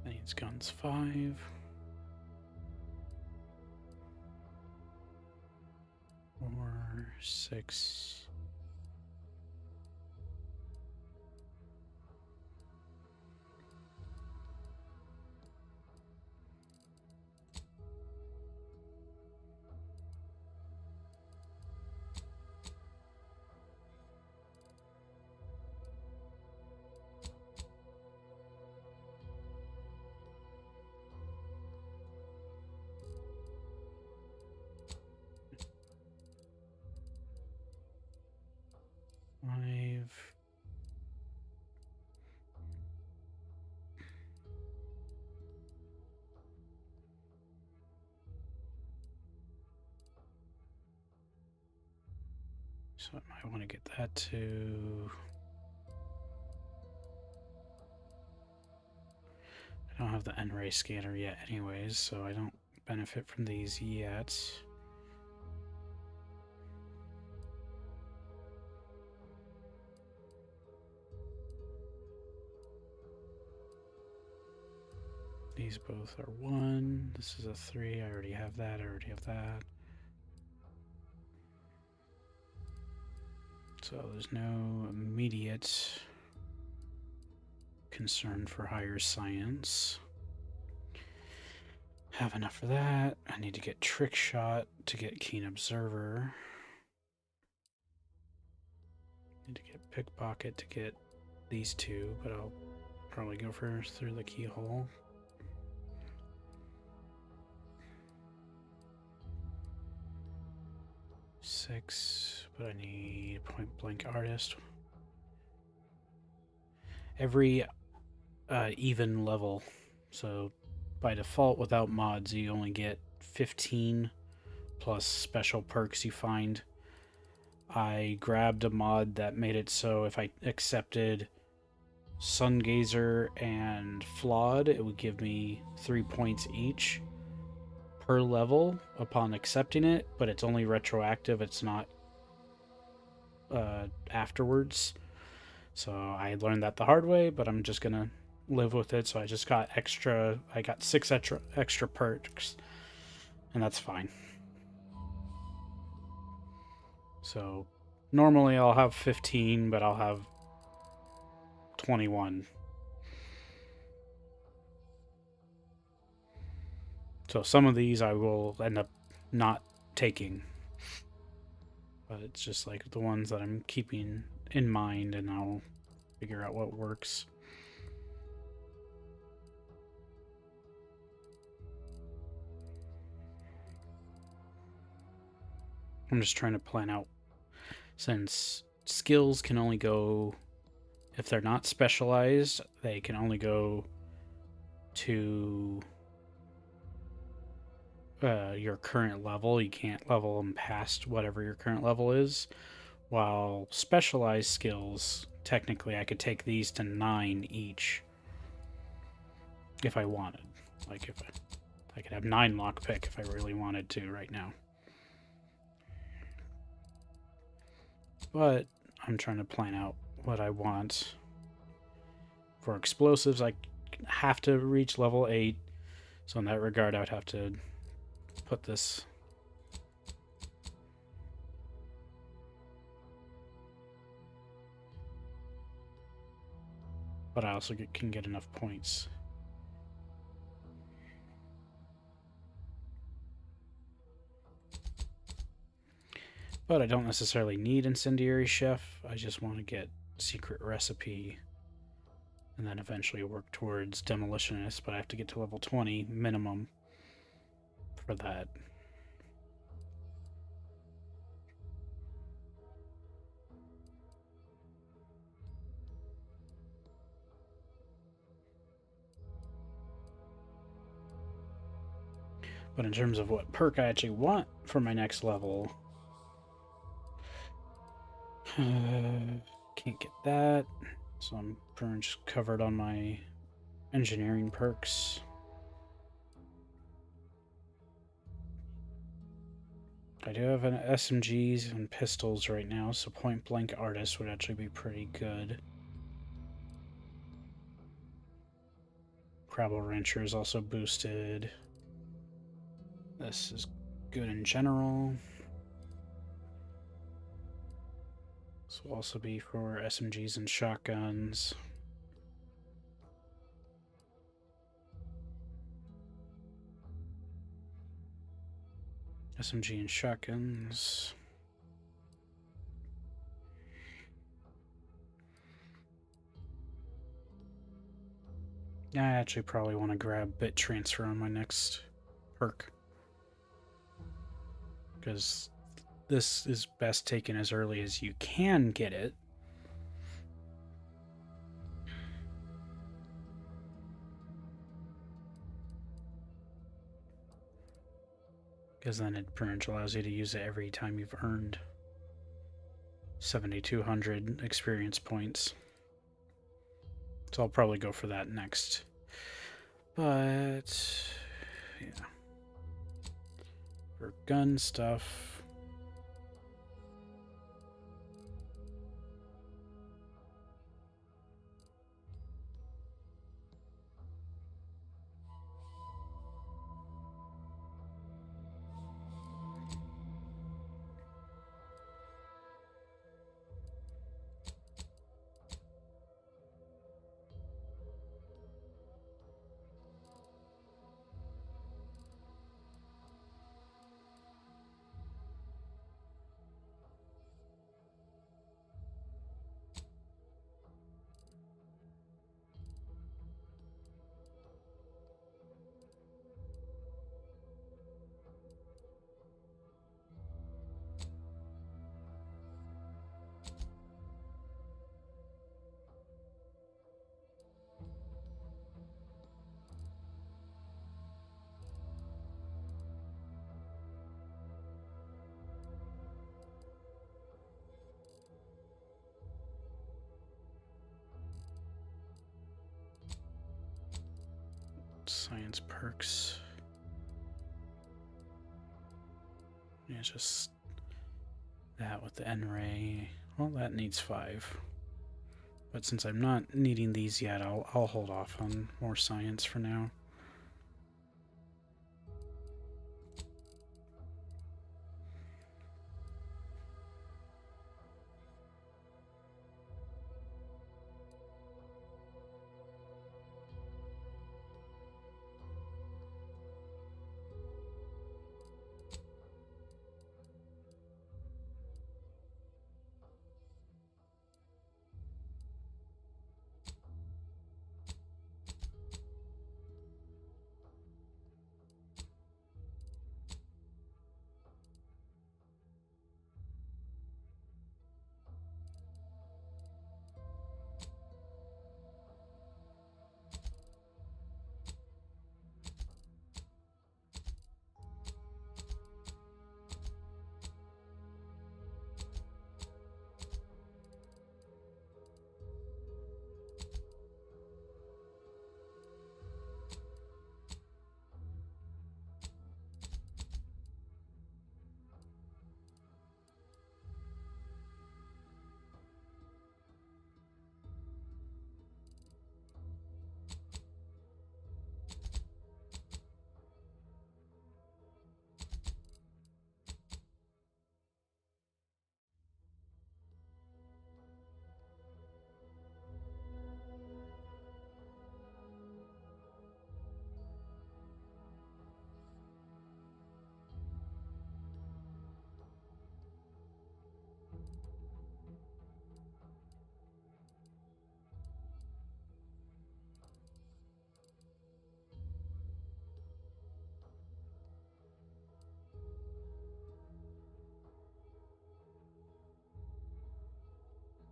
That needs guns 5. Or 6. So I might want to get that to... I don't have the N-ray scanner yet anyways, so I don't benefit from these yet. These both are 1. This is a 3. I already have that. I already have that. So there's no immediate concern for higher science. Have enough for that. I need to get Trick Shot to get Keen Observer. Need to get Pickpocket to get these two, but I'll probably go first through the keyhole. Six, but I need Point Blank Artist. Every even level, so by default without mods you only get 15 plus special perks you find. I grabbed a mod that made it so if I accepted Sungazer and Flawed, it would give me 3 points each per level upon accepting it, but it's only retroactive, it's not afterwards. So I learned that the hard way, but I'm just gonna live with it. So I just got I got 6 extra perks, and that's fine. So normally I'll have 15, but I'll have 21. So some of these I will end up not taking, but it's just like the ones that I'm keeping in mind, and I'll figure out what works. I'm just trying to plan out, since skills can only go, if they're not specialized, they can only go to your current level. You can't level them past whatever your current level is. While specialized skills, technically I could take these to 9 each if I wanted. Like if I could have 9 lockpick if I really wanted to right now. But I'm trying to plan out what I want. For explosives, I have to reach level 8. So in that regard, I would have to put this... But I also can get enough points. But I don't necessarily need Incendiary Chef. I just want to get Secret Recipe and then eventually work towards Demolitionist, but I have to get to level 20 minimum for that. But in terms of what perk I actually want for my next level, can't get that, so I'm pretty much covered on my engineering perks. I do have an SMGs and pistols right now, so Point Blank Artist would actually be pretty good. Crabble Rancher is also boosted. This is good in general. This will also be for SMGs and shotguns. SMG and shotguns. I actually probably want to grab bit transfer on my next perk, because this is best taken as early as you can get it. Because then it pretty much allows you to use it every time you've earned. 7,200 experience points. So I'll probably go for that next. But yeah. For gun stuff. Science perks. Yeah, just that with the N-ray. Well, that needs 5. But since I'm not needing these yet, I'll hold off on more science for now.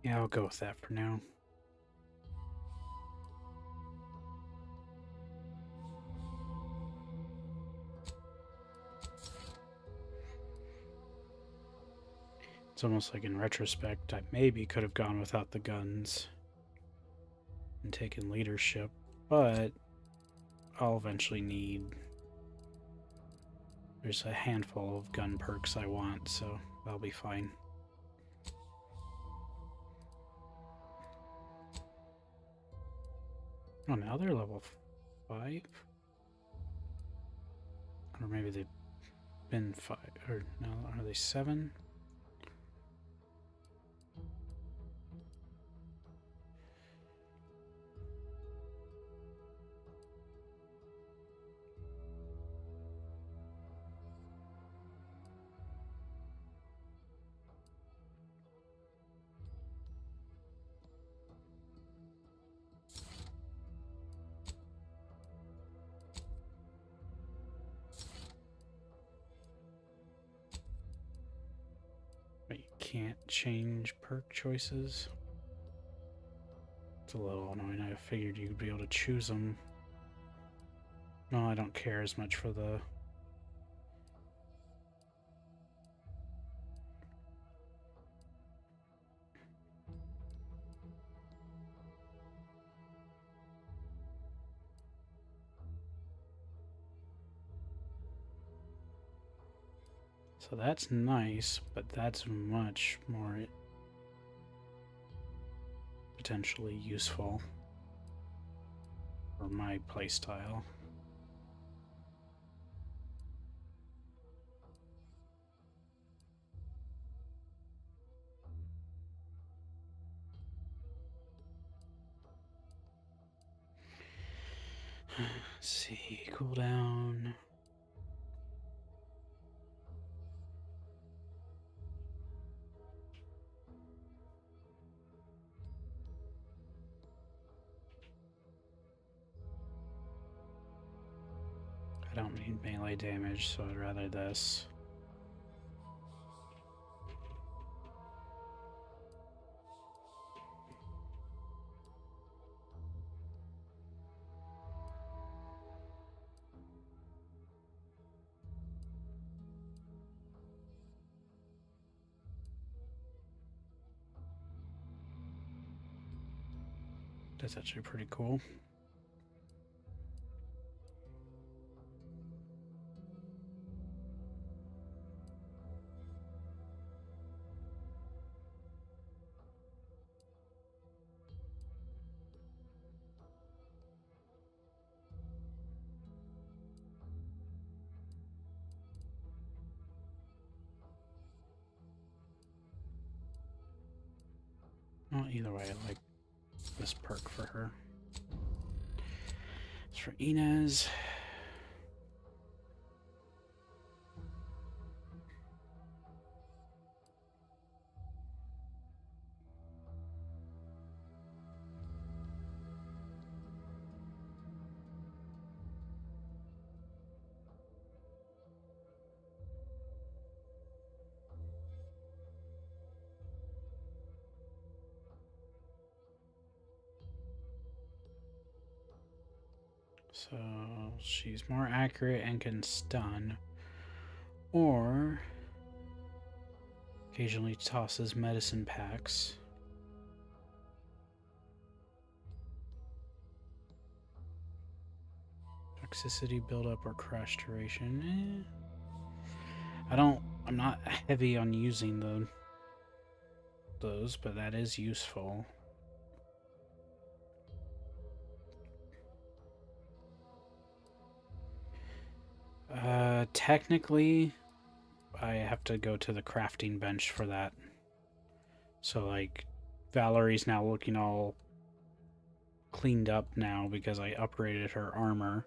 Yeah, I'll go with that for now. It's almost like in retrospect, I maybe could have gone without the guns and taken leadership, but I'll eventually need... There's a handful of gun perks I want, so I'll be fine. Oh, now they're level 5? Or maybe they've been 5, or no, are they 7? But you can't change perk choices. It's a little annoying. I figured you'd be able to choose them. No, I don't care as much for the... So that's nice, but that's much more potentially useful for my playstyle. Let's see, cooldown. I don't need melee damage, so I'd rather this. That's actually pretty cool. Well, either way, I like this perk for her. As for Inez, so she's more accurate and can stun, or occasionally tosses medicine packs. Toxicity buildup or crash duration. I'm not heavy on using those, but that is useful. Technically, I have to go to the crafting bench for that. So, like, Valerie's now looking all cleaned up now because I upgraded her armor.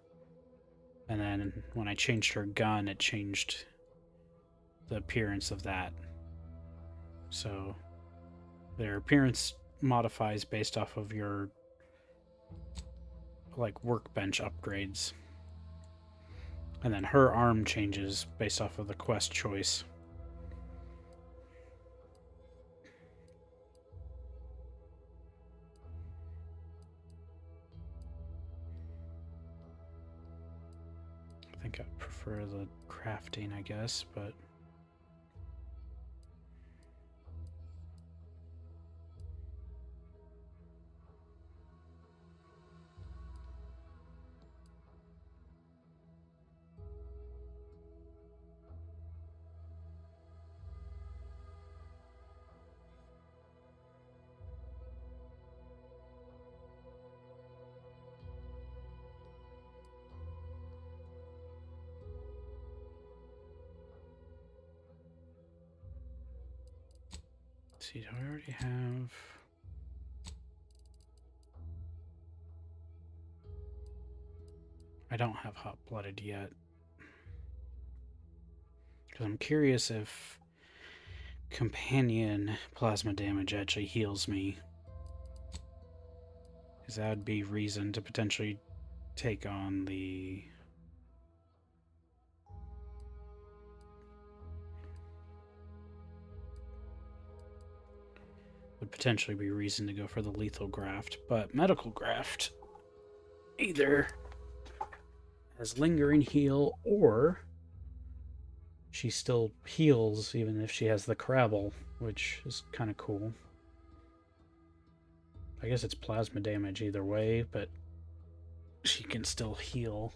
And then when I changed her gun, it changed the appearance of that. So, their appearance modifies based off of your, like, workbench upgrades. And then her arm changes based off of the quest choice. I think I prefer the crafting, I guess, but... see, do I already have... I don't have hot-blooded yet. Because I'm curious if companion plasma damage actually heals me. Because that would be reason to potentially take on the... would potentially be reason to go for the lethal graft, but medical graft either has lingering heal or she still heals even if she has the Crabble, which is kind of cool. I guess it's plasma damage either way, but she can still heal.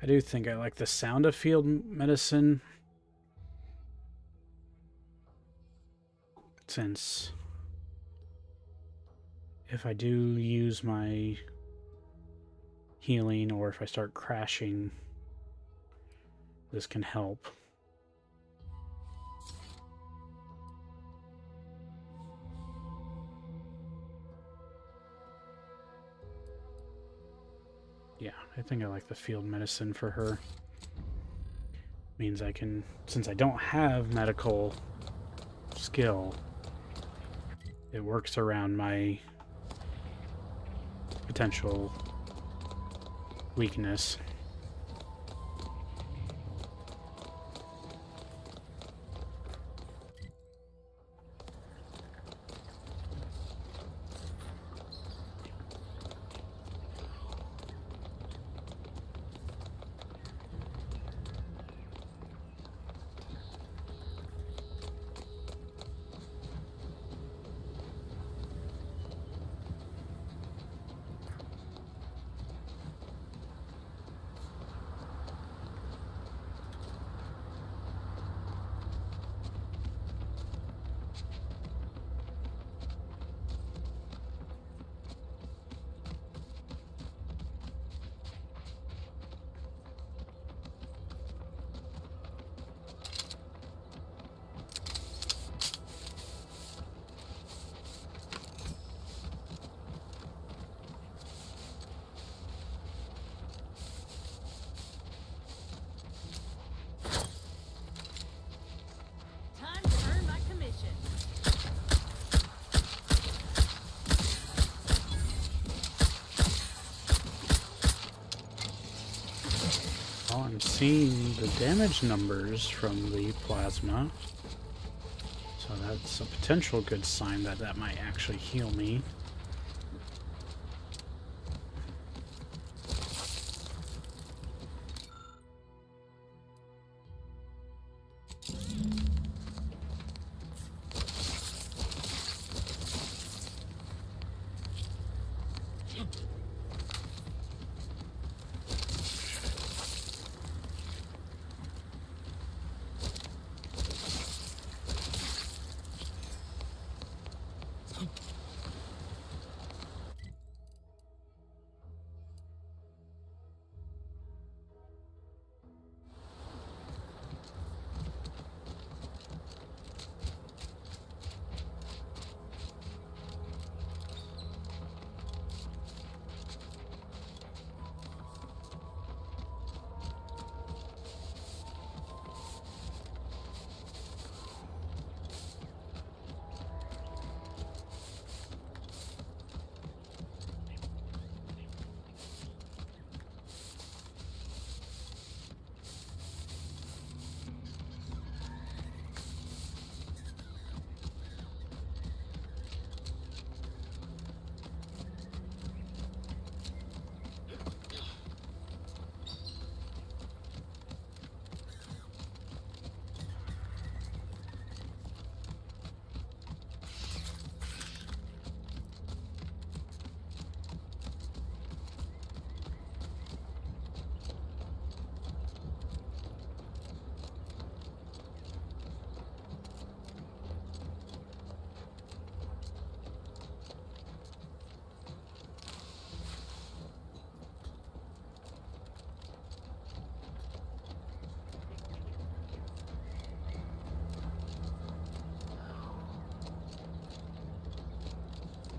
I do think I like the sound of field medicine, since if I do use my healing or if I start crashing, this can help. Yeah, I think I like the field medicine for her. Means I can, since I don't have medical skill, it works around my potential weakness. Time to earn my commission. Well, I'm seeing the damage numbers from the plasma, so that's a potential good sign that that might actually heal me.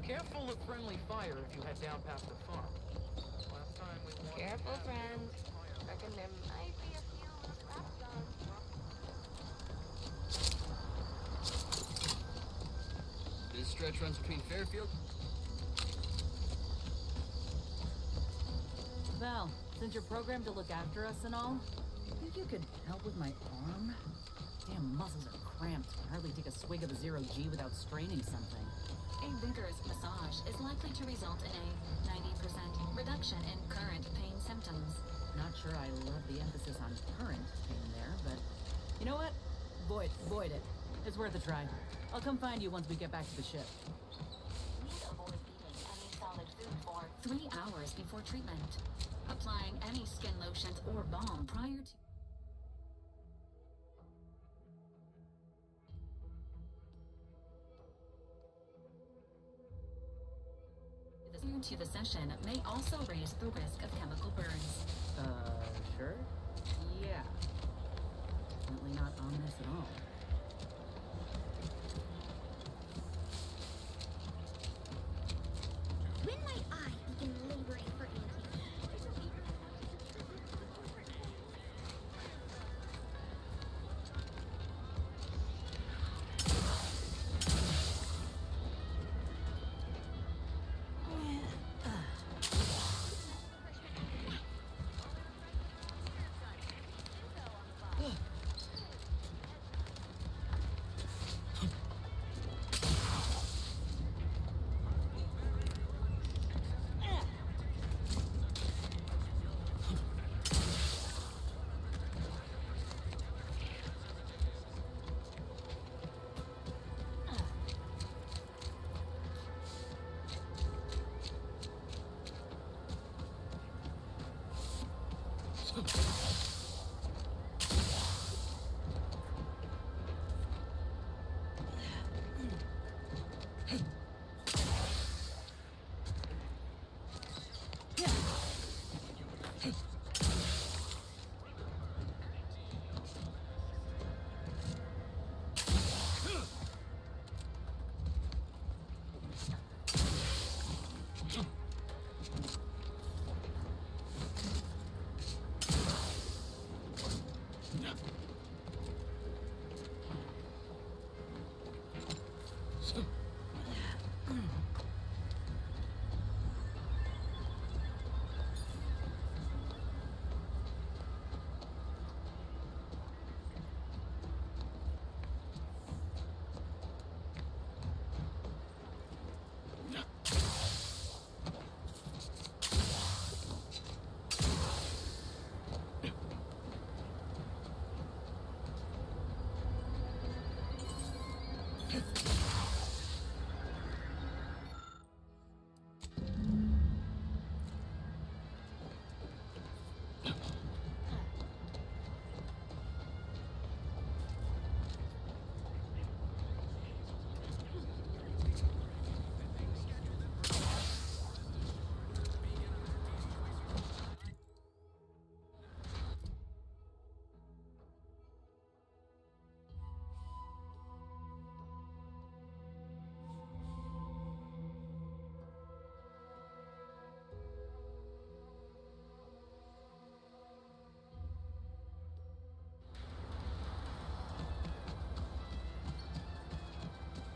Careful of friendly fire if you head down past the farm. Last time we wanted Careful, friend. Reckon there might be a few loose traps on. This stretch runs between Fairfield. Val, since you're programmed to look after us and all, think you could help with my arm? Damn muscles are cramped. I hardly take a swig of a 0G without straining something. A vigorous massage is likely to result in a 90% reduction in current pain symptoms. Not sure I love the emphasis on current pain there, but you know what? Void it. It's worth a try. I'll come find you once we get back to the ship. Please avoid eating any solid food for 3 hours before treatment. Applying any skin lotions or balm prior to the session may also raise the risk of chemical burns. Sure? Yeah. Definitely not ominous at all. When might I begin laboring for Anki?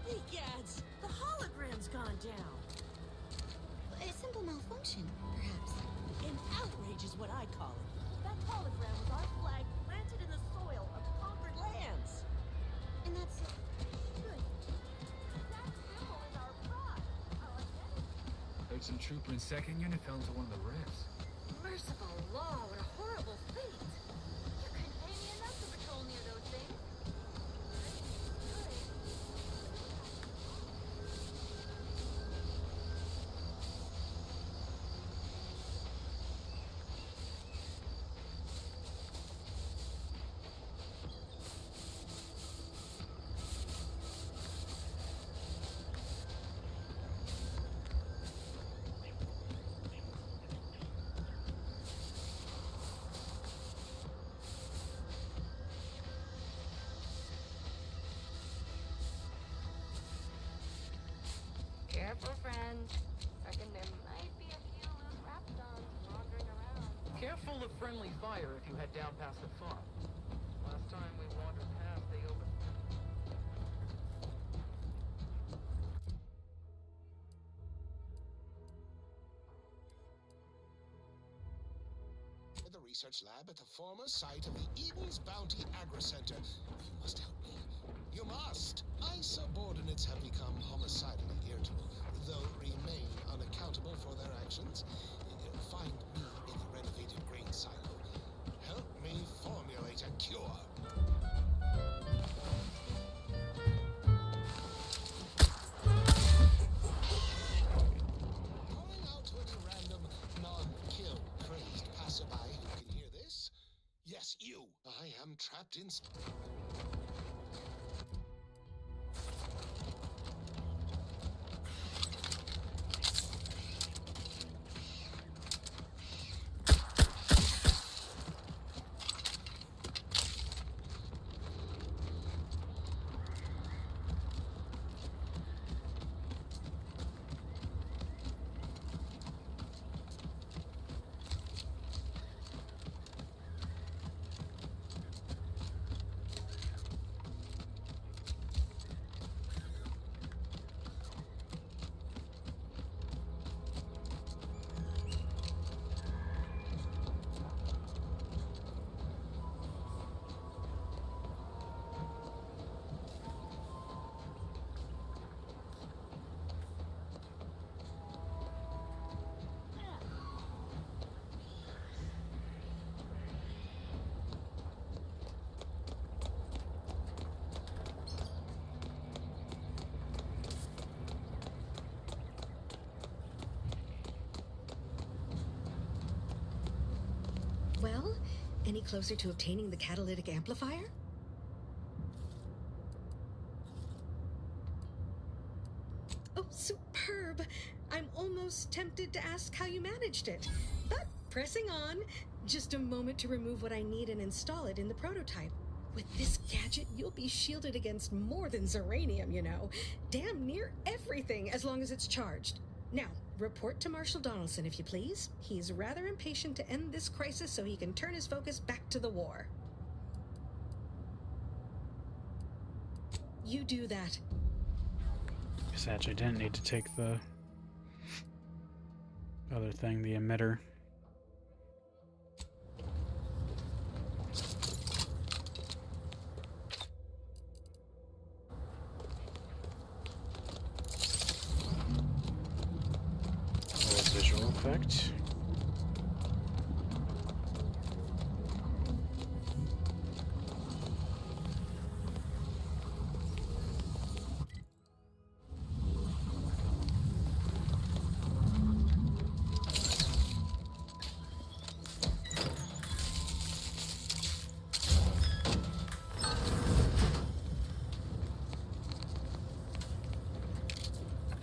Egads! The hologram's gone down. A simple malfunction, perhaps. An outrage is what I call it. That hologram was our flag planted in the soil of conquered lands. And that's good. That symbol is our pride, our identity. Heard some trooper in second unit fell into one of the rifts. Merciful law, what a horrible fate. You couldn't pay me enough to patrol near those things. Careful, friend. Reckon there might be a few loose raptons wandering around. Careful of friendly fire if you head down past the farm. Last time we wandered past, they opened. The research lab at the former site of the Eden's Bounty Agri Center. You must help me. You must! My subordinates have become homicidally irritable, though remain unaccountable for their actions. Find me in the renovated grain silo. Help me formulate a cure. Calling out to any random non-kill crazed trapped in... Well, any closer to obtaining the catalytic amplifier? Oh, superb! I'm almost tempted to ask how you managed it. But pressing on, just a moment to remove what I need and install it in the prototype. With this gadget, you'll be shielded against more than Zeranium, you know. Damn near everything, as long as it's charged. Now, report to Marshal Donaldson, if you please. He's rather impatient to end this crisis so he can turn his focus back to the war. You do that. Guess I actually didn't need to take the other thing, the emitter. Visual effect.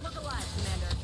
Look alive, Commander.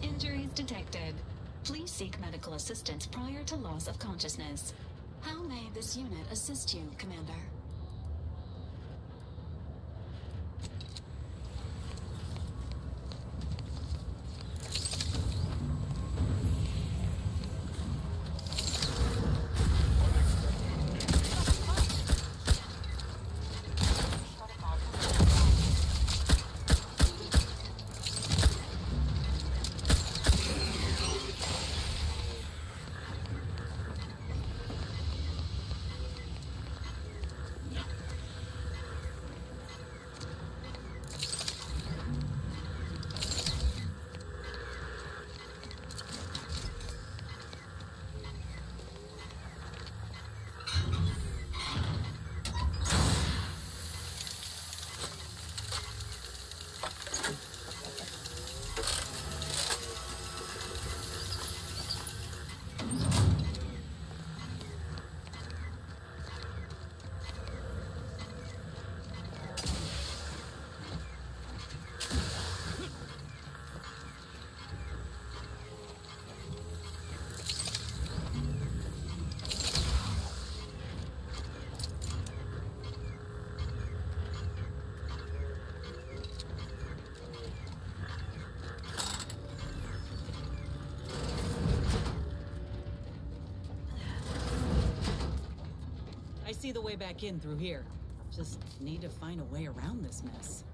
Injuries detected. Please seek medical assistance prior to loss of consciousness. How may this unit assist you, Commander? see the way back in through here. Just need to find a way around this mess.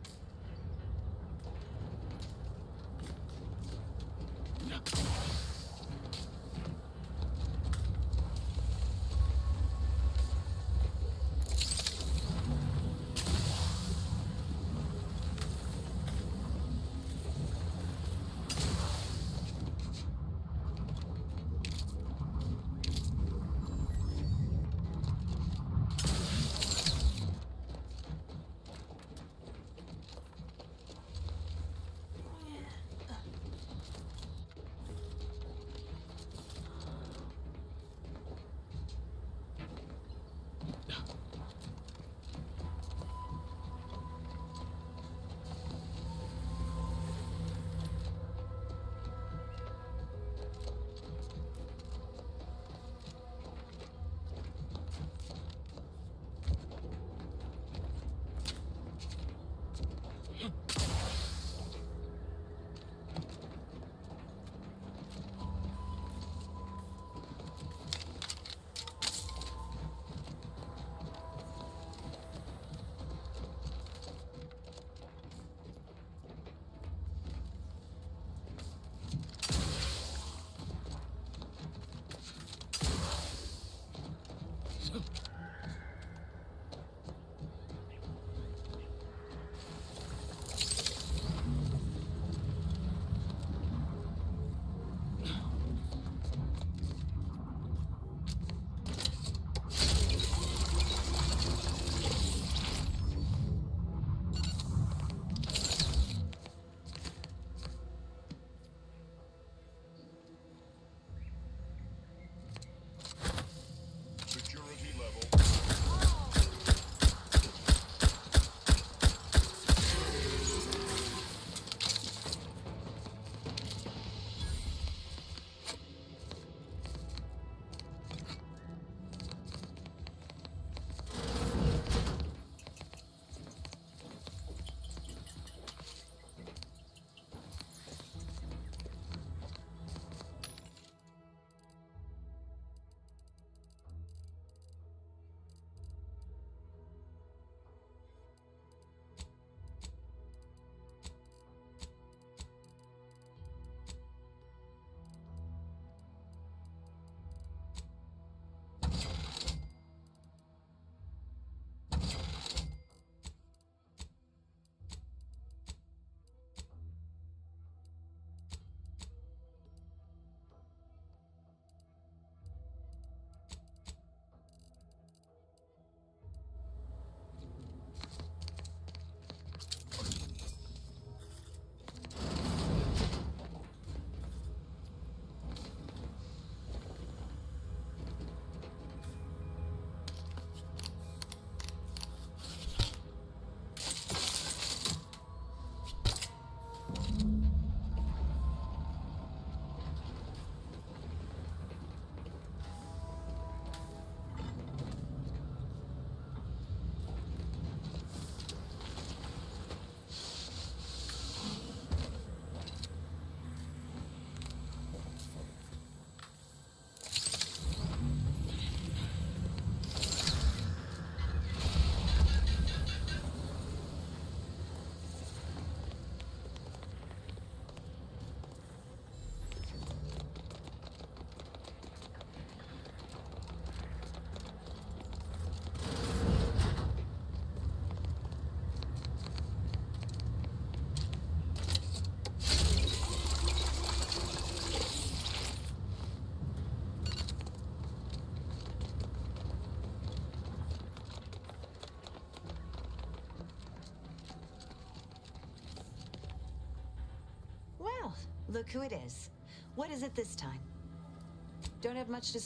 Look who it is. What is it this time? Don't have much to...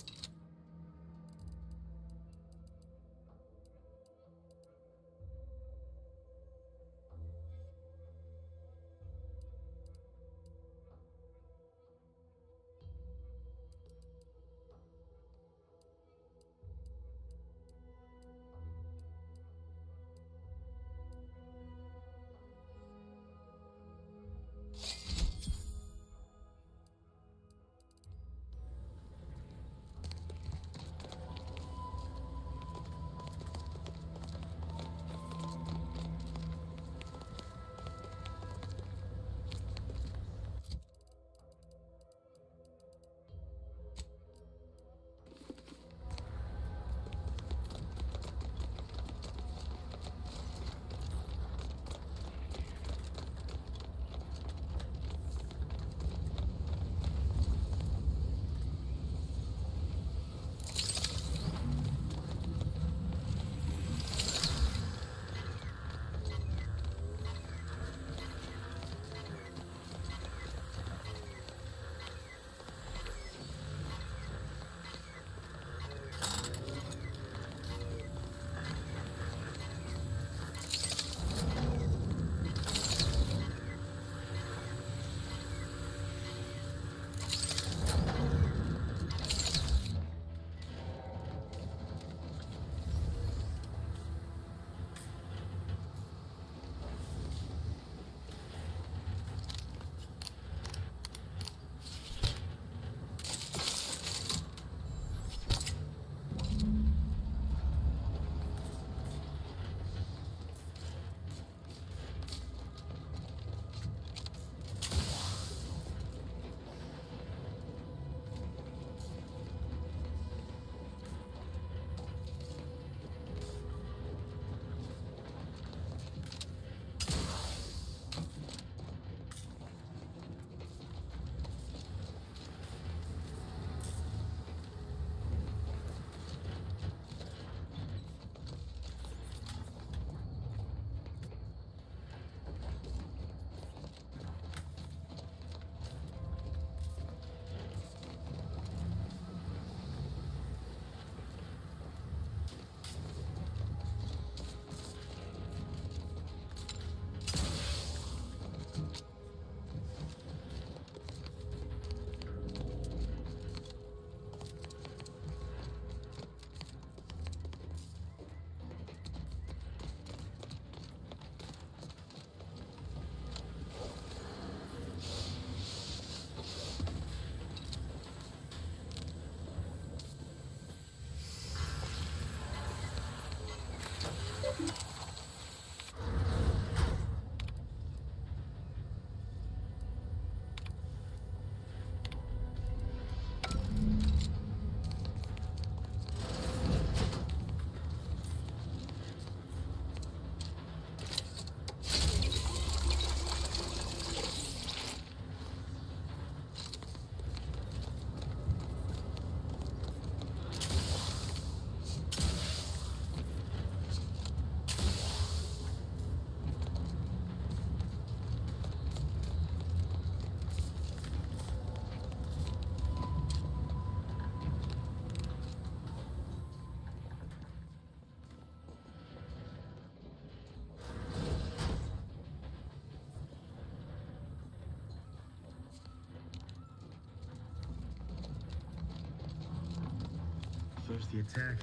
there's the attack.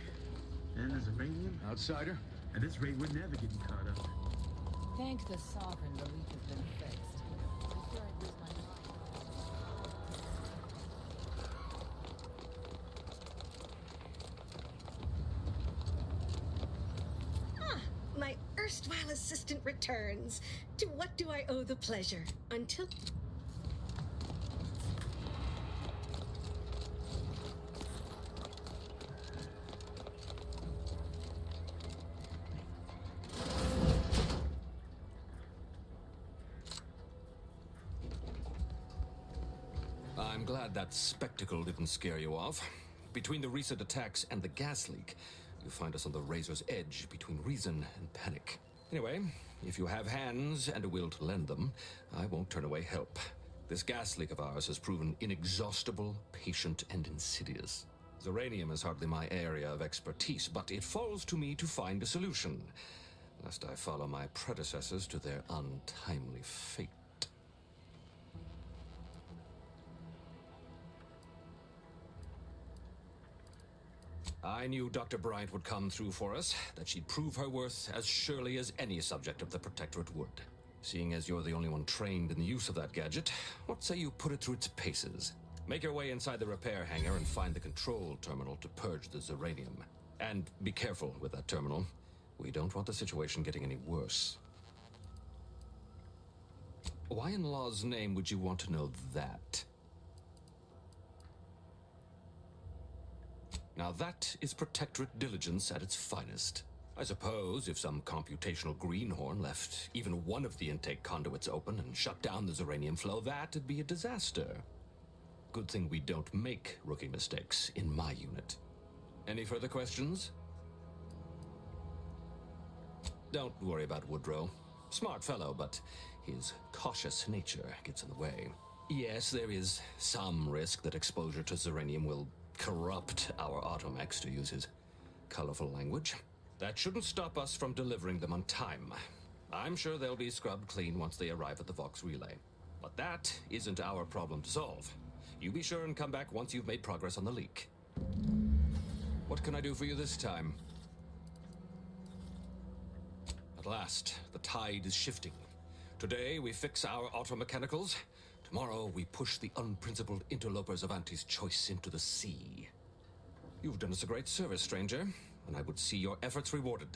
And there's uranium. Outsider. At this rate, we're never getting caught up. Thank the Sovereign the leak has been fixed. I fear I'd lose my Ah, my erstwhile assistant returns. To what do I owe the pleasure? Until... I'm glad that spectacle didn't scare you off. Between the recent attacks and the gas leak, you find us on the razor's edge between reason and panic. Anyway, if you have hands and a will to lend them, I won't turn away help. This gas leak of ours has proven inexhaustible, patient, and insidious. Uranium is hardly my area of expertise, but it falls to me to find a solution, lest I follow my predecessors to their untimely fate. I knew Dr. Bryant would come through for us, that she'd prove her worth as surely as any subject of the Protectorate would. Seeing as you're the only one trained in the use of that gadget, what say you put it through its paces? Make your way inside the repair hangar and find the control terminal to purge the uranium. And be careful with that terminal. We don't want the situation getting any worse. Why in law's name would you want to know that? Now that is Protectorate diligence at its finest. I suppose if some computational greenhorn left even one of the intake conduits open and shut down the uranium flow, that'd be a disaster. Good thing we don't make rookie mistakes in my unit. Any further questions? Don't worry about Woodrow. Smart fellow, but his cautious nature gets in the way. Yes, there is some risk that exposure to uranium will corrupt our automechs, to use his colorful language. That shouldn't stop us from delivering them on time. I'm sure they'll be scrubbed clean once they arrive at the Vox relay. But that isn't our problem to solve. You be sure and come back once you've made progress on the leak. What can I do for you this time? At last, the tide is shifting. Today, we fix our automechanicals. Tomorrow, we push the unprincipled interlopers of Auntie's choice into the sea. You've done us a great service, stranger, and I would see your efforts rewarded.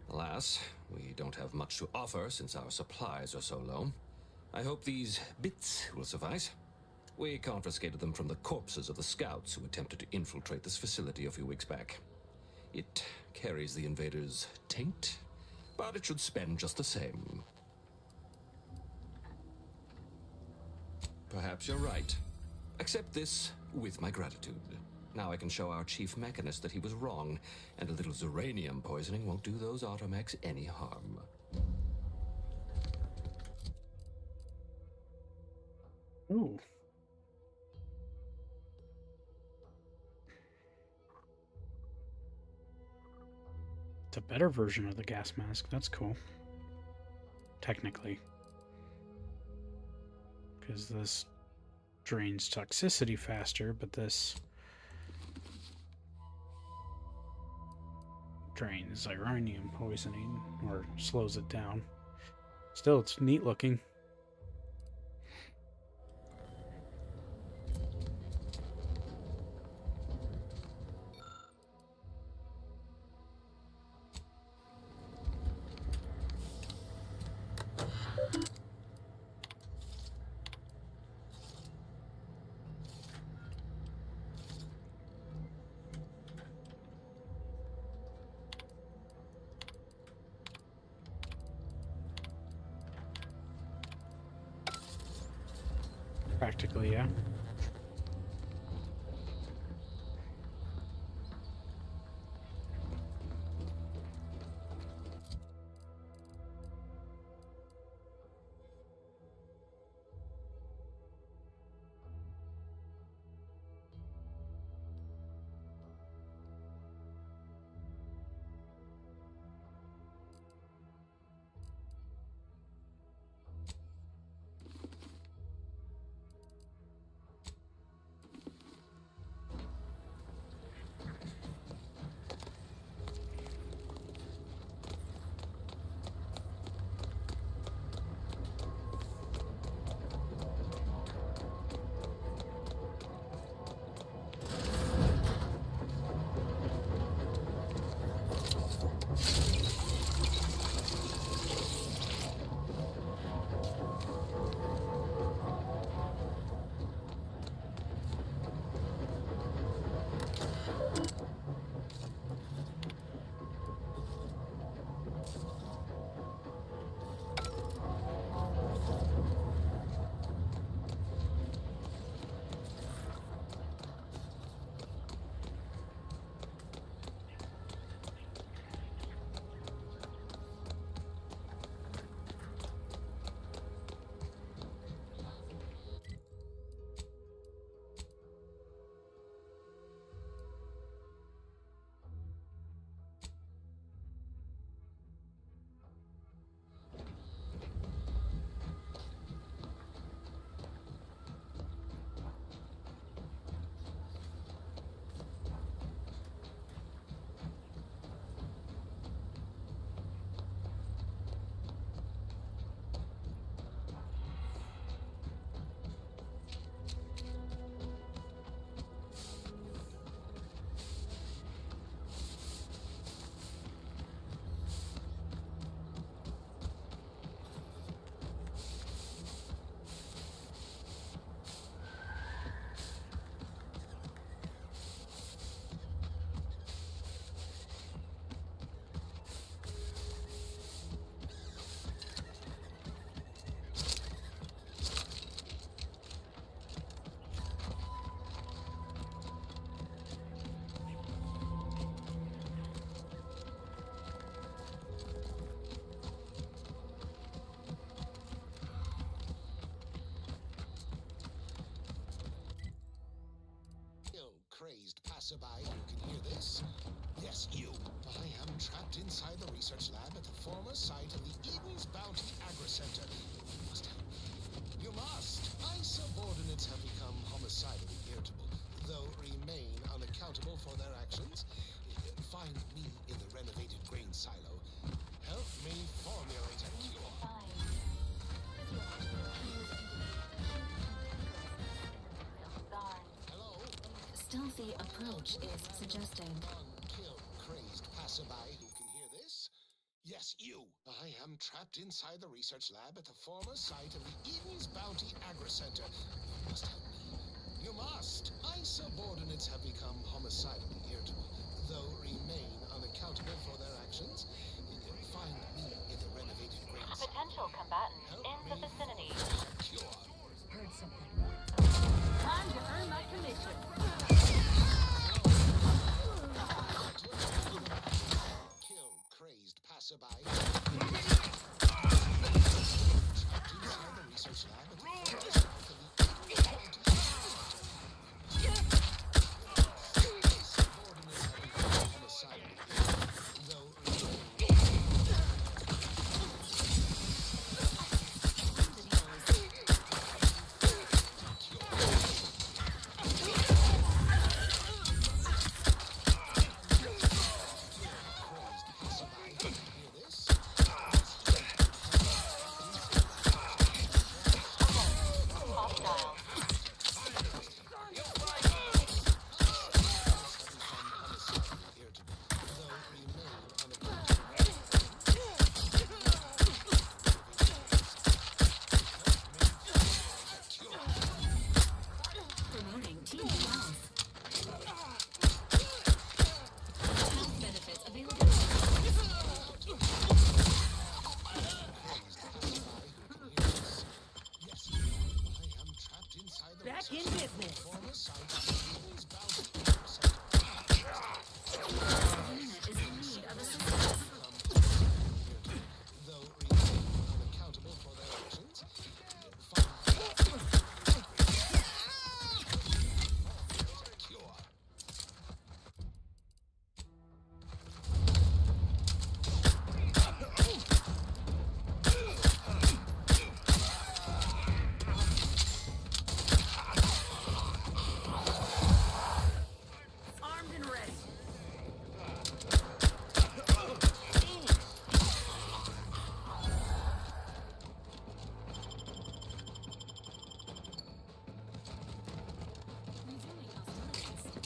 Alas, we don't have much to offer since our supplies are so low. I hope these bits will suffice. We confiscated them from the corpses of the scouts who attempted to infiltrate this facility a few weeks back. It carries the invaders' taint, but it should spend just the same. Perhaps you're right. Accept this with my gratitude. Now I can show our chief mechanist that he was wrong, and a little uranium poisoning won't do those automechs any harm. Ooh. It's a better version of the gas mask. That's cool. Technically. Because this drains toxicity faster, but this drains uranium poisoning, or slows it down. Still, it's neat looking. Practically, yeah. crazed passerby who can hear this? Yes, you. I am trapped inside the research lab at the former site of the Eden's Bounty Agri-Center. You must help me. You must. My subordinates have become homicidally irritable, though remain unaccountable for their actions. Find me in the renovated grain silo. Help me formulate a cure. Hello? Stealthy approach is suggested. Kill crazed passerby who can hear this? Yes, you. I am trapped inside the research lab at the former site of the Eden's Bounty Agri-Center. You must help me. You must. My subordinates have become homicidally irritable, though remain unaccountable for their actions. Find me in the renovated grain silo. Potential combatants Help in the me vicinity. formulate a cure. Heard something. Time to earn my commission. Kill crazed passerby. Trapped inside the research lab at the former site of the Eden's Bounty subordinates have become homicidally irritable, though Promoting team health. Health benefits available. Back in business. Unit is in need of assistance. though remain unaccountable for their actions. Cure. Armed and ready. Resuming hostilities.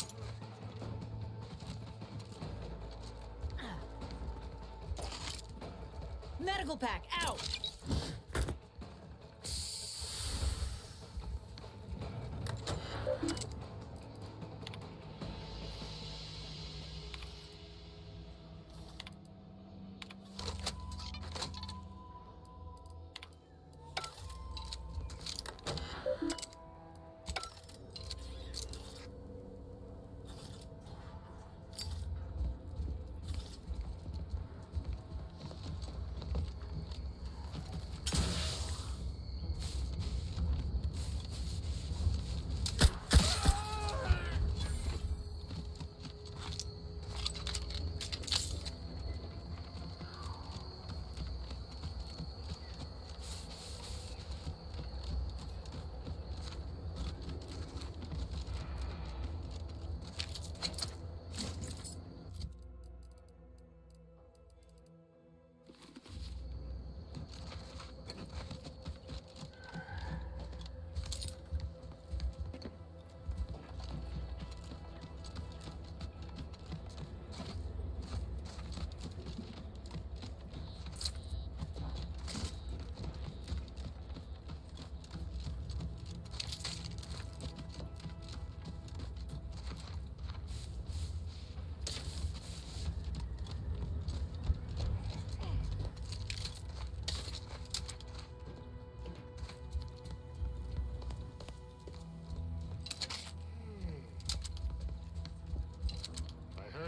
Medical pack out.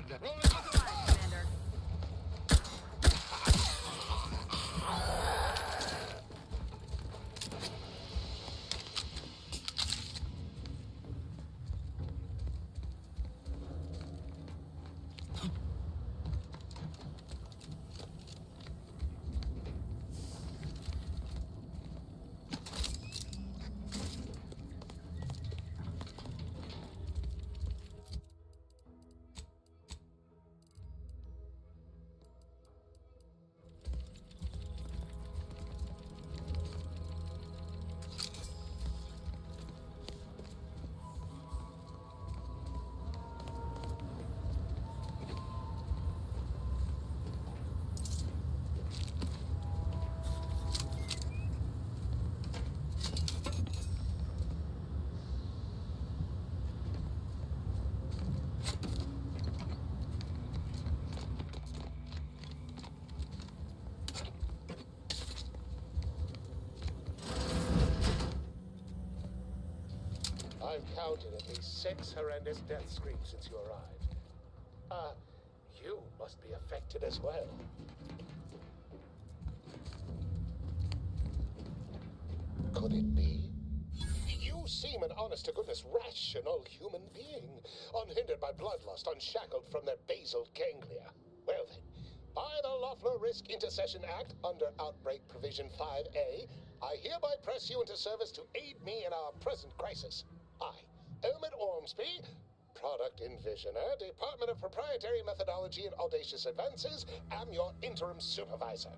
Commander. I've counted at least 6 horrendous death screams since you arrived. You must be affected as well. Could it be? You seem an honest-to-goodness rational human being, unhindered by bloodlust, unshackled from their basal ganglia. Well then, by the Loeffler Risk Intercession Act, under Outbreak Provision 5A, I hereby press you into service to aid me in our present crisis. I, Elmet Ormsby, Product Envisioner, Department of Proprietary Methodology and Audacious Advances, am your interim supervisor.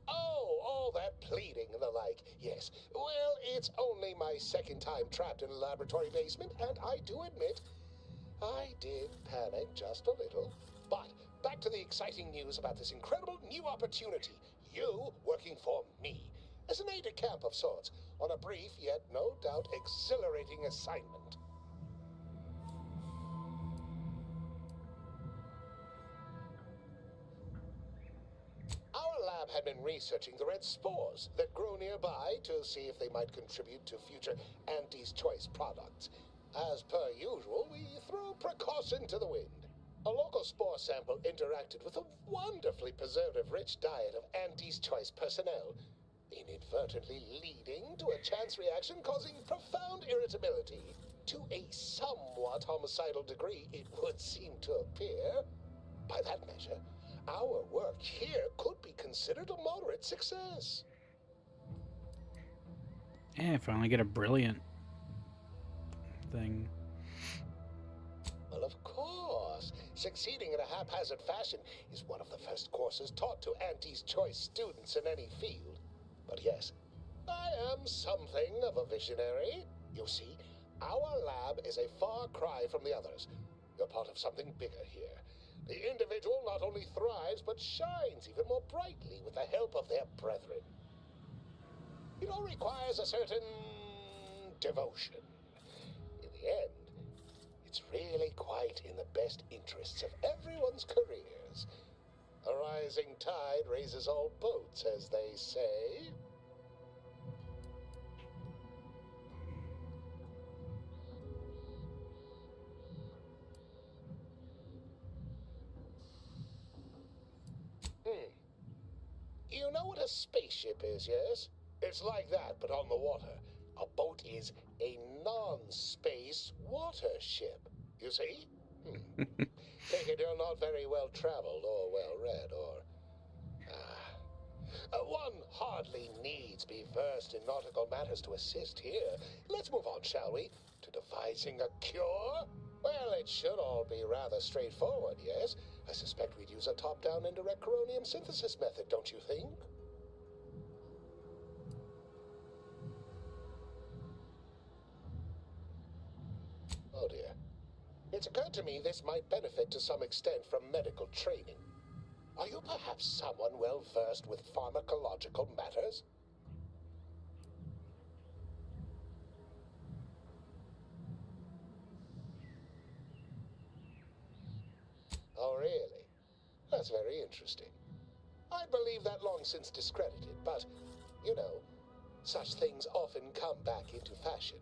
Oh, all that pleading and the like. Yes. Well, it's only my second time trapped in a laboratory basement, and I do admit, I did panic just a little. But back to the exciting news about this incredible new opportunity. You working for me. As an aide-de-camp of sorts, on a brief yet no doubt exhilarating assignment. Our lab had been researching the red spores that grow nearby to see if they might contribute to future Auntie's Choice products. As per usual, we threw precaution to the wind. A local spore sample interacted with a wonderfully preservative-rich diet of Auntie's Choice personnel, inadvertently leading to a chance reaction causing profound irritability. To a somewhat homicidal degree, it would seem to appear. By that measure, our work here could be considered a moderate success. Yeah, finally get a brilliant thing. Well, of course. Succeeding in a haphazard fashion is one of the first courses taught to Auntie's Choice students in any field. But yes, I am something of a visionary. You see, our lab is a far cry from the others. You're part of something bigger here. The individual not only thrives, but shines even more brightly with the help of their brethren. It all requires a certain devotion. In the end, it's really quite in the best interests of everyone's careers. A rising tide raises all boats, as they say. You know what a spaceship is, yes? It's like that, but on the water. A boat is a non-space water ship, you see? Take it you're not very well traveled or well read, or... one hardly needs be versed in nautical matters to assist here. Let's move on, shall we? To devising a cure? Well, it should all be rather straightforward, yes? I suspect we'd use a top-down indirect coronium synthesis method, don't you think? Oh dear. It's occurred to me this might benefit to some extent from medical training. Are you perhaps someone well versed with pharmacological matters? Oh, really? That's very interesting. I believe that long since discredited, but, you know, such things often come back into fashion.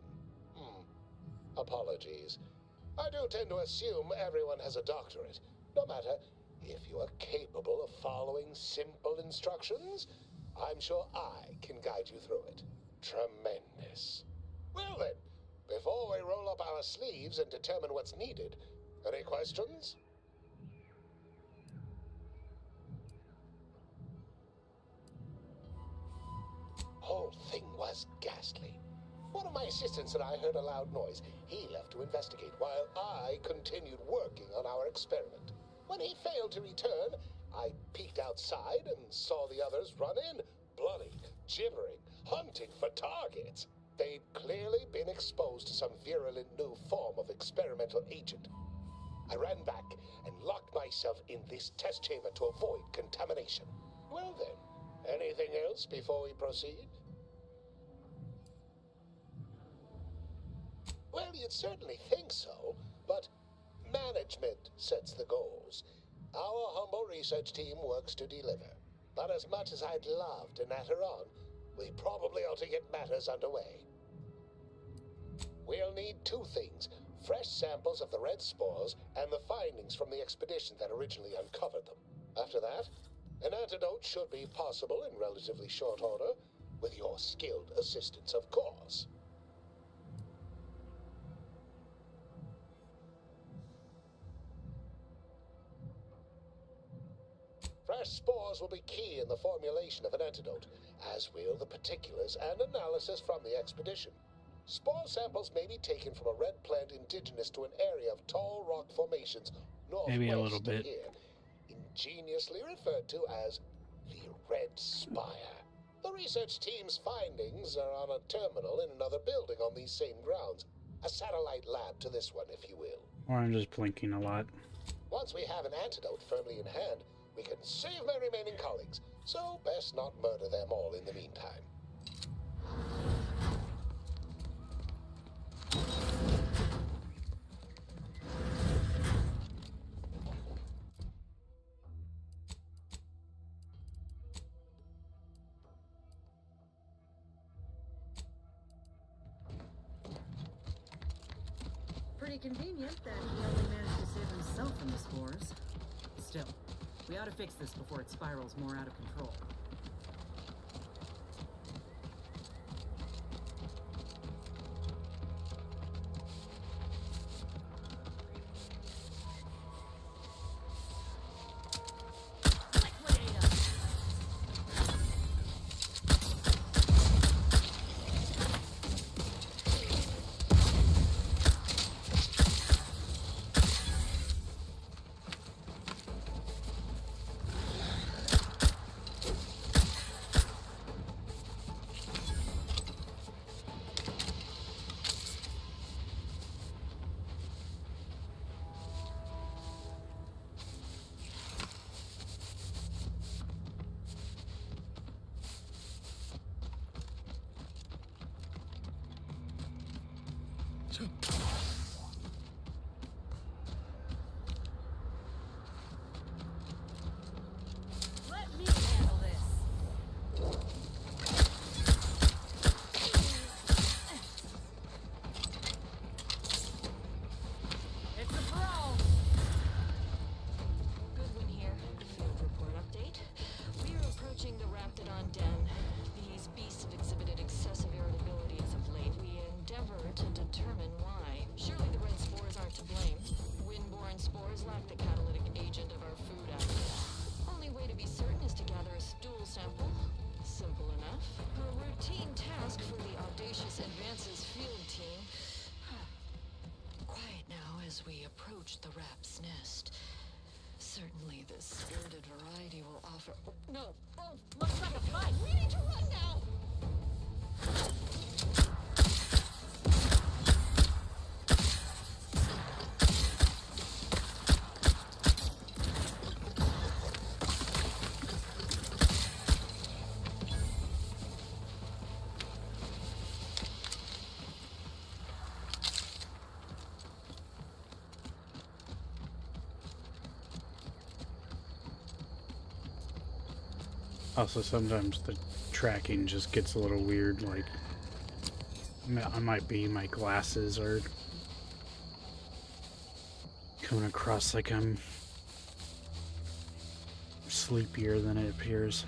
Apologies. I do tend to assume everyone has a doctorate, no matter if you are capable of following simple instructions. I'm sure I can guide you through it. Tremendous. Well then, before we roll up our sleeves and determine what's needed, any questions? Whole thing was ghastly. One of my assistants and I heard a loud noise. He left to investigate while I continued working on our experiment. When he failed to return, I peeked outside and saw the others run in, bloody, gibbering, hunting for targets. They'd clearly been exposed to some virulent new form of experimental agent. I ran back and locked myself in this test chamber to avoid contamination. Well then, anything else before we proceed? Well, you'd certainly think so, but Management sets the goals. Our humble research team works to deliver. But as much as I'd love to natter on, we probably ought to get matters underway. We'll need two things: fresh samples of the red spores and the findings from the expedition that originally uncovered them. After that, an antidote should be possible in relatively short order, with your skilled assistance, of course. Fresh spores will be key in the formulation of an antidote, as will the particulars and analysis from the expedition. Spore samples may be taken from a red plant indigenous to an area of tall rock formations Maybe a little northwest bit. of here, ingeniously referred to as the Red Spire. The research team's findings are on a terminal in another building on these same grounds. A satellite lab to this one, if you will. Or I'm just blinking a lot. Once we have an antidote firmly in hand, we can save my remaining colleagues, so best not murder them all in the meantime. Pretty convenient that he only managed to save himself from the spores. Still, we ought to fix this before it spirals more out of control. Let me handle this. It's a brawl. Goodwin here. Field report update. We are approaching the Raptidon Den. These beasts have exhibited excessive irritability as of late. We endeavor to determine why. Surely the red spores aren't to blame. Windborne spores lack the catalytic agent of our food additive. Only way to be certain is to gather a stool sample. Simple enough. A routine task for the Audacious Advances field team. Quiet now as we approach the rap's nest. Certainly the spirited variety will offer... Oh, no! Oh, looks like a fight! We need to run now! Also, sometimes the tracking just gets a little weird, like I might be, my glasses are coming across like I'm sleepier than it appears.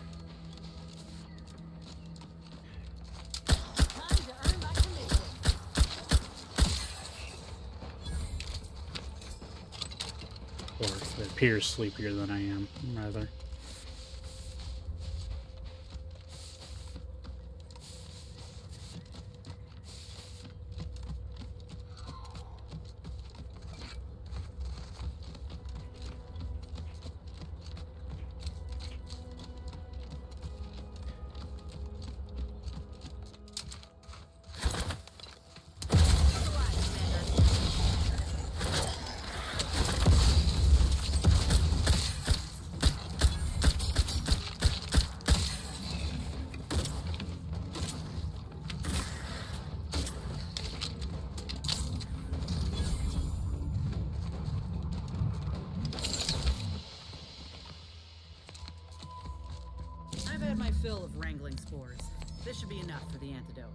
Or it appears sleepier than I am, rather. fill of wrangling spores. This should be enough for the antidote.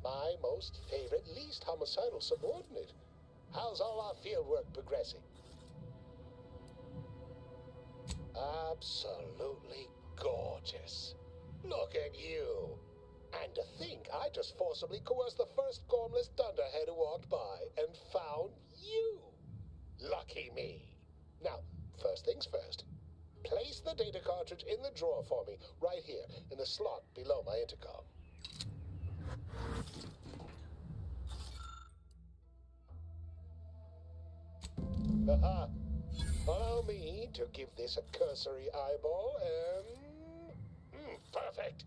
My most favorite, least homicidal subordinate. How's all our field work progressing? Absolutely gorgeous. Look at you. And to think I just forcibly coerced the first gormless dunderhead who walked by and found you. Lucky me. Now, first things first. Place the data cartridge in the drawer for me, right here, in the slot below my intercom. Allow me to give this a cursory eyeball and... perfect.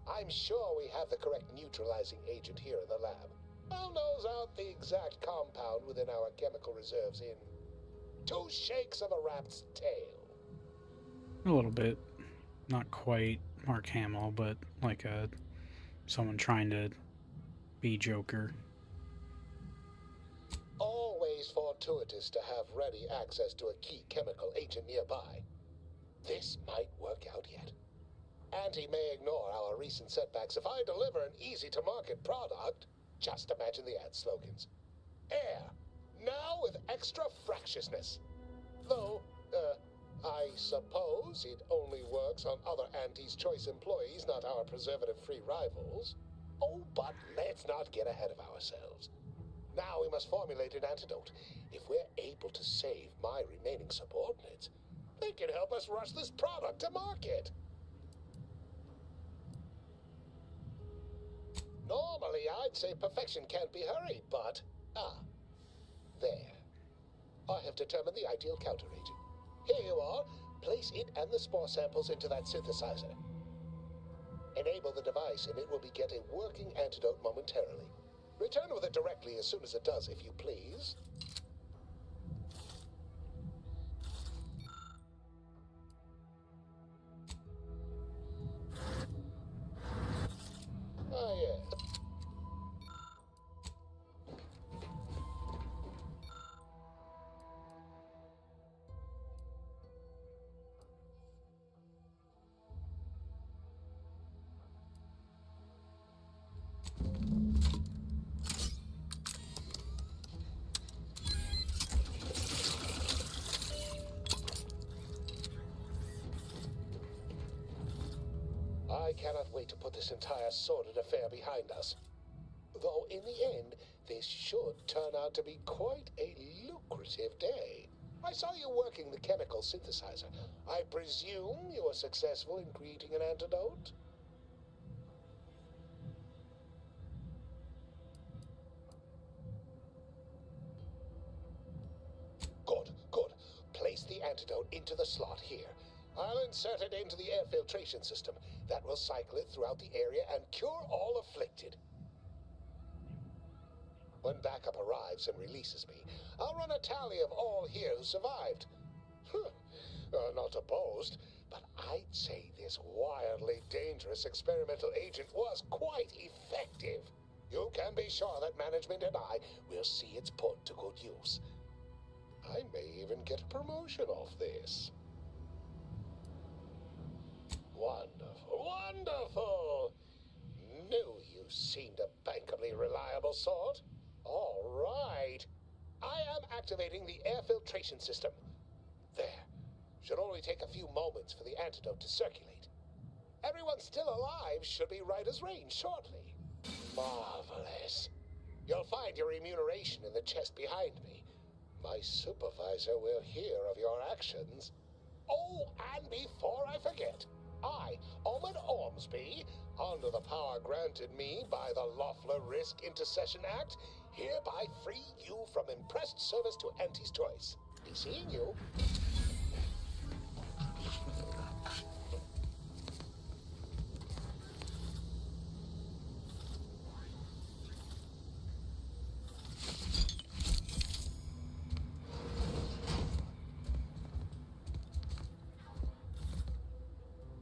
I'm sure we have the correct neutralizing agent here in the lab. I'll nose out the exact compound within our chemical reserves in 2 shakes of a rat's tail. A little bit. Not quite Mark Hamill, but like someone trying to be Joker. Always fortuitous to have ready access to a key chemical agent nearby. This might work out yet. Auntie may ignore our recent setbacks if I deliver an easy-to-market product. Just imagine the ad slogans. Air, now with extra fractiousness. Though, I suppose it only works on other Auntie's Choice employees, not our preservative-free rivals. Oh, but let's not get ahead of ourselves. Now we must formulate an antidote. If we're able to save my remaining subordinates, they can help us rush this product to market. Normally, I'd say perfection can't be hurried, but... there. I have determined the ideal counter-agent. Here you are. Place it and the spore samples into that synthesizer. Enable the device, and it will beget a working antidote momentarily. Return with it directly as soon as it does, if you please. Ah, yes. I cannot wait to put this entire sordid affair behind us. Though in the end, this should turn out to be quite a lucrative day. I saw you working the chemical synthesizer. I presume you were successful in creating an antidote? Good, good. Place the antidote into the slot here. I'll insert it into the air filtration system. That will cycle it throughout the area and cure all afflicted. When backup arrives and releases me, I'll run a tally of all here who survived. Not to boast, but I'd say this wildly dangerous experimental agent was quite effective. You can be sure that management and I will see it's put to good use. I may even get a promotion off this. Wonderful, Wonderful! Knew you seemed a bankably reliable sort. All right. I am activating the air filtration system. There. Should only take a few moments for the antidote to circulate. Everyone still alive should be right as rain shortly. Marvelous. You'll find your remuneration in the chest behind me. My supervisor will hear of your actions. Oh, and before I forget, I, Omen Ormsby, under the power granted me by the Loeffler Risk Intercession Act, hereby free you from impressed service to Auntie's Choice. Be seeing you.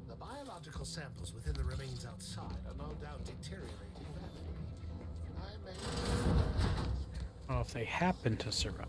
The biological samples within the remains outside are no doubt deteriorating rapidly. I may... Well, if they happen to survive.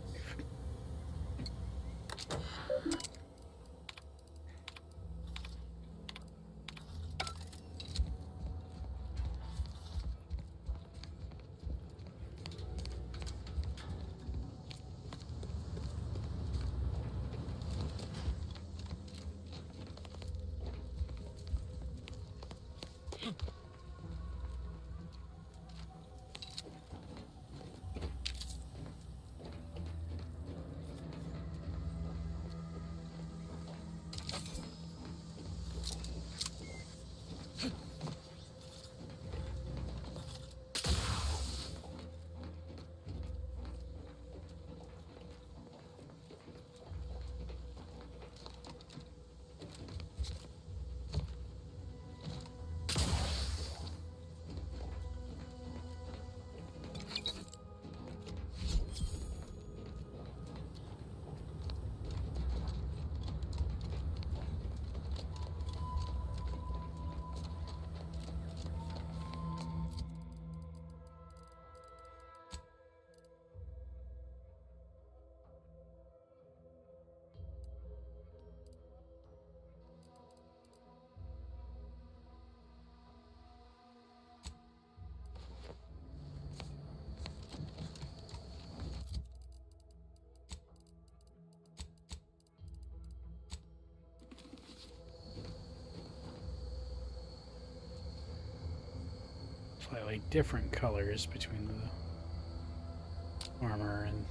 Slightly different colors between the armor and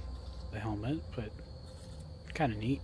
the helmet, but kind of neat.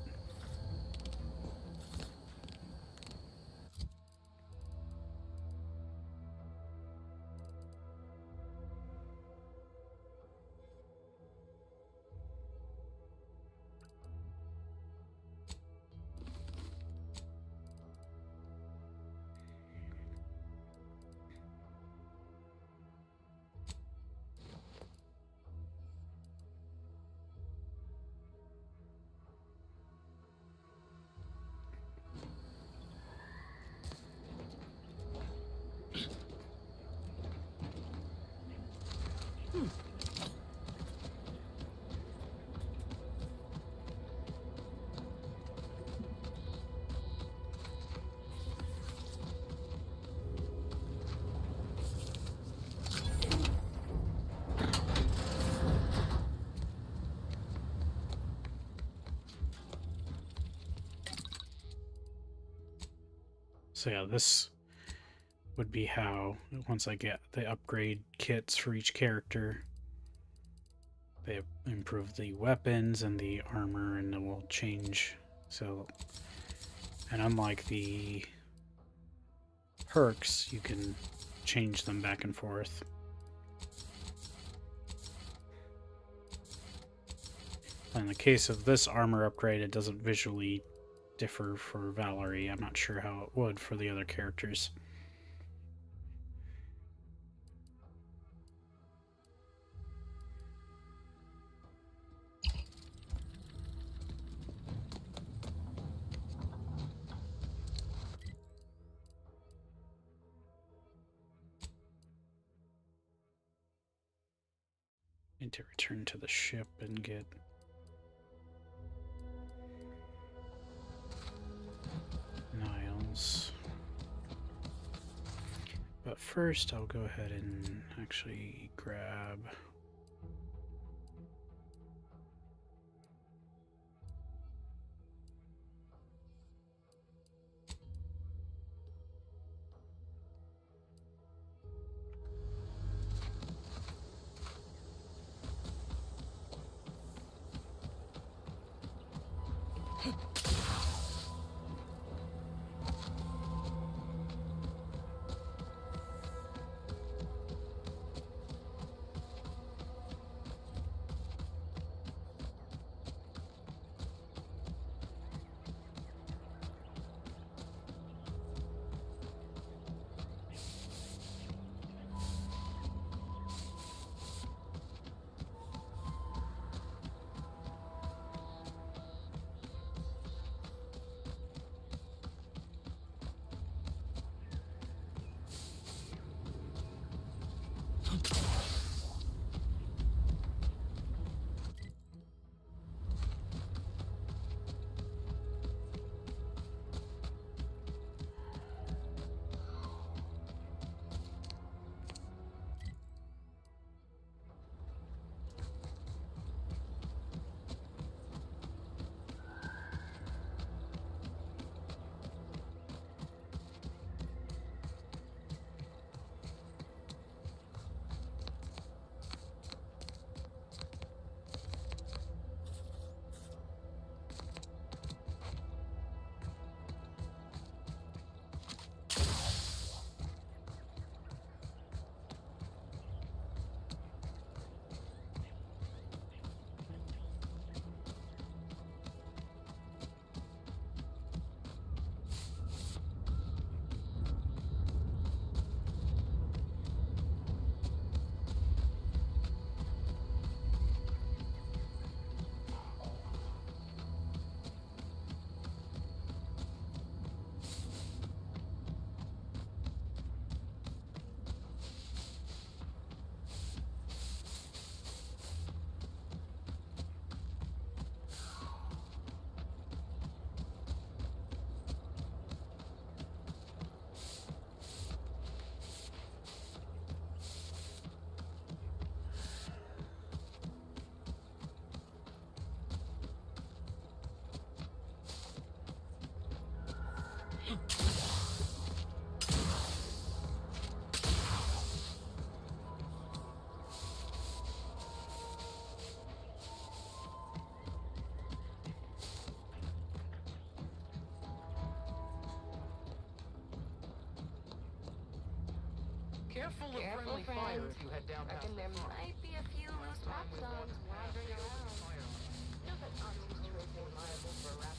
So yeah, this would be how, once I get the upgrade kits for each character, they improve the weapons and the armor, and it will change. So, and unlike the perks, you can change them back and forth. In the case of this armor upgrade, it doesn't visually differ for Valerie. I'm not sure how it would for the other characters. Need to return to the ship and get Niles. first, I'll go ahead and actually grab... Careful of friendly fire if you head down past Reckon there might be a few loose rapsons wandering around. No, but Auntie's choice ain't liable for rap.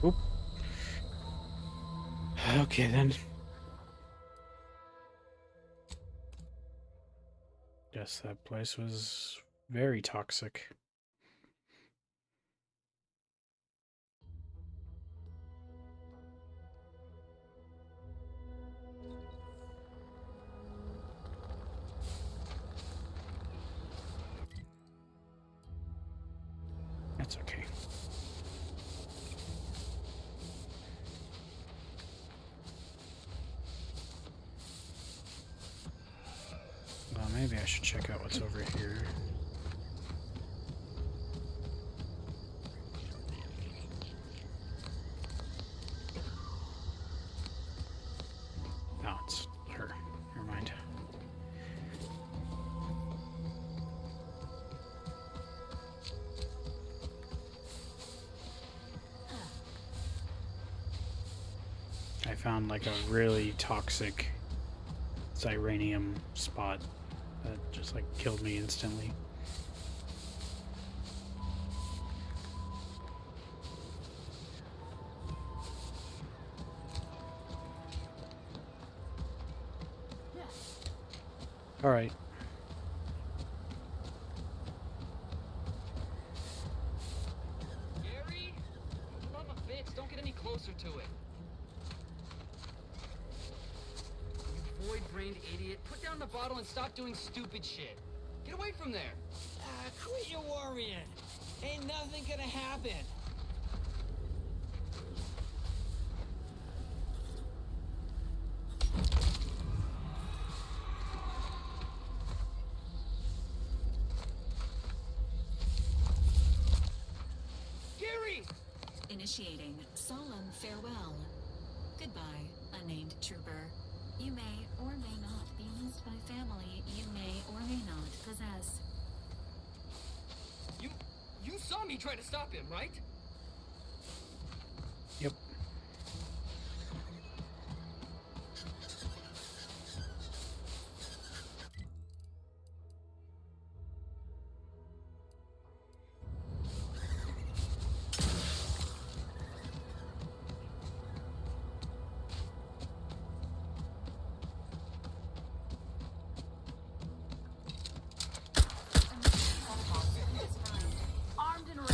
Oop. Okay then. Guess that place was very toxic. That's okay. maybe I should check out what's over here. Oh, it's her. Never mind. I found like a really toxic Zyranium spot that just like killed me instantly. All right. Gary, son of a bitch, don't get any closer to it. You void-brained idiot, put down the bottle and stop doing stupid shit. Get away from there. Quit your worrying. Ain't nothing gonna happen. Gary! Initiating solemn farewell. Goodbye, unnamed trooper. You may or may not be missed by family you may or may not possess. You saw me try to stop him, right? Yep. Armed and ready.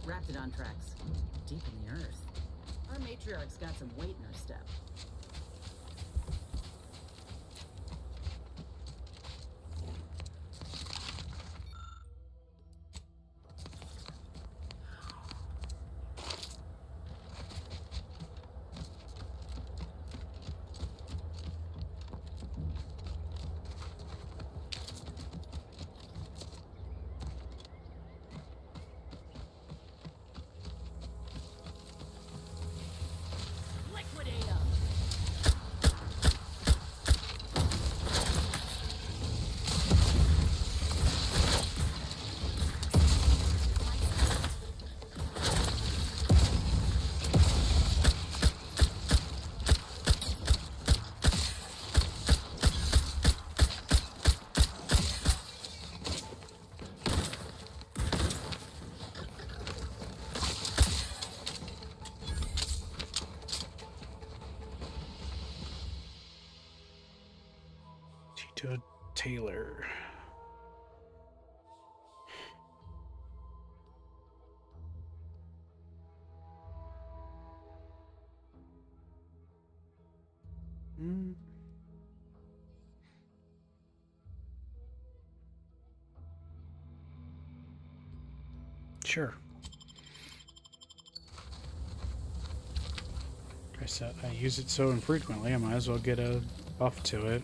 Raptidon tracks. Deep in the earth. Our matriarch's got some weight in her step. Liquidate 'em! to a tailor. Sure. I use it so infrequently, I might as well get a buff to it.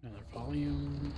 Another volume.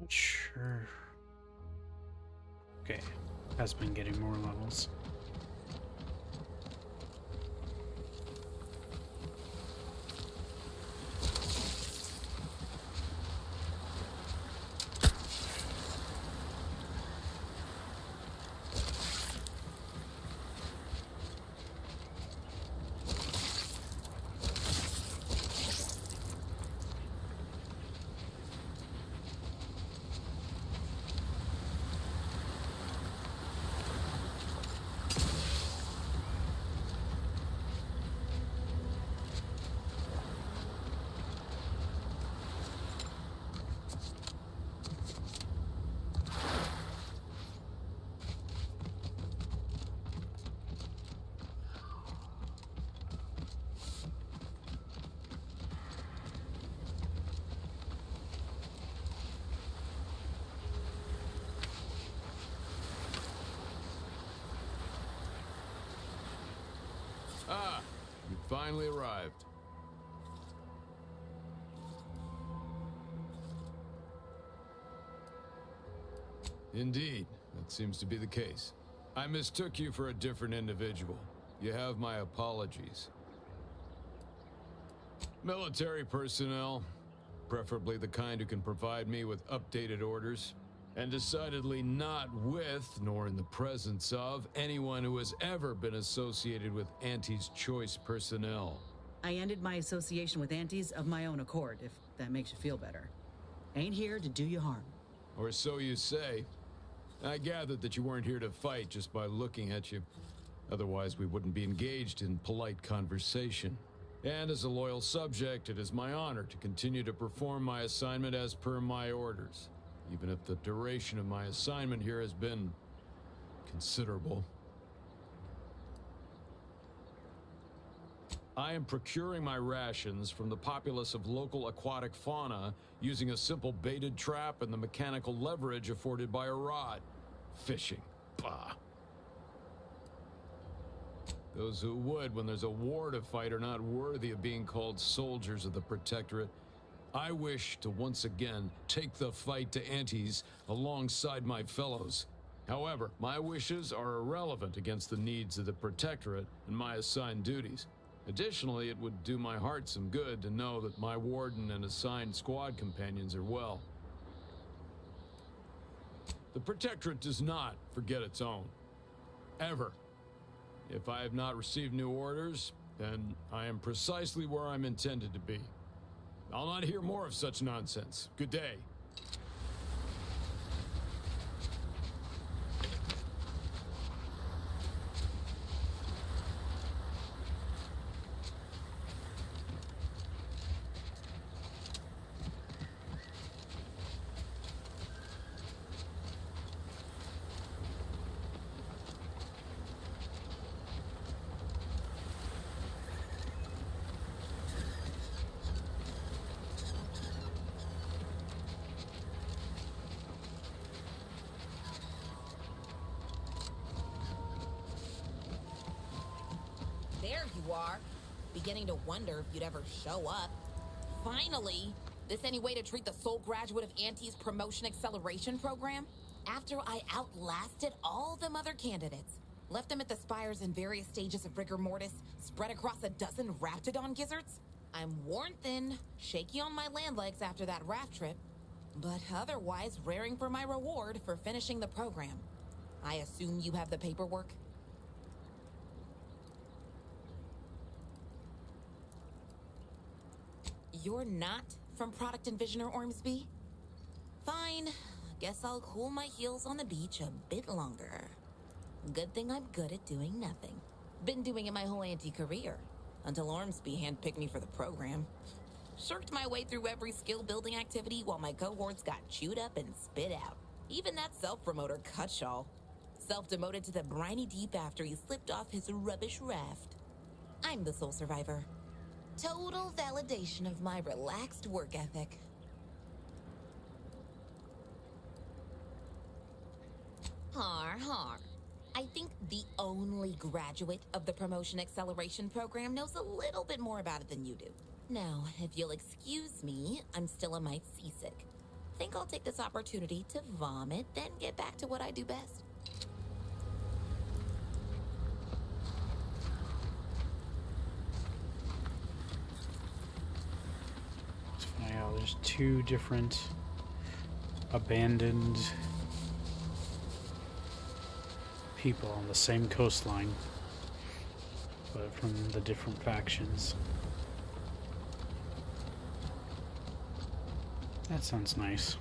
Not sure. Okay, has been getting more levels. Ah, you finally arrived. Indeed. That seems to be the case. I mistook you for a different individual. You have my apologies. Military personnel, preferably the kind who can provide me with updated orders, and decidedly not with, nor in the presence of, anyone who has ever been associated with Auntie's Choice personnel. I ended my association with Aunties of my own accord, if that makes you feel better. Ain't here to do you harm. Or so you say. I gathered that you weren't here to fight just by looking at you. Otherwise, we wouldn't be engaged in polite conversation. And as a loyal subject, it is my honor to continue to perform my assignment as per my orders, even if the duration of my assignment here has been considerable. I am procuring my rations from the populace of local aquatic fauna using a simple baited trap and the mechanical leverage afforded by a rod. Fishing. Bah. Those who would, when there's a war to fight, are not worthy of being called soldiers of the Protectorate. I wish to once again take the fight to Antes alongside my fellows. However, my wishes are irrelevant against the needs of the Protectorate and my assigned duties. Additionally, it would do my heart some good to know that my warden and assigned squad companions are well. The Protectorate does not forget its own. Ever. If I have not received new orders, then I am precisely where I'm intended to be. I'll not hear more of such nonsense. Good day. There you are. Beginning to wonder if you'd ever show up. Finally! This any way to treat the sole graduate of Auntie's promotion acceleration program? After I outlasted all them other candidates, left them at the spires in various stages of rigor mortis, spread across a dozen raptidon gizzards? I'm worn thin, shaky on my land legs after that raft trip, but otherwise raring for my reward for finishing the program. I assume you have the paperwork? You're not from Product Envisioner Ormsby? Fine. Guess I'll cool my heels on the beach a bit longer. Good thing I'm good at doing nothing. Been doing it my whole career until Ormsby handpicked me for the program. Shirked my way through every skill-building activity while my cohorts got chewed up and spit out. Even that self-promoter Cutshall. Self-demoted to the briny deep after he slipped off his rubbish raft. I'm the sole survivor. Total validation of my relaxed work ethic. Har har. I think the only graduate of the promotion acceleration program knows a little bit more about it than you do. Now, if you'll excuse me, I'm still a mite seasick. Think I'll take this opportunity to vomit, then get back to what I do best. Yeah, there's two different abandoned people on the same coastline, but from the different factions. That sounds nice.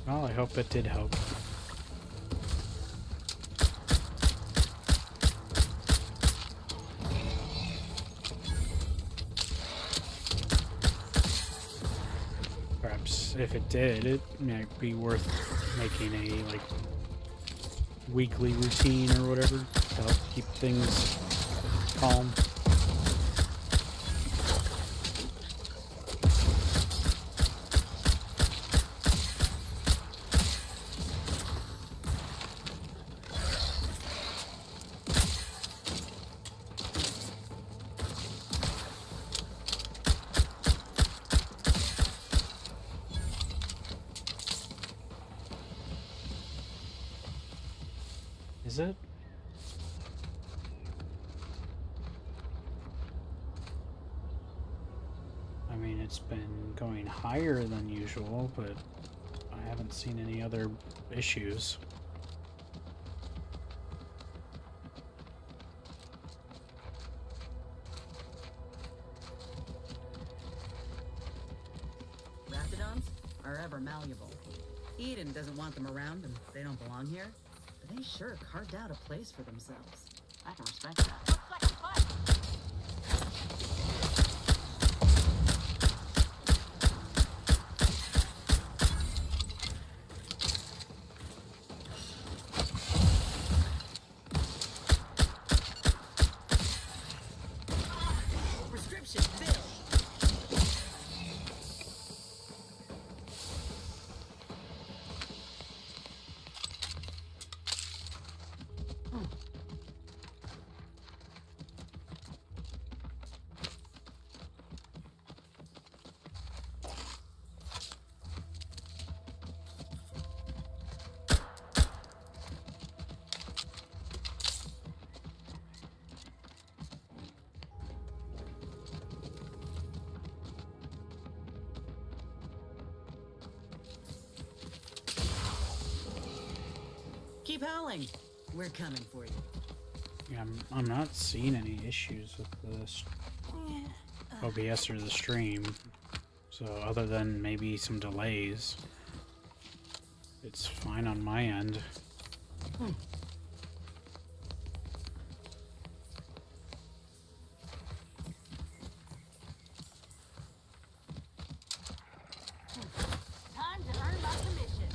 Well, I hope it did help. Perhaps if it did, it might be worth making a like weekly routine or whatever to help keep things calm. Is it? I mean, it's been going higher than usual, but I haven't seen any other issues. Raptidons are ever malleable. Eden doesn't want them around and they don't belong here. But they sure carved out a place for themselves. I can respect that. Prescription fill. Keep howling. We're coming for you. Yeah, I'm not seeing any issues with this OBS or the stream. So other than maybe some delays, it's fine on my end. Time to earn my commission.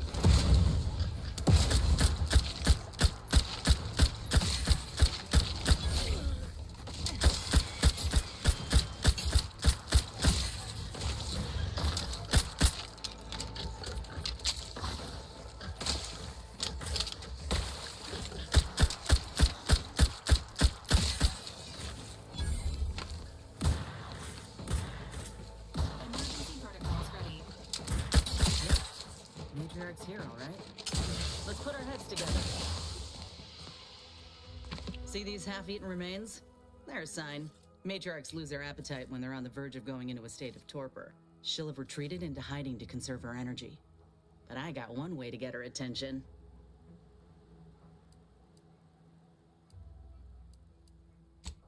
Emergency protocols ready. Matriarch's here, all right? Let's put our heads together. See these half-eaten remains? They're a sign. Matriarchs lose their appetite when they're on the verge of going into a state of torpor. She'll have retreated into hiding to conserve her energy. But I got one way to get her attention.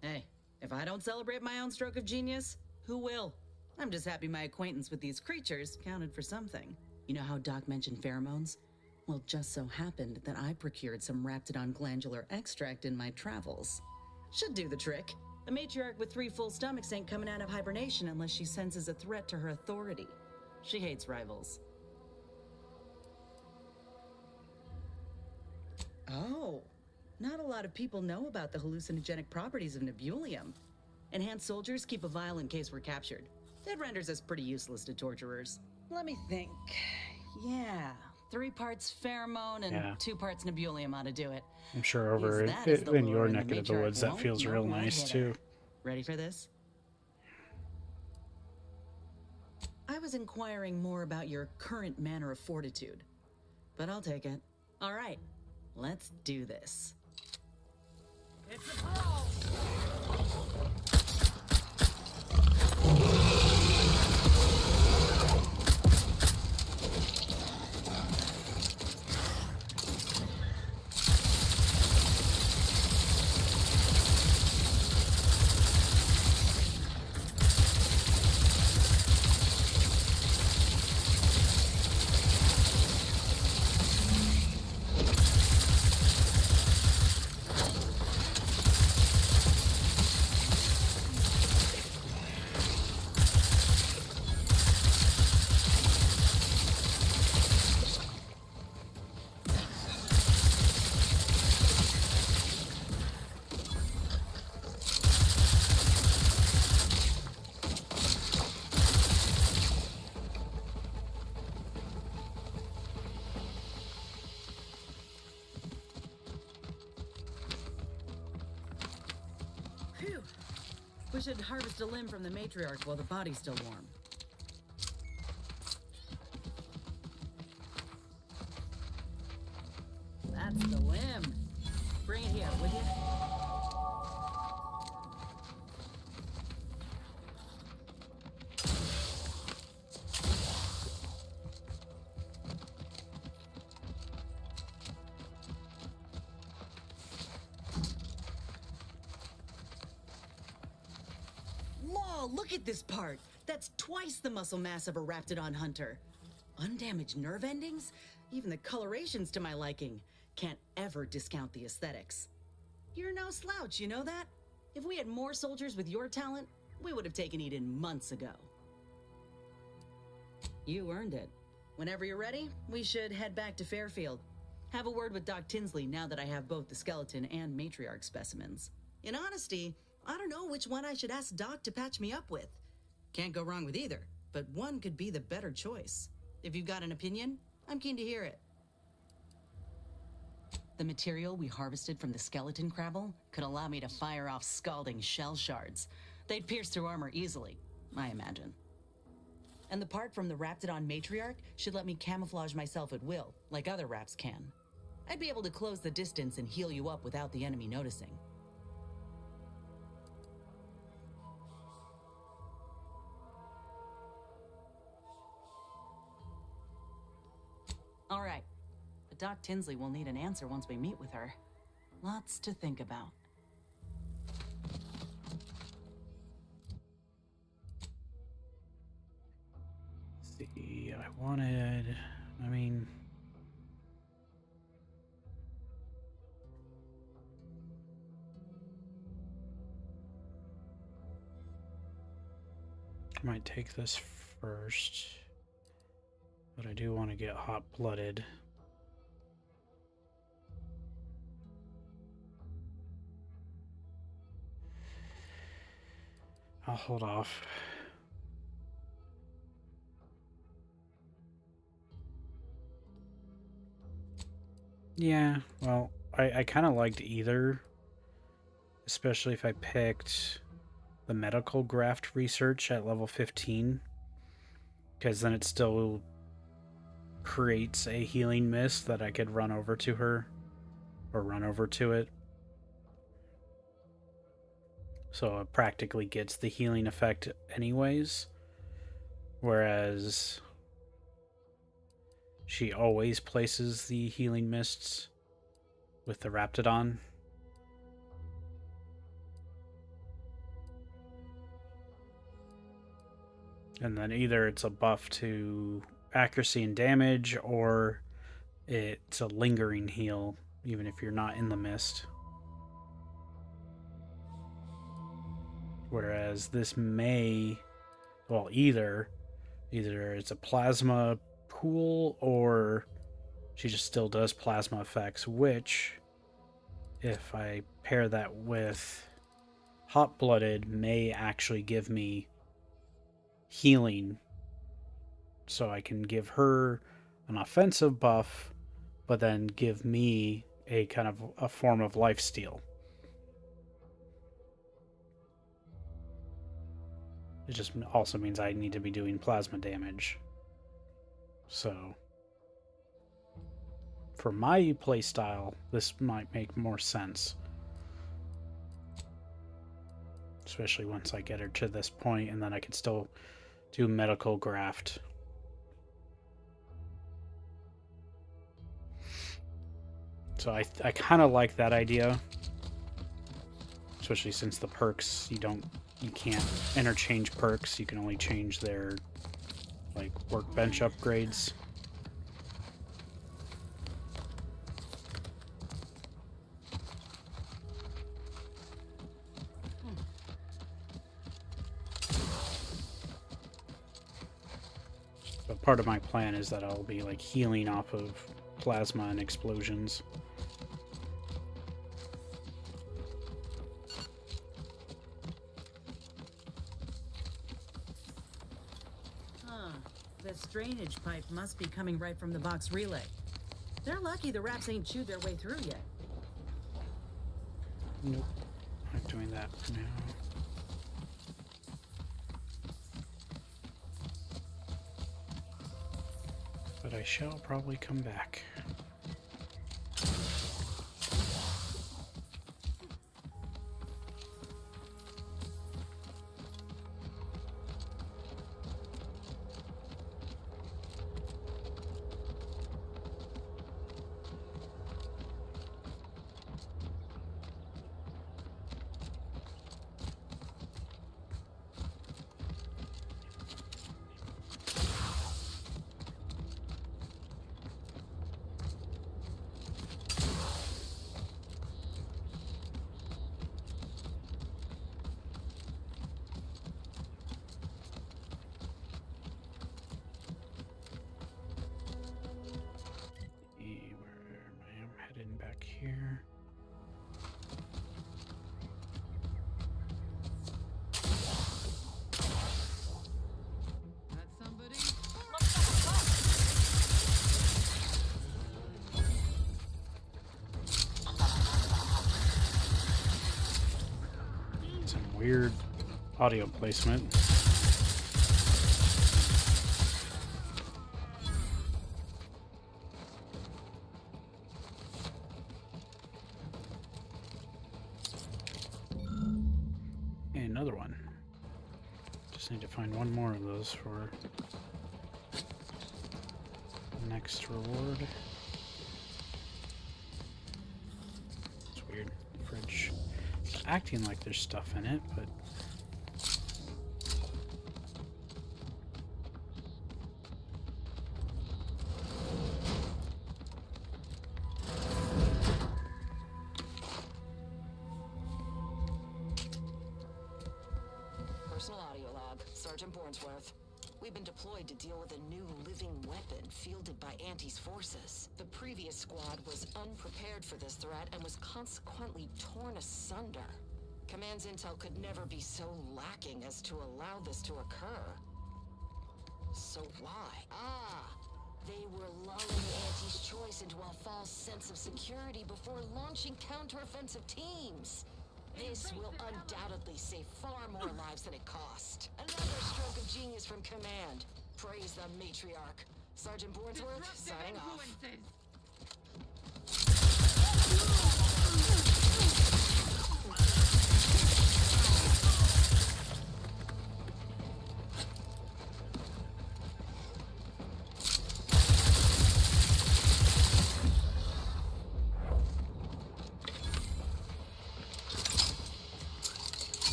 Hey, if I don't celebrate my own stroke of genius, who will? I'm just happy my acquaintance with these creatures counted for something. You know how Doc mentioned pheromones? Well, just so happened that I procured some Raptidon glandular extract in my travels. Should do the trick. A matriarch with 3 full stomachs ain't coming out of hibernation unless she senses a threat to her authority. She hates rivals. Oh, not a lot of people know about the hallucinogenic properties of Nebulium. Enhanced soldiers keep a vial in case we're captured. That renders us pretty useless to torturers. Let me think. Yeah, 3 parts pheromone and Yeah. 2 parts Nebulium ought to do it. I'm sure over Use that as the in lure your and the neck of the matriarch woods that won't feels know real what nice hit her. too. Ready for this? I was inquiring more about your current manner of fortitude, but I'll take it. All right, let's do this. It's a brawl. should harvest a limb from the matriarch while the body's still warm. That's the limb. Bring it here, would you? Whoa, look at this part. That's twice the muscle mass of a Raptidon hunter. Undamaged nerve endings? Even the coloration's to my liking. Can't ever discount the aesthetics. You're no slouch, you know that? If we had more soldiers with your talent, we would have taken Eden months ago. You earned it. Whenever you're ready, we should head back to Fairfield. Have a word with Doc Tinsley now that I have both the skeleton and matriarch specimens. In honesty, I don't know which one I should ask Doc to patch me up with. Can't go wrong with either, but one could be the better choice. If you've got an opinion, I'm keen to hear it. The material we harvested from the skeleton crabble could allow me to fire off scalding shell shards. They'd pierce through armor easily, I imagine. And the part from the Raptidon matriarch should let me camouflage myself at will, like other Raps can. I'd be able to close the distance and heal you up without the enemy noticing. All right. But Doc Tinsley will need an answer once we meet with her. Lots to think about. See, I mean... I might take this first, but I do want to get hot-blooded. I'll hold off. Yeah, well, I kind of liked either, especially if I picked the medical graft research at level 15, because then it still creates a healing mist that I could run over to her, or run over to it. So it practically gets the healing effect anyways, whereas she always places the healing mists with the Raptidon. And then either it's a buff to accuracy and damage, or it's a lingering heal, even if you're not in the mist. Whereas this may, well, either it's a plasma pool, or she just still does plasma effects, which, if I pair that with hot-blooded, may actually give me healing, so I can give her an offensive buff, but then give me a kind of a form of lifesteal. It just also means I need to be doing plasma damage. So, for my playstyle, this might make more sense. Especially once I get her to this point, and then I can still do medical graft. So I kind of like that idea. Especially since the perks, you can't interchange perks. You can only change their, like, workbench upgrades. But part of my plan is that I'll be, like, healing off of plasma and explosions. This drainage pipe must be coming right from the box relay. They're lucky the Raps ain't chewed their way through yet. Nope. I'm doing that for now. But I shall probably come back. Here. That's somebody. Some weird audio placement. Another one. Just need to find one more of those for the next reward. It's weird. The fridge. It's acting like there's stuff in it, but Personal audio log, Sergeant Bornsworth. We've been deployed to deal with a new living weapon fielded by Auntie's forces. The previous squad was unprepared for this threat and was consequently torn asunder. Command's intel could never be so lacking as to allow this to occur. So why? They were lulling Auntie's choice into a false sense of security before launching counteroffensive teams. This will undoubtedly save far more lives than it cost. Another stroke of genius from Command. Praise the matriarch. Sergeant Bornsworth, signing off.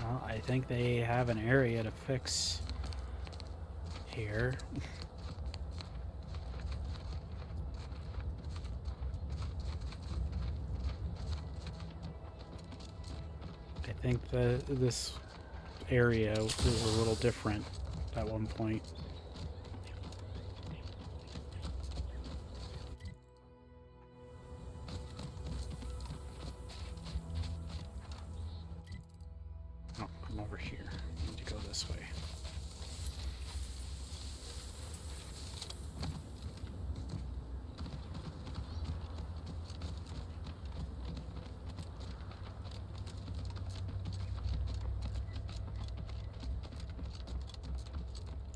Well, I think they have an area to fix here. I think this area was a little different at one point. Oh, I'm over here. I need to go this way.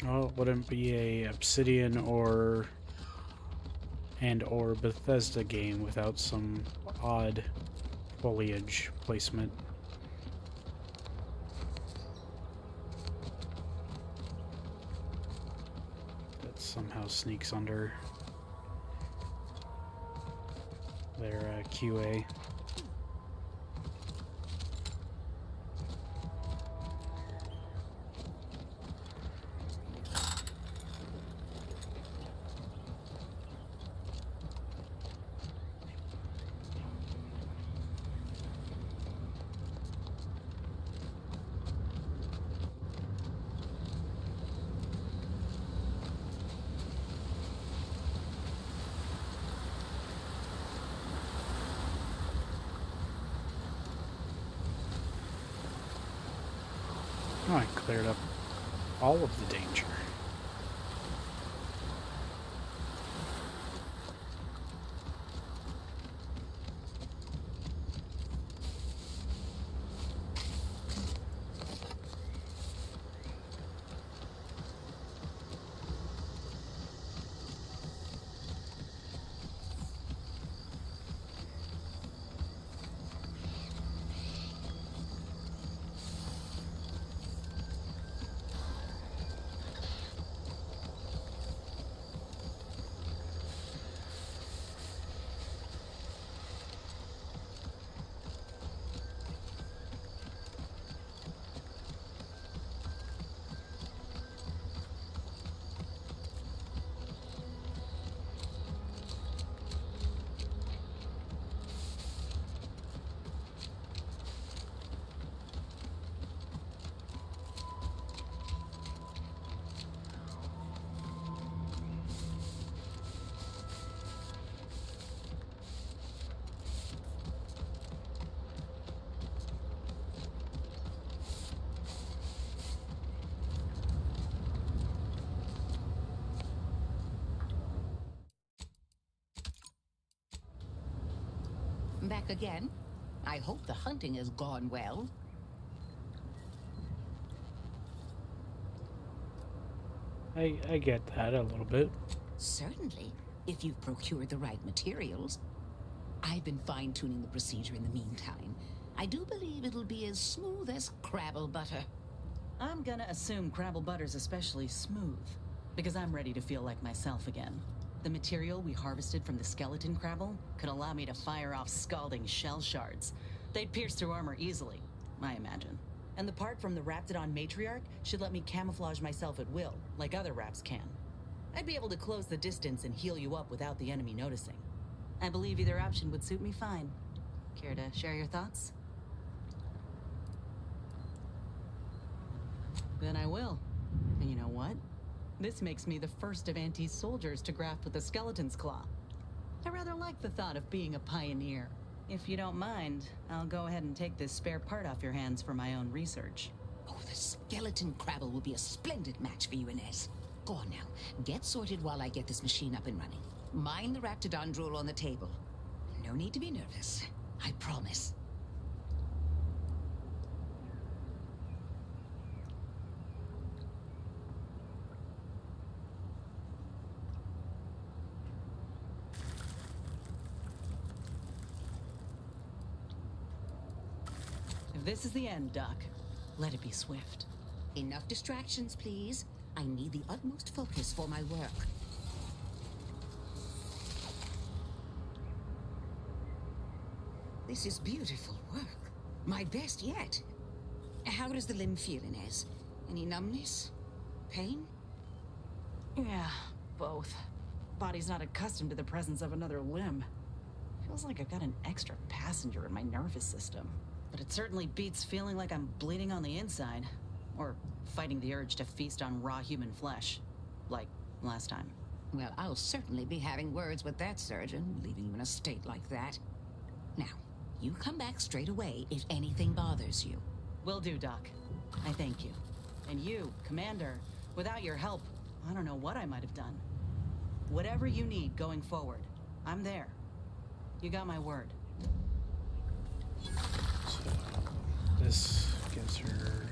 Oh, it wouldn't be a Obsidian or Bethesda game without some odd foliage placement. That somehow sneaks under their QA. Oh, I cleared up all of the danger. Back again? I hope the hunting has gone well. I get that a little bit. Certainly, if you've procured the right materials. I've been fine-tuning the procedure in the meantime. I do believe it'll be as smooth as Crabble butter. I'm gonna assume Crabble butter's especially smooth, because I'm ready to feel like myself again. The material we harvested from the skeleton Crabble could allow me to fire off scalding shell shards. They'd pierce through armor easily, I imagine. And the part from the Raptidon matriarch should let me camouflage myself at will, like other Raps can. I'd be able to close the distance and heal you up without the enemy noticing. I believe either option would suit me fine. Care to share your thoughts? Then I will. And you know what? This makes me the first of Auntie's soldiers to graft with the skeleton's claw. I rather like the thought of being a pioneer. If you don't mind, I'll go ahead and take this spare part off your hands for my own research. Oh, the skeleton Crabble will be a splendid match for you, Inez. Go on now. Get sorted while I get this machine up and running. Mind the Raptidon drool on the table. No need to be nervous. I promise. If this is the end, Doc, let it be swift. Enough distractions, please. I need the utmost focus for my work. This is beautiful work. My best yet. How does the limb feel, Inez? Any numbness? Pain? Yeah, both. Body's not accustomed to the presence of another limb. Feels like I've got an extra passenger in my nervous system. But it certainly beats feeling like I'm bleeding on the inside. Or fighting the urge to feast on raw human flesh. Like last time. Well, I'll certainly be having words with that surgeon, leaving you in a state like that. Now, you come back straight away if anything bothers you. Will do, Doc. I thank you. And you, Commander, without your help, I don't know what I might have done. Whatever you need going forward, I'm there. You got my word. So, this gives her...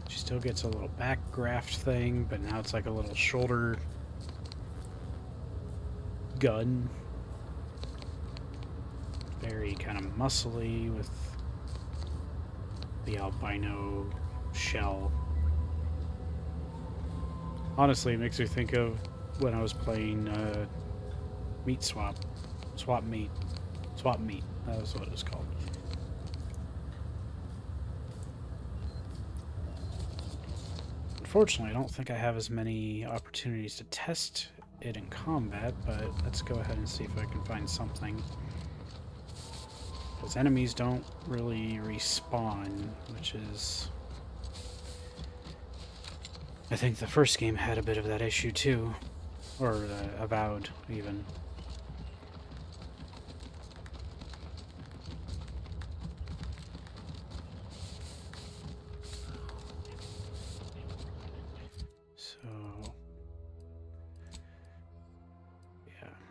She still gets a little back graft thing, but now it's like a little shoulder gun. Very kind of muscly with the albino shell. Honestly, it makes me think of when I was playing Meat Swap. Swap Meat. Swap Meat. That was what it was called. Unfortunately, I don't think I have as many opportunities to test it in combat, but let's go ahead and see if I can find something. Because enemies don't really respawn, which is... I think the first game had a bit of that issue too. Or Avowed, even.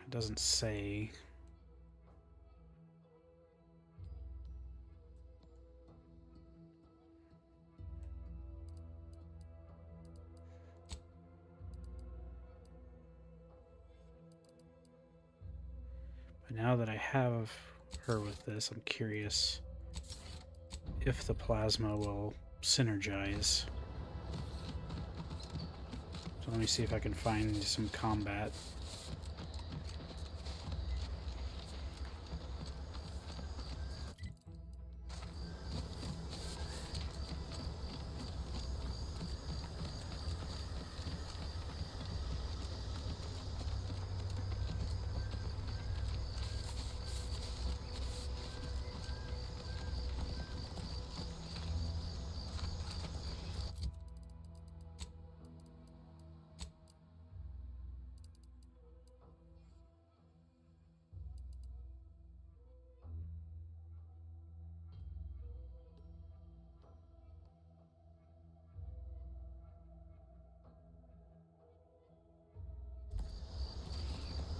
It doesn't say. But now that I have her with this, I'm curious if the plasma will synergize. So let me see if I can find some combat.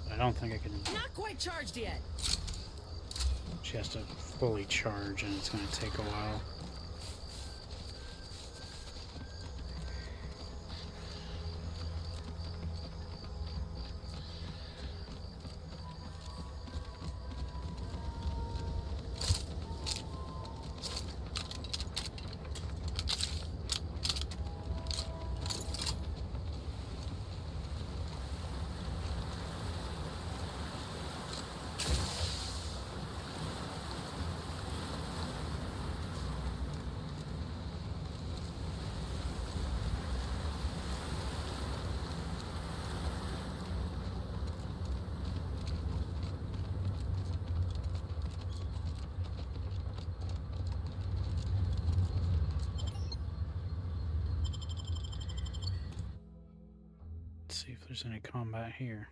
I don't think I can. Not quite charged yet. She has to fully charge, and it's going to take a while. Let's see if there's any combat here.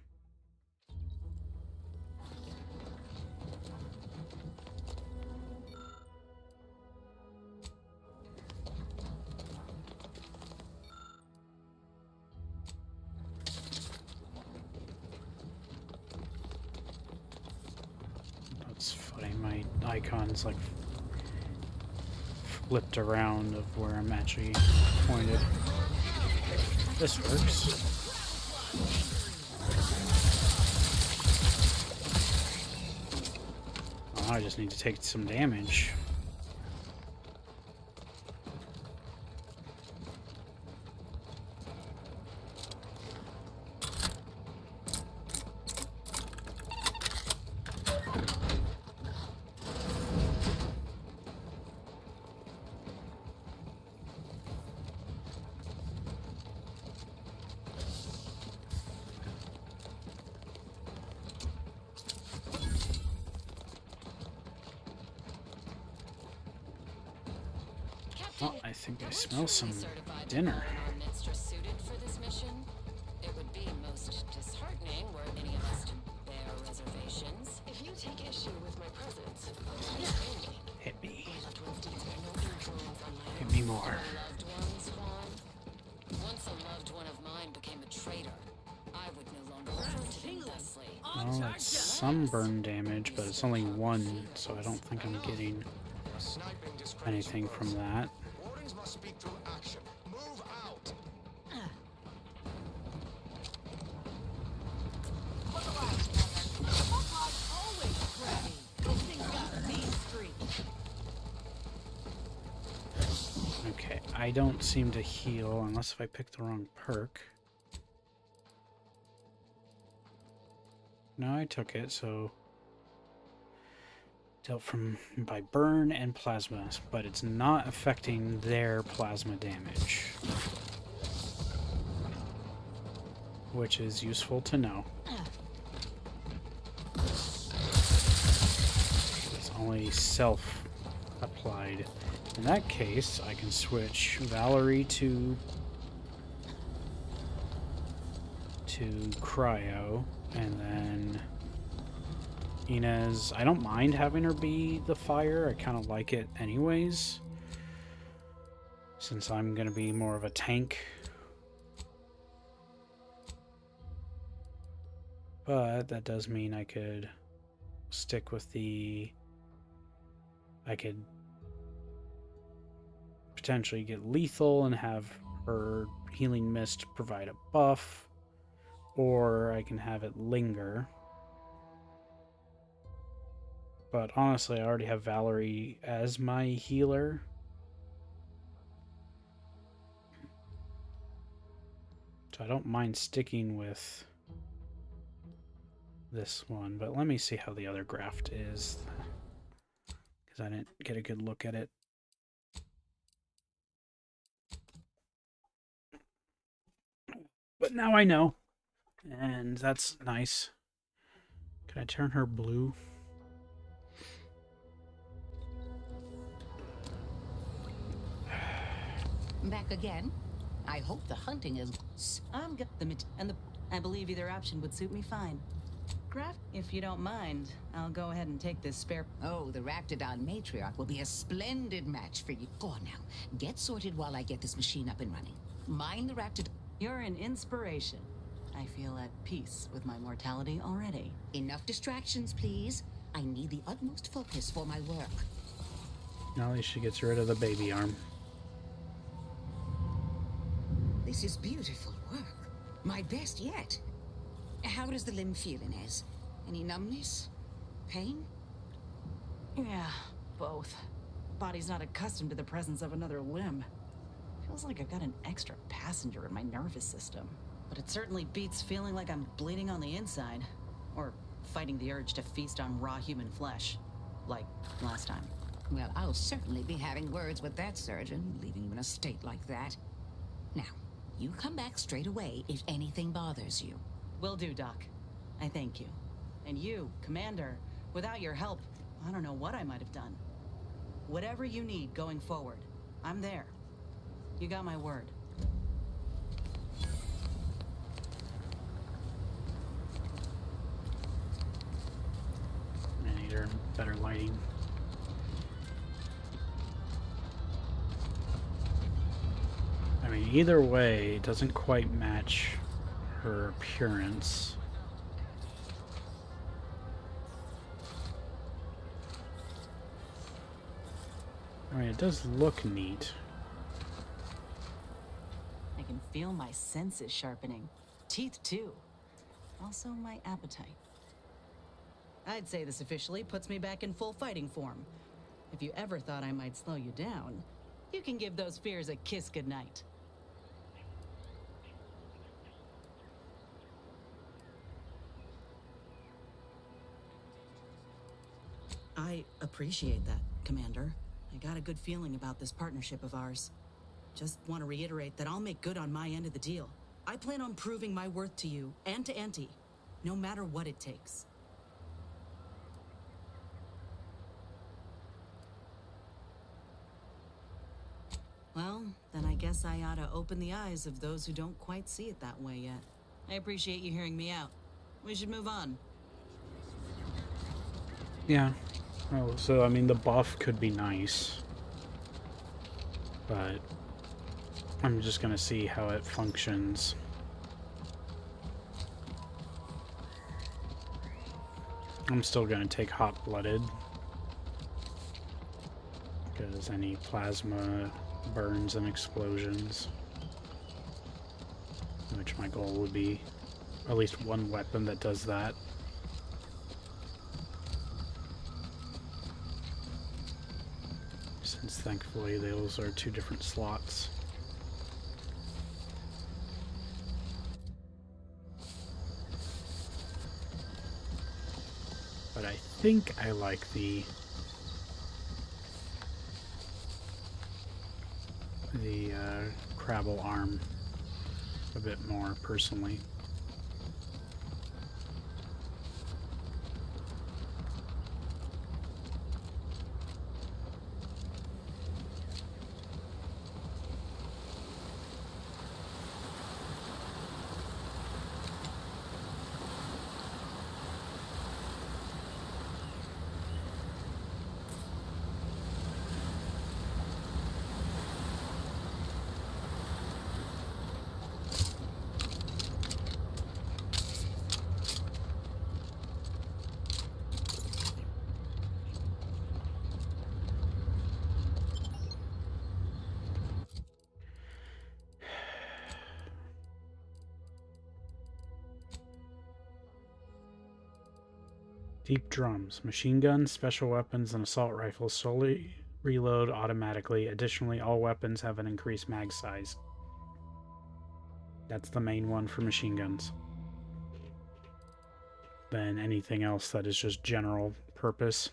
That's funny, my icon's like flipped around of where I'm actually pointed. This works. Oh, I just need to take some damage. Oh, I think I smell some dinner. Suited for this mission? It would be most disheartening were any of us to bear reservations. If you take issue with my presence, Hit me. my loved ones' deeds have no influence on my Hit me more. loved ones, Juan. Once a loved one of mine became a traitor, I would no longer refer to them thusly. Well, that's some burn damage, but it's only one, so I don't think I'm getting anything from that. Warnings must speak through action. Move out. Okay, I don't seem to heal unless if I pick the wrong perk. No, I took it, so dealt from by burn and plasma, but it's not affecting their plasma damage, which is useful to know. It's only self-applied. In that case, I can switch Valerie to cryo, and then Inez, I don't mind having her be the fire. I kind of like it anyways, since I'm going to be more of a tank. But that does mean I could stick with I could potentially get lethal and have her healing mist provide a buff, or I can have it linger. But honestly, I already have Valerie as my healer. So I don't mind sticking with this one, but let me see how the other graft is, because I didn't get a good look at it. But now I know, and that's nice. Can I turn her blue? Back again? I hope the hunting is... I'm good. I believe either option would suit me fine. Graft, if you don't mind, I'll go ahead and take this spare... Oh, the Raptidon matriarch will be a splendid match for you. Go on now. Get sorted while I get this machine up and running. Mind the Raptidon... You're an inspiration. I feel at peace with my mortality already. Enough distractions, please. I need the utmost focus for my work. Now at least she gets rid of the baby arm. This is beautiful work. My best yet. How does the limb feel, Inez? Any numbness? Pain? Yeah, both. Body's not accustomed to the presence of another limb. Feels like I've got an extra passenger in my nervous system. But it certainly beats feeling like I'm bleeding on the inside. Or fighting the urge to feast on raw human flesh. Like last time. Well, I'll certainly be having words with that surgeon, leaving you in a state like that. Now, you come back straight away if anything bothers you. Will do, Doc. I thank you. And you, Commander, without your help, I don't know what I might have done. Whatever you need going forward, I'm there. You got my word. I need her better lighting. I mean, either way, it doesn't quite match her appearance. I mean, it does look neat. I can feel my senses sharpening. Teeth, too. Also, my appetite. I'd say this officially puts me back in full fighting form. If you ever thought I might slow you down, you can give those fears a kiss goodnight. I appreciate that, Commander. I got a good feeling about this partnership of ours. Just want to reiterate that I'll make good on my end of the deal. I plan on proving my worth to you and to Auntie, no matter what it takes. Well, then I guess I ought to open the eyes of those who don't quite see it that way yet. I appreciate you hearing me out. We should move on. Yeah. Oh, so I mean, the buff could be nice, but I'm just gonna see how it functions. I'm still gonna take hot-blooded, because any plasma burns and explosions, which my goal would be at least one weapon that does that. Since thankfully those are two different slots. But I think I like the Crabble arm a bit more personally. Deep drums, machine guns, special weapons, and assault rifles solely reload automatically. Additionally, all weapons have an increased mag size. That's the main one for machine guns. Then anything else that is just general purpose.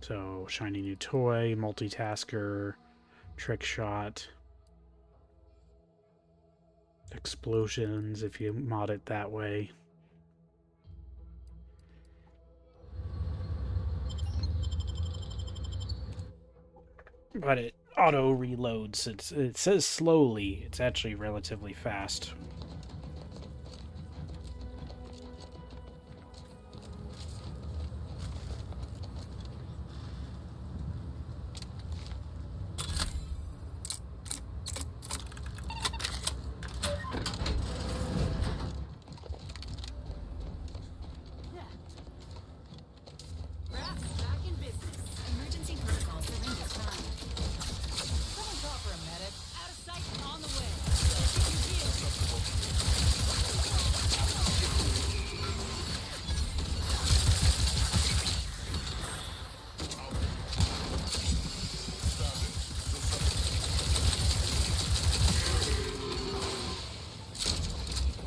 So, shiny new toy, multitasker, trick shot, explosions if you mod it that way. But it auto reloads. It says slowly. It's actually relatively fast.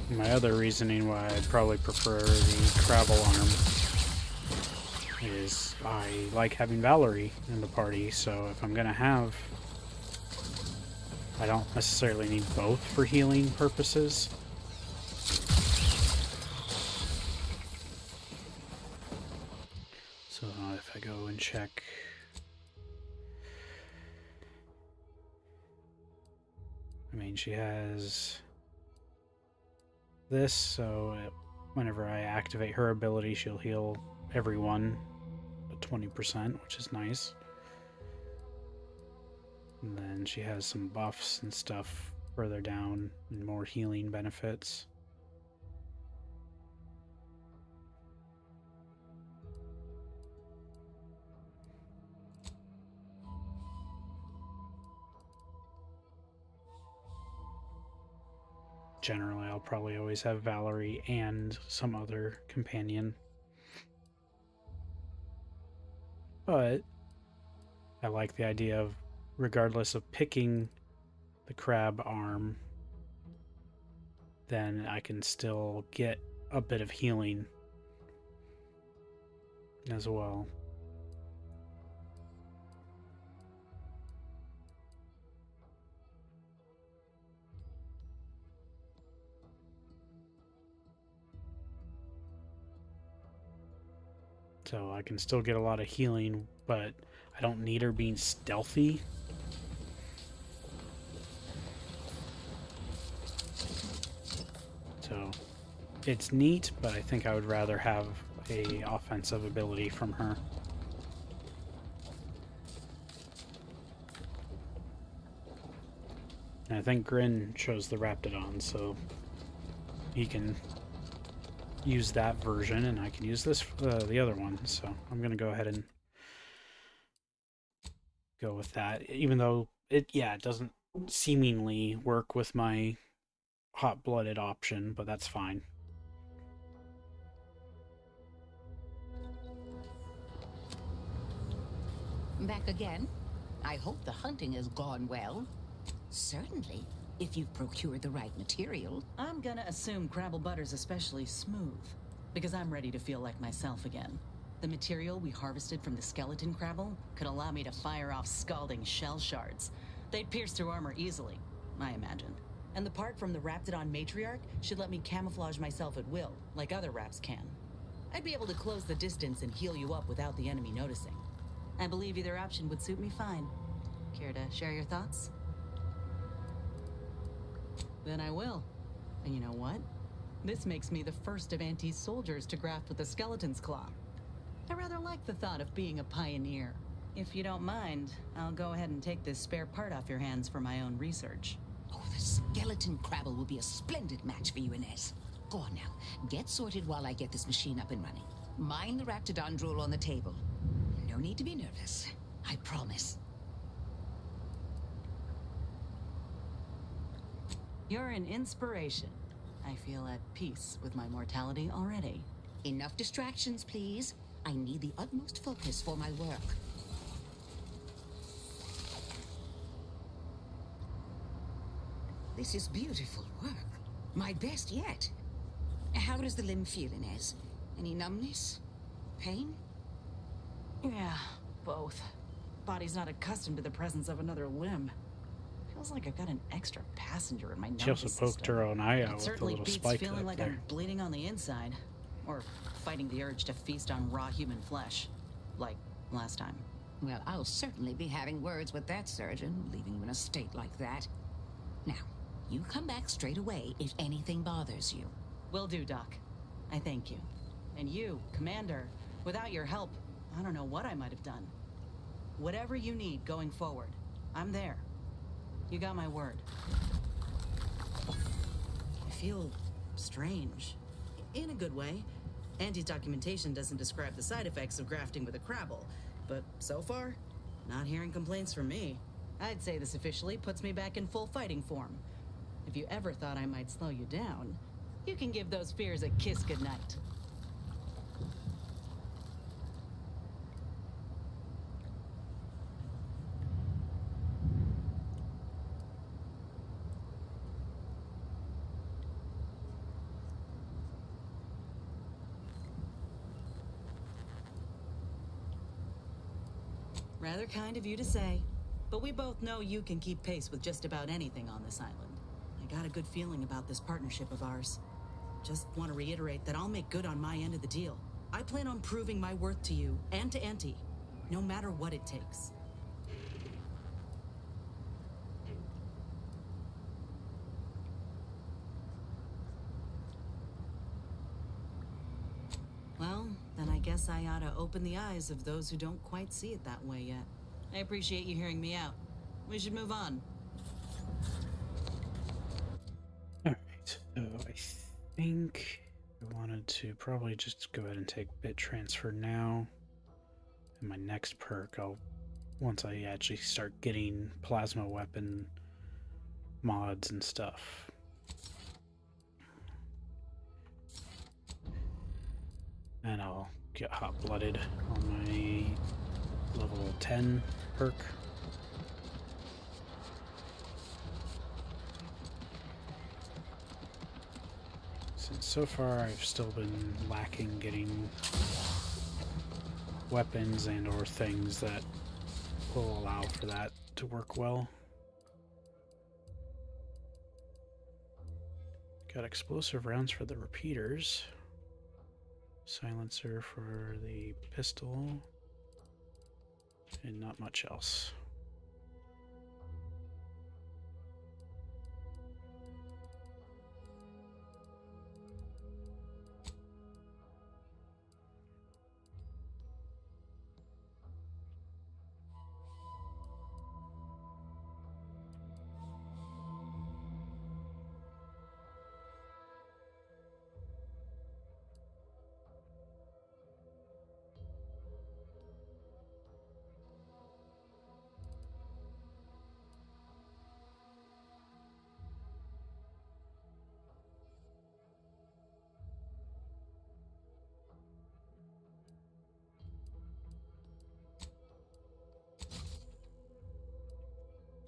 My other reasoning why I'd probably prefer the Crabble arm is I like having Valerie in the party, so if I'm gonna have... I don't necessarily need both for healing purposes. So if I go and check... I mean, she has... this, so whenever I activate her ability, she'll heal everyone at 20%, which is nice. And then she has some buffs and stuff further down and more healing benefits. Generally, I'll probably always have Valerie and some other companion. But I like the idea of, regardless of picking the crab arm, then I can still get a bit of healing as well. So I can still get a lot of healing, but I don't need her being stealthy. So it's neat, but I think I would rather have a offensive ability from her. And I think Grin chose the Raptidon, so he can use that version, and I can use this the other one. So I'm gonna go ahead and go with that, even though it doesn't seemingly work with my hot-blooded option, but that's fine. Back again? I hope the hunting has gone well. Certainly, if you've procured the right material. I'm gonna assume Crabble Butter's especially smooth, because I'm ready to feel like myself again. The material we harvested from the skeleton Crabble could allow me to fire off scalding shell shards. They'd pierce through armor easily, I imagine. And the part from the Raptidon Matriarch should let me camouflage myself at will, like other Raps can. I'd be able to close the distance and heal you up without the enemy noticing. I believe either option would suit me fine. Care to share your thoughts? Then I will. And you know what? This makes me the first of Auntie's soldiers to graft with the skeleton's claw. I rather like the thought of being a pioneer. If you don't mind, I'll go ahead and take this spare part off your hands for my own research. Oh, the skeleton Crabble will be a splendid match for you, Inez. Go on now. Get sorted while I get this machine up and running. Mind the Raptidon drool on the table. No need to be nervous. I promise. You're an inspiration. I feel at peace with my mortality already. Enough distractions, please. I need the utmost focus for my work. This is beautiful work. My best yet. How does the limb feel, Inez? Any numbness? Pain? Yeah, both. Body's not accustomed to the presence of another limb. Feels like I've got an extra passenger in my nervous She also system. poked her own eye out It with a certainly little beats spike feeling up like there. I'm bleeding on the inside. Or fighting the urge to feast on raw human flesh. Like last time. Well, I'll certainly be having words with that surgeon, leaving you in a state like that. Now, you come back straight away if anything bothers you. Will do, Doc. I thank you. And you, Commander, without your help, I don't know what I might have done. Whatever you need going forward, I'm there. You got my word. I feel strange. In a good way. Auntie's documentation doesn't describe the side effects of grafting with a Crabble, but so far, not hearing complaints from me. I'd say this officially puts me back in full fighting form. If you ever thought I might slow you down, you can give those fears a kiss goodnight. Rather kind of you to say, but we both know you can keep pace with just about anything on this island. I got a good feeling about this partnership of ours. Just want to reiterate that I'll make good on my end of the deal. I plan on proving my worth to you and to Auntie, no matter what it takes. Well, then I guess I ought to open the eyes of those who don't quite see it that way yet. I appreciate you hearing me out. We should move on. Alright, so I think I wanted to probably just go ahead and take bit transfer now. And my next perk, once I actually start getting plasma weapon mods and stuff. And I'll get hot-blooded on my level 10 perk. Since so far I've still been lacking getting weapons and or things that will allow for that to work well. Got explosive rounds for the repeaters. Silencer for the pistol, and not much else.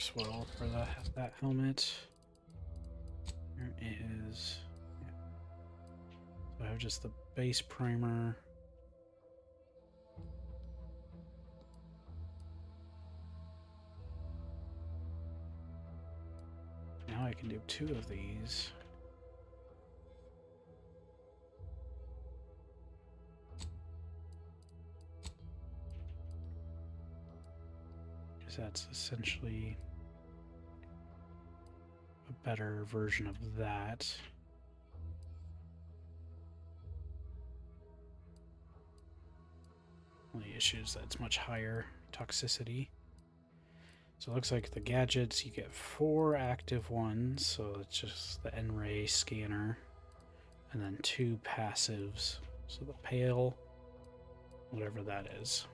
Swell for that helmet. There is. Yeah. So I have just the base primer. Now I can do 2 of these. Because that's essentially a better version of that. Only issue is that it's much higher toxicity. So it looks like the gadgets, you get 4 active ones, so it's just the N-ray scanner, and then 2 passives. So the pale, whatever that is.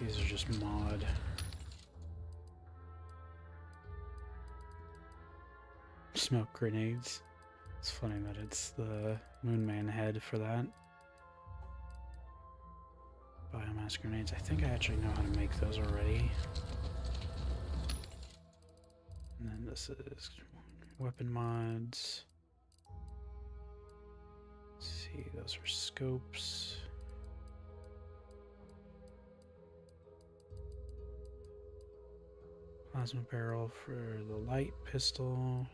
these are just mod. Smoke grenades. It's funny that it's the Moonman head for that. Biomass grenades. I think I actually know how to make those already. And then this is weapon mods. Let's see, those are scopes. Plasma barrel for the light pistol.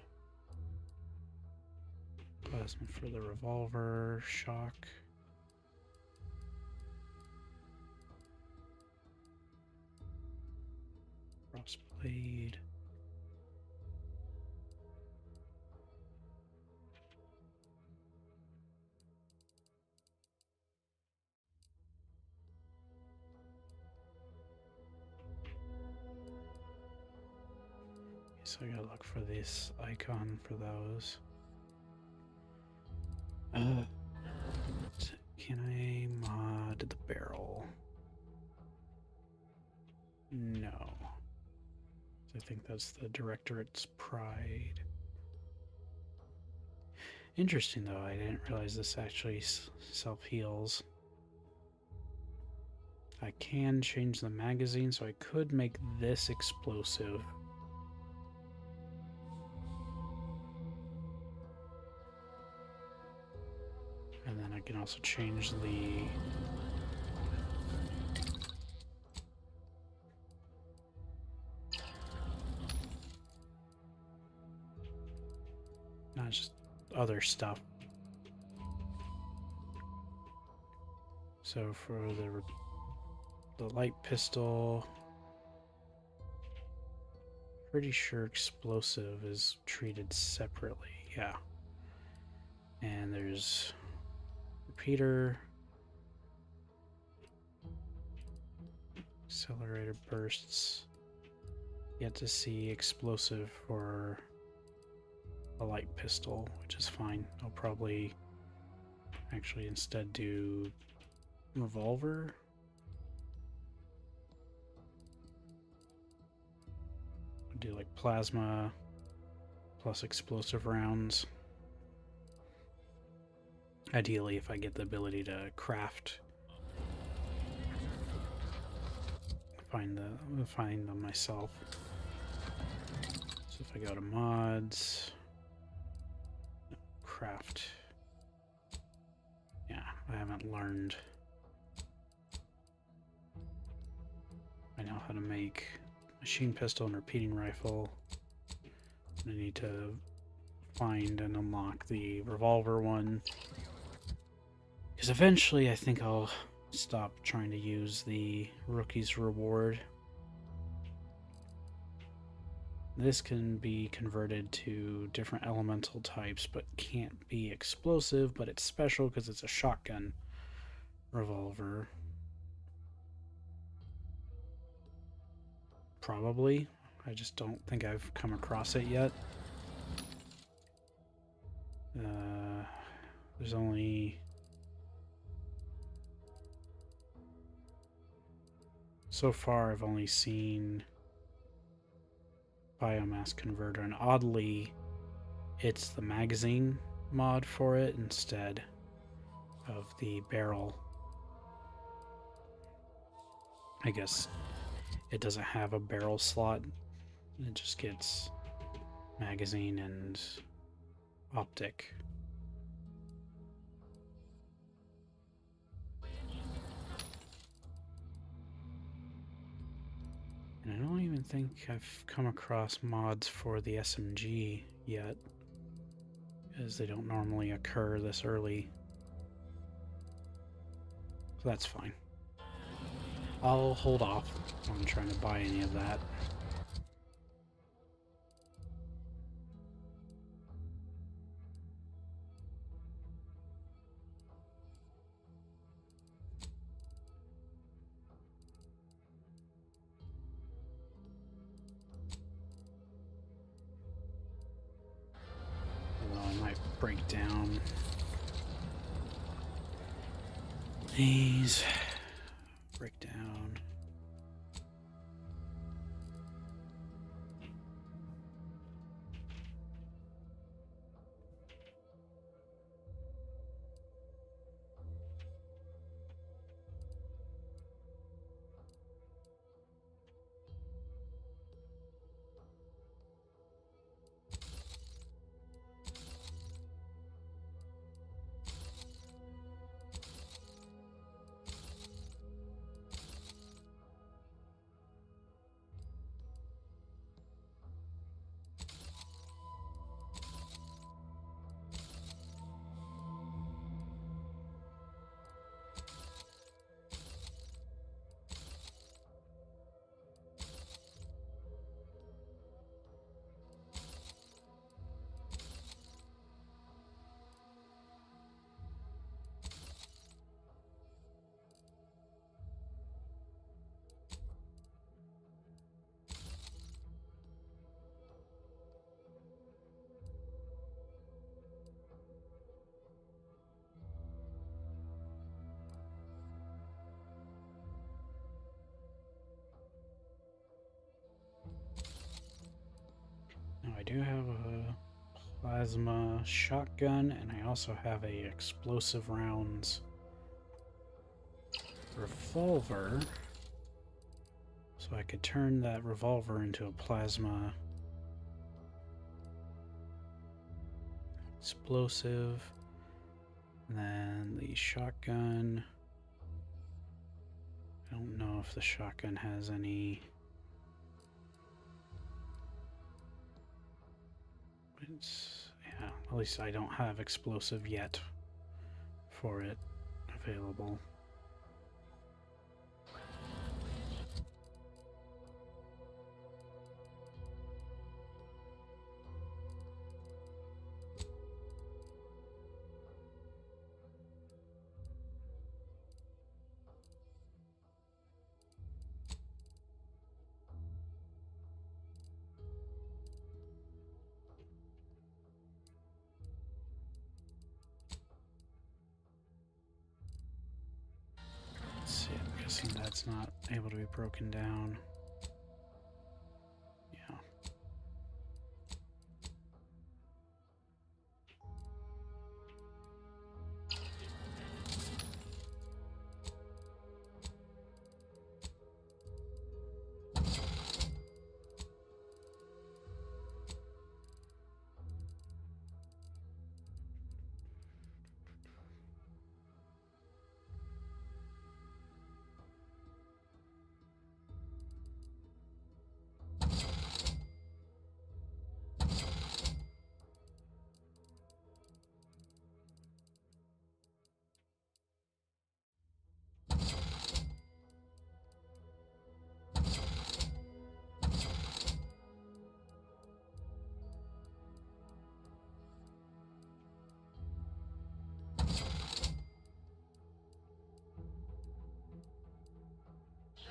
Plasma for the revolver. Shock. Crossblade. So I gotta look for this icon for those. Can I mod the barrel? No. I think that's the Directorate's Pride. Interesting though, I didn't realize this actually self-heals. I can change the magazine, so I could make this explosive. And then I can also change the not just other stuff. So for the light pistol, pretty sure explosive is treated separately. Yeah. And there's repeater, accelerator bursts. Yet to see explosive for a light pistol, which is fine. I'll probably actually instead do revolver. I'll do like plasma plus explosive rounds. Ideally, if I get the ability to craft, find them myself. So if I go to mods, craft. Yeah, I haven't learned. I know how to make machine pistol and repeating rifle. I need to find and unlock the revolver one. Because eventually I think I'll stop trying to use the rookie's reward. This can be converted to different elemental types, but can't be explosive, but it's special because it's a shotgun revolver. Probably. I just don't think I've come across it yet. There's only... So far, I've only seen biomass converter, and oddly, it's the magazine mod for it instead of the barrel. I guess it doesn't have a barrel slot. It just gets magazine and optic. And I don't even think I've come across mods for the SMG yet, as they don't normally occur this early. So that's fine. I'll hold off on trying to buy any of that. Although I might break down these. Break down do have a plasma shotgun, and I also have a explosive rounds revolver. So I could turn that revolver into a plasma explosive. And then the shotgun. I don't know if the shotgun has any. Yeah, at least I don't have explosive yet for it available. That's not able to be broken down. Yeah.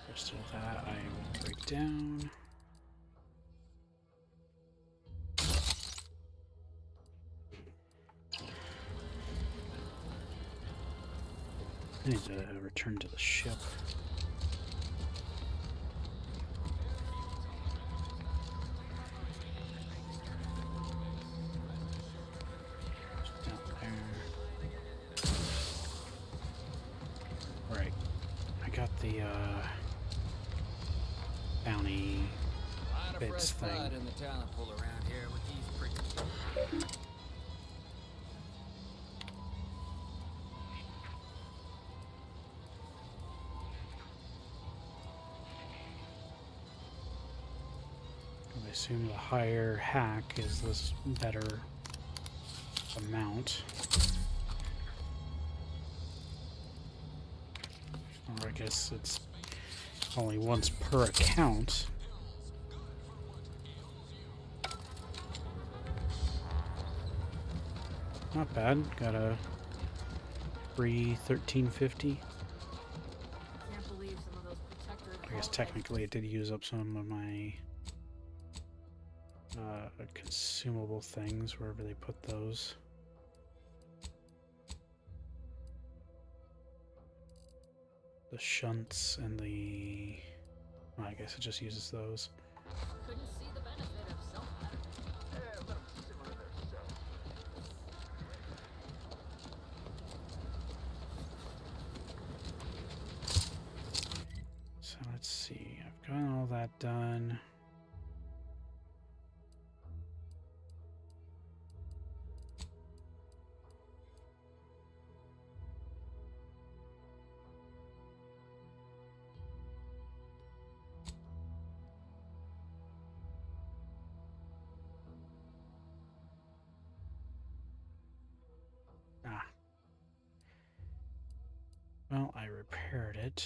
Rest of that I will break down. I need to return to the ship. Down there. Right. I got the bounty bits thing. In the talent pool around here with these prickers. I assume the higher hack is this better amount. Or I guess it's only once per account. Not bad. Got a free 1350. I guess technically it did use up some of my consumable things wherever they put those. The shunts and the... well, I guess it just uses those. Couldn't see the benefit of self-pattern. So let's see, I've got all that done. Well, I repaired it.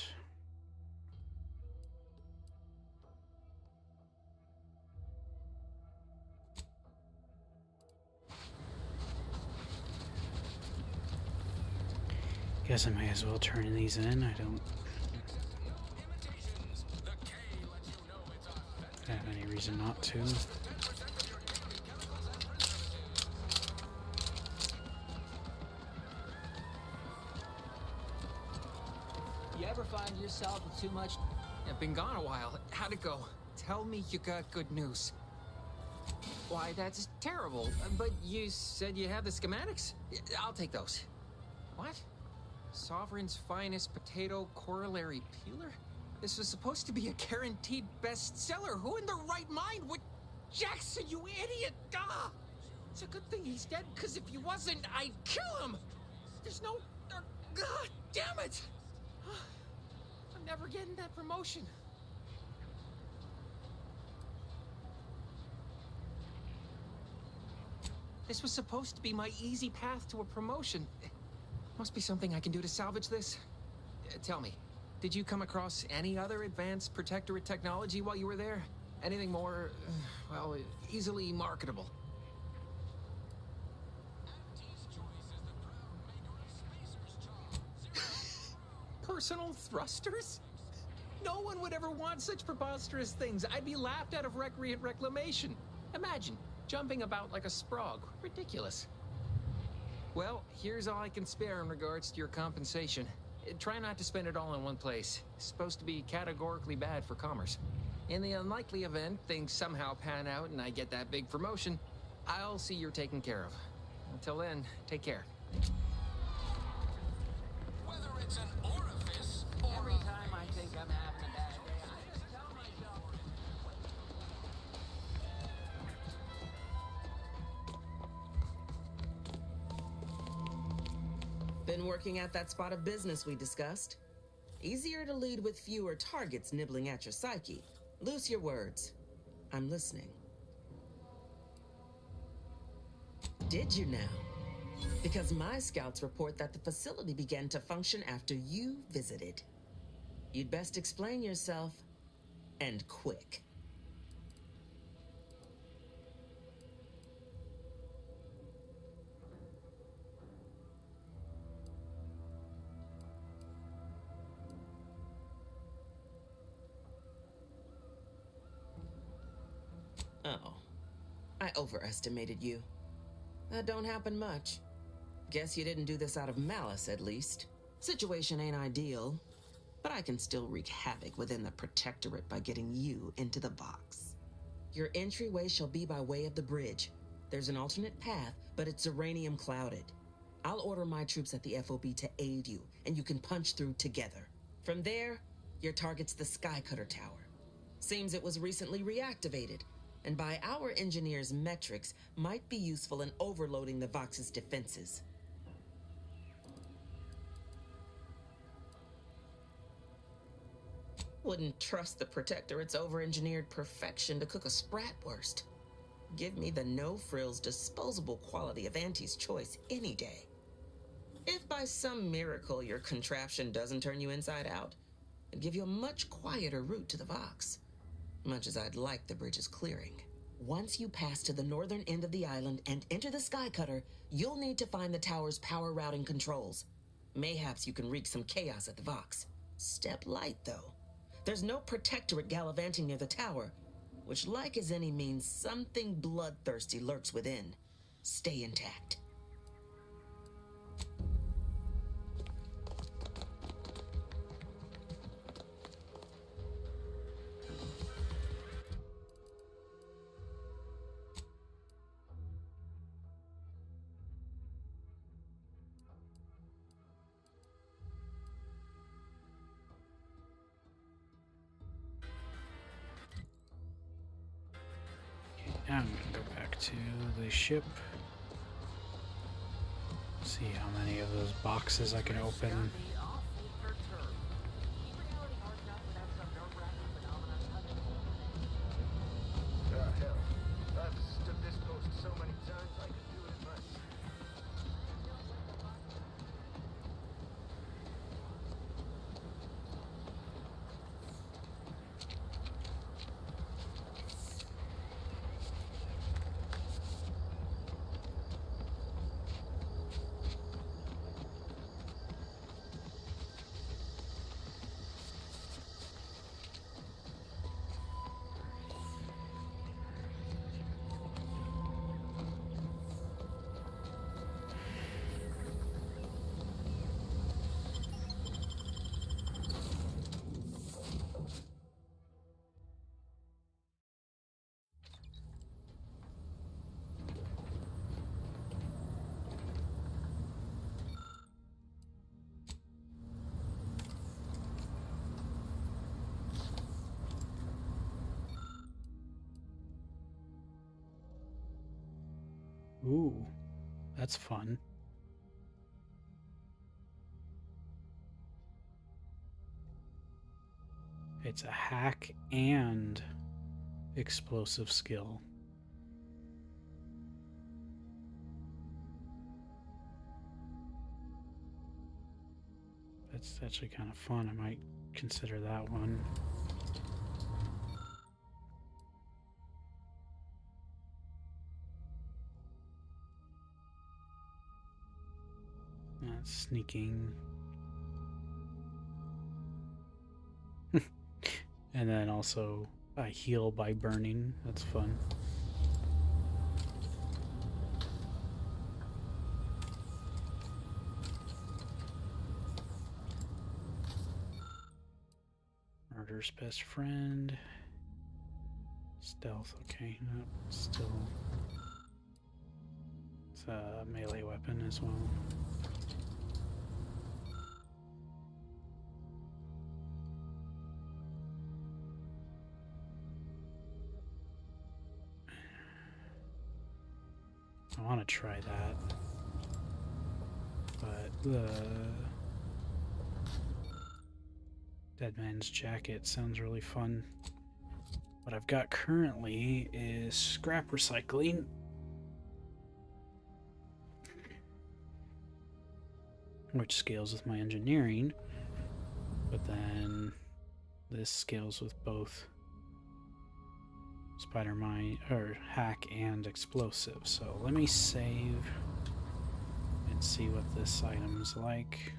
Guess I may as well turn these in. I don't have any reason not to. You ever find yourself with too much? I've been gone a while. How'd it go? Tell me you got good news. Why, that's terrible. But you said you have the schematics? I'll take those. What? Sovereign's finest potato corollary peeler? This was supposed to be a guaranteed bestseller. Who in their right mind would... Jackson, you idiot! Ah! It's a good thing he's dead, because if he wasn't, I'd kill him! There's no... damn it! I'm never getting that promotion. This was supposed to be my easy path to a promotion. Must be something I can do to salvage this. Tell me, did you come across any other advanced protectorate technology while you were there? Anything more, well, easily marketable? Personal thrusters? No one would ever want such preposterous things. I'd be laughed out of recreant reclamation. Imagine jumping about like a sprog. Ridiculous. Well, here's all I can spare in regards to your compensation. Try not to spend it all in one place. It's supposed to be categorically bad for commerce. In the unlikely event things somehow pan out and I get that big promotion, I'll see you're taken care of. Until then, take care. Whether it's an orifice or Every time I think I'm having a bad day, I just tell myself. Been working at that spot of business we discussed. Easier to lead with fewer targets nibbling at your psyche. Loose your words. I'm listening. Did you now? Because my scouts report that the facility began to function after you visited. You'd best explain yourself, and quick. Oh, I overestimated you. That don't happen much. Guess you didn't do this out of malice, at least. Situation ain't ideal, but I can still wreak havoc within the Protectorate by getting you into the box. Your entryway shall be by way of the bridge. There's an alternate path, but it's uranium clouded. I'll order my troops at the FOB to aid you, and you can punch through together. From there, your target's the Skycutter Tower. Seems it was recently reactivated, and by our engineers' metrics, might be useful in overloading the Vox's defenses. Wouldn't trust the Protectorate's over-engineered perfection to cook a spratwurst. Give me the no-frills, disposable quality of Auntie's choice any day. If by some miracle your contraption doesn't turn you inside out, it'd give you a much quieter route to the Vox. Much as I'd like the bridge's clearing. Once you pass to the northern end of the island and enter the Skycutter, you'll need to find the tower's power routing controls. Mayhaps you can wreak some chaos at the Vox. Step light, though. There's no Protectorate gallivanting near the tower, which, like as any, means something bloodthirsty lurks within. Stay intact. Now I'm gonna go back to the ship. See how many of those boxes I can open. Hell, I've stood this post so many times I could do it myself. Ooh, that's fun. It's a hack and explosive skill. That's actually kind of fun. I might consider that one. Sneaking. And then also I heal by burning. That's fun. Murder's best friend. Stealth, okay. No, still. It's a melee weapon as well. I want to try that, but the Dead Man's Jacket sounds really fun. What I've got currently is scrap recycling, which scales with my engineering, but then this scales with both spider mine or hack and explosive. So let me save and see what this item's like.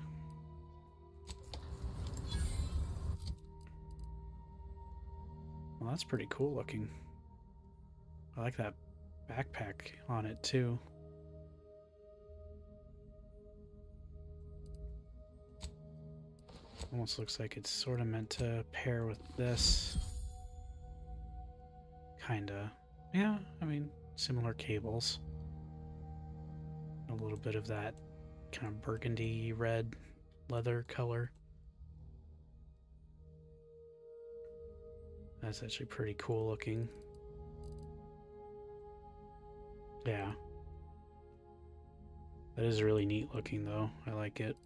Well, that's pretty cool looking. I like that backpack on it too. Almost looks like it's sort of meant to pair with this. Kinda. Yeah, I mean, similar cables. A little bit of that kind of burgundy red leather color. That's actually pretty cool looking. Yeah. That is really neat looking though. I like it.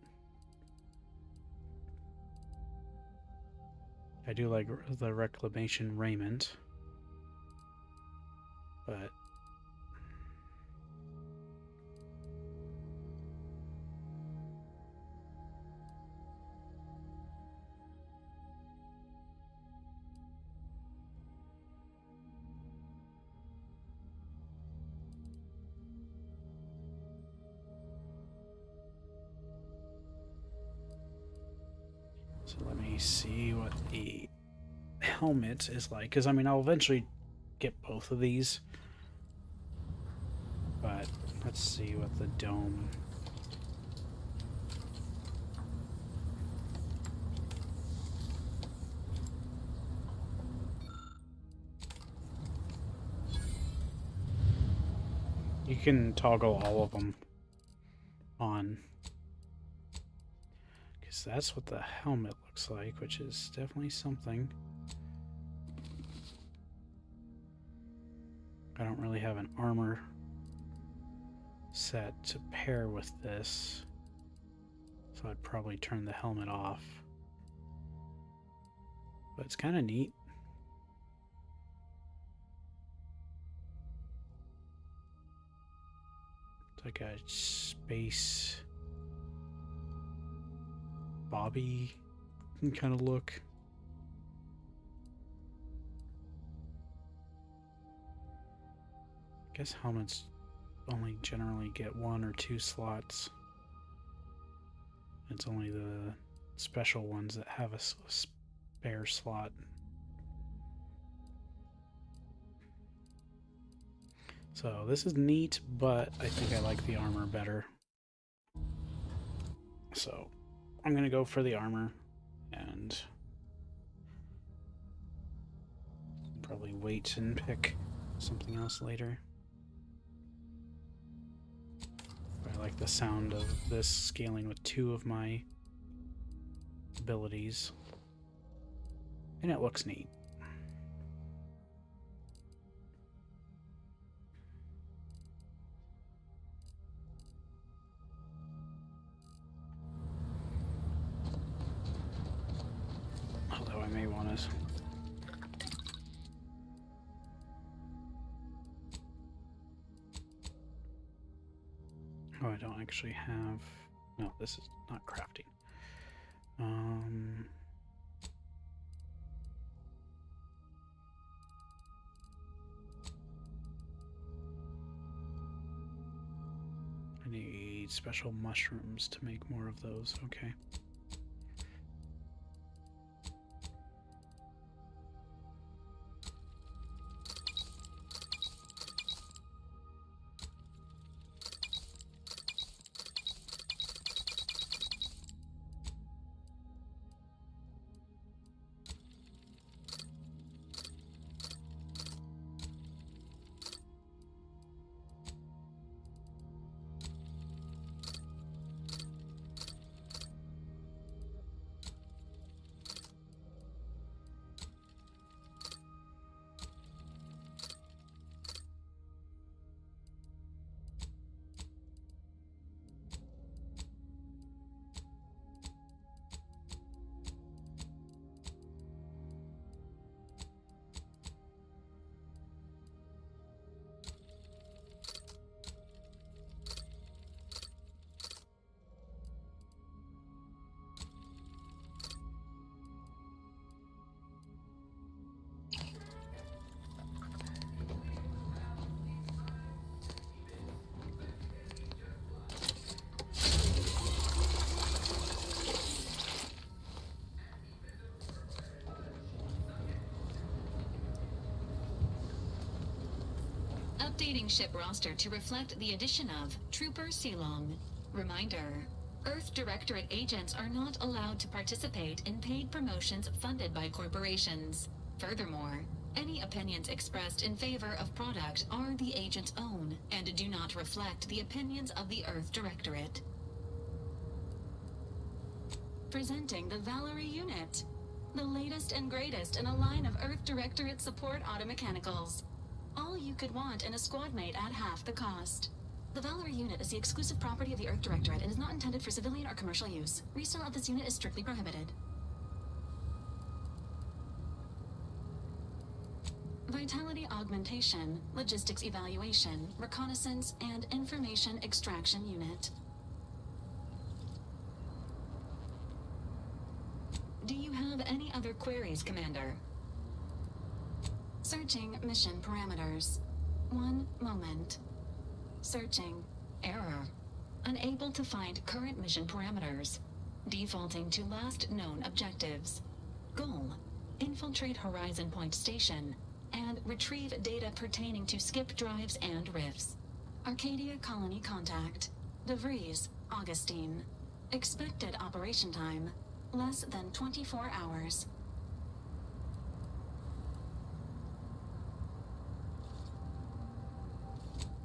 I do like the reclamation raiment. But so let me see what the helmet is like, because I mean I'll eventually get both of these, but let's see what the dome. You can toggle all of them on, because that's what the helmet looks like, which is definitely something. I don't really have an armor set to pair with this, so I'd probably turn the helmet off. But it's kind of neat. It's like a space Bobby kind of look. I guess helmets only generally get 1 or 2 slots. It's only the special ones that have a spare slot. So this is neat, but I think I like the armor better. So I'm gonna go for the armor and probably wait and pick something else later. I like the sound of this scaling with 2 of my abilities, and it looks neat. I may want to. Oh, I don't actually have. No, this is not crafting. I need special mushrooms to make more of those. Okay. Updating ship roster to reflect the addition of Trooper Silong. Reminder: Earth Directorate agents are not allowed to participate in paid promotions funded by corporations. Furthermore, any opinions expressed in favor of product are the agent's own and do not reflect the opinions of the Earth Directorate. Presenting the Valerie unit, the latest and greatest in a line of Earth Directorate support automechanicals. All you could want in a squad mate at half the cost. The Valerie unit is the exclusive property of the Earth Directorate and is not intended for civilian or commercial use. Resale of this unit is strictly prohibited. Vitality augmentation, logistics evaluation, reconnaissance, and information extraction unit. Do you have any other queries, Commander? Searching mission parameters. One moment. Searching. Error. Unable to find current mission parameters. Defaulting to last known objectives. Goal: infiltrate Horizon Point Station and retrieve data pertaining to skip drives and rifts. Arcadia Colony contact. DeVries, Augustine. Expected operation time: less than 24 hours.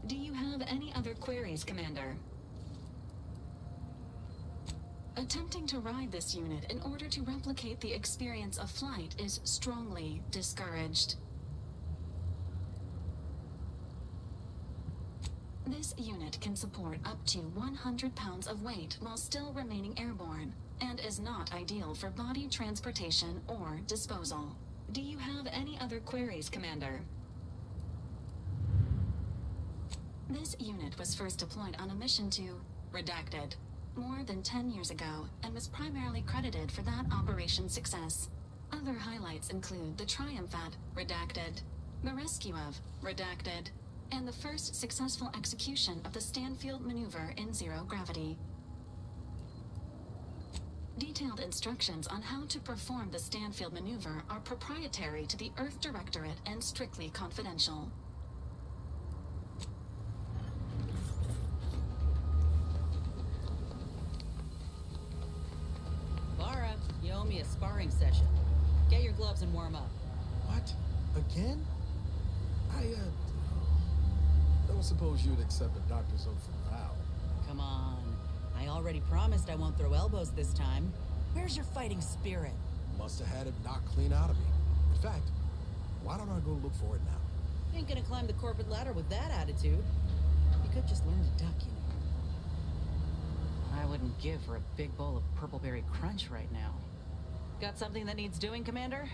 Do you have any other queries, Commander? Attempting to ride this unit in order to replicate the experience of flight is strongly discouraged. This unit can support up to 100 pounds of weight while still remaining airborne, and is not ideal for body transportation or disposal. Do you have any other queries, Commander? This unit was first deployed on a mission to Redacted more than 10 years ago and was primarily credited for that operation's success. Other highlights include the triumph at Redacted, the rescue of Redacted, and the first successful execution of the Stanfield maneuver in zero gravity. Detailed instructions on how to perform the Stanfield maneuver are proprietary to the Earth Directorate and strictly confidential. Lara, you owe me a sparring session. Get your gloves and warm up. What? Again? I don't suppose you'd accept a doctor's oath from Val. Come on. I already promised I won't throw elbows this time. Where's your fighting spirit? Must have had it knocked clean out of me. In fact, why don't I go look for it now? Ain't gonna climb the corporate ladder with that attitude. You could just learn to duck, you know. I wouldn't give for a big bowl of purple berry crunch right now. Got something that needs doing, Commander?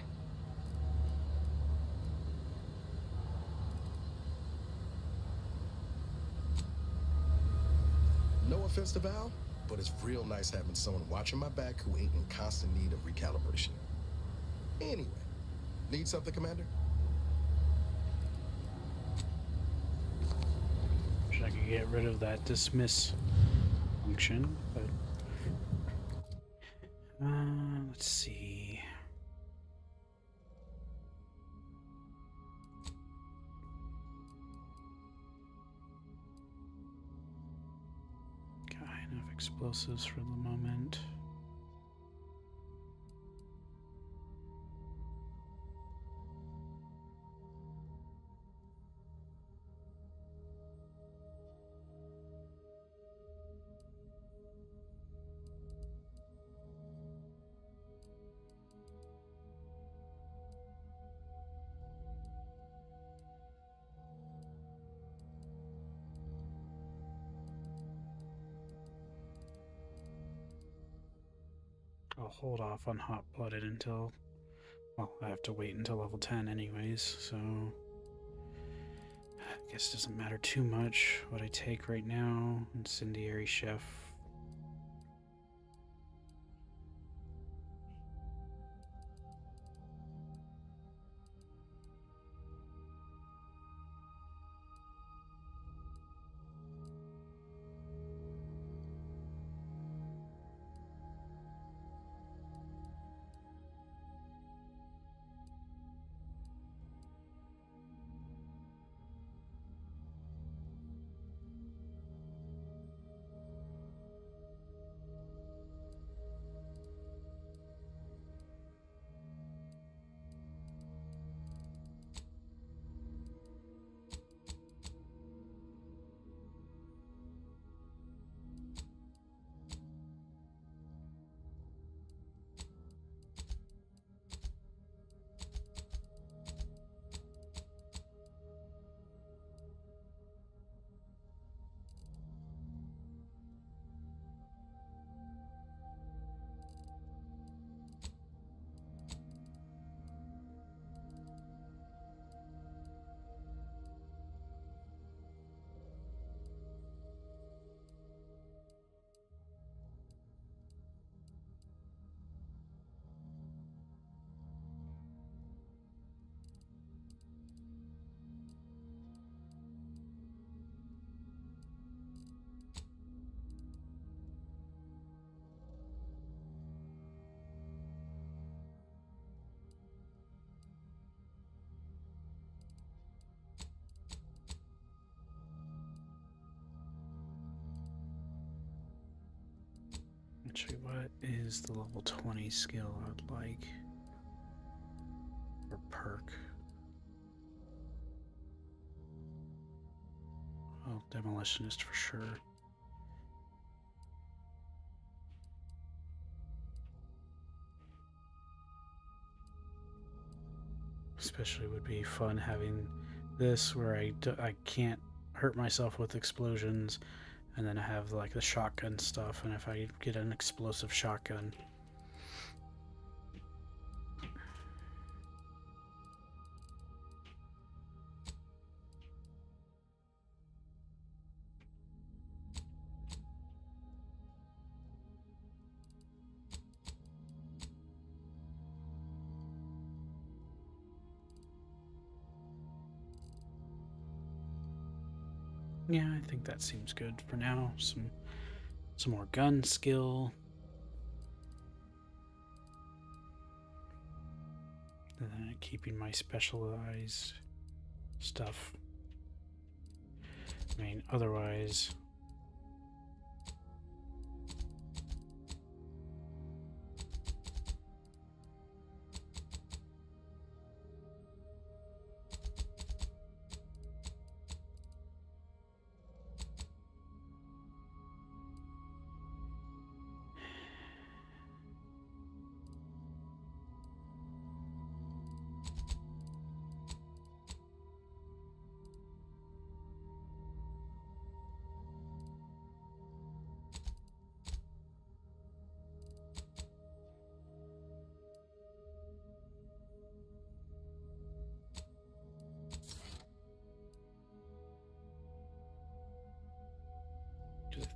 No offense to Val, but it's real nice having someone watching my back who ain't in constant need of recalibration. Anyway, need something, Commander? Wish I could get rid of that dismiss function, but let's see. Got enough explosives for the moment. I'll hold off on hot-blooded until, well, I have to wait until level 10 anyways, so I guess it doesn't matter too much what I take right now. Incendiary Chef. Actually, what is the level 20 skill I'd like? Or perk? Oh, Demolitionist for sure. Especially would be fun having this where I can't hurt myself with explosions, and then I have like the shotgun stuff, and if I get an explosive shotgun. Yeah, I think that seems good for now. Some more gun skill. And then keeping my specialized stuff. I mean, otherwise...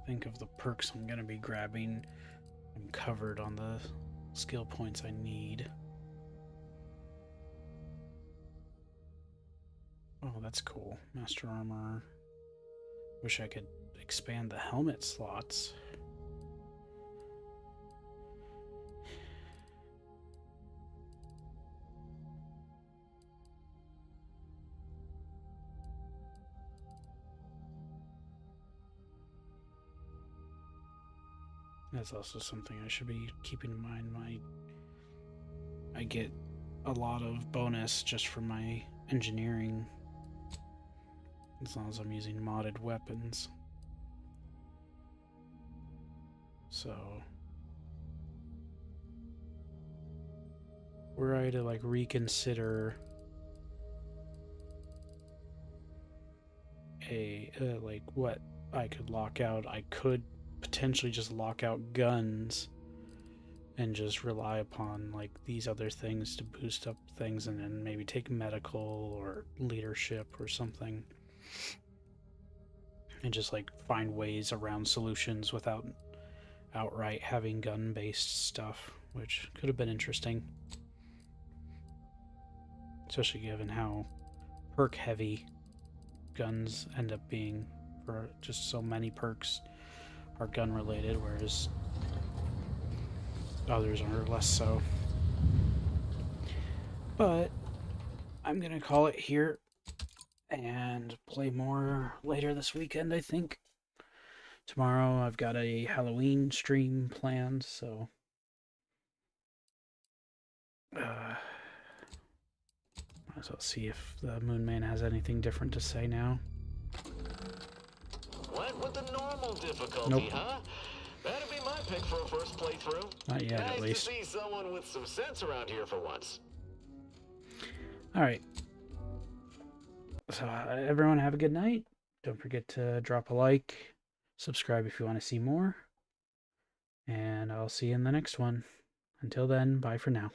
think of the perks I'm going to be grabbing. I'm covered on the skill points I need. Oh, that's cool. Master Armor. Wish I could expand the helmet slots. That's also something I should be keeping in mind. I get a lot of bonus just from my engineering, as long as I'm using modded weapons. So, were I to like reconsider like what I could lock out, I could potentially just lock out guns and just rely upon like these other things to boost up things, and then maybe take medical or leadership or something, and just like find ways around solutions without outright having gun-based stuff, which could have been interesting, especially given how perk heavy guns end up being. For just so many perks are gun related, whereas others are less so. But I'm gonna call it here and play more later this weekend, I think. Tomorrow I've got a Halloween stream planned, so might as well see if the Moon Man has anything different to say now. Went with the normal difficulty, Nope. huh? That'd be my pick for a first playthrough. Not yet, nice at least. to see someone with some sense around here for once. Alright. So, everyone have a good night. Don't forget to drop a like, subscribe if you want to see more, and I'll see you in the next one. Until then, bye for now.